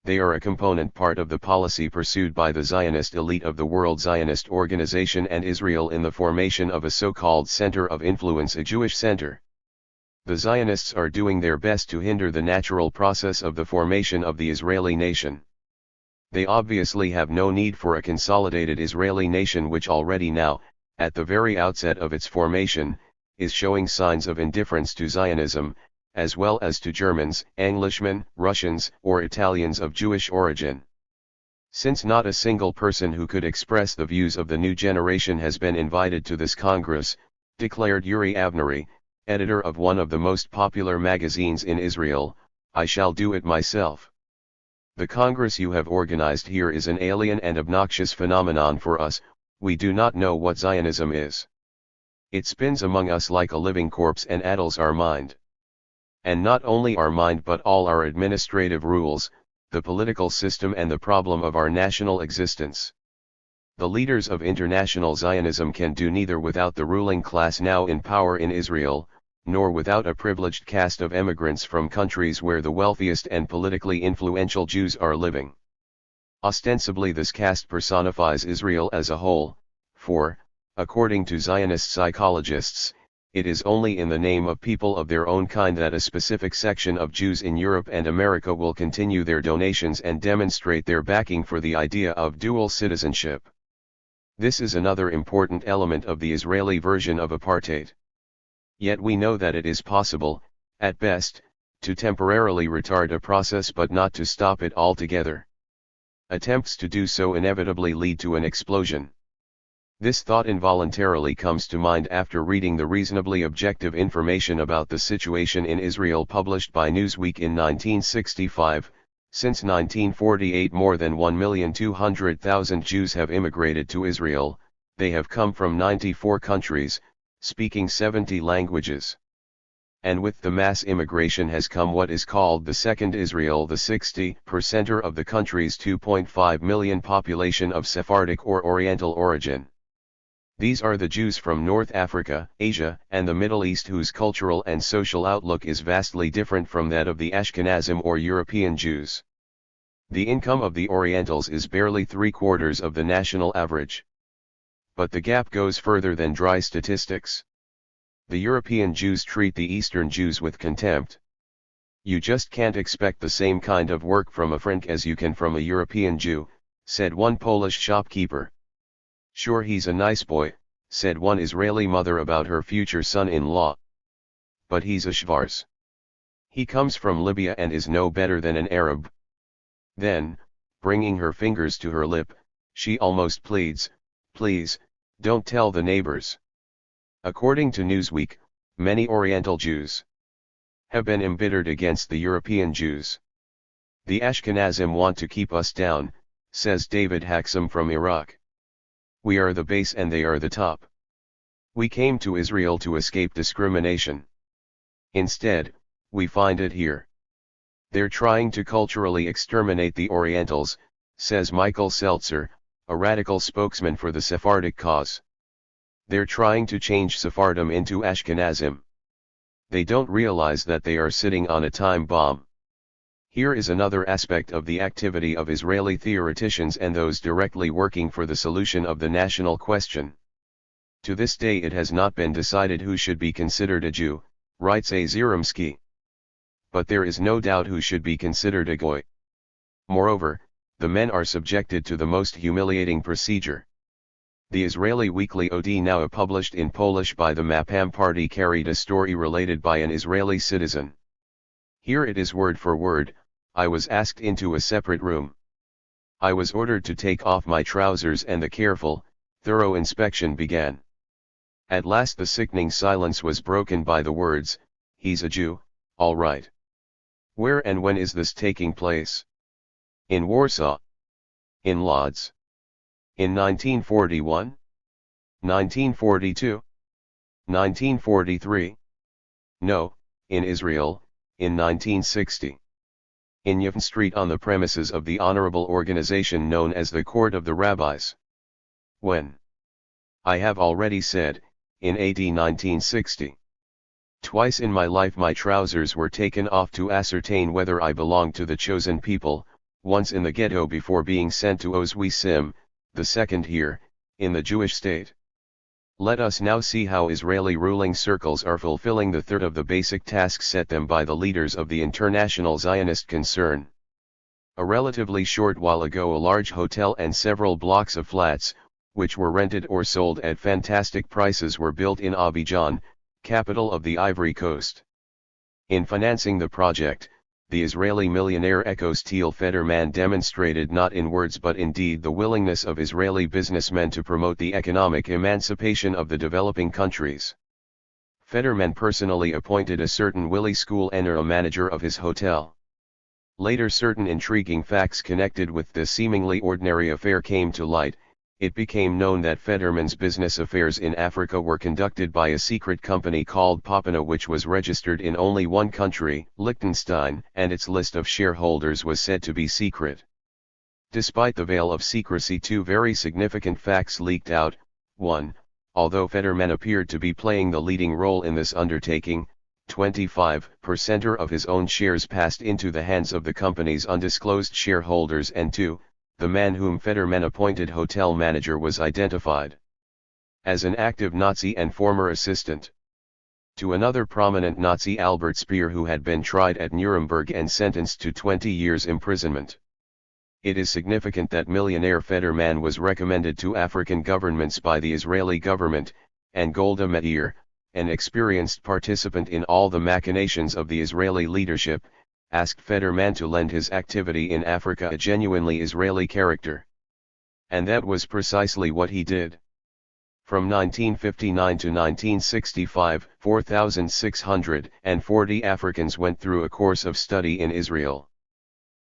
They are a component part of the policy pursued by the Zionist elite of the World Zionist Organization and Israel in the formation of a so-called center of influence, a Jewish center. The Zionists are doing their best to hinder the natural process of the formation of the Israeli nation. They obviously have no need for a consolidated Israeli nation which already now, at the very outset of its formation, is showing signs of indifference to Zionism, as well as to Germans, Englishmen, Russians, or Italians of Jewish origin. Since not a single person who could express the views of the new generation has been invited to this Congress, declared Yuri Avneri, editor of one of the most popular magazines in Israel, I shall do it myself. The Congress you have organized here is an alien and obnoxious phenomenon for us, we do not know what Zionism is. It spins among us like a living corpse and addles our mind. And not only our mind but all our administrative rules, the political system and the problem of our national existence. The leaders of international Zionism can do neither without the ruling class now in power in Israel, nor without a privileged caste of emigrants from countries where the wealthiest and politically influential Jews are living. Ostensibly this caste personifies Israel as a whole, for, according to Zionist psychologists, it is only in the name of people of their own kind that a specific section of Jews in Europe and America will continue their donations and demonstrate their backing for the idea of dual citizenship. This is another important element of the Israeli version of apartheid. Yet we know that it is possible, at best, to temporarily retard a process but not to stop it altogether. Attempts to do so inevitably lead to an explosion. This thought involuntarily comes to mind after reading the reasonably objective information about the situation in Israel published by Newsweek in 1965. Since 1948 more than 1,200,000 Jews have immigrated to Israel, they have come from 94 countries, speaking 70 languages. And with the mass immigration has come what is called the Second Israel, the 60% of the country's 2.5 million population of Sephardic or Oriental origin. These are the Jews from North Africa, Asia, and the Middle East whose cultural and social outlook is vastly different from that of the Ashkenazim or European Jews. The income of the Orientals is barely 3/4 of the national average. But the gap goes further than dry statistics. The European Jews treat the Eastern Jews with contempt. You just can't expect the same kind of work from a Frank as you can from a European Jew, said one Polish shopkeeper. Sure, he's a nice boy, said one Israeli mother about her future son-in-law. But he's a schwarz. He comes from Libya and is no better than an Arab. Then, bringing her fingers to her lip, she almost pleads, please, don't tell the neighbors. According to Newsweek, many Oriental Jews have been embittered against the European Jews. The Ashkenazim want to keep us down, says David Haksam from Iraq. We are the base and they are the top. We came to Israel to escape discrimination. Instead, we find it here. They're trying to culturally exterminate the Orientals, says Michael Seltzer, a radical spokesman for the Sephardic cause. They're trying to change Sephardim into Ashkenazim. They don't realize that they are sitting on a time bomb. Here is another aspect of the activity of Israeli theoreticians and those directly working for the solution of the national question. To this day it has not been decided who should be considered a Jew, writes A. Ziromsky. But there is no doubt who should be considered a Goy. Moreover, the men are subjected to the most humiliating procedure. The Israeli weekly Od now published in Polish by the Mapam party carried a story related by an Israeli citizen. Here it is word for word. I was asked into a separate room. I was ordered to take off my trousers and the careful, thorough inspection began. At last the sickening silence was broken by the words, "He's a Jew, all right." Where and when is this taking place? In Warsaw? In Lodz? In 1941? 1942? 1943? No, in Israel, in 1960. In Yevon Street on the premises of the honorable organization known as the Court of the Rabbis. When? I have already said, in AD 1960. Twice in my life my trousers were taken off to ascertain whether I belonged to the chosen people, once in the ghetto before being sent to Ozwisim, the second here, in the Jewish state. Let us now see how Israeli ruling circles are fulfilling the third of the basic tasks set them by the leaders of the international Zionist concern. A relatively short while ago a large hotel and several blocks of flats, which were rented or sold at fantastic prices, were built in Abidjan, capital of the Ivory Coast. In financing the project, the Israeli millionaire Ecos Thiel Federman demonstrated not in words but in deed the willingness of Israeli businessmen to promote the economic emancipation of the developing countries. Federman personally appointed a certain Willy School-Enner a manager of his hotel. Later certain intriguing facts connected with this seemingly ordinary affair came to light. It became known that Federman's business affairs in Africa were conducted by a secret company called Papana, which was registered in only one country, Liechtenstein, and its list of shareholders was said to be secret. Despite the veil of secrecy, two very significant facts leaked out. 1. Although Federman appeared to be playing the leading role in this undertaking, 25% of his own shares passed into the hands of the company's undisclosed shareholders, and 2. The man whom Federman appointed hotel manager was identified as an active Nazi and former assistant to another prominent Nazi, Albert Speer, who had been tried at Nuremberg and sentenced to 20 years imprisonment. It is significant that millionaire Federman was recommended to African governments by the Israeli government, and Golda Meir, an experienced participant in all the machinations of the Israeli leadership, asked Federman to lend his activity in Africa a genuinely Israeli character. And that was precisely what he did. From 1959 to 1965, 4,640 Africans went through a course of study in Israel.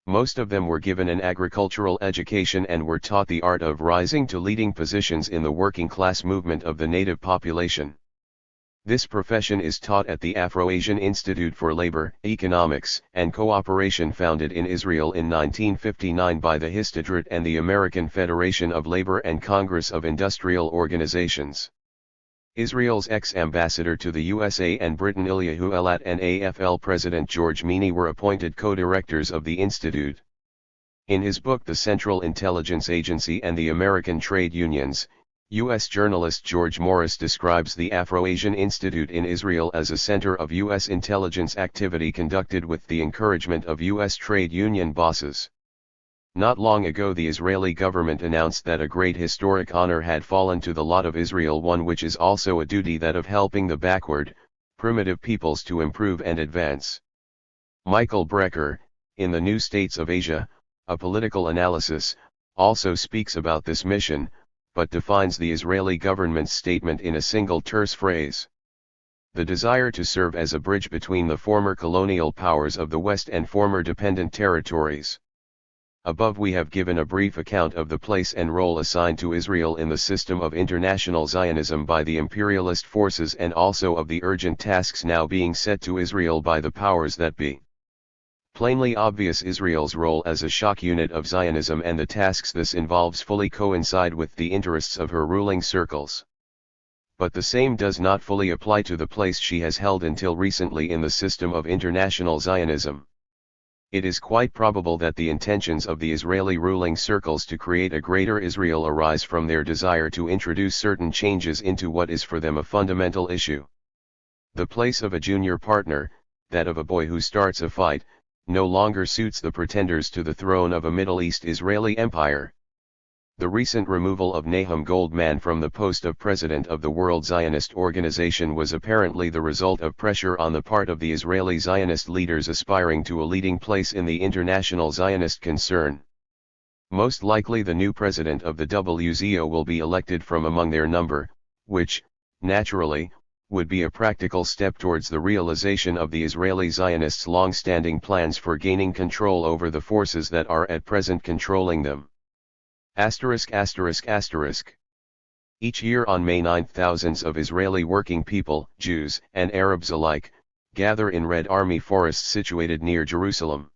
Most of them were given an agricultural education and were taught the art of rising to leading positions in the working class movement of the native population. This profession is taught at the Afro-Asian Institute for Labor, Economics, and Cooperation, founded in Israel in 1959 by the Histadrut and the American Federation of Labor and Congress of Industrial Organizations. Israel's ex-ambassador to the USA and Britain Eliyahu Elat and AFL President George Meany were appointed co-directors of the institute. In his book The Central Intelligence Agency and the American Trade Unions, U.S. journalist George Morris describes the Afro-Asian Institute in Israel as a center of U.S. intelligence activity conducted with the encouragement of U.S. trade union bosses. Not long ago the Israeli government announced that a great historic honor had fallen to the lot of Israel, one which is also a duty, that of helping the backward, primitive peoples to improve and advance. Michael Brecker, in The New States of Asia, a political analysis, also speaks about this mission, but defines the Israeli government's statement in a single terse phrase. The desire to serve as a bridge between the former colonial powers of the West and former dependent territories. Above we have given a brief account of the place and role assigned to Israel in the system of international Zionism by the imperialist forces and also of the urgent tasks now being set to Israel by the powers that be. Plainly obvious Israel's role as a shock unit of Zionism and the tasks this involves fully coincide with the interests of her ruling circles. But the same does not fully apply to the place she has held until recently in the system of international Zionism. It is quite probable that the intentions of the Israeli ruling circles to create a greater Israel arise from their desire to introduce certain changes into what is for them a fundamental issue. The place of a junior partner, that of a boy who starts a fight, no longer suits the pretenders to the throne of a Middle East Israeli empire. The recent removal of Nahum Goldman from the post of president of the World Zionist Organization was apparently the result of pressure on the part of the Israeli Zionist leaders aspiring to a leading place in the international Zionist concern. Most likely the new president of the WZO will be elected from among their number, which, naturally, would be a practical step towards the realization of the Israeli Zionists' long-standing plans for gaining control over the forces that are at present controlling them. Each year on May 9 thousands of Israeli working people, Jews and Arabs alike, gather in Red Army forests situated near Jerusalem.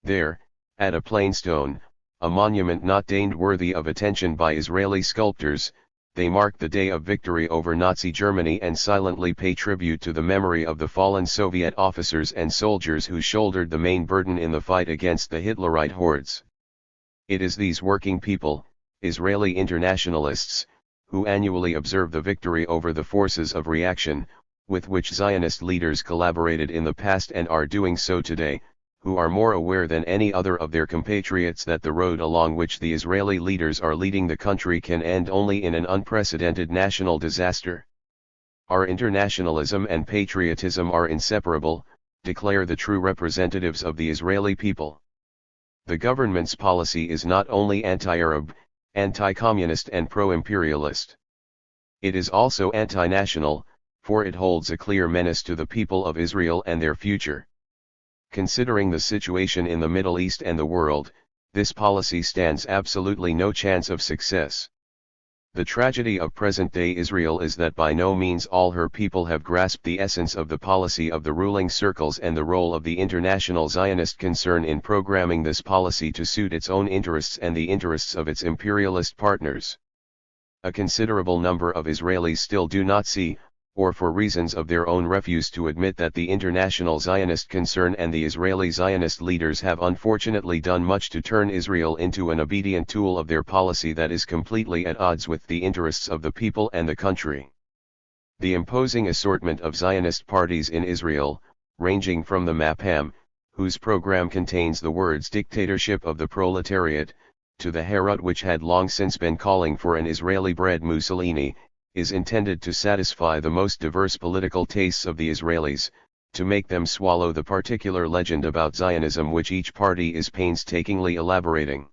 There, at a plain stone, a monument not deemed worthy of attention by Israeli sculptors, they mark the day of victory over Nazi Germany and silently pay tribute to the memory of the fallen Soviet officers and soldiers who shouldered the main burden in the fight against the Hitlerite hordes. It is these working people, Israeli internationalists, who annually observe the victory over the forces of reaction, with which Zionist leaders collaborated in the past and are doing so today, who are more aware than any other of their compatriots that the road along which the Israeli leaders are leading the country can end only in an unprecedented national disaster. Our internationalism and patriotism are inseparable, declare the true representatives of the Israeli people. The government's policy is not only anti-Arab, anti-communist and pro-imperialist. It is also anti-national, for it holds a clear menace to the people of Israel and their future. Considering the situation in the Middle East and the world, this policy stands absolutely no chance of success. The tragedy of present-day Israel is that by no means all her people have grasped the essence of the policy of the ruling circles and the role of the international Zionist concern in programming this policy to suit its own interests and the interests of its imperialist partners. A considerable number of Israelis still do not see, or for reasons of their own refuse to admit that the international Zionist concern and the Israeli Zionist leaders have unfortunately done much to turn Israel into an obedient tool of their policy that is completely at odds with the interests of the people and the country. The imposing assortment of Zionist parties in Israel, ranging from the Mapam, whose program contains the words dictatorship of the proletariat, to the Herut which had long since been calling for an Israeli-bred Mussolini, is intended to satisfy the most diverse political tastes of the Israelis, to make them swallow the particular legend about Zionism which each party is painstakingly elaborating.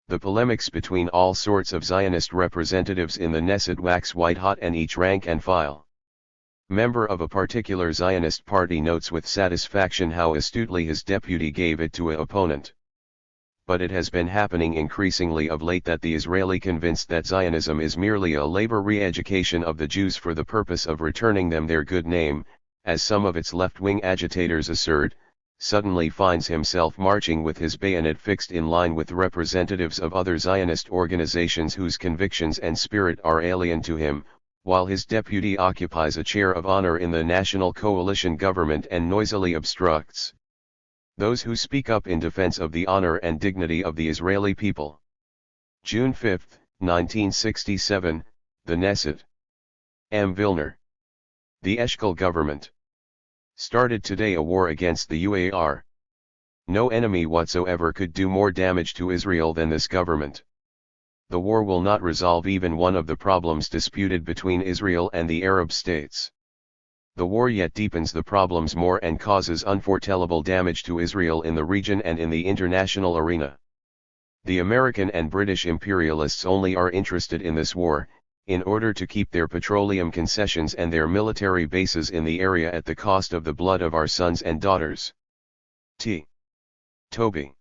The polemics between all sorts of Zionist representatives in the Knesset wax white-hot and each rank and file member of a particular Zionist party notes with satisfaction how astutely his deputy gave it to an opponent. But it has been happening increasingly of late that the Israeli convinced that Zionism is merely a labor re-education of the Jews for the purpose of returning them their good name, as some of its left-wing agitators assert, suddenly finds himself marching with his bayonet fixed in line with representatives of other Zionist organizations whose convictions and spirit are alien to him, while his deputy occupies a chair of honor in the national coalition government and noisily obstructs those who speak up in defense of the honor and dignity of the Israeli people. June 5, 1967, the Knesset. M. Vilner. The Eshkol government started today a war against the UAR. No enemy whatsoever could do more damage to Israel than this government. The war will not resolve even one of the problems disputed between Israel and the Arab states. The war yet deepens the problems more and causes unforetellable damage to Israel in the region and in the international arena. The American and British imperialists only are interested in this war, in order to keep their petroleum concessions and their military bases in the area at the cost of the blood of our sons and daughters. Toby.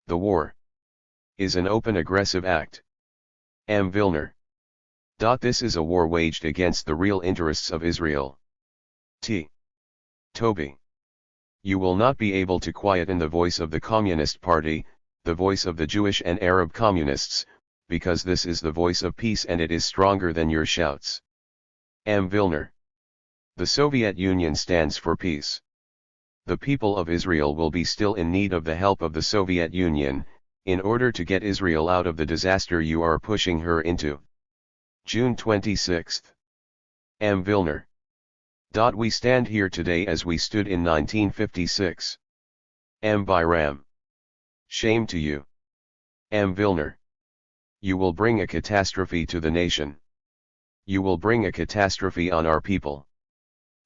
The war is an open aggressive act. M. Vilner. This is a war waged against the real interests of Israel. Toby. You will not be able to quieten the voice of the Communist Party, the voice of the Jewish and Arab communists, because this is the voice of peace and it is stronger than your shouts. M. Vilner. The Soviet Union stands for peace. The people of Israel will be still in need of the help of the Soviet Union, in order to get Israel out of the disaster you are pushing her into. June 26. M. Vilner. We stand here today as we stood in 1956. M. Byram. Shame to you. M. Vilner. You will bring a catastrophe to the nation. You will bring a catastrophe on our people.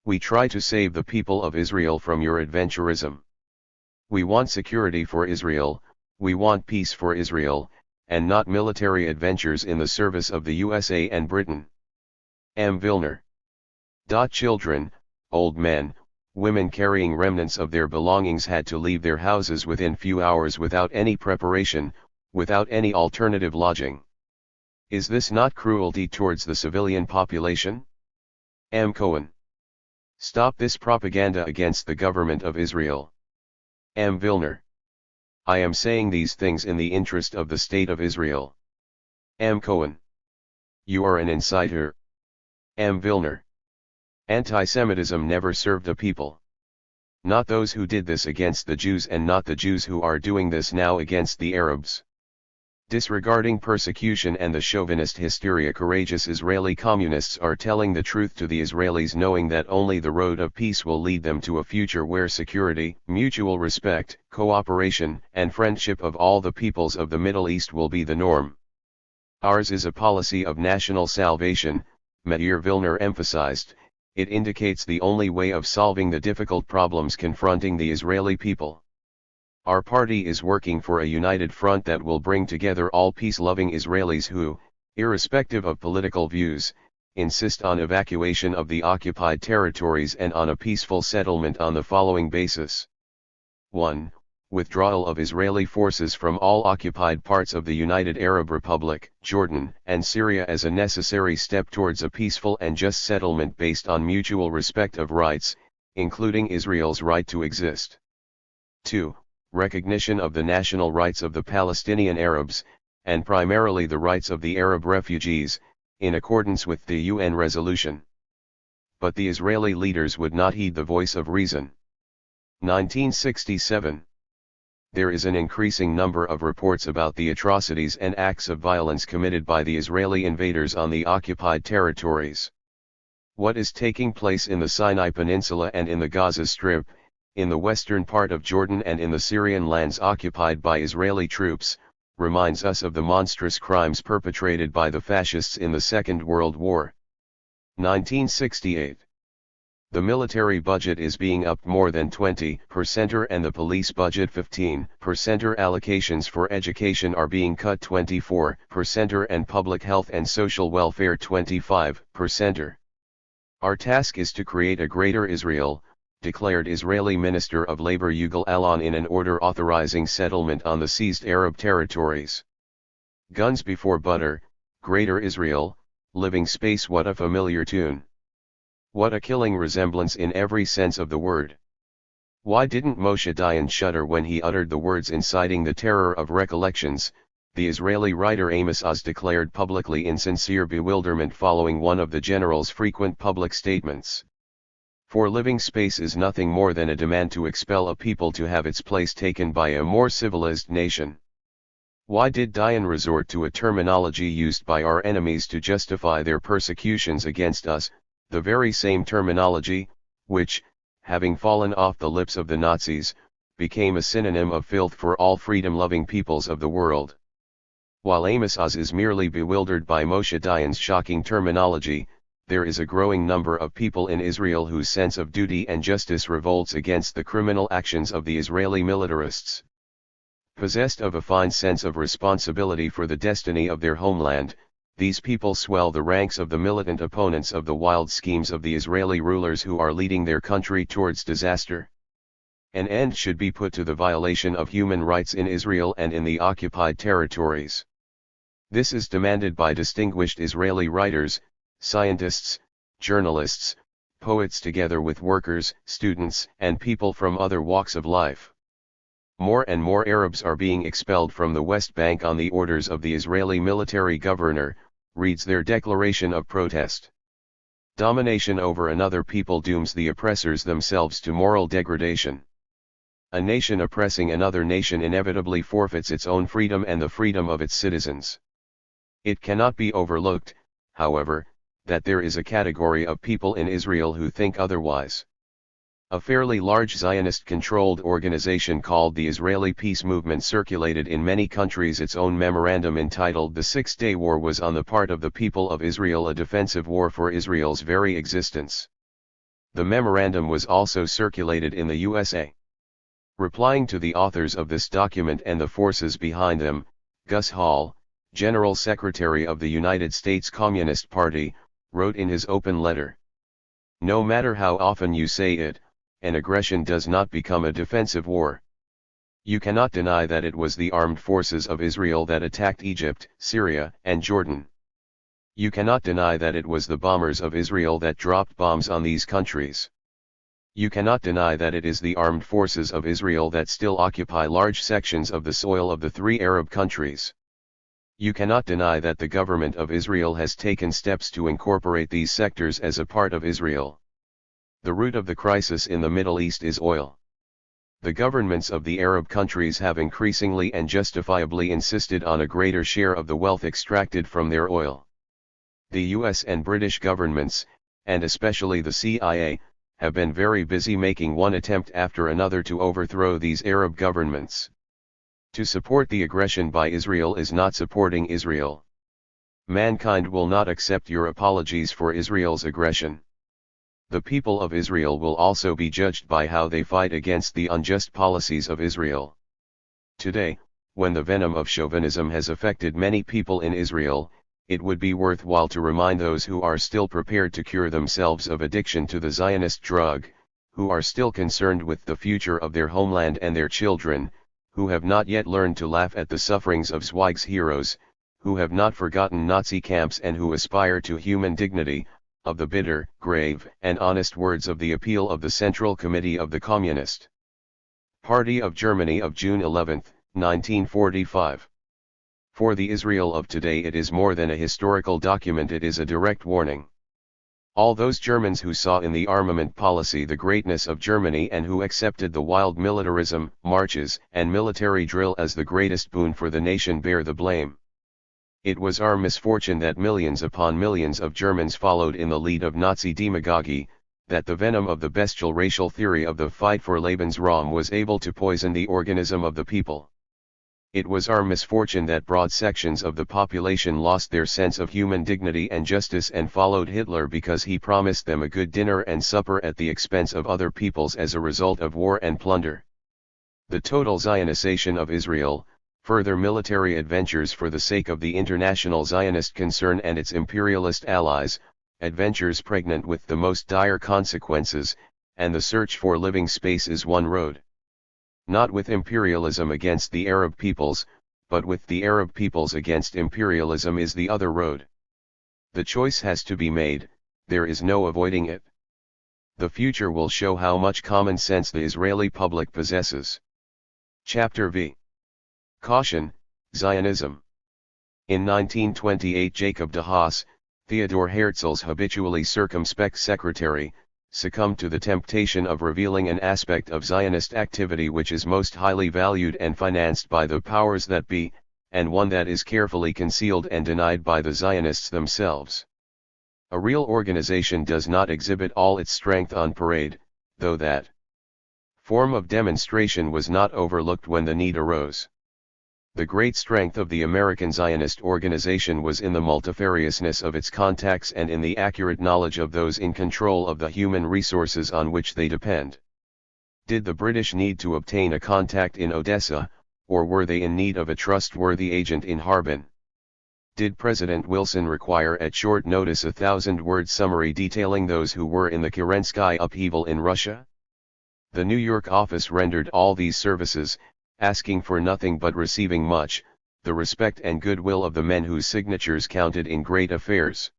We try to save the people of Israel from your adventurism. We want security for Israel, we want peace for Israel, and not military adventures in the service of the USA and Britain. M. Vilner. Children, old men, women carrying remnants of their belongings had to leave their houses within few hours without any preparation, without any alternative lodging. Is this not cruelty towards the civilian population? M. Cohen. Stop this propaganda against the government of Israel. M. Vilner. I am saying these things in the interest of the state of Israel. M. Cohen. You are an inciter. M. Vilner. Anti-Semitism never served a people. Not those who did this against the Jews and not the Jews who are doing this now against the Arabs. Disregarding persecution and the chauvinist hysteria, courageous Israeli communists are telling the truth to the Israelis, knowing that only the road of peace will lead them to a future where security, mutual respect, cooperation, and friendship of all the peoples of the Middle East will be the norm. Ours is a policy of national salvation, Meir Vilner emphasized. It indicates the only way of solving the difficult problems confronting the Israeli people. Our party is working for a united front that will bring together all peace-loving Israelis who, irrespective of political views, insist on evacuation of the occupied territories and on a peaceful settlement on the following basis. 1. Withdrawal of Israeli forces from all occupied parts of the United Arab Republic, Jordan, and Syria as a necessary step towards a peaceful and just settlement based on mutual respect of rights, including Israel's right to exist. 2. Recognition of the national rights of the Palestinian Arabs, and primarily the rights of the Arab refugees, in accordance with the UN resolution. But the Israeli leaders would not heed the voice of reason. 1967. There is an increasing number of reports about the atrocities and acts of violence committed by the Israeli invaders on the occupied territories. What is taking place in the Sinai Peninsula and in the Gaza Strip, in the western part of Jordan and in the Syrian lands occupied by Israeli troops, reminds us of the monstrous crimes perpetrated by the fascists in the Second World War. 1968. The military budget is being upped more than 20% and the police budget 15%. Allocations for education are being cut 24% and public health and social welfare 25%. Our task is to create a greater Israel, declared Israeli Minister of Labor Yugal Alon in an order authorizing settlement on the seized Arab territories. Guns before butter, Greater Israel, living space. What a familiar tune. What a killing resemblance in every sense of the word. Why didn't Moshe Dayan shudder when he uttered the words inciting the terror of recollections? The Israeli writer Amos Oz declared publicly in sincere bewilderment following one of the general's frequent public statements. For living space is nothing more than a demand to expel a people to have its place taken by a more civilized nation. Why did Dayan resort to a terminology used by our enemies to justify their persecutions against us, the very same terminology, which, having fallen off the lips of the Nazis, became a synonym of filth for all freedom-loving peoples of the world? While Amos Oz is merely bewildered by Moshe Dayan's shocking terminology, there is a growing number of people in Israel whose sense of duty and justice revolts against the criminal actions of the Israeli militarists. Possessed of a fine sense of responsibility for the destiny of their homeland, these people swell the ranks of the militant opponents of the wild schemes of the Israeli rulers who are leading their country towards disaster. An end should be put to the violation of human rights in Israel and in the occupied territories. This is demanded by distinguished Israeli writers, scientists, journalists, poets together with workers, students, and people from other walks of life. More and more Arabs are being expelled from the West Bank on the orders of the Israeli military governor, reads their declaration of protest. Domination over another people dooms the oppressors themselves to moral degradation. A nation oppressing another nation inevitably forfeits its own freedom and the freedom of its citizens. It cannot be overlooked, however, that there is a category of people in Israel who think otherwise. A fairly large Zionist-controlled organization called the Israeli Peace Movement circulated in many countries its own memorandum entitled "The Six-Day War was on the part of the people of Israel a defensive war for Israel's very existence." The memorandum was also circulated in the USA. Replying to the authors of this document and the forces behind them, Gus Hall, General Secretary of the United States Communist Party, wrote in his open letter, "No matter how often you say it, an aggression does not become a defensive war. You cannot deny that it was the armed forces of Israel that attacked Egypt, Syria, and Jordan. You cannot deny that it was the bombers of Israel that dropped bombs on these countries. You cannot deny that it is the armed forces of Israel that still occupy large sections of the soil of the three Arab countries. You cannot deny that the government of Israel has taken steps to incorporate these sectors as a part of Israel. The root of the crisis in the Middle East is oil. The governments of the Arab countries have increasingly and justifiably insisted on a greater share of the wealth extracted from their oil. The US and British governments, and especially the CIA, have been very busy making one attempt after another to overthrow these Arab governments. To support the aggression by Israel is not supporting Israel. Mankind will not accept your apologies for Israel's aggression. The people of Israel will also be judged by how they fight against the unjust policies of Israel. Today, when the venom of chauvinism has affected many people in Israel, it would be worthwhile to remind those who are still prepared to cure themselves of addiction to the Zionist drug, who are still concerned with the future of their homeland and their children, who have not yet learned to laugh at the sufferings of Zweig's heroes, who have not forgotten Nazi camps and who aspire to human dignity, of the bitter, grave, and honest words of the appeal of the Central Committee of the Communist Party of Germany of June 11, 1945. For the Israel of today it is more than a historical document, it is a direct warning. All those Germans who saw in the armament policy the greatness of Germany and who accepted the wild militarism, marches, and military drill as the greatest boon for the nation bear the blame. It was our misfortune that millions upon millions of Germans followed in the lead of Nazi demagogy, that the venom of the bestial racial theory of the fight for Lebensraum was able to poison the organism of the people. It was our misfortune that broad sections of the population lost their sense of human dignity and justice and followed Hitler because he promised them a good dinner and supper at the expense of other peoples as a result of war and plunder. The total Zionization of Israel, further military adventures for the sake of the international Zionist concern and its imperialist allies, adventures pregnant with the most dire consequences, and the search for living space is one road. Not with imperialism against the Arab peoples, but with the Arab peoples against imperialism is the other road. The choice has to be made, there is no avoiding it. The future will show how much common sense the Israeli public possesses. Chapter V. Caution, Zionism. In 1928 Jacob de Haas, Theodor Herzl's habitually circumspect secretary, succumbed to the temptation of revealing an aspect of Zionist activity which is most highly valued and financed by the powers that be, and one that is carefully concealed and denied by the Zionists themselves. A real organization does not exhibit all its strength on parade, though that form of demonstration was not overlooked when the need arose. The great strength of the American Zionist organization was in the multifariousness of its contacts and in the accurate knowledge of those in control of the human resources on which they depend. Did the British need to obtain a contact in Odessa, or were they in need of a trustworthy agent in Harbin? Did President Wilson require at short notice a 1,000-word summary detailing those who were in the Kerensky upheaval in Russia? The New York office rendered all these services, asking for nothing but receiving much, the respect and goodwill of the men whose signatures counted in great affairs.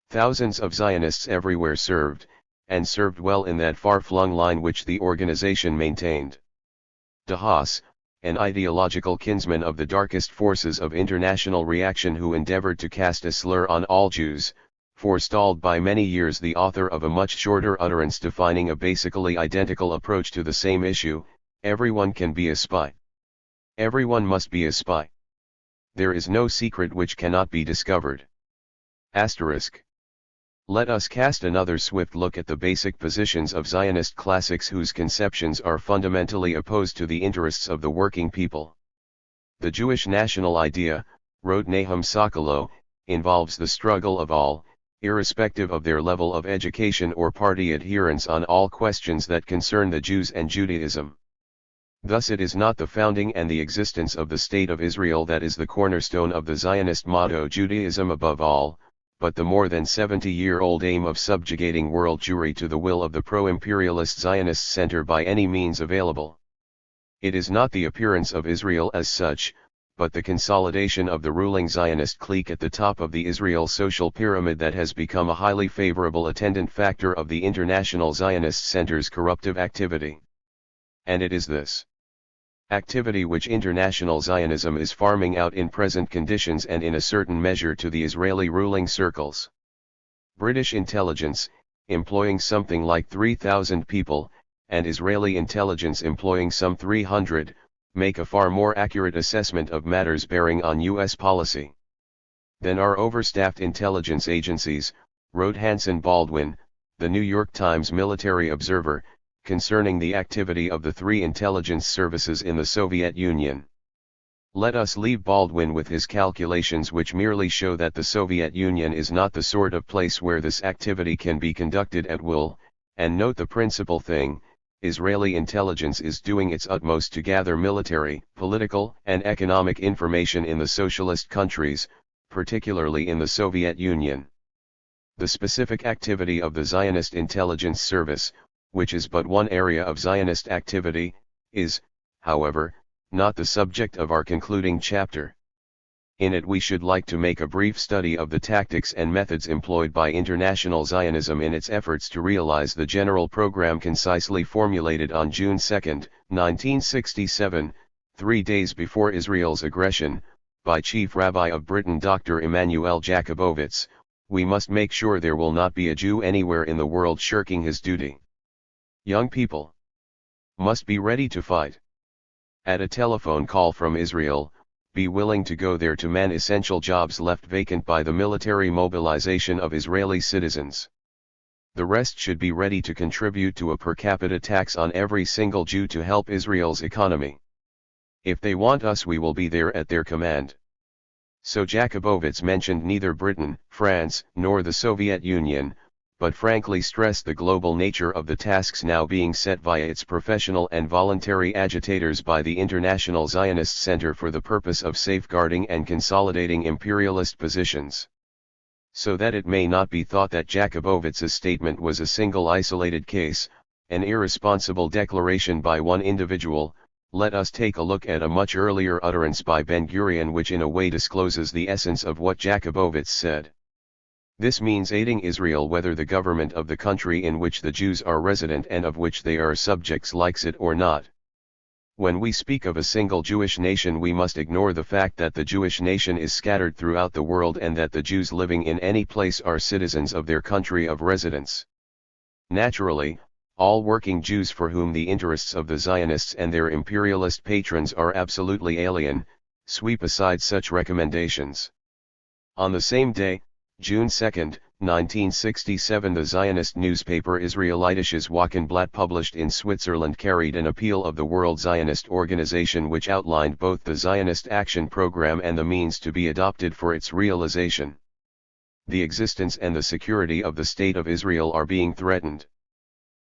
Thousands of Zionists everywhere served, and served well in that far-flung line which the organization maintained. De Haas, an ideological kinsman of the darkest forces of international reaction who endeavored to cast a slur on all Jews, forestalled by many years the author of a much shorter utterance defining a basically identical approach to the same issue: everyone can be a spy. Everyone must be a spy. There is no secret which cannot be discovered. Asterisk. Let us cast another swift look at the basic positions of Zionist classics whose conceptions are fundamentally opposed to the interests of the working people. The Jewish national idea, wrote Nahum Sokolow, involves the struggle of all, irrespective of their level of education or party adherence, on all questions that concern the Jews and Judaism. Thus it is not the founding and the existence of the State of Israel that is the cornerstone of the Zionist motto Judaism above all, but the more than 70-year-old aim of subjugating world Jewry to the will of the pro-imperialist Zionist center by any means available. It is not the appearance of Israel as such, but the consolidation of the ruling Zionist clique at the top of the Israel social pyramid that has become a highly favorable attendant factor of the international Zionist center's corruptive activity. And it is this activity which international Zionism is farming out in present conditions and in a certain measure to the Israeli ruling circles. British intelligence, employing something like 3,000 people, and Israeli intelligence employing some 300, make a far more accurate assessment of matters bearing on U.S. policy than our overstaffed intelligence agencies, wrote Hanson Baldwin, the New York Times military observer, concerning the activity of the three intelligence services in the Soviet Union. Let us leave Baldwin with his calculations, which merely show that the Soviet Union is not the sort of place where this activity can be conducted at will, and note the principal thing: Israeli intelligence is doing its utmost to gather military, political, and economic information in the socialist countries, particularly in the Soviet Union. The specific activity of the Zionist intelligence service, which is but one area of Zionist activity, is, however, not the subject of our concluding chapter. In it we should like to make a brief study of the tactics and methods employed by international Zionism in its efforts to realize the general program concisely formulated on June 2, 1967, 3 days before Israel's aggression, by Chief Rabbi of Britain Dr. Emanuel Jakubowicz. We must make sure there will not be a Jew anywhere in the world shirking his duty. Young people must be ready to fight. At a telephone call from Israel, be willing to go there to man essential jobs left vacant by the military mobilization of Israeli citizens. The rest should be ready to contribute to a per capita tax on every single Jew to help Israel's economy. If they want us, we will be there at their command. So Jakubowicz mentioned neither Britain, France, nor the Soviet Union, but frankly stressed the global nature of the tasks now being set via its professional and voluntary agitators by the International Zionist Center for the purpose of safeguarding and consolidating imperialist positions. So that it may not be thought that Jakubowicz's statement was a single isolated case, an irresponsible declaration by one individual, let us take a look at a much earlier utterance by Ben-Gurion, which in a way discloses the essence of what Jakubowicz said. This means aiding Israel whether the government of the country in which the Jews are resident and of which they are subjects likes it or not. When we speak of a single Jewish nation, we must ignore the fact that the Jewish nation is scattered throughout the world and that the Jews living in any place are citizens of their country of residence. Naturally, all working Jews for whom the interests of the Zionists and their imperialist patrons are absolutely alien, sweep aside such recommendations. On the same day, June 2, 1967, the Zionist newspaper Israelitisches Wochenblatt published in Switzerland carried an appeal of the World Zionist Organization, which outlined both the Zionist action program and the means to be adopted for its realization. The existence and the security of the State of Israel are being threatened.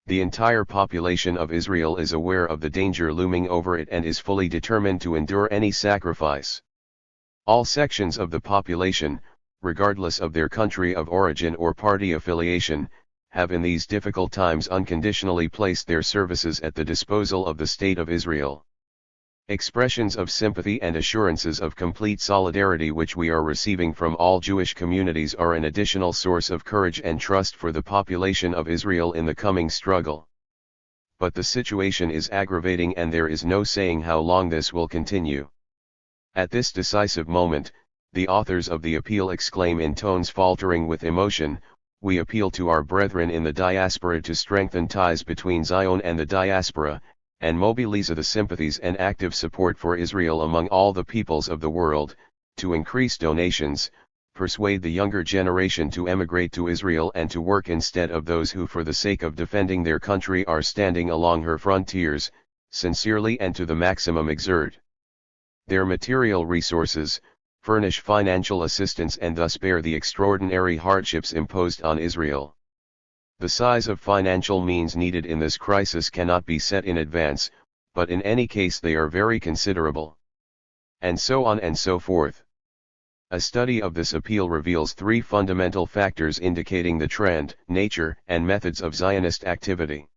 The entire population of Israel is aware of the danger looming over it and is fully determined to endure any sacrifice. All sections of the population, regardless of their country of origin or party affiliation, have in these difficult times unconditionally placed their services at the disposal of the State of Israel. Expressions of sympathy and assurances of complete solidarity which we are receiving from all Jewish communities are an additional source of courage and trust for the population of Israel in the coming struggle. But the situation is aggravating and there is no saying how long this will continue. At this decisive moment, the authors of the appeal exclaim in tones faltering with emotion, "We appeal to our brethren in the diaspora to strengthen ties between Zion and the diaspora, and mobilize the sympathies and active support for Israel among all the peoples of the world, to increase donations, persuade the younger generation to emigrate to Israel and to work instead of those who for the sake of defending their country are standing along her frontiers, sincerely and to the maximum exert their material resources, furnish financial assistance and thus bear the extraordinary hardships imposed on Israel." The size of financial means needed in this crisis cannot be set in advance, but in any case they are very considerable. And so on and so forth. A study of this appeal reveals three fundamental factors indicating the trend, nature, and methods of Zionist activity.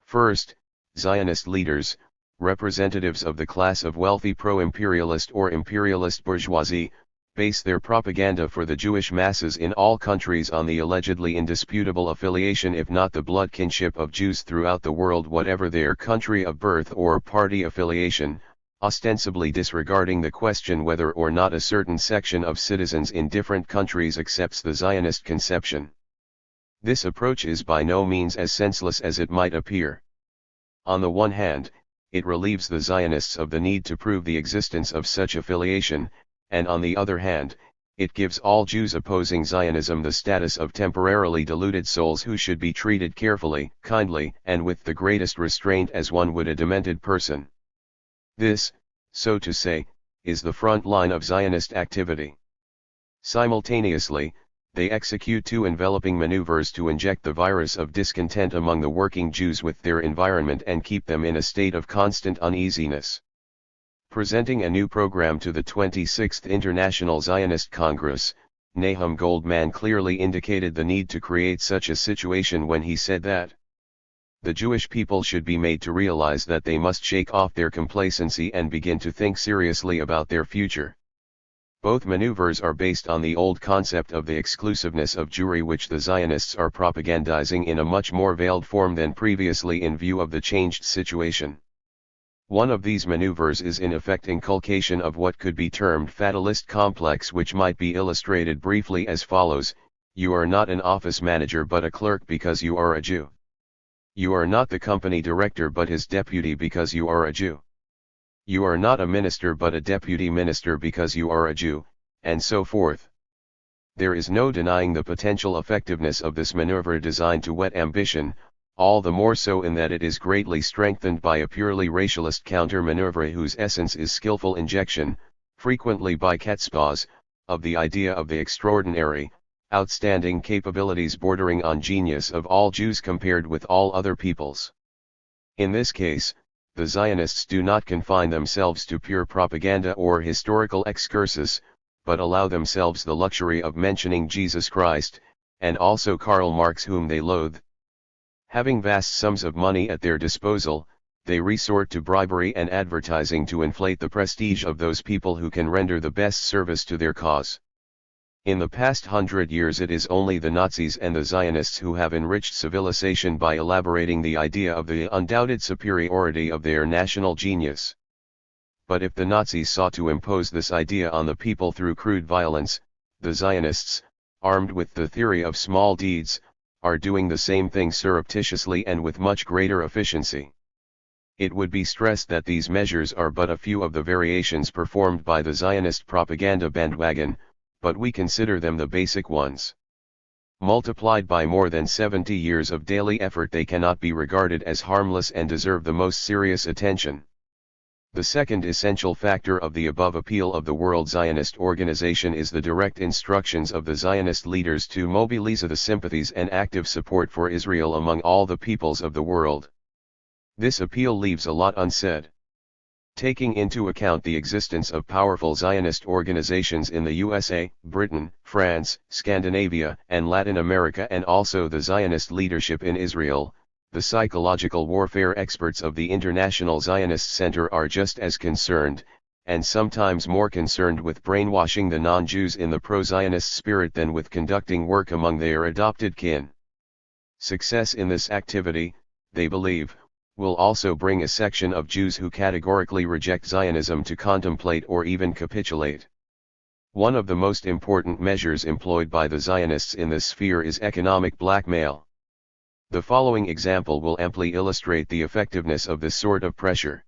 First, Zionist leaders, representatives of the class of wealthy pro-imperialist or imperialist bourgeoisie, base their propaganda for the Jewish masses in all countries on the allegedly indisputable affiliation if not the blood kinship of Jews throughout the world whatever their country of birth or party affiliation, ostensibly disregarding the question whether or not a certain section of citizens in different countries accepts the Zionist conception. This approach is by no means as senseless as it might appear. On the one hand, it relieves the Zionists of the need to prove the existence of such affiliation, and on the other hand, it gives all Jews opposing Zionism the status of temporarily deluded souls who should be treated carefully, kindly, and with the greatest restraint as one would a demented person. This, so to say, is the front line of Zionist activity. Simultaneously, they execute two enveloping maneuvers to inject the virus of discontent among the working Jews with their environment and keep them in a state of constant uneasiness. Presenting a new program to the 26th International Zionist Congress, Nahum Goldman clearly indicated the need to create such a situation when he said that the Jewish people should be made to realize that they must shake off their complacency and begin to think seriously about their future. Both maneuvers are based on the old concept of the exclusiveness of Jewry which the Zionists are propagandizing in a much more veiled form than previously in view of the changed situation. One of these maneuvers is in effect inculcation of what could be termed fatalist complex which might be illustrated briefly as follows: you are not an office manager but a clerk because you are a Jew. You are not the company director but his deputy because you are a Jew. You are not a minister but a deputy minister because you are a Jew, and so forth. There is no denying the potential effectiveness of this maneuver designed to whet ambition, all the more so in that it is greatly strengthened by a purely racialist counter-maneuver whose essence is skillful injection, frequently by Ketzbahs, of the idea of the extraordinary, outstanding capabilities bordering on genius of all Jews compared with all other peoples. In this case, the Zionists do not confine themselves to pure propaganda or historical excursus, but allow themselves the luxury of mentioning Jesus Christ, and also Karl Marx whom they loathe. Having vast sums of money at their disposal, they resort to bribery and advertising to inflate the prestige of those people who can render the best service to their cause. In the past 100 years it is only the Nazis and the Zionists who have enriched civilization by elaborating the idea of the undoubted superiority of their national genius. But if the Nazis sought to impose this idea on the people through crude violence, the Zionists, armed with the theory of small deeds, are doing the same thing surreptitiously and with much greater efficiency. It would be stressed that these measures are but a few of the variations performed by the Zionist propaganda bandwagon, but we consider them the basic ones. Multiplied by more than 70 years of daily effort they cannot be regarded as harmless and deserve the most serious attention. The second essential factor of the above appeal of the World Zionist Organization is the direct instructions of the Zionist leaders to mobilize the sympathies and active support for Israel among all the peoples of the world. This appeal leaves a lot unsaid. Taking into account the existence of powerful Zionist organizations in the USA, Britain, France, Scandinavia, and Latin America, and also the Zionist leadership in Israel, the psychological warfare experts of the International Zionist Center are just as concerned, and sometimes more concerned with brainwashing the non-Jews in the pro-Zionist spirit than with conducting work among their adopted kin. Success in this activity, they believe, will also bring a section of Jews who categorically reject Zionism to contemplate or even capitulate. One of the most important measures employed by the Zionists in this sphere is economic blackmail. The following example will amply illustrate the effectiveness of this sort of pressure.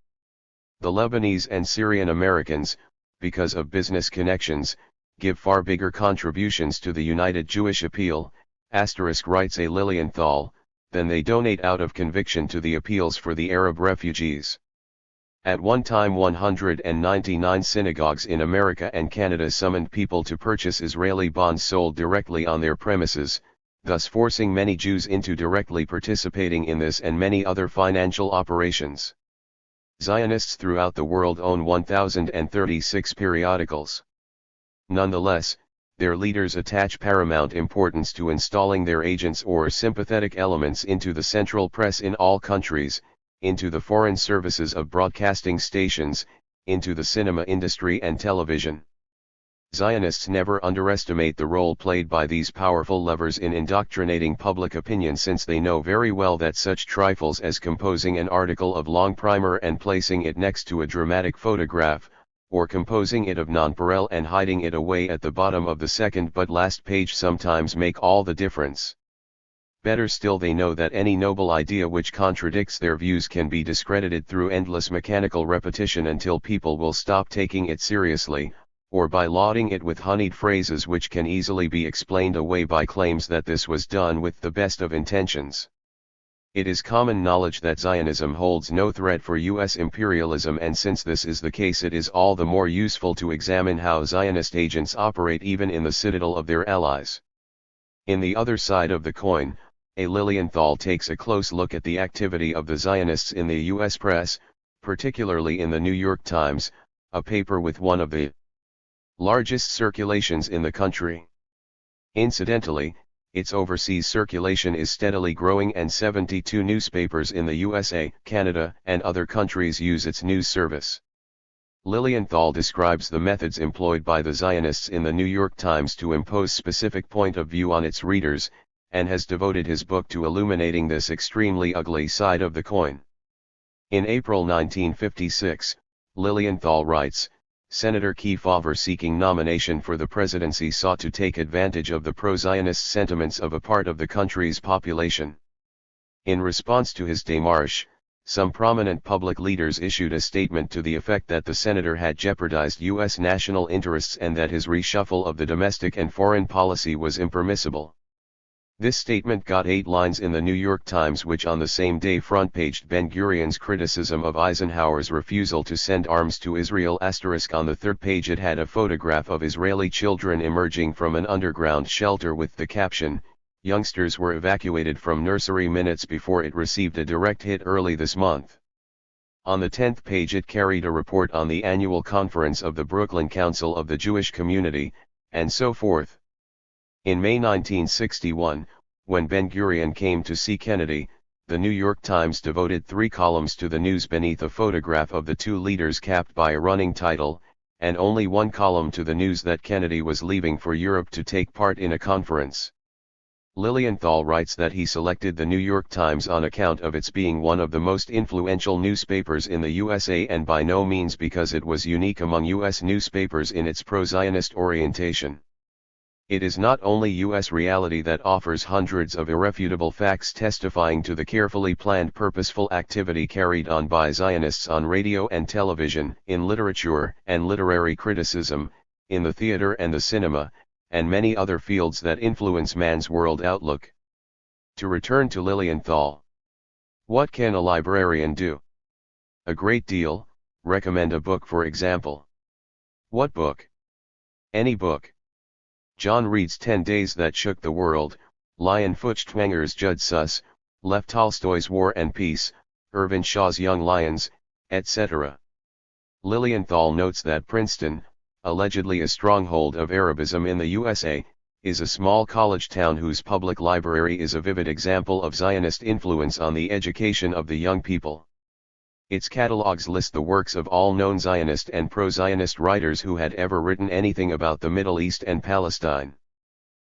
The Lebanese and Syrian Americans, because of business connections, give far bigger contributions to the United Jewish Appeal, writes a Lilienthal, than they donate out of conviction to the appeals for the Arab refugees. At one time 199 synagogues in America and Canada summoned people to purchase Israeli bonds sold directly on their premises, thus forcing many Jews into directly participating in this and many other financial operations. Zionists throughout the world own 1,036 periodicals. Nonetheless, their leaders attach paramount importance to installing their agents or sympathetic elements into the central press in all countries, into the foreign services of broadcasting stations, into the cinema industry and television. Zionists never underestimate the role played by these powerful levers in indoctrinating public opinion, since they know very well that such trifles as composing an article of long primer and placing it next to a dramatic photograph, or composing it of nonpareil and hiding it away at the bottom of the second but last page sometimes make all the difference. Better still, they know that any noble idea which contradicts their views can be discredited through endless mechanical repetition until people will stop taking it seriously, or by lauding it with honeyed phrases which can easily be explained away by claims that this was done with the best of intentions. It is common knowledge that Zionism holds no threat for U.S. imperialism, and since this is the case, it is all the more useful to examine how Zionist agents operate even in the citadel of their allies. In the other side of the coin, a Lilienthal takes a close look at the activity of the Zionists in the U.S. press, particularly in the New York Times, a paper with one of the largest circulations in the country. Incidentally, its overseas circulation is steadily growing, and 72 newspapers in the USA, Canada, and other countries use its news service. Lilienthal describes the methods employed by the Zionists in the New York Times to impose specific point of view on its readers, and has devoted his book to illuminating this extremely ugly side of the coin. In April 1956, Lilienthal writes, Senator Kefauver, seeking nomination for the presidency, sought to take advantage of the pro-Zionist sentiments of a part of the country's population. In response to his démarche, some prominent public leaders issued a statement to the effect that the senator had jeopardized U.S. national interests and that his reshuffle of the domestic and foreign policy was impermissible. This statement got 8 lines in the New York Times, which on the same day front-paged Ben-Gurion's criticism of Eisenhower's refusal to send arms to Israel. On the third page it had a photograph of Israeli children emerging from an underground shelter with the caption, "Youngsters were evacuated from nursery minutes before it received a direct hit early this month." On the 10th page it carried a report on the annual conference of the Brooklyn Council of the Jewish Community, and so forth. In May 1961, when Ben-Gurion came to see Kennedy, the New York Times devoted 3 columns to the news beneath a photograph of the two leaders capped by a running title, and only 1 column to the news that Kennedy was leaving for Europe to take part in a conference. Lilienthal writes that he selected the New York Times on account of its being one of the most influential newspapers in the USA, and by no means because it was unique among U.S. newspapers in its pro-Zionist orientation. It is not only U.S. reality that offers hundreds of irrefutable facts testifying to the carefully planned, purposeful activity carried on by Zionists on radio and television, in literature and literary criticism, in the theater and the cinema, and many other fields that influence man's world outlook. To return to Lilienthal. What can a librarian do? A great deal. Recommend a book, for example. What book? Any book. John Reed's 10 Days That Shook the World, Lion Feuchtenanger's Judd Suss, Lev Tolstoy's War and Peace, Irvin Shaw's Young Lions, etc. Lilienthal notes that Princeton, allegedly a stronghold of Arabism in the USA, is a small college town whose public library is a vivid example of Zionist influence on the education of the young people. Its catalogs list the works of all known Zionist and pro-Zionist writers who had ever written anything about the Middle East and Palestine.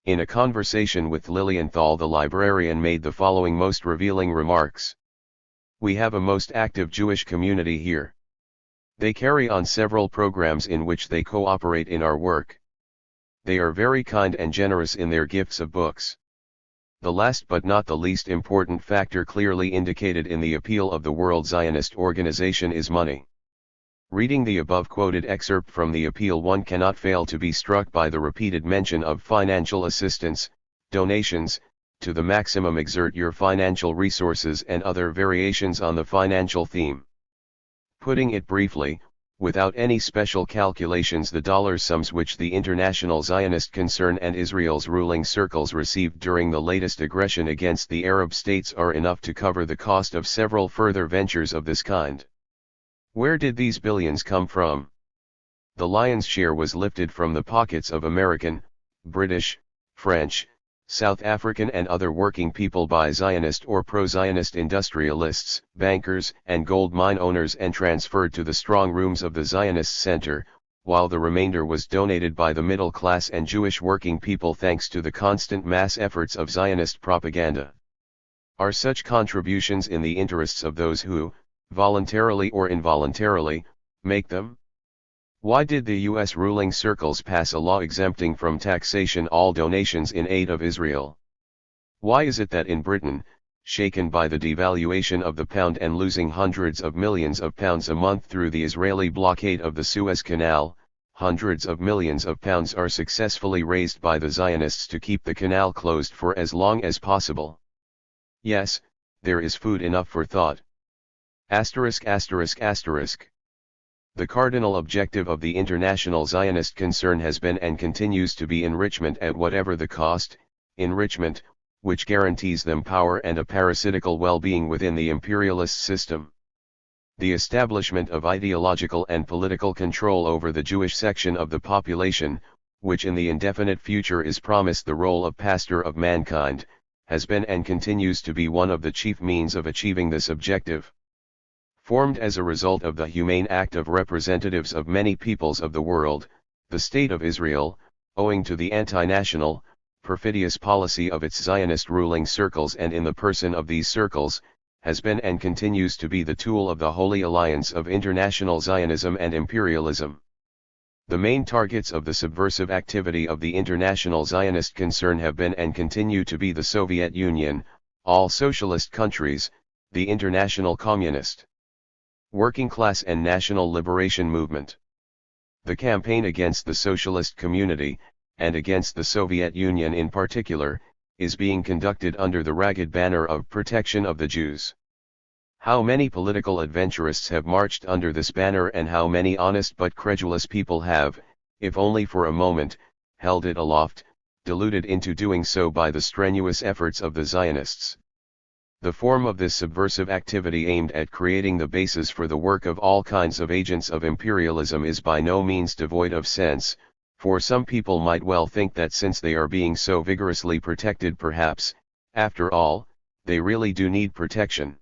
In a conversation with Lilienthal, the librarian made the following most revealing remarks. "We have a most active Jewish community here. They carry on several programs in which they cooperate in our work. They are very kind and generous in their gifts of books." The last but not the least important factor clearly indicated in the appeal of the World Zionist Organization is money. Reading the above quoted excerpt from the appeal, one cannot fail to be struck by the repeated mention of financial assistance, donations, to the maximum exert your financial resources, and other variations on the financial theme. Putting it briefly, without any special calculations, the dollar sums which the International Zionist Concern and Israel's ruling circles received during the latest aggression against the Arab states are enough to cover the cost of several further ventures of this kind. Where did these billions come from? The lion's share was lifted from the pockets of American, British, French, South African and other working people by Zionist or pro-Zionist industrialists, bankers, and gold mine owners, and transferred to the strong rooms of the Zionist Center, while the remainder was donated by the middle class and Jewish working people thanks to the constant mass efforts of Zionist propaganda. Are such contributions in the interests of those who, voluntarily or involuntarily, make them? Why did the U.S. ruling circles pass a law exempting from taxation all donations in aid of Israel? Why is it that in Britain, shaken by the devaluation of the pound and losing hundreds of millions of pounds a month through the Israeli blockade of the Suez Canal, hundreds of millions of pounds are successfully raised by the Zionists to keep the canal closed for as long as possible? Yes, there is food enough for thought. Asterisk asterisk asterisk. The cardinal objective of the international Zionist concern has been and continues to be enrichment at whatever the cost, enrichment, which guarantees them power and a parasitical well-being within the imperialist system. The establishment of ideological and political control over the Jewish section of the population, which in the indefinite future is promised the role of pastor of mankind, has been and continues to be one of the chief means of achieving this objective. Formed as a result of the humane act of representatives of many peoples of the world, the State of Israel, owing to the anti-national, perfidious policy of its Zionist ruling circles and in the person of these circles, has been and continues to be the tool of the Holy Alliance of international Zionism and imperialism. The main targets of the subversive activity of the international Zionist concern have been and continue to be the Soviet Union, all socialist countries, the International Communist, Working Class and National Liberation Movement. The campaign against the socialist community, and against the Soviet Union in particular, is being conducted under the ragged banner of protection of the Jews. How many political adventurists have marched under this banner, and how many honest but credulous people have, if only for a moment, held it aloft, deluded into doing so by the strenuous efforts of the Zionists. The form of this subversive activity aimed at creating the basis for the work of all kinds of agents of imperialism is by no means devoid of sense, for some people might well think that since they are being so vigorously protected, perhaps, after all, they really do need protection.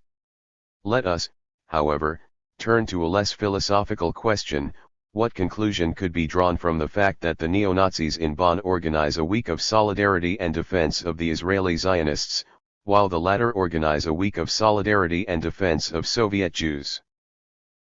Let us, however, turn to a less philosophical question. What conclusion could be drawn from the fact that the neo-Nazis in Bonn organize a week of solidarity and defense of the Israeli Zionists, while the latter organize a week of solidarity and defense of Soviet Jews?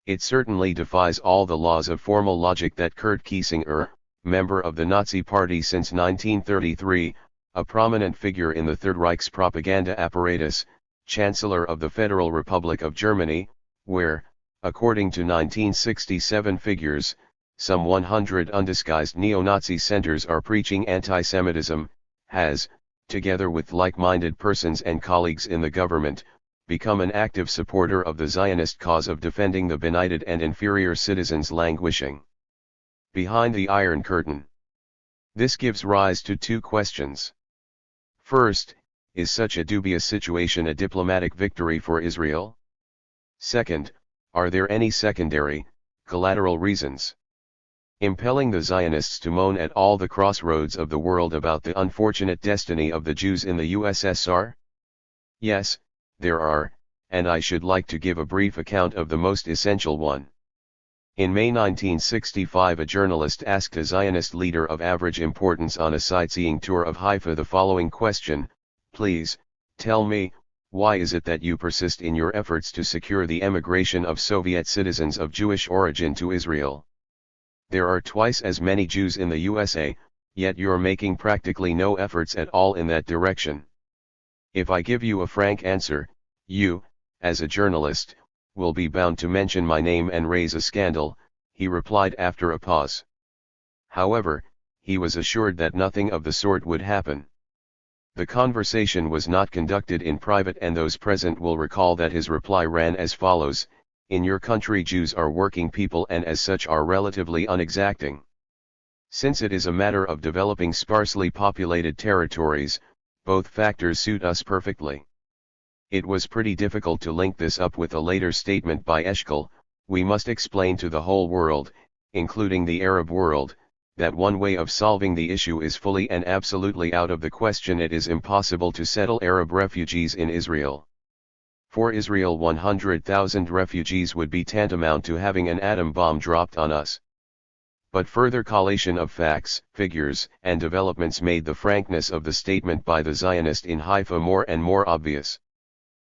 It certainly defies all the laws of formal logic that Kurt Kiesinger, member of the Nazi Party since 1933, a prominent figure in the Third Reich's propaganda apparatus, Chancellor of the Federal Republic of Germany, where, according to 1967 figures, some 100 undisguised neo-Nazi centers are preaching anti-Semitism, has, together with like-minded persons and colleagues in the government, become an active supporter of the Zionist cause of defending the benighted and inferior citizens languishing behind the Iron Curtain. This gives rise to two questions. First, is such a dubious situation a diplomatic victory for Israel? Second, are there any secondary, Collateral reasons. Impelling the Zionists to moan at all the crossroads of the world about the unfortunate destiny of the Jews in the USSR? Yes, there are, and I should like to give a brief account of the most essential one. In May 1965, a journalist asked a Zionist leader of average importance on a sightseeing tour of Haifa the following question: "Please, tell me, why is it that you persist in your efforts to secure the emigration of Soviet citizens of Jewish origin to Israel? There are twice as many Jews in the USA, yet you're making practically no efforts at all in that direction. If I give you a frank answer, you, as a journalist, will be bound to mention my name and raise a scandal," he replied after a pause. However, he was assured that nothing of the sort would happen. The conversation was not conducted in private, and those present will recall that his reply ran as follows: "In your country Jews are working people and as such are relatively unexacting. Since it is a matter of developing sparsely populated territories, both factors suit us perfectly." It was pretty difficult to link this up with a later statement by Eshkol: "We must explain to the whole world, including the Arab world, that one way of solving the issue is fully and absolutely out of the question. It is impossible to settle Arab refugees in Israel. For Israel, 100,000 refugees would be tantamount to having an atom bomb dropped on us." But further collation of facts, figures, and developments made the frankness of the statement by the Zionist in Haifa more and more obvious.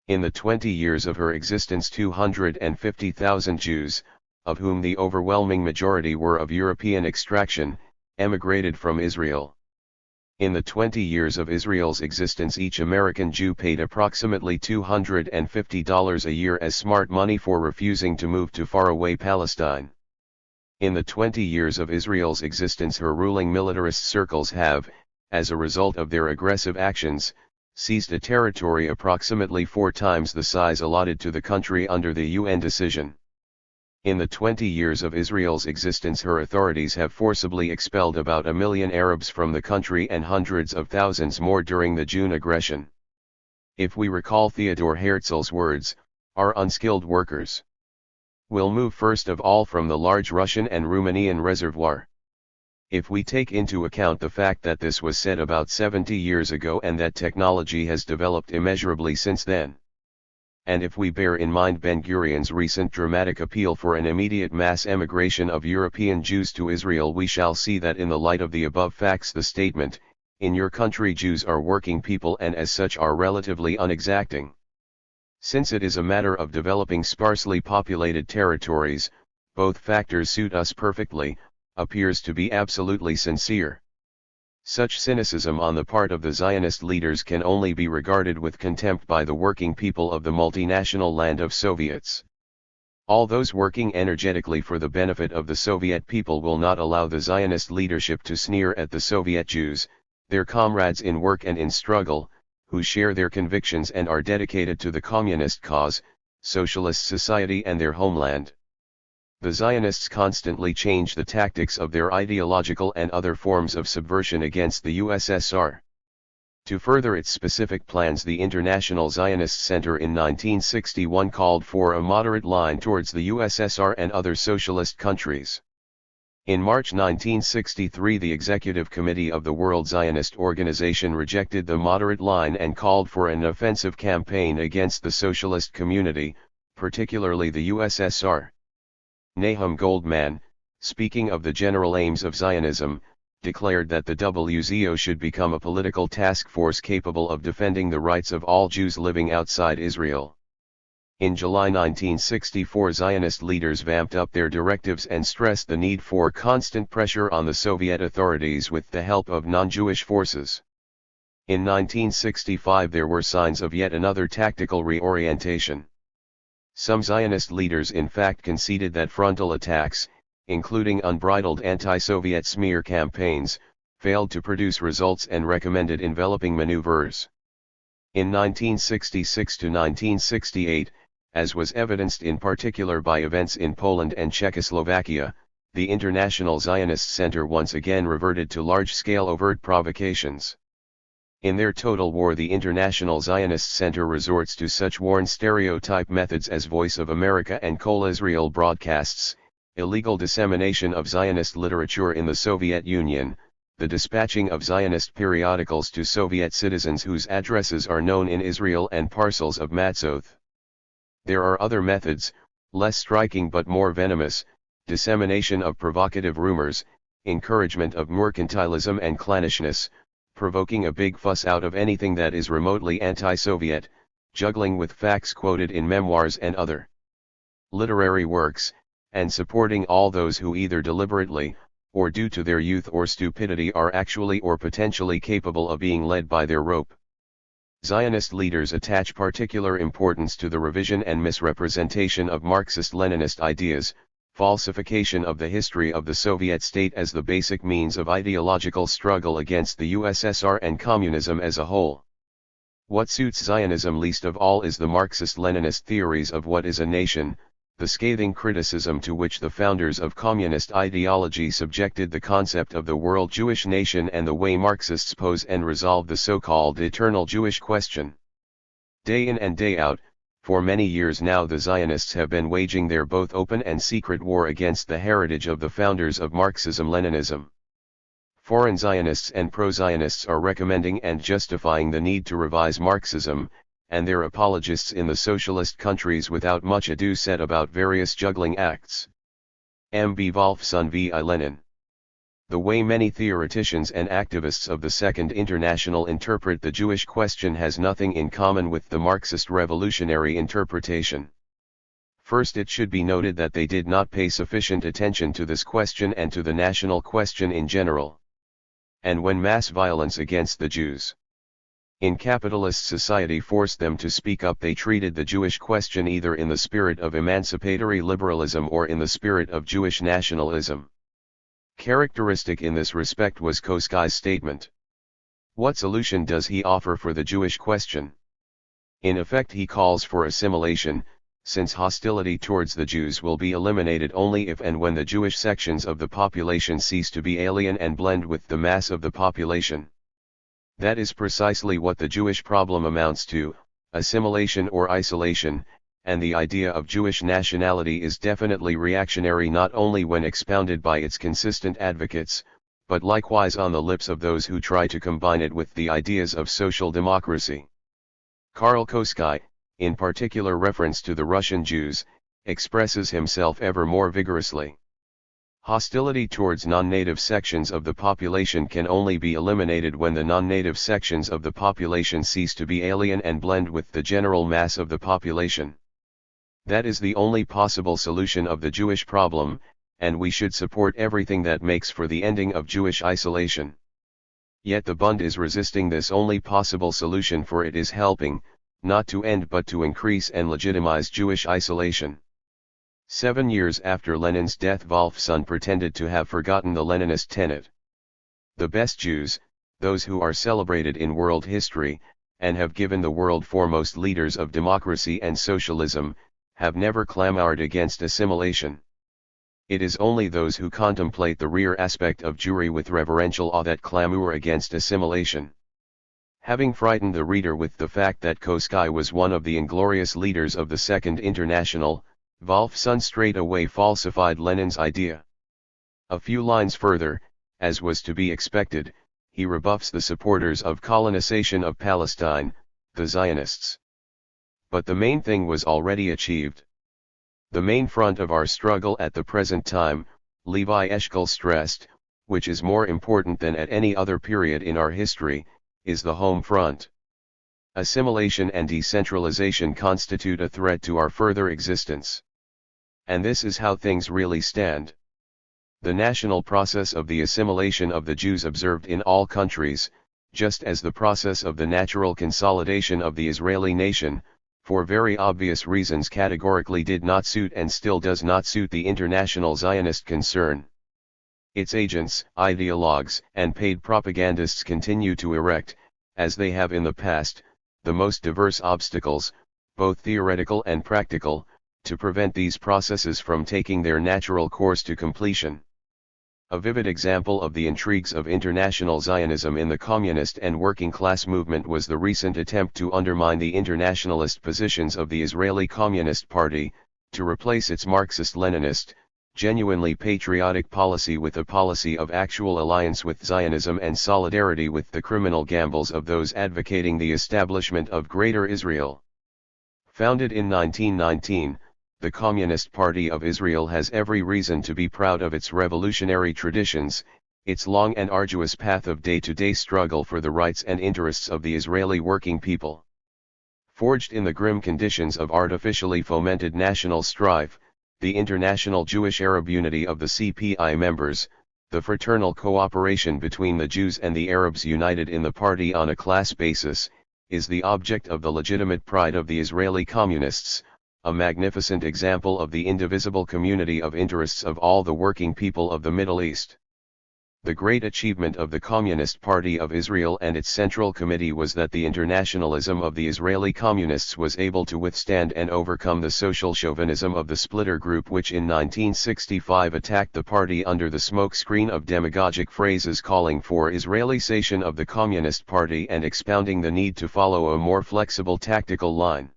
In the 20 years of her existence, 250,000 Jews, of whom the overwhelming majority were of European extraction, emigrated from Israel. In the 20 years of Israel's existence, each American Jew paid approximately $250 a year as smart money for refusing to move to faraway Palestine. In the 20 years of Israel's existence, her ruling militarist circles have, as a result of their aggressive actions, seized a territory approximately 4 times the size allotted to the country under the UN decision. In the 20 years of Israel's existence, her authorities have forcibly expelled about 1 million Arabs from the country and hundreds of thousands more during the June aggression. If we recall Theodor Herzl's words, "Our unskilled workers will move first of all from the large Russian and Romanian reservoir." If we take into account the fact that this was said about 70 years ago and that technology has developed immeasurably since then, and if we bear in mind Ben-Gurion's recent dramatic appeal for an immediate mass emigration of European Jews to Israel, we shall see that in the light of the above facts, the statement, "In your country Jews are working people and as such are relatively unexacting. Since it is a matter of developing sparsely populated territories, both factors suit us perfectly," appears to be absolutely sincere. Such cynicism on the part of the Zionist leaders can only be regarded with contempt by the working people of the multinational land of Soviets. All those working energetically for the benefit of the Soviet people will not allow the Zionist leadership to sneer at the Soviet Jews, their comrades in work and in struggle, who share their convictions and are dedicated to the communist cause, socialist society and their homeland. The Zionists constantly change the tactics of their ideological and other forms of subversion against the USSR. To further its specific plans, the International Zionist Center in 1961 called for a moderate line towards the USSR and other socialist countries. In March 1963, the Executive Committee of the World Zionist Organization rejected the moderate line and called for an offensive campaign against the socialist community, particularly the USSR. Nahum Goldman, speaking of the general aims of Zionism, declared that the WZO should become a political task force capable of defending the rights of all Jews living outside Israel. In July 1964, Zionist leaders vamped up their directives and stressed the need for constant pressure on the Soviet authorities with the help of non-Jewish forces. In 1965 there were signs of yet another tactical reorientation. Some Zionist leaders in fact conceded that frontal attacks, including unbridled anti-Soviet smear campaigns, failed to produce results and recommended enveloping maneuvers. In 1966 to 1968, as was evidenced in particular by events in Poland and Czechoslovakia, the International Zionist Center once again reverted to large-scale overt provocations. In their total war, the International Zionist Center resorts to such worn stereotype methods as Voice of America and Kol Israel broadcasts, illegal dissemination of Zionist literature in the Soviet Union, the dispatching of Zionist periodicals to Soviet citizens whose addresses are known in Israel, and parcels of matzoth. There are other methods, less striking but more venomous: dissemination of provocative rumors, encouragement of mercantilism and clannishness, provoking a big fuss out of anything that is remotely anti-Soviet, juggling with facts quoted in memoirs and other literary works, and supporting all those who either deliberately, or due to their youth or stupidity, are actually or potentially capable of being led by their rope. Zionist leaders attach particular importance to the revision and misrepresentation of Marxist-Leninist ideas, falsification of the history of the Soviet state as the basic means of ideological struggle against the USSR and communism as a whole. What suits Zionism least of all is the Marxist-Leninist theories of what is a nation, the scathing criticism to which the founders of communist ideology subjected the concept of the world Jewish nation, and the way Marxists pose and resolve the so-called eternal Jewish question. Day in and day out, for many years now, the Zionists have been waging their both open and secret war against the heritage of the founders of Marxism-Leninism. Foreign Zionists and pro-Zionists are recommending and justifying the need to revise Marxism, and their apologists in the socialist countries without much ado set about various juggling acts. M.B. Wolfson v. I. Lenin. The way many theoreticians and activists of the Second International interpret the Jewish question has nothing in common with the Marxist revolutionary interpretation. First, it should be noted that they did not pay sufficient attention to this question and to the national question in general. And when mass violence against the Jews in capitalist society forced them to speak up, they treated the Jewish question either in the spirit of emancipatory liberalism or in the spirit of Jewish nationalism. Characteristic in this respect was Koskai's statement. What solution does he offer for the Jewish question? In effect, he calls for assimilation, since hostility towards the Jews will be eliminated only if and when the Jewish sections of the population cease to be alien and blend with the mass of the population. That is precisely what the Jewish problem amounts to: assimilation or isolation, and the idea of Jewish nationality is definitely reactionary not only when expounded by its consistent advocates, but likewise on the lips of those who try to combine it with the ideas of social democracy. Karl Koskai, in particular reference to the Russian Jews, expresses himself ever more vigorously. Hostility towards non-native sections of the population can only be eliminated when the non-native sections of the population cease to be alien and blend with the general mass of the population. That is the only possible solution of the Jewish problem, and we should support everything that makes for the ending of Jewish isolation. Yet the Bund is resisting this only possible solution, for it is helping, not to end but to increase and legitimize Jewish isolation. 7 years after Lenin's death, Wolfson pretended to have forgotten the Leninist tenet. The best Jews, those who are celebrated in world history, and have given the world foremost leaders of democracy and socialism, have never clamored against assimilation. It is only those who contemplate the rear aspect of Jewry with reverential awe that clamor against assimilation. Having frightened the reader with the fact that Koskai was one of the inglorious leaders of the Second International, Wolfson straight away falsified Lenin's idea. A few lines further, as was to be expected, he rebuffs the supporters of colonization of Palestine, the Zionists. But the main thing was already achieved. The main front of our struggle at the present time, Levi Eshkol stressed, which is more important than at any other period in our history, is the home front. Assimilation and decentralization constitute a threat to our further existence. And this is how things really stand. The national process of the assimilation of the Jews observed in all countries, just as the process of the natural consolidation of the Israeli nation, for very obvious reasons categorically did not suit and still does not suit the international Zionist concern. Its agents, ideologues, and paid propagandists continue to erect, as they have in the past, the most diverse obstacles, both theoretical and practical, to prevent these processes from taking their natural course to completion. A vivid example of the intrigues of international Zionism in the communist and working class movement was the recent attempt to undermine the internationalist positions of the Israeli Communist Party, to replace its Marxist-Leninist, genuinely patriotic policy with a policy of actual alliance with Zionism and solidarity with the criminal gambles of those advocating the establishment of Greater Israel. Founded in 1919, the Communist Party of Israel has every reason to be proud of its revolutionary traditions, its long and arduous path of day-to-day struggle for the rights and interests of the Israeli working people. Forged in the grim conditions of artificially fomented national strife, the international Jewish-Arab unity of the CPI members, the fraternal cooperation between the Jews and the Arabs united in the party on a class basis, is the object of the legitimate pride of the Israeli communists, a magnificent example of the indivisible community of interests of all the working people of the Middle East. The great achievement of the Communist Party of Israel and its Central Committee was that the internationalism of the Israeli communists was able to withstand and overcome the social chauvinism of the splitter group which in 1965 attacked the party under the smokescreen of demagogic phrases calling for Israelization of the Communist Party and expounding the need to follow a more flexible tactical line.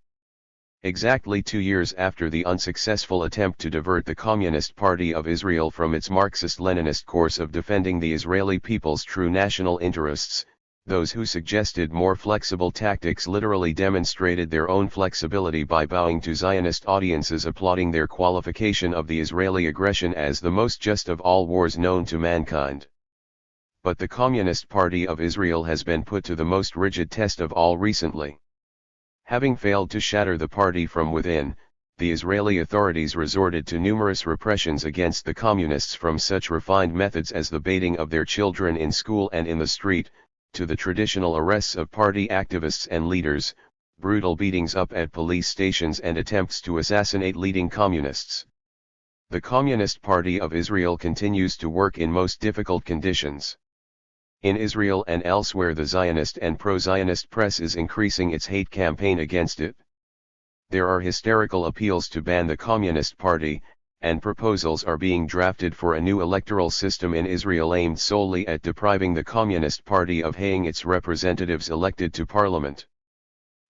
Exactly 2 years after the unsuccessful attempt to divert the Communist Party of Israel from its Marxist-Leninist course of defending the Israeli people's true national interests, those who suggested more flexible tactics literally demonstrated their own flexibility by bowing to Zionist audiences applauding their qualification of the Israeli aggression as the most just of all wars known to mankind. But the Communist Party of Israel has been put to the most rigid test of all recently. Having failed to shatter the party from within, the Israeli authorities resorted to numerous repressions against the communists from such refined methods as the baiting of their children in school and in the street, to the traditional arrests of party activists and leaders, brutal beatings up at police stations and attempts to assassinate leading communists. The Communist Party of Israel continues to work in most difficult conditions. In Israel and elsewhere the Zionist and pro-Zionist press is increasing its hate campaign against it. There are hysterical appeals to ban the Communist Party, and proposals are being drafted for a new electoral system in Israel aimed solely at depriving the Communist Party of having its representatives elected to parliament.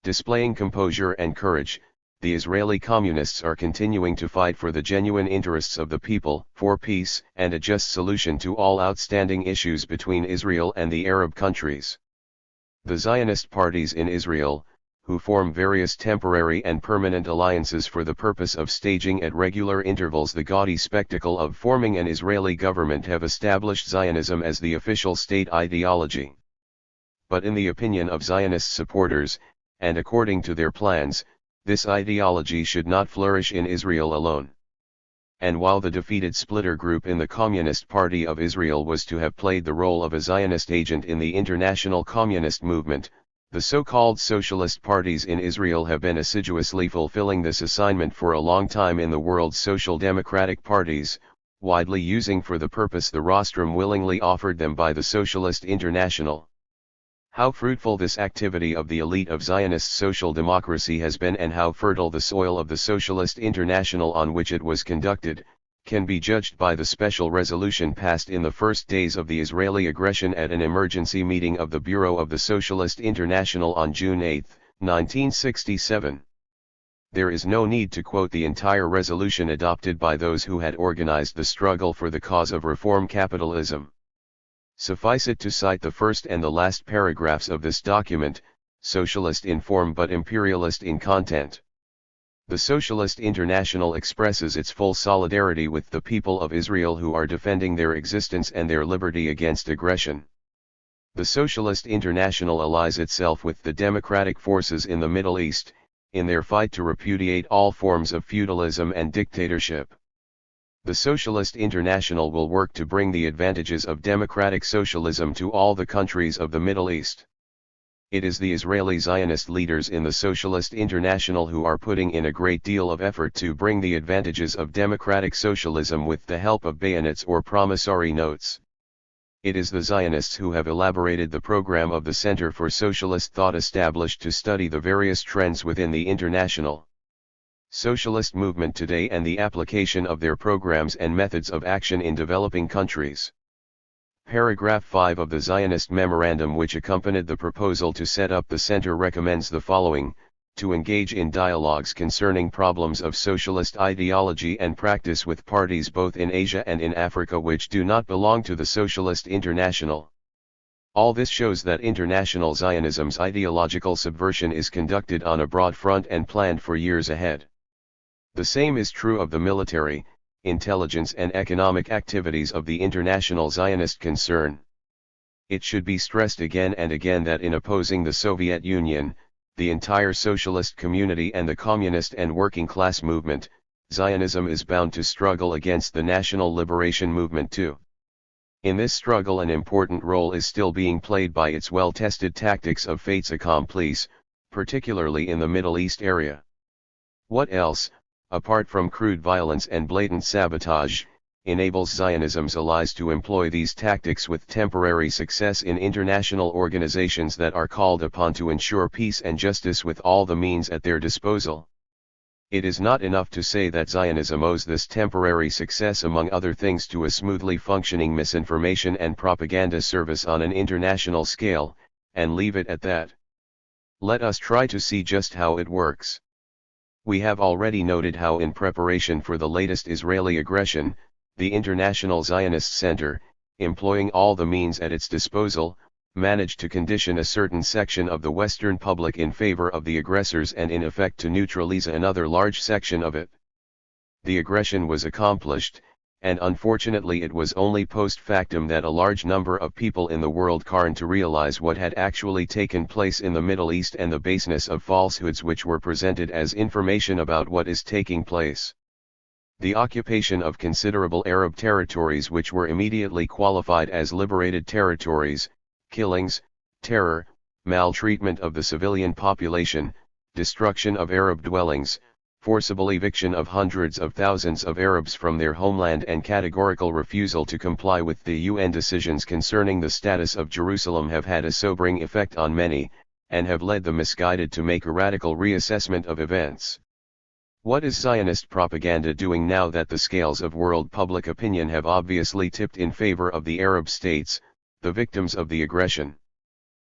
Displaying composure and courage, the Israeli communists are continuing to fight for the genuine interests of the people, for peace and a just solution to all outstanding issues between Israel and the Arab countries. The Zionist parties in Israel, who form various temporary and permanent alliances for the purpose of staging at regular intervals the gaudy spectacle of forming an Israeli government, have established Zionism as the official state ideology. But in the opinion of Zionist supporters, and according to their plans, this ideology should not flourish in Israel alone. And while the defeated splitter group in the Communist Party of Israel was to have played the role of a Zionist agent in the international communist movement, the so-called socialist parties in Israel have been assiduously fulfilling this assignment for a long time in the world's social democratic parties, widely using for the purpose the rostrum willingly offered them by the Socialist International. How fruitful this activity of the elite of Zionist social democracy has been and how fertile the soil of the Socialist International on which it was conducted, can be judged by the special resolution passed in the first days of the Israeli aggression at an emergency meeting of the Bureau of the Socialist International on June 8, 1967. There is no need to quote the entire resolution adopted by those who had organized the struggle for the cause of reform capitalism. Suffice it to cite the first and the last paragraphs of this document, socialist in form but imperialist in content. The Socialist International expresses its full solidarity with the people of Israel who are defending their existence and their liberty against aggression. The Socialist International allies itself with the democratic forces in the Middle East, in their fight to repudiate all forms of feudalism and dictatorship. The Socialist International will work to bring the advantages of democratic socialism to all the countries of the Middle East. It is the Israeli Zionist leaders in the Socialist International who are putting in a great deal of effort to bring the advantages of democratic socialism with the help of bayonets or promissory notes. It is the Zionists who have elaborated the program of the Center for Socialist Thought established to study the various trends within the international socialist movement today and the application of their programs and methods of action in developing countries. Paragraph 5 of the Zionist memorandum which accompanied the proposal to set up the center recommends the following: to engage in dialogues concerning problems of socialist ideology and practice with parties both in Asia and in Africa which do not belong to the Socialist International. All this shows that international Zionism's ideological subversion is conducted on a broad front and planned for years ahead. The same is true of the military, intelligence and economic activities of the international Zionist concern. It should be stressed again and again that in opposing the Soviet Union, the entire socialist community and the communist and working class movement, Zionism is bound to struggle against the national liberation movement too. In this struggle an important role is still being played by its well-tested tactics of faits accomplis, particularly in the Middle East area. What else, apart from crude violence and blatant sabotage, enables Zionism's allies to employ these tactics with temporary success in international organizations that are called upon to ensure peace and justice with all the means at their disposal? It is not enough to say that Zionism owes this temporary success among other things to a smoothly functioning misinformation and propaganda service on an international scale, and leave it at that. Let us try to see just how it works. We have already noted how in preparation for the latest Israeli aggression, the International Zionist Center, employing all the means at its disposal, managed to condition a certain section of the Western public in favor of the aggressors and in effect to neutralize another large section of it. The aggression was accomplished, and unfortunately it was only post factum that a large number of people in the world came to realize what had actually taken place in the Middle East and the baseness of falsehoods which were presented as information about what is taking place. The occupation of considerable Arab territories which were immediately qualified as liberated territories, killings, terror, maltreatment of the civilian population, destruction of Arab dwellings, forcible eviction of hundreds of thousands of Arabs from their homeland and categorical refusal to comply with the UN decisions concerning the status of Jerusalem have had a sobering effect on many, and have led the misguided to make a radical reassessment of events. What is Zionist propaganda doing now that the scales of world public opinion have obviously tipped in favor of the Arab states, the victims of the aggression?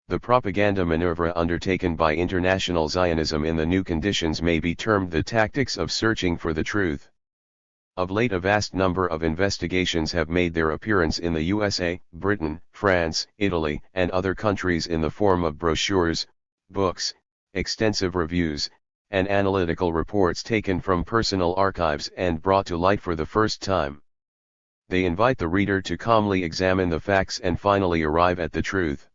The propaganda maneuver undertaken by international Zionism in the new conditions may be termed the tactics of searching for the truth. Of late a vast number of investigations have made their appearance in the USA, Britain, France, Italy, and other countries in the form of brochures, books, extensive reviews, and analytical reports taken from personal archives and brought to light for the first time. They invite the reader to calmly examine the facts and finally arrive at the truth.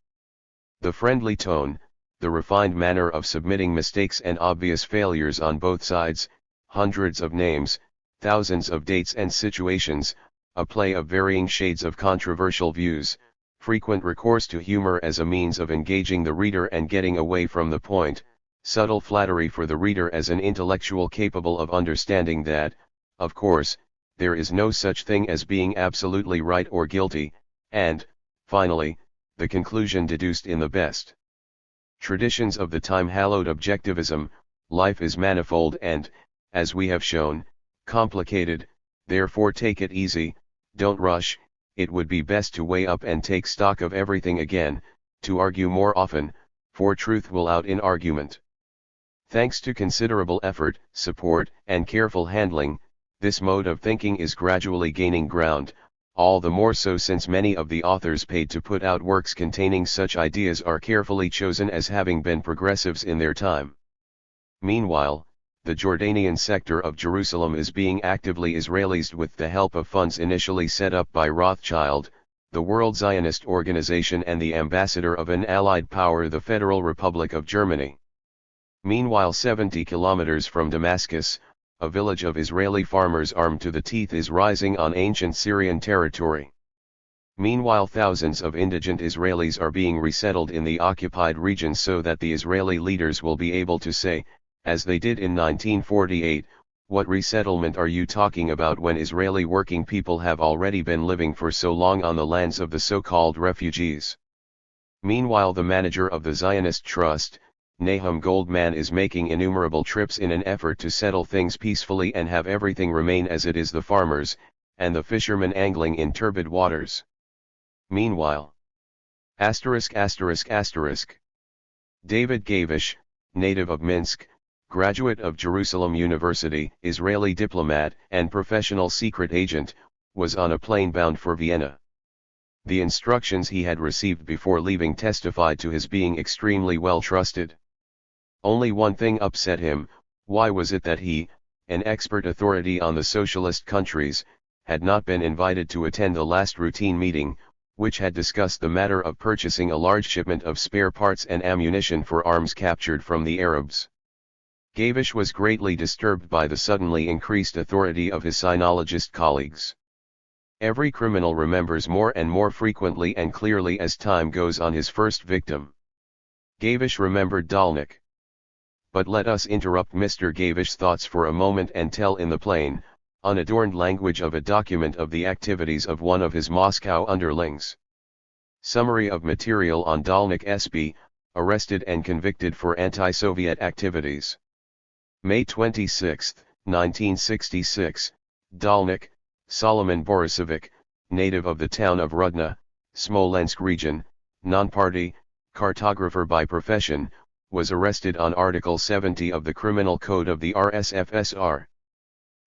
The friendly tone, the refined manner of submitting mistakes and obvious failures on both sides, hundreds of names, thousands of dates and situations, a play of varying shades of controversial views, frequent recourse to humor as a means of engaging the reader and getting away from the point, subtle flattery for the reader as an intellectual capable of understanding that, of course, there is no such thing as being absolutely right or guilty, and, finally, the conclusion deduced in the best traditions of the time hallowed objectivism: life is manifold and, as we have shown, complicated, therefore take it easy, don't rush, it would be best to weigh up and take stock of everything again, to argue more often, for truth will out in argument. Thanks to considerable effort, support, and careful handling, this mode of thinking is gradually gaining ground, all the more so since many of the authors paid to put out works containing such ideas are carefully chosen as having been progressives in their time. Meanwhile, the Jordanian sector of Jerusalem is being actively Israelized with the help of funds initially set up by Rothschild, the World Zionist Organization, and the ambassador of an allied power, the Federal Republic of Germany. Meanwhile, 70 kilometers from Damascus, a village of Israeli farmers armed to the teeth is rising on ancient Syrian territory. Meanwhile, thousands of indigent Israelis are being resettled in the occupied regions so that the Israeli leaders will be able to say, as they did in 1948, "What resettlement are you talking about when Israeli working people have already been living for so long on the lands of the so-called refugees?" Meanwhile, the manager of the Zionist Trust, Nahum Goldman, is making innumerable trips in an effort to settle things peacefully and have everything remain as it is, the farmers, and the fishermen angling in turbid waters. Meanwhile, ********* David Gavish, native of Minsk, graduate of Jerusalem University, Israeli diplomat and professional secret agent, was on a plane bound for Vienna. The instructions he had received before leaving testified to his being extremely well trusted. Only one thing upset him: why was it that he, an expert authority on the socialist countries, had not been invited to attend the last routine meeting, which had discussed the matter of purchasing a large shipment of spare parts and ammunition for arms captured from the Arabs. Gavish was greatly disturbed by the suddenly increased authority of his sinologist colleagues. Every criminal remembers more and more frequently and clearly as time goes on his first victim. Gavish remembered Dalnik. But let us interrupt Mr. Gavish's thoughts for a moment and tell in the plain, unadorned language of a document of the activities of one of his Moscow underlings. Summary of material on Dalnik SB, arrested and convicted for anti-Soviet activities. May 26, 1966, Dalnik, Solomon Borisovich, native of the town of Rudna, Smolensk region, non-party, cartographer by profession, was arrested on Article 70 of the Criminal Code of the RSFSR.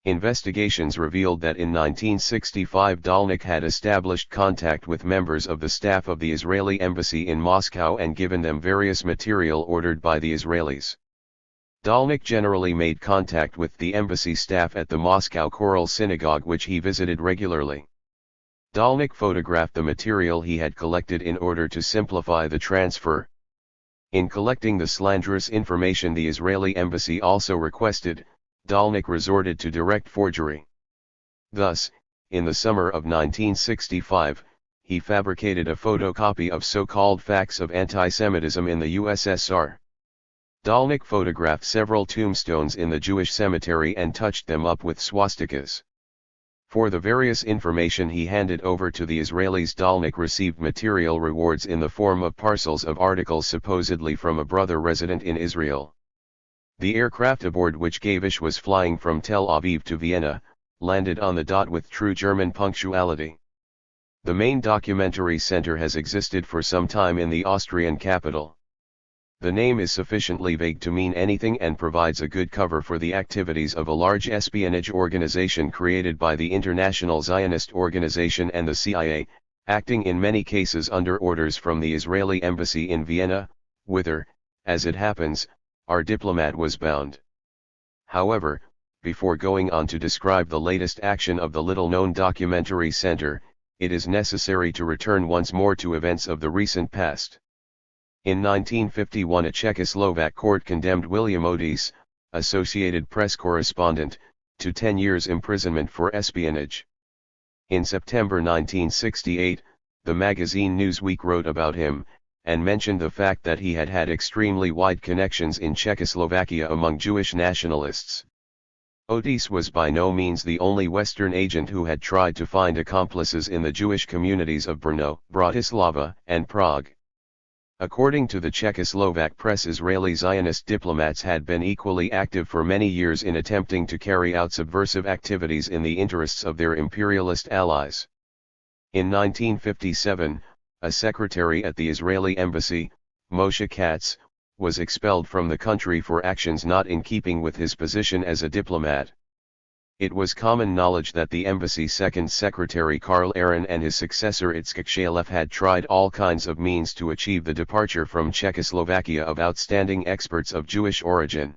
Investigations revealed that in 1965 Dalnik had established contact with members of the staff of the Israeli embassy in Moscow and given them various material ordered by the Israelis. Dalnik generally made contact with the embassy staff at the Moscow Choral Synagogue, which he visited regularly. Dalnik photographed the material he had collected in order to simplify the transfer. In collecting the slanderous information the Israeli embassy also requested, Dalnik resorted to direct forgery. Thus, in the summer of 1965, he fabricated a photocopy of so-called facts of anti-Semitism in the USSR. Dalnik photographed several tombstones in the Jewish cemetery and touched them up with swastikas. For the various information he handed over to the Israelis, Dalnik received material rewards in the form of parcels of articles supposedly from a brother resident in Israel. The aircraft aboard which Gavish was flying from Tel Aviv to Vienna, landed on the dot with true German punctuality. The main documentary center has existed for some time in the Austrian capital. The name is sufficiently vague to mean anything and provides a good cover for the activities of a large espionage organization created by the International Zionist Organization and the CIA, acting in many cases under orders from the Israeli embassy in Vienna, whither, as it happens, our diplomat was bound. However, before going on to describe the latest action of the little-known documentary center, it is necessary to return once more to events of the recent past. In 1951 a Czechoslovak court condemned William Odis, Associated Press correspondent, to 10 years imprisonment for espionage. In September 1968, the magazine Newsweek wrote about him, and mentioned the fact that he had had extremely wide connections in Czechoslovakia among Jewish nationalists. Odis was by no means the only Western agent who had tried to find accomplices in the Jewish communities of Brno, Bratislava, and Prague. According to the Czechoslovak press, Israeli Zionist diplomats had been equally active for many years in attempting to carry out subversive activities in the interests of their imperialist allies. In 1957, a secretary at the Israeli embassy, Moshe Katz, was expelled from the country for actions not in keeping with his position as a diplomat. It was common knowledge that the embassy's second secretary Karl Aaron and his successor Itzhak Shalev had tried all kinds of means to achieve the departure from Czechoslovakia of outstanding experts of Jewish origin.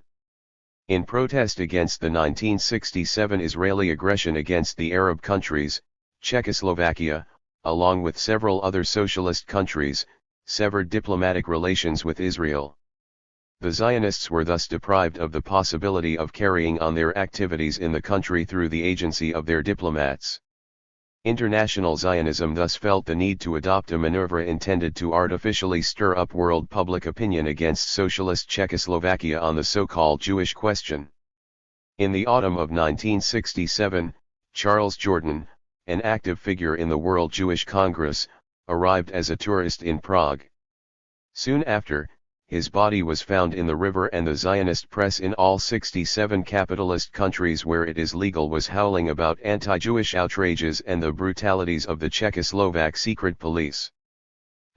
In protest against the 1967 Israeli aggression against the Arab countries, Czechoslovakia, along with several other socialist countries, severed diplomatic relations with Israel. The Zionists were thus deprived of the possibility of carrying on their activities in the country through the agency of their diplomats. International Zionism thus felt the need to adopt a maneuver intended to artificially stir up world public opinion against socialist Czechoslovakia on the so-called Jewish question. In the autumn of 1967, Charles Jourdan, an active figure in the World Jewish Congress, arrived as a tourist in Prague. Soon after, his body was found in the river, and the Zionist press in all 67 capitalist countries where it is legal was howling about anti-Jewish outrages and the brutalities of the Czechoslovak secret police.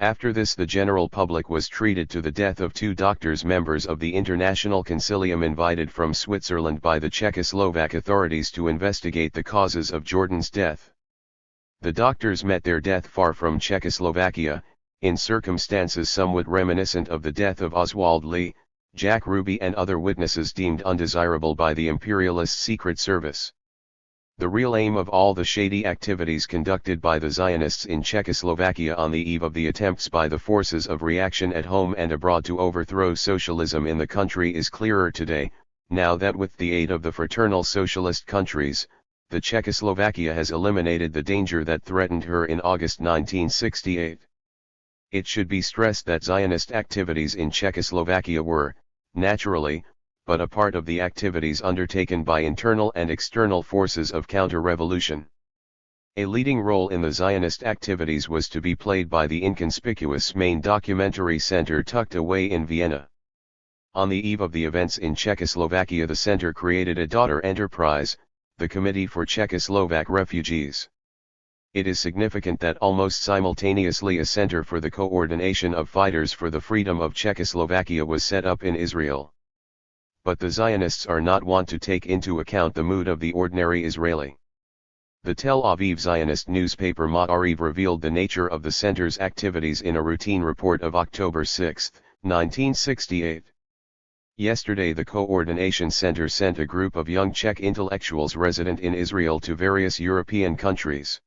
After this, the general public was treated to the death of two doctors, members of the International Concilium invited from Switzerland by the Czechoslovak authorities to investigate the causes of Jordan's death. The doctors met their death far from Czechoslovakia, in circumstances somewhat reminiscent of the death of Oswald Lee, Jack Ruby and other witnesses deemed undesirable by the imperialist secret service. The real aim of all the shady activities conducted by the Zionists in Czechoslovakia on the eve of the attempts by the forces of reaction at home and abroad to overthrow socialism in the country is clearer today, now that with the aid of the fraternal socialist countries, the Czechoslovakia has eliminated the danger that threatened her in August 1968. It should be stressed that Zionist activities in Czechoslovakia were, naturally, but a part of the activities undertaken by internal and external forces of counter-revolution. A leading role in the Zionist activities was to be played by the inconspicuous main documentary center tucked away in Vienna. On the eve of the events in Czechoslovakia, the center created a daughter enterprise, the Committee for Czechoslovak Refugees. It is significant that almost simultaneously a center for the coordination of fighters for the freedom of Czechoslovakia was set up in Israel. But the Zionists are not wont to take into account the mood of the ordinary Israeli. The Tel Aviv Zionist newspaper Ma'ariv revealed the nature of the center's activities in a routine report of October 6, 1968. Yesterday, the Coordination Center sent a group of young Czech intellectuals resident in Israel to various European countries.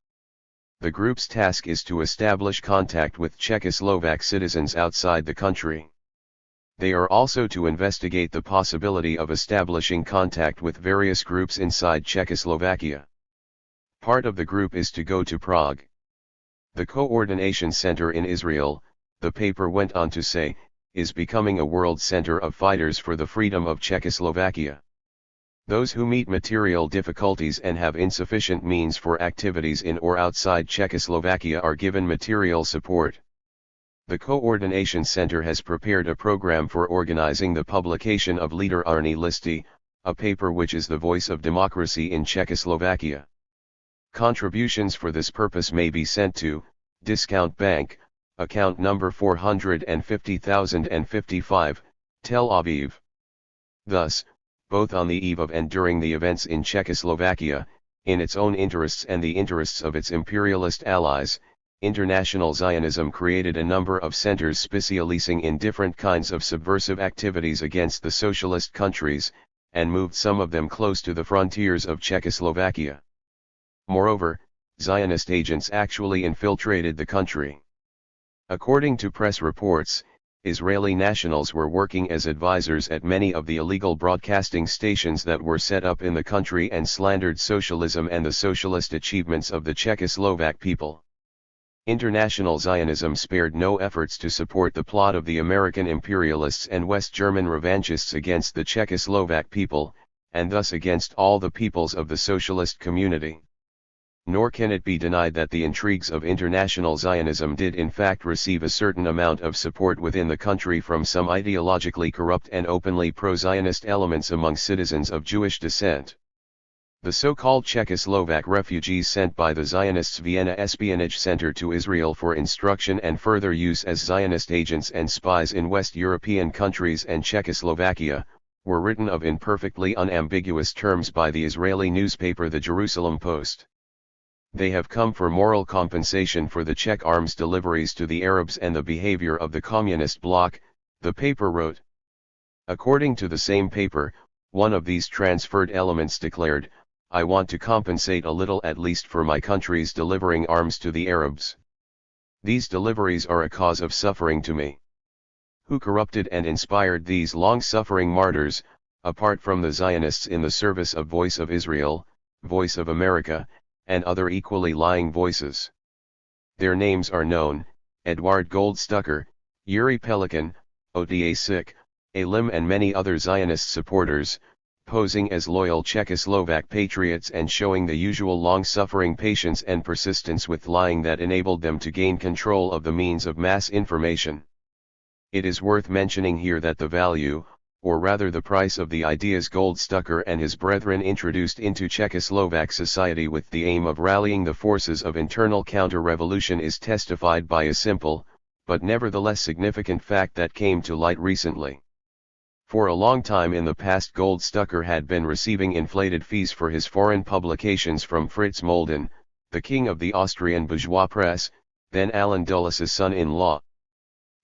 The group's task is to establish contact with Czechoslovak citizens outside the country. They are also to investigate the possibility of establishing contact with various groups inside Czechoslovakia. Part of the group is to go to Prague. The Coordination Center in Israel, the paper went on to say, is becoming a world center of fighters for the freedom of Czechoslovakia. Those who meet material difficulties and have insufficient means for activities in or outside Czechoslovakia are given material support. The Coordination Center has prepared a program for organizing the publication of Lider Arny Listy, a paper which is the voice of democracy in Czechoslovakia. Contributions for this purpose may be sent to Discount Bank, account number 450,055, Tel Aviv. Thus, both on the eve of and during the events in Czechoslovakia, in its own interests and the interests of its imperialist allies, International Zionism created a number of centers specializing in different kinds of subversive activities against the socialist countries, and moved some of them close to the frontiers of Czechoslovakia. Moreover, Zionist agents actually infiltrated the country. According to press reports, Israeli nationals were working as advisors at many of the illegal broadcasting stations that were set up in the country and slandered socialism and the socialist achievements of the Czechoslovak people. International Zionism spared no efforts to support the plot of the American imperialists and West German revanchists against the Czechoslovak people, and thus against all the peoples of the socialist community. Nor can it be denied that the intrigues of international Zionism did in fact receive a certain amount of support within the country from some ideologically corrupt and openly pro-Zionist elements among citizens of Jewish descent. The so-called Czechoslovak refugees sent by the Zionists' Vienna Espionage Center to Israel for instruction and further use as Zionist agents and spies in West European countries and Czechoslovakia, were written of in perfectly unambiguous terms by the Israeli newspaper The Jerusalem Post. They have come for moral compensation for the Czech arms deliveries to the Arabs and the behavior of the communist bloc, the paper wrote. According to the same paper, one of these transferred elements declared, "I want to compensate a little at least for my country's delivering arms to the Arabs. These deliveries are a cause of suffering to me." Who corrupted and inspired these long-suffering martyrs, apart from the Zionists in the service of Voice of Israel, Voice of America, and other equally lying voices? Their names are known: Eduard Goldstucker, Yuri Pelikan, Oda Sik, Alim and many other Zionist supporters, posing as loyal Czechoslovak patriots and showing the usual long-suffering patience and persistence with lying that enabled them to gain control of the means of mass information. It is worth mentioning here that the value, or rather the price of the ideas Goldstucker and his brethren introduced into Czechoslovak society with the aim of rallying the forces of internal counter-revolution is testified by a simple, but nevertheless significant fact that came to light recently. For a long time in the past Goldstucker had been receiving inflated fees for his foreign publications from Fritz Molden, the king of the Austrian bourgeois press, then Alan Dulles' son-in-law.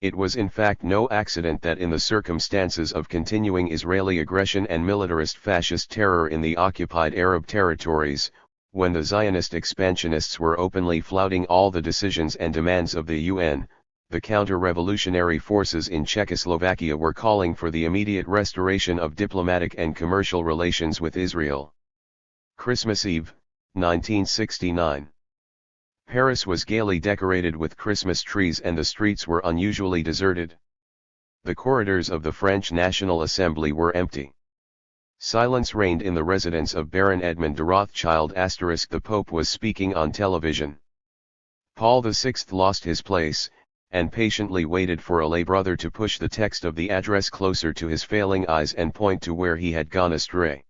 It was in fact no accident that in the circumstances of continuing Israeli aggression and militarist fascist terror in the occupied Arab territories, when the Zionist expansionists were openly flouting all the decisions and demands of the UN, the counter-revolutionary forces in Czechoslovakia were calling for the immediate restoration of diplomatic and commercial relations with Israel. Christmas Eve, 1969. Paris was gaily decorated with Christmas trees and the streets were unusually deserted. The corridors of the French National Assembly were empty. Silence reigned in the residence of Baron Edmond de Rothschild *. The Pope was speaking on television. Paul VI lost his place, and patiently waited for a lay brother to push the text of the address closer to his failing eyes and point to where he had gone astray.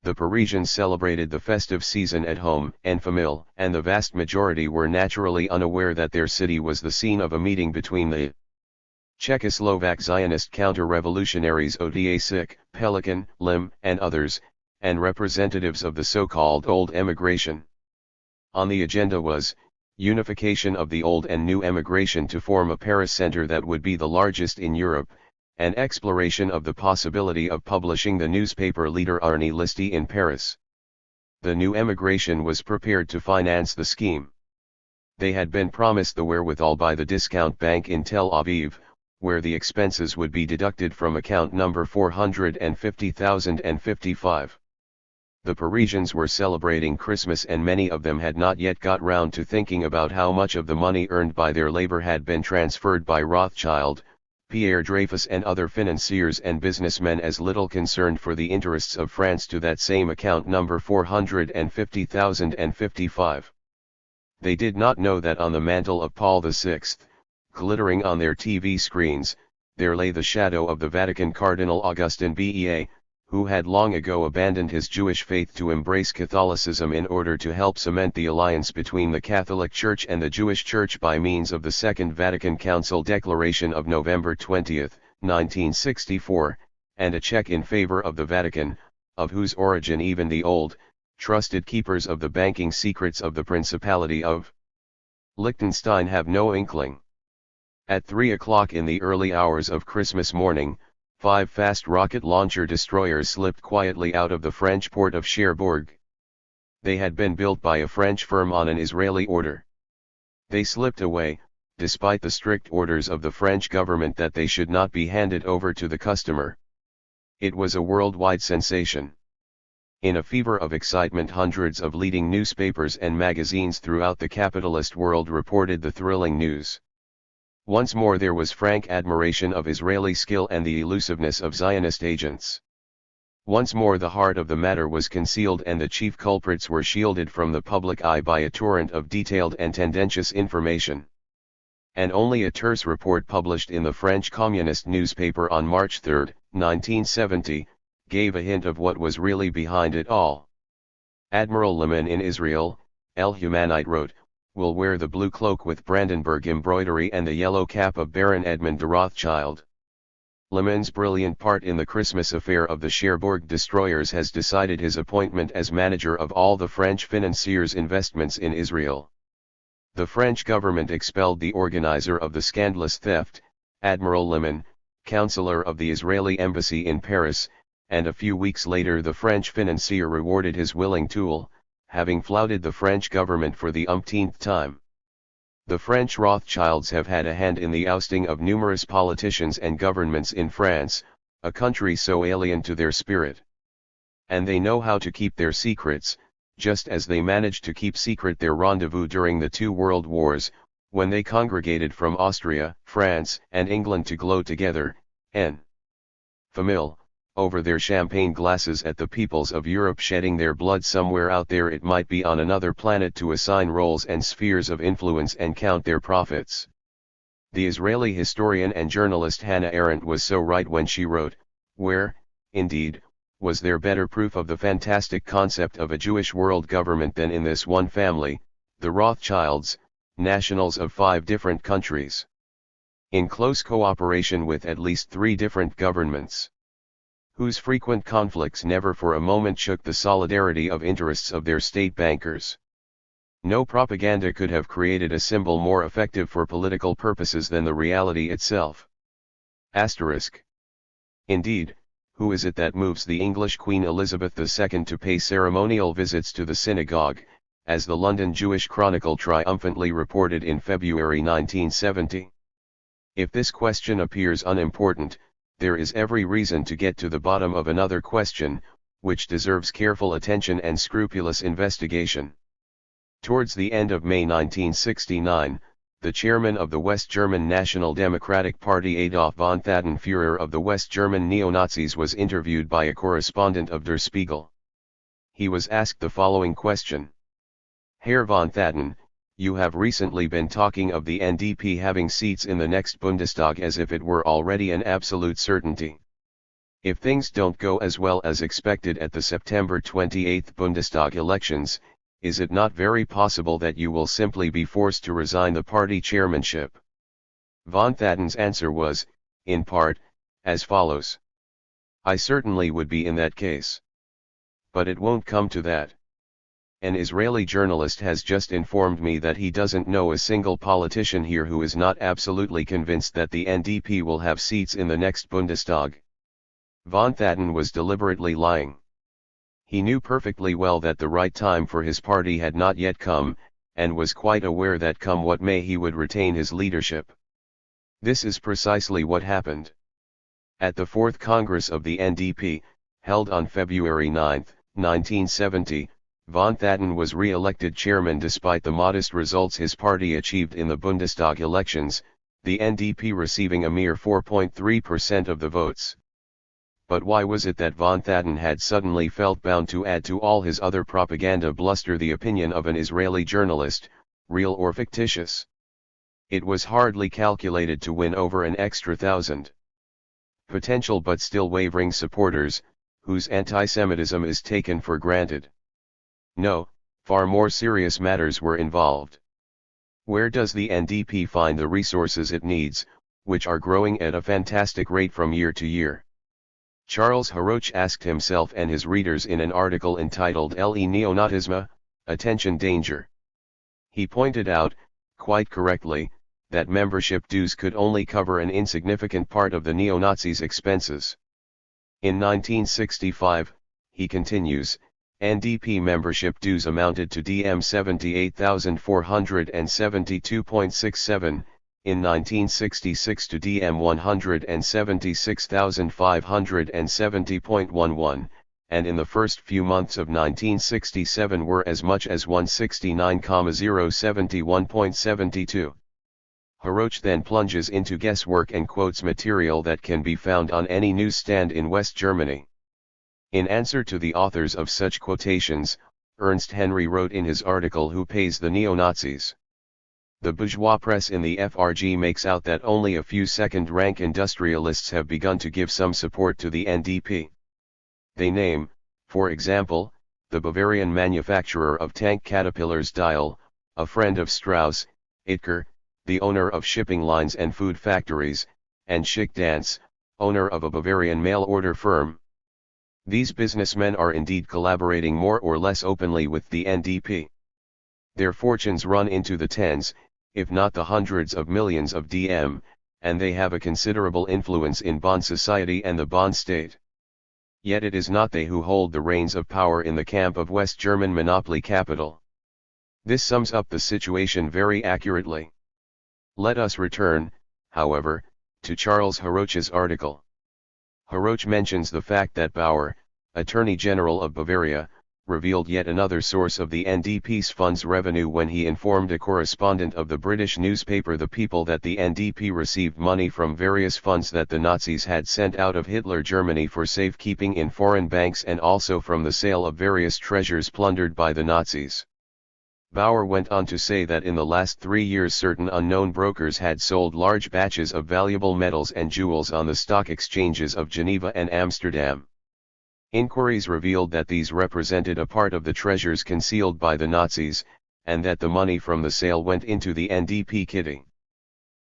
The Parisians celebrated the festive season at home en famille, and the vast majority were naturally unaware that their city was the scene of a meeting between the Czechoslovak Zionist counter-revolutionaries Odasik, Pelikan, Lim, and others, and representatives of the so-called old emigration. On the agenda was unification of the old and new emigration to form a Paris center that would be the largest in Europe, and exploration of the possibility of publishing the newspaper leader Arnie Listy in Paris. The new emigration was prepared to finance the scheme. They had been promised the wherewithal by the discount bank in Tel Aviv, where the expenses would be deducted from account number 450,055. The Parisians were celebrating Christmas and many of them had not yet got round to thinking about how much of the money earned by their labor had been transferred by Rothschild, Pierre Dreyfus and other financiers and businessmen as little concerned for the interests of France to that same account number 450,055. They did not know that on the mantle of Paul VI, glittering on their TV screens, there lay the shadow of the Vatican Cardinal Augustin Bea, who had long ago abandoned his Jewish faith to embrace Catholicism in order to help cement the alliance between the Catholic Church and the Jewish Church by means of the Second Vatican Council Declaration of November 20, 1964, and a check in favor of the Vatican, of whose origin even the old, trusted keepers of the banking secrets of the Principality of Liechtenstein have no inkling. At 3 o'clock in the early hours of Christmas morning, 5 fast rocket launcher destroyers slipped quietly out of the French port of Cherbourg. They had been built by a French firm on an Israeli order. They slipped away, despite the strict orders of the French government that they should not be handed over to the customer. It was a worldwide sensation. In a fever of excitement, hundreds of leading newspapers and magazines throughout the capitalist world reported the thrilling news. Once more there was frank admiration of Israeli skill and the elusiveness of Zionist agents. Once more the heart of the matter was concealed and the chief culprits were shielded from the public eye by a torrent of detailed and tendentious information. And only a terse report published in the French communist newspaper on March 3, 1970, gave a hint of what was really behind it all. Admiral Liman in Israel, El Humanite wrote, will wear the blue cloak with Brandenburg embroidery and the yellow cap of Baron Edmond de Rothschild. Liman's brilliant part in the Christmas affair of the Cherbourg destroyers has decided his appointment as manager of all the French financiers' investments in Israel. The French government expelled the organizer of the scandalous theft, Admiral Liman, counselor of the Israeli embassy in Paris, and a few weeks later the French financier rewarded his willing tool, having flouted the French government for the umpteenth time. The French Rothschilds have had a hand in the ousting of numerous politicians and governments in France, a country so alien to their spirit. And they know how to keep their secrets, just as they managed to keep secret their rendezvous during the 2 world wars, when they congregated from Austria, France, and England to glow together, en famille, over their champagne glasses at the peoples of Europe shedding their blood somewhere out there, it might be on another planet, to assign roles and spheres of influence and count their profits. The Israeli historian and journalist Hannah Arendt was so right when she wrote, where, indeed, was there better proof of the fantastic concept of a Jewish world government than in this one family, the Rothschilds, nationals of 5 different countries. in close cooperation with at least 3 different governments, whose frequent conflicts never for a moment shook the solidarity of interests of their state bankers. No propaganda could have created a symbol more effective for political purposes than the reality itself. Asterisk. Indeed, who is it that moves the English Queen Elizabeth II to pay ceremonial visits to the synagogue, as the London Jewish Chronicle triumphantly reported in February 1970? If this question appears unimportant, there is every reason to get to the bottom of another question, which deserves careful attention and scrupulous investigation. Towards the end of May 1969, the chairman of the West German National Democratic Party Adolf von Thaten, Führer of the West German neo-Nazis, was interviewed by a correspondent of Der Spiegel. He was asked the following question. Herr von Thaten, you have recently been talking of the NDP having seats in the next Bundestag as if it were already an absolute certainty. If things don't go as well as expected at the September 28 Bundestag elections, is it not very possible that you will simply be forced to resign the party chairmanship? Von Thaten's answer was, in part, as follows. I certainly would be in that case. But it won't come to that. An Israeli journalist has just informed me that he doesn't know a single politician here who is not absolutely convinced that the NDP will have seats in the next Bundestag. Von Thaten was deliberately lying. He knew perfectly well that the right time for his party had not yet come, and was quite aware that come what may he would retain his leadership. This is precisely what happened. At the 4th Congress of the NDP, held on February 9, 1970, von Thaten was re-elected chairman despite the modest results his party achieved in the Bundestag elections, the NDP receiving a mere 4.3% of the votes. But why was it that von Thaten had suddenly felt bound to add to all his other propaganda bluster the opinion of an Israeli journalist, real or fictitious? It was hardly calculated to win over an extra 1,000 potential but still wavering supporters, whose anti-Semitism is taken for granted. No, far more serious matters were involved. Where does the NDP find the resources it needs, which are growing at a fantastic rate from year to year? Charles Haroche asked himself and his readers in an article entitled Le Neonazisme, Attention Danger. He pointed out, quite correctly, that membership dues could only cover an insignificant part of the neo-Nazis' expenses. In 1965, he continues, NDP membership dues amounted to DM 78,472.67, in 1966 to DM 176,570.11, and in the first few months of 1967 were as much as 169,071.72. Haroche then plunges into guesswork and quotes material that can be found on any newsstand in West Germany. In answer to the authors of such quotations, Ernst Henry wrote in his article Who Pays the Neo-Nazis? The bourgeois press in the FRG makes out that only a few second-rank industrialists have begun to give some support to the NDP. They name, for example, the Bavarian manufacturer of tank caterpillars Dial, a friend of Strauss, Itker, the owner of shipping lines and food factories, and Schick Dance, owner of a Bavarian mail-order firm. These businessmen are indeed collaborating more or less openly with the NDP. Their fortunes run into the tens, if not the hundreds of millions of DM, and they have a considerable influence in Bonn society and the Bonn state. Yet it is not they who hold the reins of power in the camp of West German monopoly capital. This sums up the situation very accurately. Let us return, however, to Charles Haroche's article. Haroche mentions the fact that Bauer, Attorney General of Bavaria, revealed yet another source of the NDP's funds revenue when he informed a correspondent of the British newspaper The People that the NDP received money from various funds that the Nazis had sent out of Hitler Germany for safekeeping in foreign banks and also from the sale of various treasures plundered by the Nazis. Bauer went on to say that in the last 3 years certain unknown brokers had sold large batches of valuable metals and jewels on the stock exchanges of Geneva and Amsterdam. Inquiries revealed that these represented a part of the treasures concealed by the Nazis, and that the money from the sale went into the NDP kitty.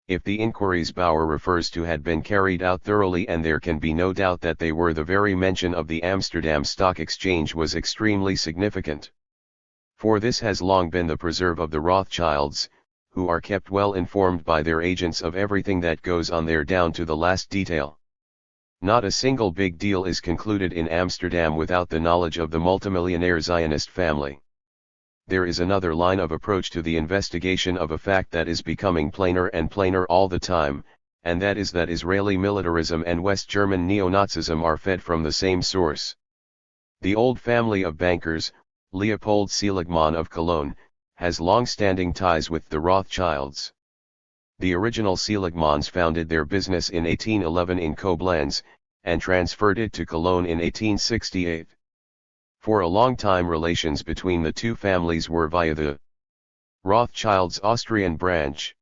if the inquiries Bauer refers to had been carried out thoroughly, and there can be no doubt that they were, the very mention of the Amsterdam Stock Exchange was extremely significant. For this has long been the preserve of the Rothschilds, who are kept well informed by their agents of everything that goes on there down to the last detail. Not a single big deal is concluded in Amsterdam without the knowledge of the multimillionaire Zionist family. There is another line of approach to the investigation of a fact that is becoming plainer and plainer all the time, and that is that Israeli militarism and West German neo-Nazism are fed from the same source. The old family of bankers, Leopold Seligmann of Cologne, has long-standing ties with the Rothschilds. The original Seligmanns founded their business in 1811 in Koblenz, and transferred it to Cologne in 1868. For a long time relations between the two families were via the Rothschilds' Austrian branch.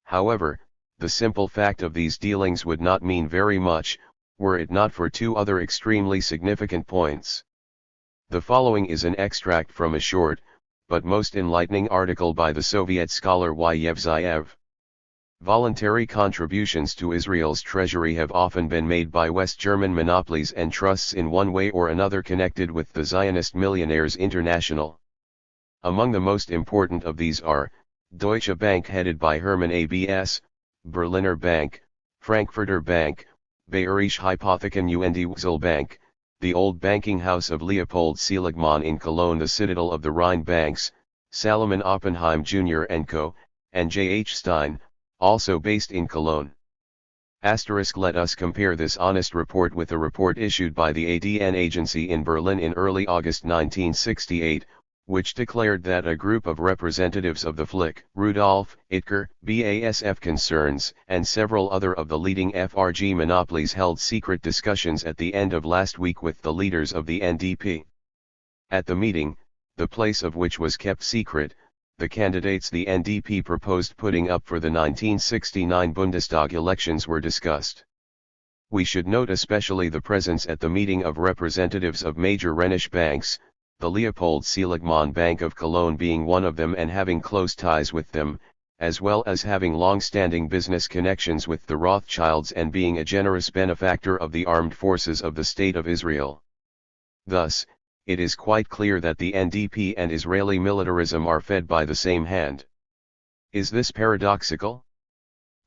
However, the simple fact of these dealings would not mean very much, were it not for two other extremely significant points. The following is an extract from a short, but most enlightening article by the Soviet scholar Yevzayev. Voluntary contributions to Israel's treasury have often been made by West German monopolies and trusts in one way or another connected with the Zionist Millionaires International. Among the most important of these are, Deutsche Bank headed by Hermann ABS, Berliner Bank, Frankfurter Bank, Bayerische Hypotheken und Wechselbank, the old banking house of Leopold Seligmann in Cologne, the citadel of the Rhine banks, Salomon Oppenheim Jr. & Co., and J. H. Stein, also based in Cologne. Let us compare this honest report with a report issued by the ADN agency in Berlin in early August 1968, which declared that a group of representatives of the Flick, Rudolf, Itker, BASF concerns, and several other of the leading FRG monopolies held secret discussions at the end of last week with the leaders of the NDP. At the meeting, the place of which was kept secret, the candidates the NDP proposed putting up for the 1969 Bundestag elections were discussed. We should note especially the presence at the meeting of representatives of major Rhenish banks, the Leopold Seligmann Bank of Cologne being one of them and having close ties with them, as well as having long-standing business connections with the Rothschilds and being a generous benefactor of the armed forces of the State of Israel. Thus, it is quite clear that the NDP and Israeli militarism are fed by the same hand. Is this paradoxical?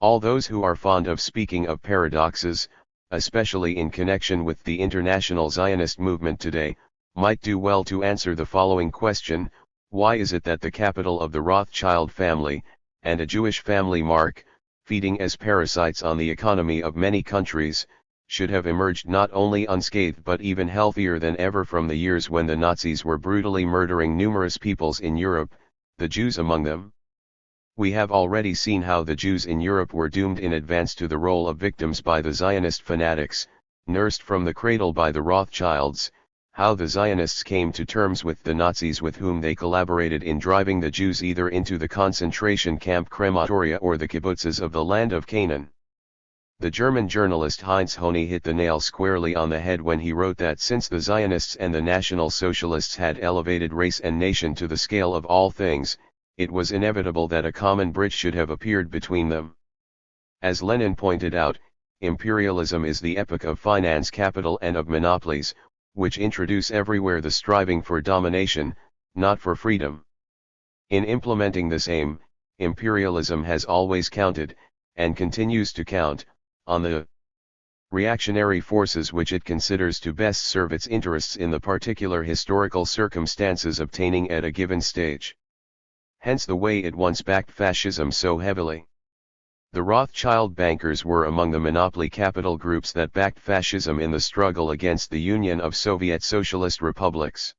All those who are fond of speaking of paradoxes, especially in connection with the international Zionist movement today, might do well to answer the following question: why is it that the capital of the Rothschild family, and a Jewish family mark, feeding as parasites on the economy of many countries, should have emerged not only unscathed but even healthier than ever from the years when the Nazis were brutally murdering numerous peoples in Europe, the Jews among them? We have already seen how the Jews in Europe were doomed in advance to the role of victims by the Zionist fanatics, nursed from the cradle by the Rothschilds, how the Zionists came to terms with the Nazis with whom they collaborated in driving the Jews either into the concentration camp crematoria or the kibbutzes of the land of Canaan. The German journalist Heinz Höhne hit the nail squarely on the head when he wrote that since the Zionists and the National Socialists had elevated race and nation to the scale of all things, it was inevitable that a common bridge should have appeared between them. As Lenin pointed out, imperialism is the epoch of finance capital and of monopolies, which introduce everywhere the striving for domination, not for freedom. In implementing this aim, imperialism has always counted, and continues to count, on the reactionary forces which it considers to best serve its interests in the particular historical circumstances obtaining at a given stage. Hence the way it once backed fascism so heavily. The Rothschild bankers were among the monopoly capital groups that backed fascism in the struggle against the Union of Soviet Socialist Republics.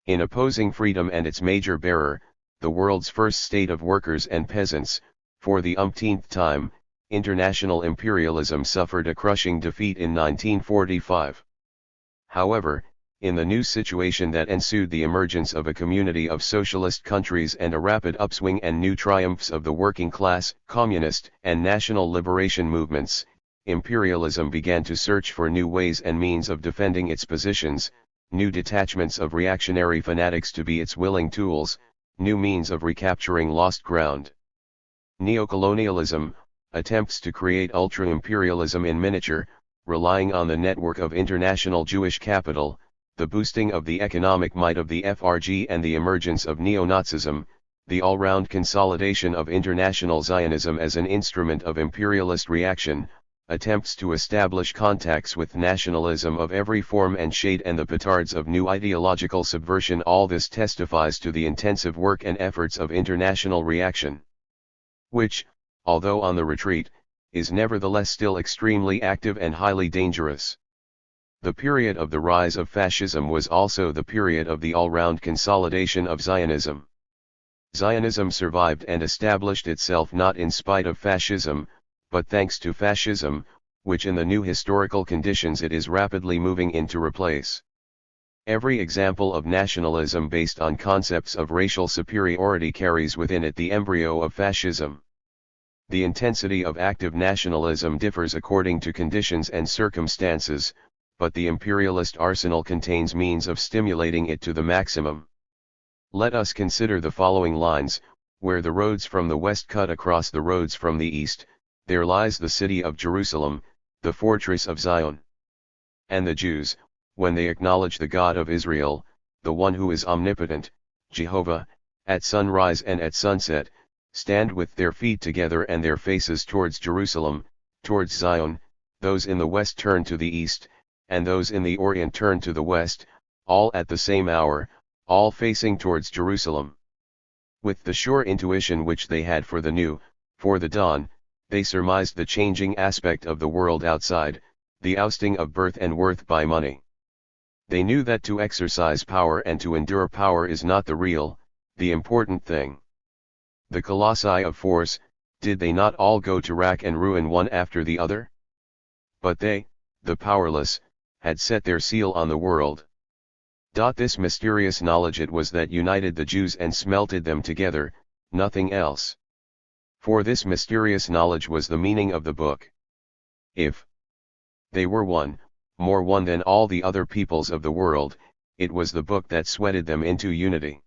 In opposing freedom and its major bearer, the world's first state of workers and peasants, for the umpteenth time, international imperialism suffered a crushing defeat in 1945. However, in the new situation that ensued, the emergence of a community of socialist countries and a rapid upswing and new triumphs of the working class, communist, and national liberation movements, imperialism began to search for new ways and means of defending its positions, new detachments of reactionary fanatics to be its willing tools, new means of recapturing lost ground. Neocolonialism, attempts to create ultra-imperialism in miniature, relying on the network of international Jewish capital, the boosting of the economic might of the FRG and the emergence of neo-Nazism, the all-round consolidation of international Zionism as an instrument of imperialist reaction, attempts to establish contacts with nationalism of every form and shade and the petards of new ideological subversion. All this testifies to the intensive work and efforts of international reaction, which, although on the retreat, is nevertheless still extremely active and highly dangerous. The period of the rise of fascism was also the period of the all-round consolidation of Zionism. Zionism survived and established itself not in spite of fascism, but thanks to fascism, which in the new historical conditions it is rapidly moving in to replace. Every example of nationalism based on concepts of racial superiority carries within it the embryo of fascism. The intensity of active nationalism differs according to conditions and circumstances, but the imperialist arsenal contains means of stimulating it to the maximum. Let us consider the following lines: where the roads from the west cut across the roads from the east, there lies the city of Jerusalem, the fortress of Zion. And the Jews, when they acknowledge the God of Israel, the one who is omnipotent, Jehovah, at sunrise and at sunset, stand with their feet together and their faces towards Jerusalem, towards Zion. Those in the west turn to the east, and those in the orient turn to the west, all at the same hour, all facing towards Jerusalem. With the sure intuition which they had for the new, for the dawn, they surmised the changing aspect of the world outside, the ousting of birth and worth by money. They knew that to exercise power and to endure power is not the real, the important thing. The colossi of force, did they not all go to rack and ruin one after the other? But they, the powerless, had set their seal on the world. This mysterious knowledge it was that united the Jews and smelted them together, nothing else. For this mysterious knowledge was the meaning of the book. If they were one, more one than all the other peoples of the world, it was the book that sweated them into unity.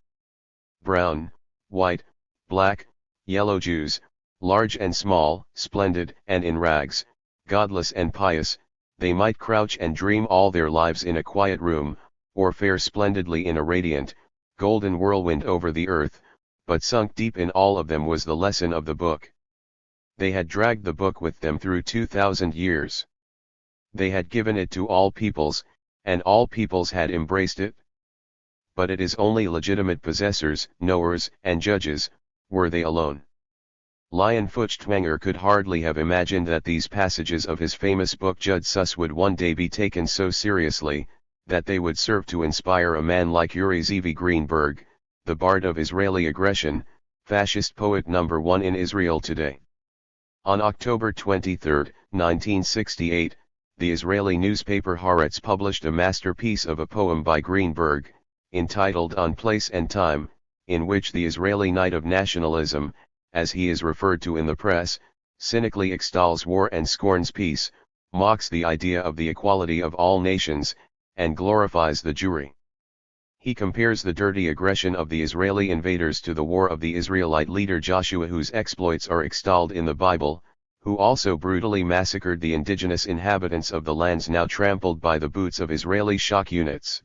Brown, white, black, yellow Jews, large and small, splendid and in rags, godless and pious, they might crouch and dream all their lives in a quiet room, or fare splendidly in a radiant, golden whirlwind over the earth, but sunk deep in all of them was the lesson of the book. They had dragged the book with them through 2,000 years. They had given it to all peoples, and all peoples had embraced it. But it is only legitimate possessors, knowers, and judges, were they alone. Lion Feuchtwanger could hardly have imagined that these passages of his famous book Jud Sus would one day be taken so seriously, that they would serve to inspire a man like Yuri Zvi Greenberg, the bard of Israeli aggression, fascist poet number one in Israel today. On October 23, 1968, the Israeli newspaper Haaretz published a masterpiece of a poem by Greenberg, entitled On Place and Time, in which the Israeli knight of nationalism, as he is referred to in the press, cynically extols war and scorns peace, mocks the idea of the equality of all nations, and glorifies the Jewry. He compares the dirty aggression of the Israeli invaders to the war of the Israelite leader Joshua, whose exploits are extolled in the Bible, who also brutally massacred the indigenous inhabitants of the lands now trampled by the boots of Israeli shock units.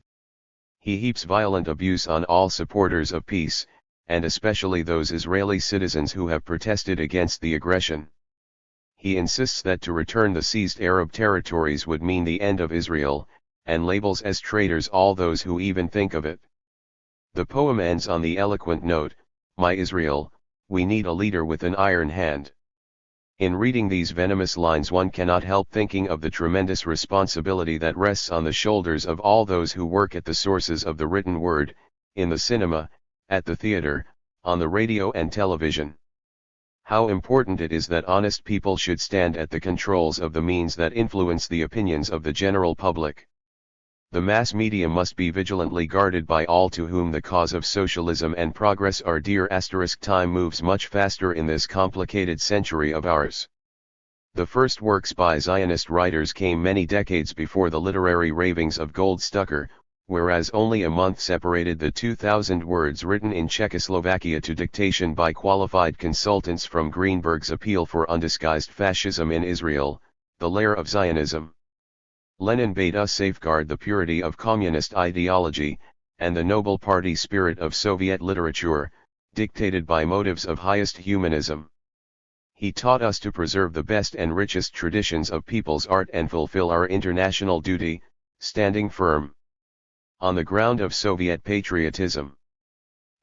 He heaps violent abuse on all supporters of peace, and especially those Israeli citizens who have protested against the aggression. He insists that to return the seized Arab territories would mean the end of Israel, and labels as traitors all those who even think of it. The poem ends on the eloquent note, "My Israel, we need a leader with an iron hand." In reading these venomous lines one cannot help thinking of the tremendous responsibility that rests on the shoulders of all those who work at the sources of the written word, in the cinema, at the theater, on the radio and television. How important it is that honest people should stand at the controls of the means that influence the opinions of the general public. The mass media must be vigilantly guarded by all to whom the cause of socialism and progress are dear. Time moves much faster in this complicated century of ours. The first works by Zionist writers came many decades before the literary ravings of Goldstucker, whereas only a month separated the 2,000 words written in Czechoslovakia to dictation by qualified consultants from Greenberg's appeal for undisguised fascism in Israel, the lair of Zionism. Lenin bade us safeguard the purity of communist ideology, and the noble party spirit of Soviet literature, dictated by motives of highest humanism. He taught us to preserve the best and richest traditions of people's art and fulfill our international duty, standing firm on the ground of Soviet patriotism.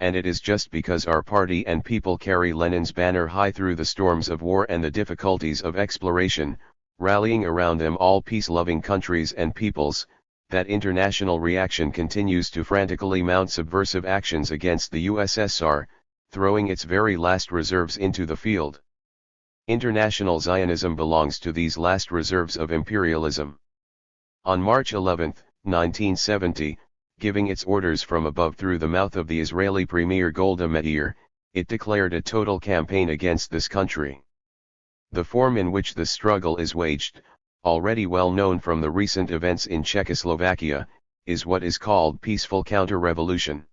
And it is just because our party and people carry Lenin's banner high through the storms of war and the difficulties of exploration, rallying around them all peace-loving countries and peoples, that international reaction continues to frantically mount subversive actions against the USSR, throwing its very last reserves into the field. International Zionism belongs to these last reserves of imperialism. On March 11, 1970, giving its orders from above through the mouth of the Israeli Premier Golda Meir, it declared a total campaign against this country. The form in which the struggle is waged, already well known from the recent events in Czechoslovakia, is what is called peaceful counter-revolution.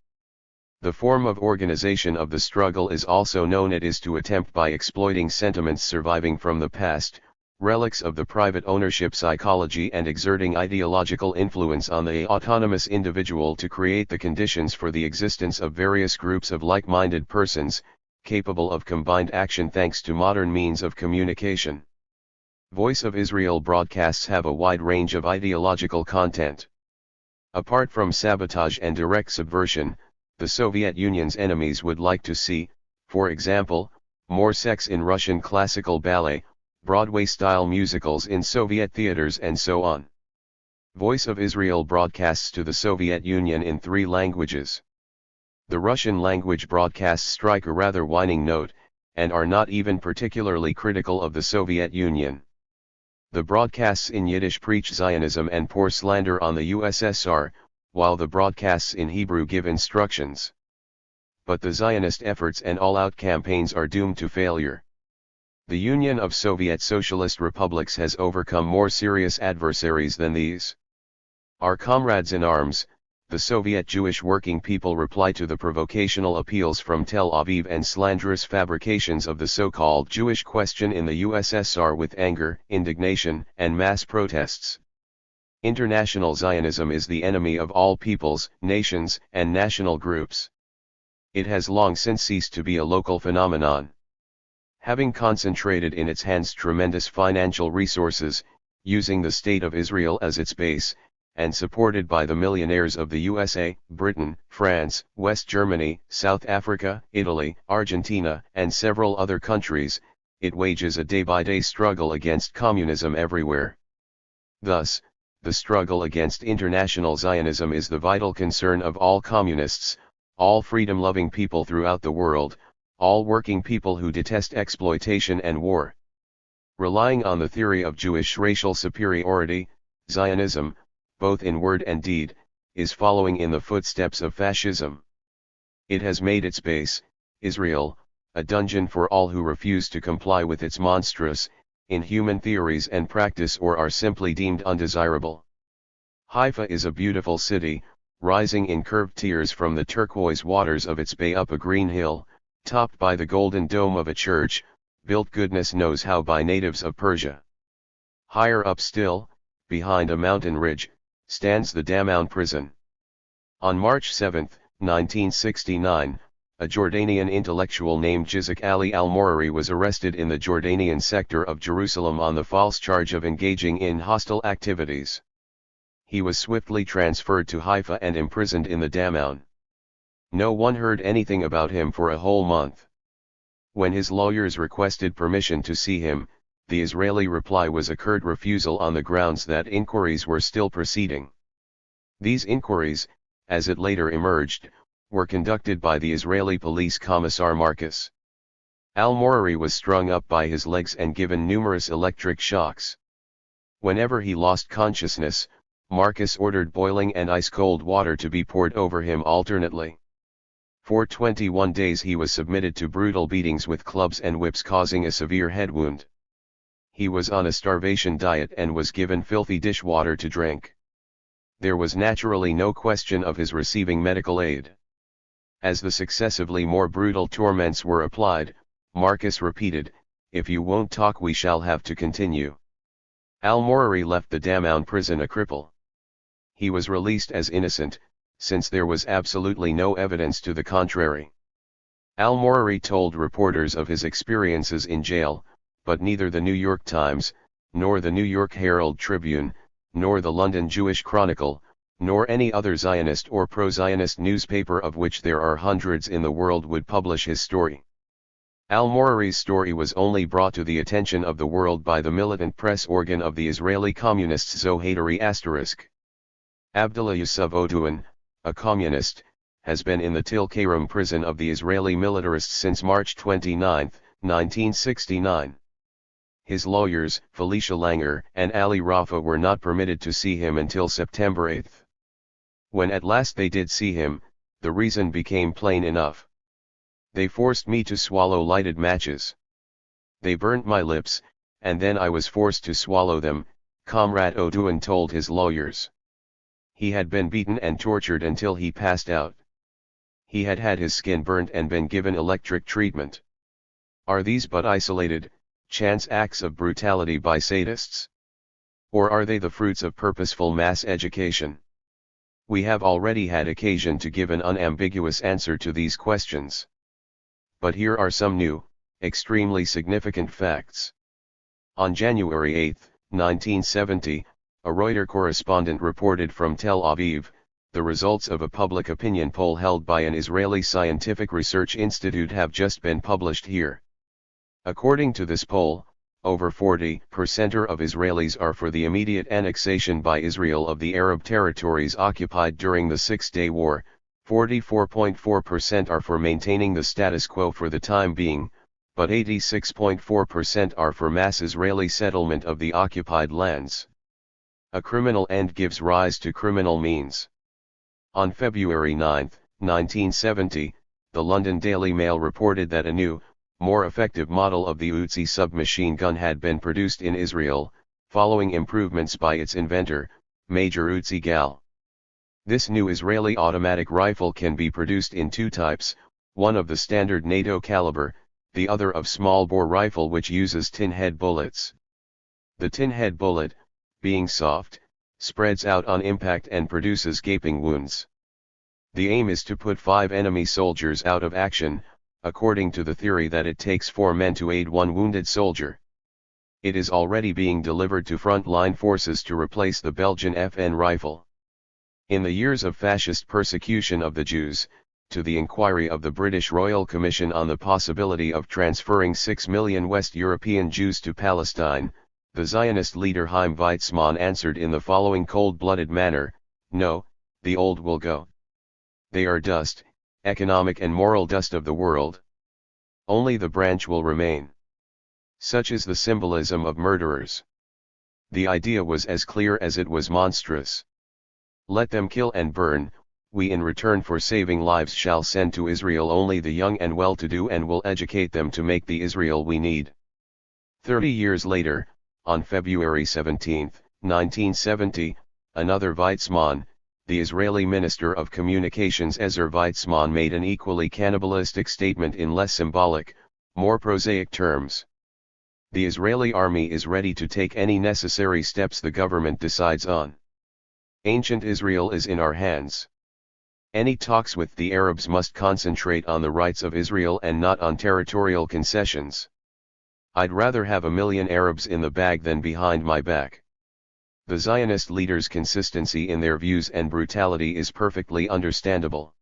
The form of organization of the struggle is also known. It is to attempt by exploiting sentiments surviving from the past, relics of the private ownership psychology, and exerting ideological influence on the autonomous individual to create the conditions for the existence of various groups of like-minded persons, capable of combined action thanks to modern means of communication. Voice of Israel broadcasts have a wide range of ideological content. Apart from sabotage and direct subversion, the Soviet Union's enemies would like to see, for example, more sex in Russian classical ballet, Broadway-style musicals in Soviet theaters, and so on. Voice of Israel broadcasts to the Soviet Union in 3 languages. The Russian language broadcasts strike a rather whining note, and are not even particularly critical of the Soviet Union. The broadcasts in Yiddish preach Zionism and pour slander on the USSR, while the broadcasts in Hebrew give instructions. But the Zionist efforts and all-out campaigns are doomed to failure. The Union of Soviet Socialist Republics has overcome more serious adversaries than these. Our comrades in arms, the Soviet Jewish working people, reply to the provocational appeals from Tel Aviv and slanderous fabrications of the so-called Jewish question in the USSR with anger, indignation, and mass protests. International Zionism is the enemy of all peoples, nations, and national groups. It has long since ceased to be a local phenomenon. Having concentrated in its hands tremendous financial resources, using the State of Israel as its base, and supported by the millionaires of the USA, Britain, France, West Germany, South Africa, Italy, Argentina, and several other countries, it wages a day-by-day struggle against communism everywhere. Thus, the struggle against international Zionism is the vital concern of all communists, all freedom-loving people throughout the world, all working people who detest exploitation and war. Relying on the theory of Jewish racial superiority, Zionism, both in word and deed, is following in the footsteps of fascism. It has made its base, Israel, a dungeon for all who refuse to comply with its monstrous, inhuman theories and practice or are simply deemed undesirable. Haifa is a beautiful city, rising in curved tiers from the turquoise waters of its bay up a green hill, topped by the golden dome of a church, built goodness knows how by natives of Persia. Higher up still, behind a mountain ridge, stands the Dammam prison. On March 7, 1969, a Jordanian intellectual named Jizak Ali al-Morari was arrested in the Jordanian sector of Jerusalem on the false charge of engaging in hostile activities. He was swiftly transferred to Haifa and imprisoned in the Dammam. No one heard anything about him for a whole month. When his lawyers requested permission to see him, the Israeli reply was a curt refusal on the grounds that inquiries were still proceeding. These inquiries, as it later emerged, were conducted by the Israeli police commissar Marcus. Al-Morari was strung up by his legs and given numerous electric shocks. Whenever he lost consciousness, Marcus ordered boiling and ice-cold water to be poured over him alternately. For 21 days he was submitted to brutal beatings with clubs and whips, causing a severe head wound. He was on a starvation diet and was given filthy dishwater to drink. There was naturally no question of his receiving medical aid. As the successively more brutal torments were applied, Marcus repeated, "If you won't talk we shall have to continue." Al-Murari left the Damoun prison a cripple. He was released as innocent, since there was absolutely no evidence to the contrary. Al-Murari told reporters of his experiences in jail, but neither the New York Times, nor the New York Herald Tribune, nor the London Jewish Chronicle, nor any other Zionist or pro-Zionist newspaper, of which there are hundreds in the world, would publish his story. Al-Murari's story was only brought to the attention of the world by the militant press organ of the Israeli communists Zohatari *. Abdullah Yusuf Oduin, a communist, has been in the Tulkarem prison of the Israeli militarists since March 29, 1969. His lawyers, Felicia Langer and Ali Rafa, were not permitted to see him until September 8. When at last they did see him, the reason became plain enough. "They forced me to swallow lighted matches. They burnt my lips, and then I was forced to swallow them," Comrade Oduin told his lawyers. He had been beaten and tortured until he passed out. He had had his skin burnt and been given electric treatment. Are these but isolated, chance acts of brutality by sadists? Or are they the fruits of purposeful mass education? We have already had occasion to give an unambiguous answer to these questions. But here are some new, extremely significant facts. On January 8, 1970, a Reuters correspondent reported from Tel Aviv, the results of a public opinion poll held by an Israeli scientific research institute have just been published here. According to this poll, over 40% of Israelis are for the immediate annexation by Israel of the Arab territories occupied during the Six-Day War, 44.4% are for maintaining the status quo for the time being, but 86.4% are for mass Israeli settlement of the occupied lands. A criminal end gives rise to criminal means. On February 9, 1970, the London Daily Mail reported that a new, more effective model of the Uzi submachine gun had been produced in Israel, following improvements by its inventor, Major Uzi Gal. This new Israeli automatic rifle can be produced in two types, one of the standard NATO caliber, the other of small-bore rifle which uses tin-head bullets. The tin-head bullet, being soft, spreads out on impact and produces gaping wounds. The aim is to put 5 enemy soldiers out of action, according to the theory that it takes 4 men to aid 1 wounded soldier. It is already being delivered to front-line forces to replace the Belgian FN rifle. In the years of fascist persecution of the Jews, to the inquiry of the British Royal Commission on the possibility of transferring 6 million West European Jews to Palestine, the Zionist leader Chaim Weizmann answered in the following cold-blooded manner, "No, the old will go. They are dust, economic and moral dust of the world. Only the branch will remain." Such is the symbolism of murderers. The idea was as clear as it was monstrous. Let them kill and burn, we in return for saving lives shall send to Israel only the young and well-to-do and will educate them to make the Israel we need. 30 years later, on February 17, 1970, another Weizmann, the Israeli Minister of Communications Ezer Weizmann, made an equally cannibalistic statement in less symbolic, more prosaic terms. The Israeli army is ready to take any necessary steps the government decides on. Ancient Israel is in our hands. Any talks with the Arabs must concentrate on the rights of Israel and not on territorial concessions. I'd rather have 1 million Arabs in the bag than behind my back. The Zionist leaders' consistency in their views and brutality is perfectly understandable.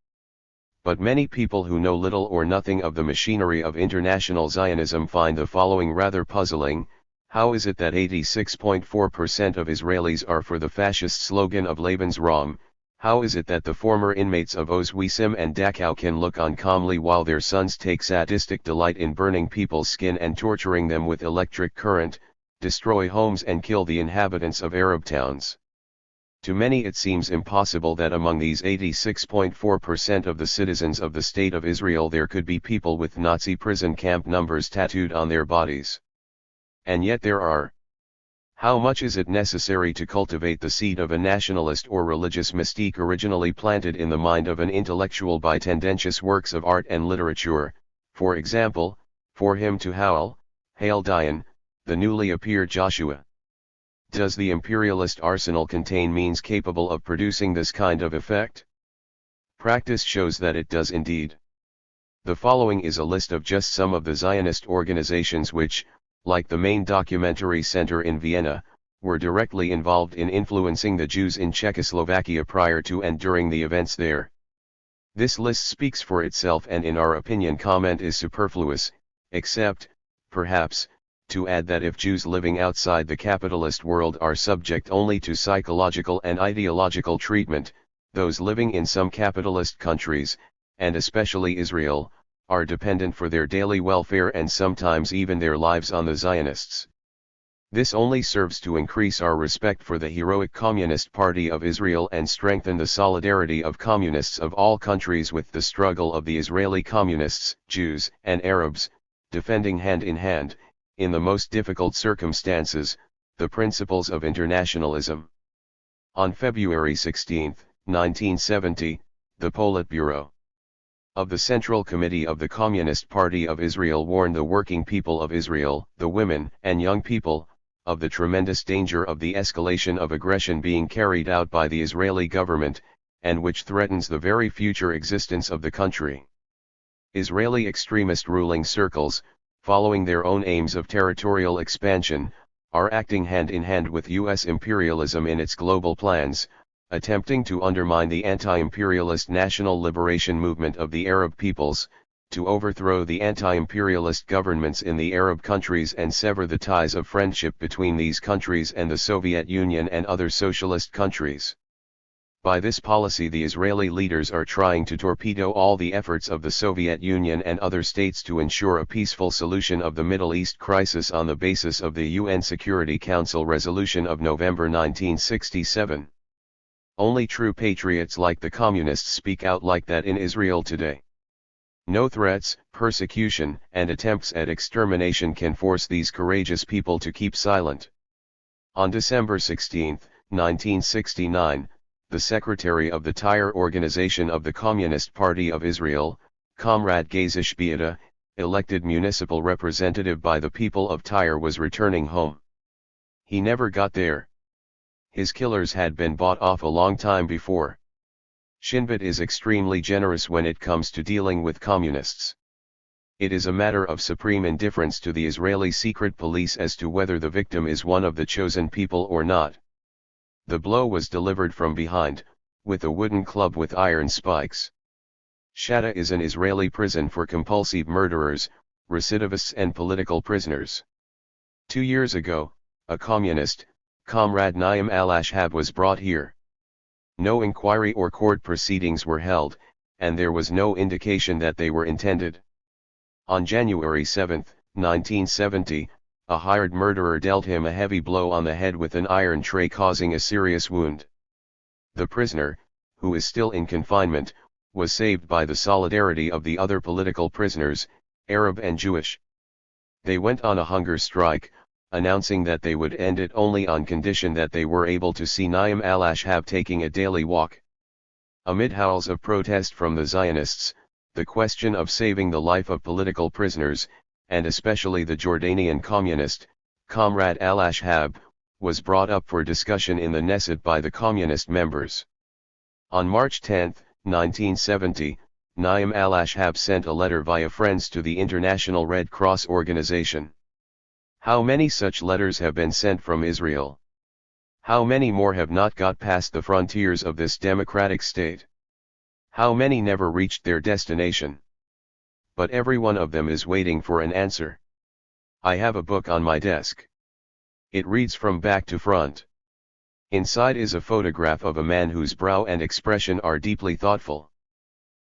But many people who know little or nothing of the machinery of international Zionism find the following rather puzzling. How is it that 86.4% of Israelis are for the fascist slogan of Lebensraum? How is it that the former inmates of Oswiecim and Dachau can look on calmly while their sons take sadistic delight in burning people's skin and torturing them with electric current, destroy homes and kill the inhabitants of Arab towns? To many it seems impossible that among these 86.4% of the citizens of the State of Israel there could be people with Nazi prison camp numbers tattooed on their bodies. And yet there are. How much is it necessary to cultivate the seed of a nationalist or religious mystique originally planted in the mind of an intellectual by tendentious works of art and literature, for example, for him to howl, "Hail Dion, the newly appeared Joshua"? Does the imperialist arsenal contain means capable of producing this kind of effect? Practice shows that it does indeed. The following is a list of just some of the Zionist organizations which, like the main documentary center in Vienna, were directly involved in influencing the Jews in Czechoslovakia prior to and during the events there. This list speaks for itself and in our opinion comment is superfluous, except, perhaps, to add that if Jews living outside the capitalist world are subject only to psychological and ideological treatment, those living in some capitalist countries, and especially Israel, are dependent for their daily welfare and sometimes even their lives on the Zionists. This only serves to increase our respect for the heroic Communist Party of Israel and strengthen the solidarity of communists of all countries with the struggle of the Israeli communists, Jews, and Arabs, defending hand in hand, in the most difficult circumstances, the principles of internationalism. On February 16, 1970, the Politburo of the Central Committee of the Communist Party of Israel warned the working people of Israel, the women and young people, of the tremendous danger of the escalation of aggression being carried out by the Israeli government, and which threatens the very future existence of the country. Israeli extremist ruling circles, following their own aims of territorial expansion, are acting hand in hand with U.S. imperialism in its global plans, attempting to undermine the anti-imperialist national liberation movement of the Arab peoples, to overthrow the anti-imperialist governments in the Arab countries and sever the ties of friendship between these countries and the Soviet Union and other socialist countries. By this policy the Israeli leaders are trying to torpedo all the efforts of the Soviet Union and other states to ensure a peaceful solution of the Middle East crisis on the basis of the UN Security Council resolution of November 1967. Only true patriots like the communists speak out like that in Israel today. No threats, persecution, and attempts at extermination can force these courageous people to keep silent. On December 16, 1969, the secretary of the Tyre organization of the Communist Party of Israel, Comrade Gazish Biada, elected municipal representative by the people of Tyre, was returning home. He never got there. His killers had been bought off a long time before. Shin Bet is extremely generous when it comes to dealing with communists. It is a matter of supreme indifference to the Israeli secret police as to whether the victim is one of the chosen people or not. The blow was delivered from behind, with a wooden club with iron spikes. Shatta is an Israeli prison for compulsive murderers, recidivists and political prisoners. 2 years ago, a communist, Comrade Naim al-Ashhab, was brought here. No inquiry or court proceedings were held, and there was no indication that they were intended. On January 7, 1970, a hired murderer dealt him a heavy blow on the head with an iron tray, causing a serious wound. The prisoner, who is still in confinement, was saved by the solidarity of the other political prisoners, Arab and Jewish. They went on a hunger strike, announcing that they would end it only on condition that they were able to see Naim al-Ashhab taking a daily walk. Amid howls of protest from the Zionists, the question of saving the life of political prisoners, and especially the Jordanian communist, Comrade al-Ashhab, was brought up for discussion in the Knesset by the communist members. On March 10, 1970, Naim al-Ashhab sent a letter via friends to the International Red Cross organization. How many such letters have been sent from Israel? How many more have not got past the frontiers of this democratic state? How many never reached their destination? But every one of them is waiting for an answer. I have a book on my desk. It reads from back to front. Inside is a photograph of a man whose brow and expression are deeply thoughtful.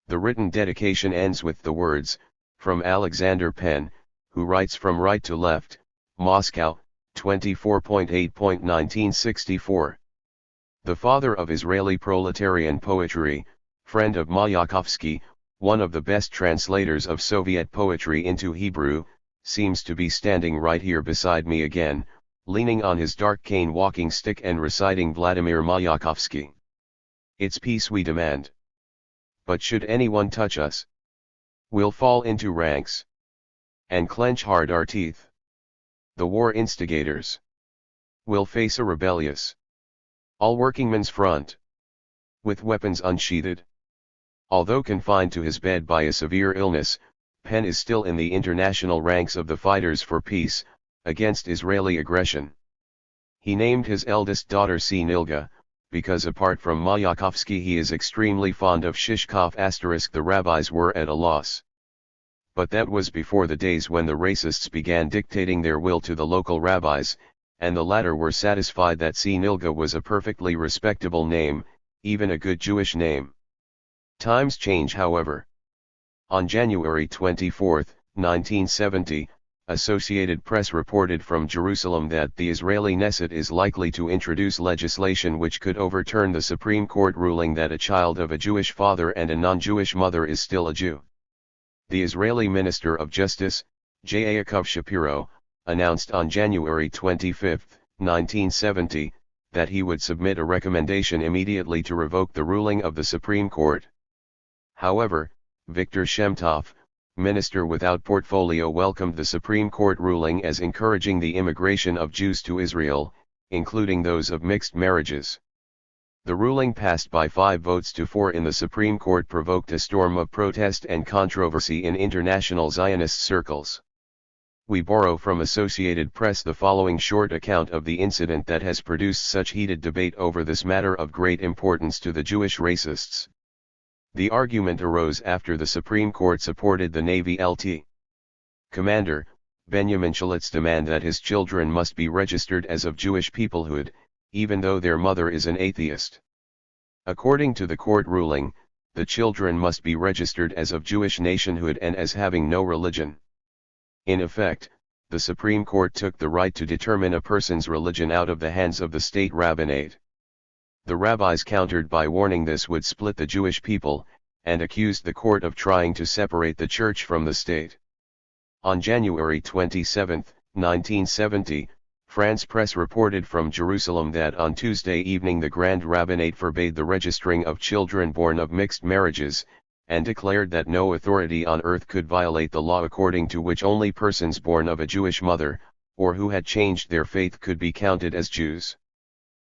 The written dedication ends with the words, from Alexander Penn, who writes from right to left, Moscow, 24.8.1964. The father of Israeli proletarian poetry, friend of Mayakovsky, one of the best translators of Soviet poetry into Hebrew, seems to be standing right here beside me again, leaning on his dark cane walking stick and reciting Vladimir Mayakovsky. It's peace we demand. But should anyone touch us, we'll fall into ranks and clench hard our teeth. The war instigators will face a rebellious all workingmen's front, with weapons unsheathed. Although confined to his bed by a severe illness, Penn is still in the international ranks of the fighters for peace, against Israeli aggression. He named his eldest daughter Nilga, because apart from Mayakovsky he is extremely fond of Shishkov *. The rabbis were at a loss. But that was before the days when the racists began dictating their will to the local rabbis, and the latter were satisfied that Nilga was a perfectly respectable name, even a good Jewish name. Times change, however. On January 24, 1970, Associated Press reported from Jerusalem that the Israeli Knesset is likely to introduce legislation which could overturn the Supreme Court ruling that a child of a Jewish father and a non-Jewish mother is still a Jew. The Israeli Minister of Justice, Yaakov Shapiro, announced on January 25, 1970, that he would submit a recommendation immediately to revoke the ruling of the Supreme Court. However, Victor Shemtov, minister without portfolio, welcomed the Supreme Court ruling as encouraging the immigration of Jews to Israel, including those of mixed marriages. The ruling, passed by 5 votes to 4 in the Supreme Court, provoked a storm of protest and controversy in international Zionist circles. We borrow from Associated Press the following short account of the incident that has produced such heated debate over this matter of great importance to the Jewish racists. The argument arose after the Supreme Court supported the Navy Lt. Commander, Benjamin Shalit's demand that his children must be registered as of Jewish peoplehood, even though their mother is an atheist. According to the court ruling, the children must be registered as of Jewish nationhood and as having no religion. In effect, the Supreme Court took the right to determine a person's religion out of the hands of the state rabbinate. The rabbis countered by warning this would split the Jewish people, and accused the court of trying to separate the church from the state. On January 27, 1970, France Press reported from Jerusalem that on Tuesday evening the Grand Rabbinate forbade the registering of children born of mixed marriages, and declared that no authority on earth could violate the law according to which only persons born of a Jewish mother, or who had changed their faith, could be counted as Jews.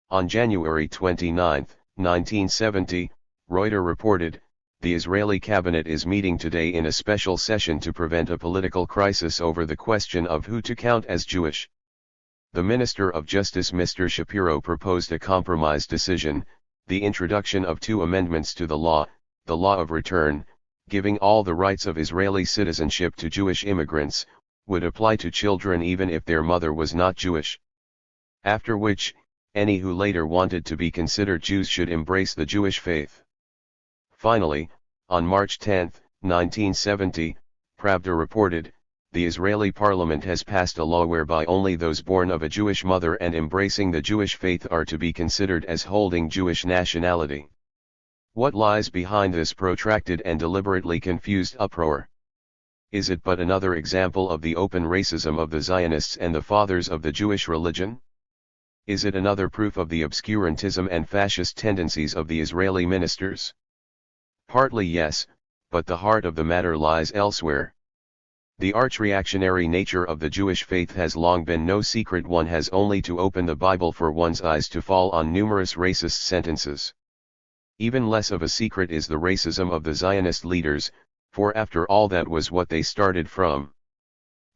On January 29, 1970, Reuters reported, the Israeli cabinet is meeting today in a special session to prevent a political crisis over the question of who to count as Jewish. The Minister of Justice Mr. Shapiro proposed a compromise decision, the introduction of 2 amendments to the law of return, giving all the rights of Israeli citizenship to Jewish immigrants, would apply to children even if their mother was not Jewish. After which, any who later wanted to be considered Jews should embrace the Jewish faith. Finally, on March 10, 1970, Pravda reported, the Israeli parliament has passed a law whereby only those born of a Jewish mother and embracing the Jewish faith are to be considered as holding Jewish nationality. What lies behind this protracted and deliberately confused uproar? Is it but another example of the open racism of the Zionists and the fathers of the Jewish religion? Is it another proof of the obscurantism and fascist tendencies of the Israeli ministers? Partly yes, but the heart of the matter lies elsewhere. The arch-reactionary nature of the Jewish faith has long been no secret. One has only to open the Bible for one's eyes to fall on numerous racist sentences. Even less of a secret is the racism of the Zionist leaders, for after all that was what they started from.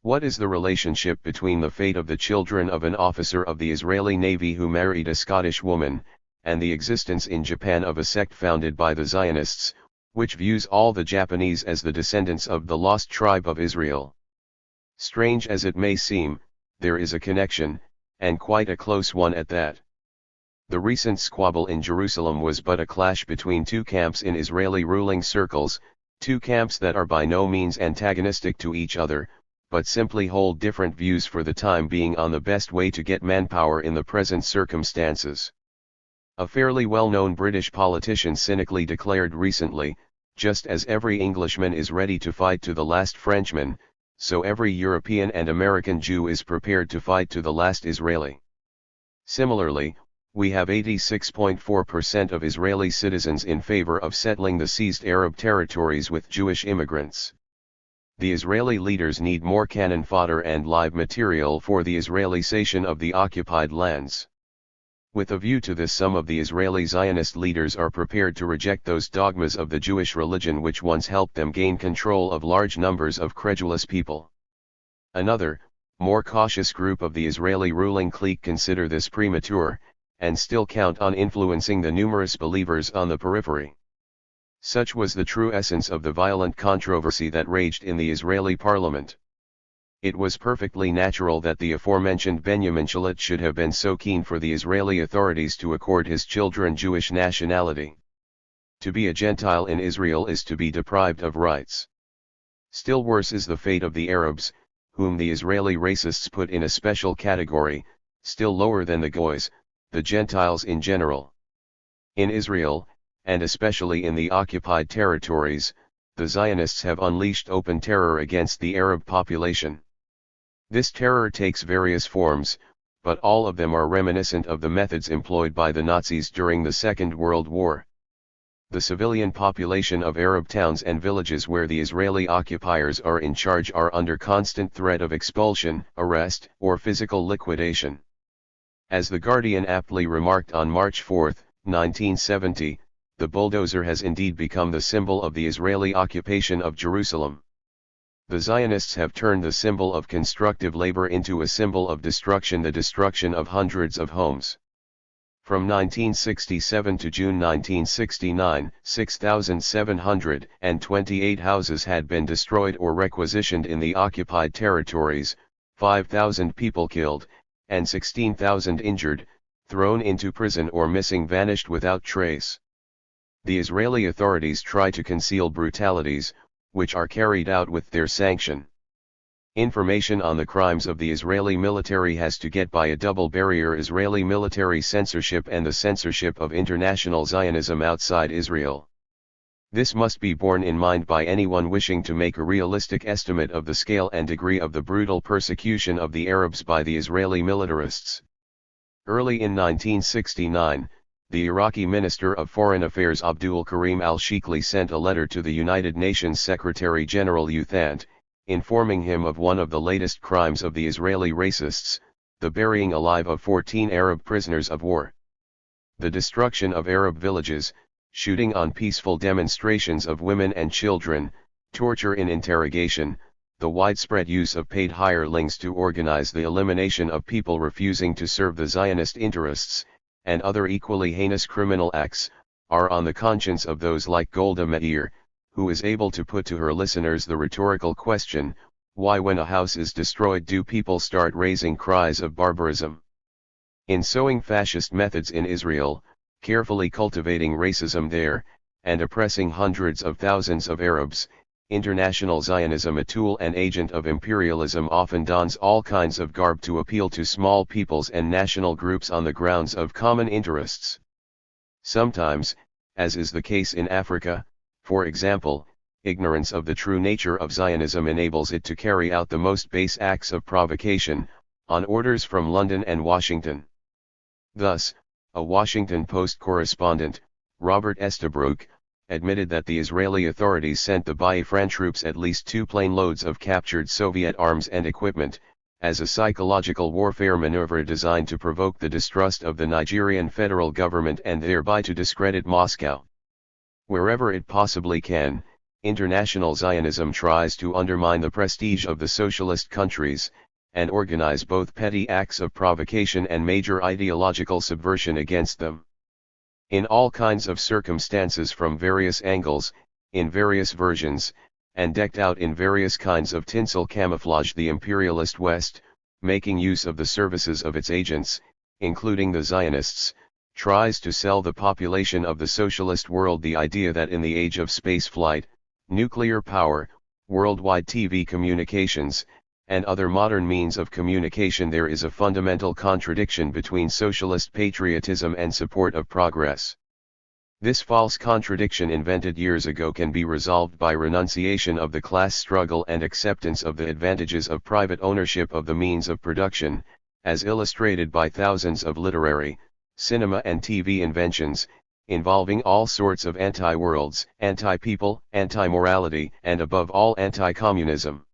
What is the relationship between the fate of the children of an officer of the Israeli Navy who married a Scottish woman, and the existence in Japan of a sect founded by the Zionists, which views all the Japanese as the descendants of the lost tribe of Israel? Strange as it may seem, there is a connection, and quite a close one at that. The recent squabble in Jerusalem was but a clash between 2 camps in Israeli ruling circles, 2 camps that are by no means antagonistic to each other, but simply hold different views for the time being on the best way to get manpower in the present circumstances. A fairly well-known British politician cynically declared recently, just as every Englishman is ready to fight to the last Frenchman, so every European and American Jew is prepared to fight to the last Israeli. Similarly, we have 86.4% of Israeli citizens in favor of settling the seized Arab territories with Jewish immigrants. The Israeli leaders need more cannon fodder and live material for the Israelization of the occupied lands. With a view to this, some of the Israeli Zionist leaders are prepared to reject those dogmas of the Jewish religion which once helped them gain control of large numbers of credulous people. Another, more cautious group of the Israeli ruling clique consider this premature, and still count on influencing the numerous believers on the periphery. Such was the true essence of the violent controversy that raged in the Israeli parliament. It was perfectly natural that the aforementioned Benjamin Shalit should have been so keen for the Israeli authorities to accord his children Jewish nationality. To be a Gentile in Israel is to be deprived of rights. Still worse is the fate of the Arabs, whom the Israeli racists put in a special category, still lower than the Goys, the Gentiles in general. In Israel, and especially in the occupied territories, the Zionists have unleashed open terror against the Arab population. This terror takes various forms, but all of them are reminiscent of the methods employed by the Nazis during the Second World War. The civilian population of Arab towns and villages where the Israeli occupiers are in charge are under constant threat of expulsion, arrest, or physical liquidation. As The Guardian aptly remarked on March 4, 1970, the bulldozer has indeed become the symbol of the Israeli occupation of Jerusalem. The Zionists have turned the symbol of constructive labor into a symbol of destruction, the destruction of hundreds of homes. From 1967 to June 1969, 6,728 houses had been destroyed or requisitioned in the occupied territories, 5,000 people killed, and 16,000 injured, thrown into prison or missing, vanished without trace. The Israeli authorities try to conceal brutalities, which are carried out with their sanction. Information on the crimes of the Israeli military has to get by a double barrier: Israeli military censorship and the censorship of international Zionism outside Israel. This must be borne in mind by anyone wishing to make a realistic estimate of the scale and degree of the brutal persecution of the Arabs by the Israeli militarists. Early in 1969, the Iraqi Minister of Foreign Affairs Abdul Karim al-Shikli sent a letter to the United Nations Secretary-General U Thant, informing him of one of the latest crimes of the Israeli racists, the burying alive of 14 Arab prisoners of war. The destruction of Arab villages, shooting on peaceful demonstrations of women and children, torture in interrogation, the widespread use of paid hirelings to organize the elimination of people refusing to serve the Zionist interests, and other equally heinous criminal acts, are on the conscience of those like Golda Meir, who is able to put to her listeners the rhetorical question, why when a house is destroyed do people start raising cries of barbarism? In sowing fascist methods in Israel, carefully cultivating racism there, and oppressing hundreds of thousands of Arabs, international Zionism, a tool and agent of imperialism, often dons all kinds of garb to appeal to small peoples and national groups on the grounds of common interests. Sometimes, as is the case in Africa, for example, ignorance of the true nature of Zionism enables it to carry out the most base acts of provocation, on orders from London and Washington. Thus, a Washington Post correspondent, Robert Estabrook, admitted that the Israeli authorities sent the Biafran troops at least 2 plane loads of captured Soviet arms and equipment, as a psychological warfare maneuver designed to provoke the distrust of the Nigerian federal government and thereby to discredit Moscow. Wherever it possibly can, international Zionism tries to undermine the prestige of the socialist countries, and organize both petty acts of provocation and major ideological subversion against them. In all kinds of circumstances, from various angles, in various versions, and decked out in various kinds of tinsel camouflage, the imperialist West, making use of the services of its agents, including the Zionists, tries to sell the population of the socialist world the idea that in the age of spaceflight, nuclear power, worldwide TV communications, and other modern means of communication there is a fundamental contradiction between socialist patriotism and support of progress. This false contradiction invented years ago can be resolved by renunciation of the class struggle and acceptance of the advantages of private ownership of the means of production, as illustrated by thousands of literary, cinema and TV inventions, involving all sorts of anti-worlds, anti-people, anti-morality, and above all anti-communism.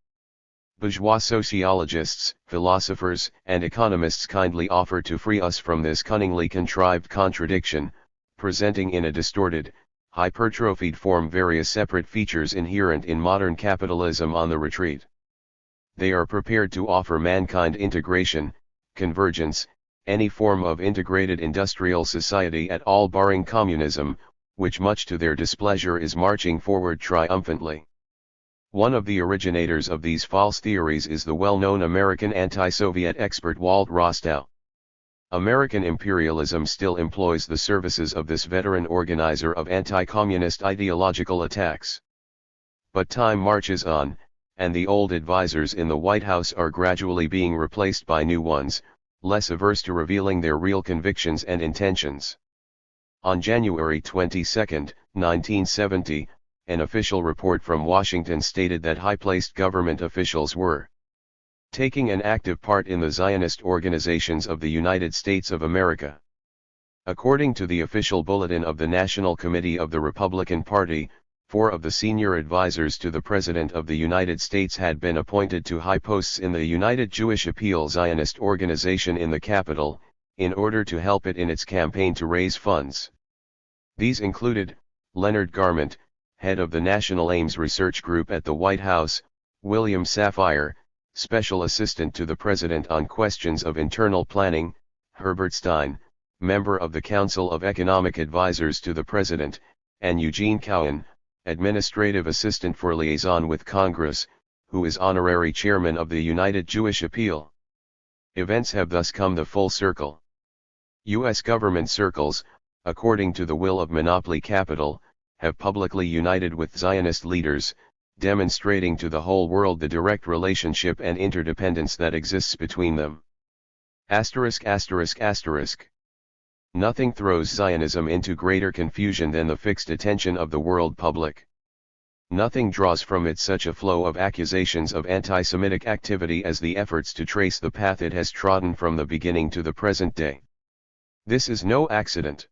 Bourgeois sociologists, philosophers, and economists kindly offer to free us from this cunningly contrived contradiction, presenting in a distorted, hypertrophied form various separate features inherent in modern capitalism on the retreat. They are prepared to offer mankind integration, convergence, any form of integrated industrial society at all barring communism, which much to their displeasure is marching forward triumphantly. One of the originators of these false theories is the well-known American anti-Soviet expert Walt Rostow. American imperialism still employs the services of this veteran organizer of anti-communist ideological attacks. But time marches on, and the old advisors in the White House are gradually being replaced by new ones, less averse to revealing their real convictions and intentions. On January 22, 1970, an official report from Washington stated that high-placed government officials were taking an active part in the Zionist organizations of the United States of America. According to the official bulletin of the National Committee of the Republican Party, 4 of the senior advisors to the President of the United States had been appointed to high posts in the United Jewish Appeal Zionist organization in the Capitol, in order to help it in its campaign to raise funds. These included, Leonard Garment, head of the National Ames Research Group at the White House, William Safire, Special Assistant to the President on questions of internal planning, Herbert Stein, member of the Council of Economic Advisers to the President, and Eugene Cowan, Administrative Assistant for Liaison with Congress, who is honorary chairman of the United Jewish Appeal. Events have thus come the full circle. U.S. government circles, according to the will of monopoly capital, have publicly united with Zionist leaders, demonstrating to the whole world the direct relationship and interdependence that exists between them. Nothing throws Zionism into greater confusion than the fixed attention of the world public. Nothing draws from it such a flow of accusations of anti-Semitic activity as the efforts to trace the path it has trodden from the beginning to the present day. This is no accident.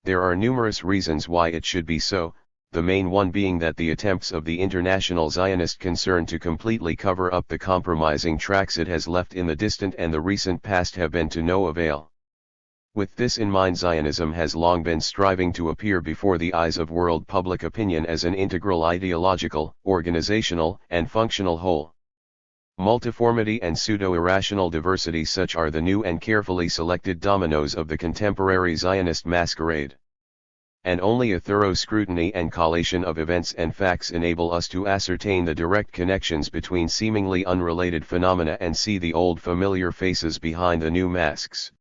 There are numerous reasons why it should be so, the main one being that the attempts of the international Zionist concern to completely cover up the compromising tracks it has left in the distant and the recent past have been to no avail. With this in mind, Zionism has long been striving to appear before the eyes of world public opinion as an integral ideological, organizational, and functional whole. Multiformity and pseudo-irrational diversity, such are the new and carefully selected dominoes of the contemporary Zionist masquerade. And only a thorough scrutiny and collation of events and facts enable us to ascertain the direct connections between seemingly unrelated phenomena and see the old familiar faces behind the new masks.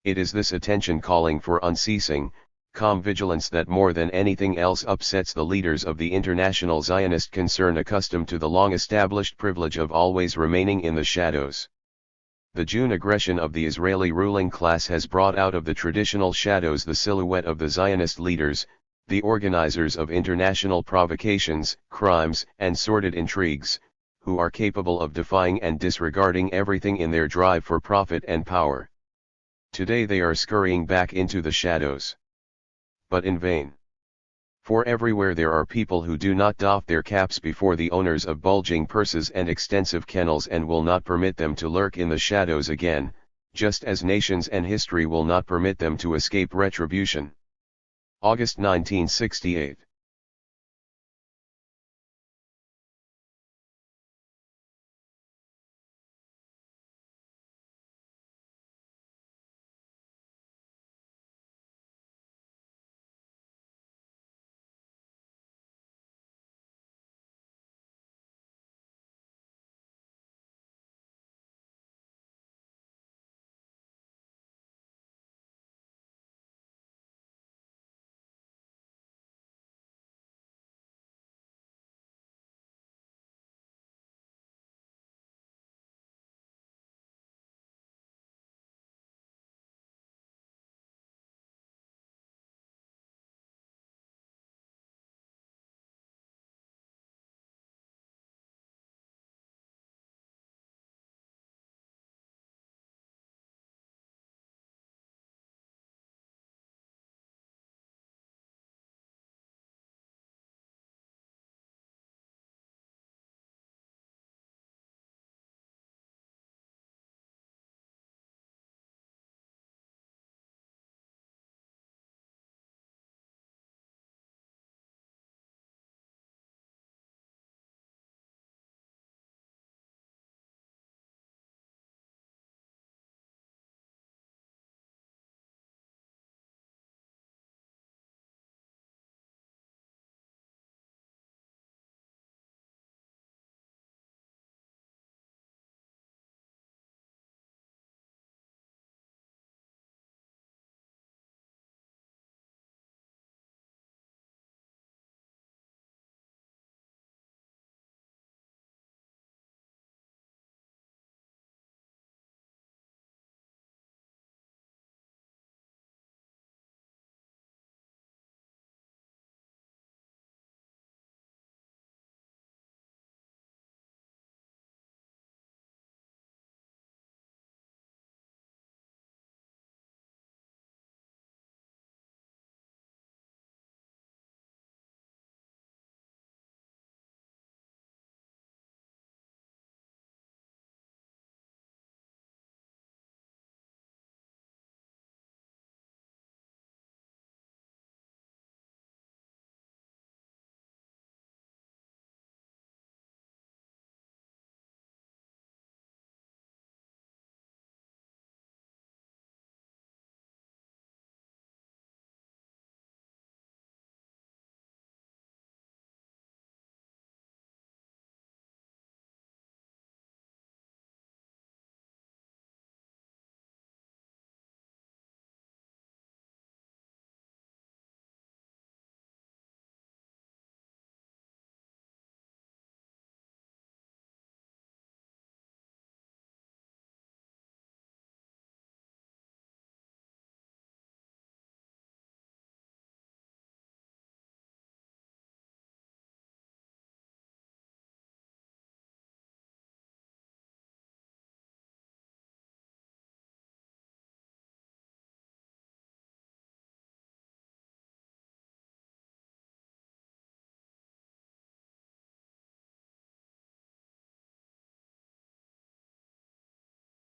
It is this attention calling for unceasing, calm vigilance that more than anything else upsets the leaders of the international Zionist concern, accustomed to the long-established privilege of always remaining in the shadows. The June aggression of the Israeli ruling class has brought out of the traditional shadows the silhouette of the Zionist leaders, the organizers of international provocations, crimes, and sordid intrigues, who are capable of defying and disregarding everything in their drive for profit and power. Today they are scurrying back into the shadows. But in vain. For everywhere there are people who do not doff their caps before the owners of bulging purses and extensive kennels and will not permit them to lurk in the shadows again, just as nations and history will not permit them to escape retribution. August 1968.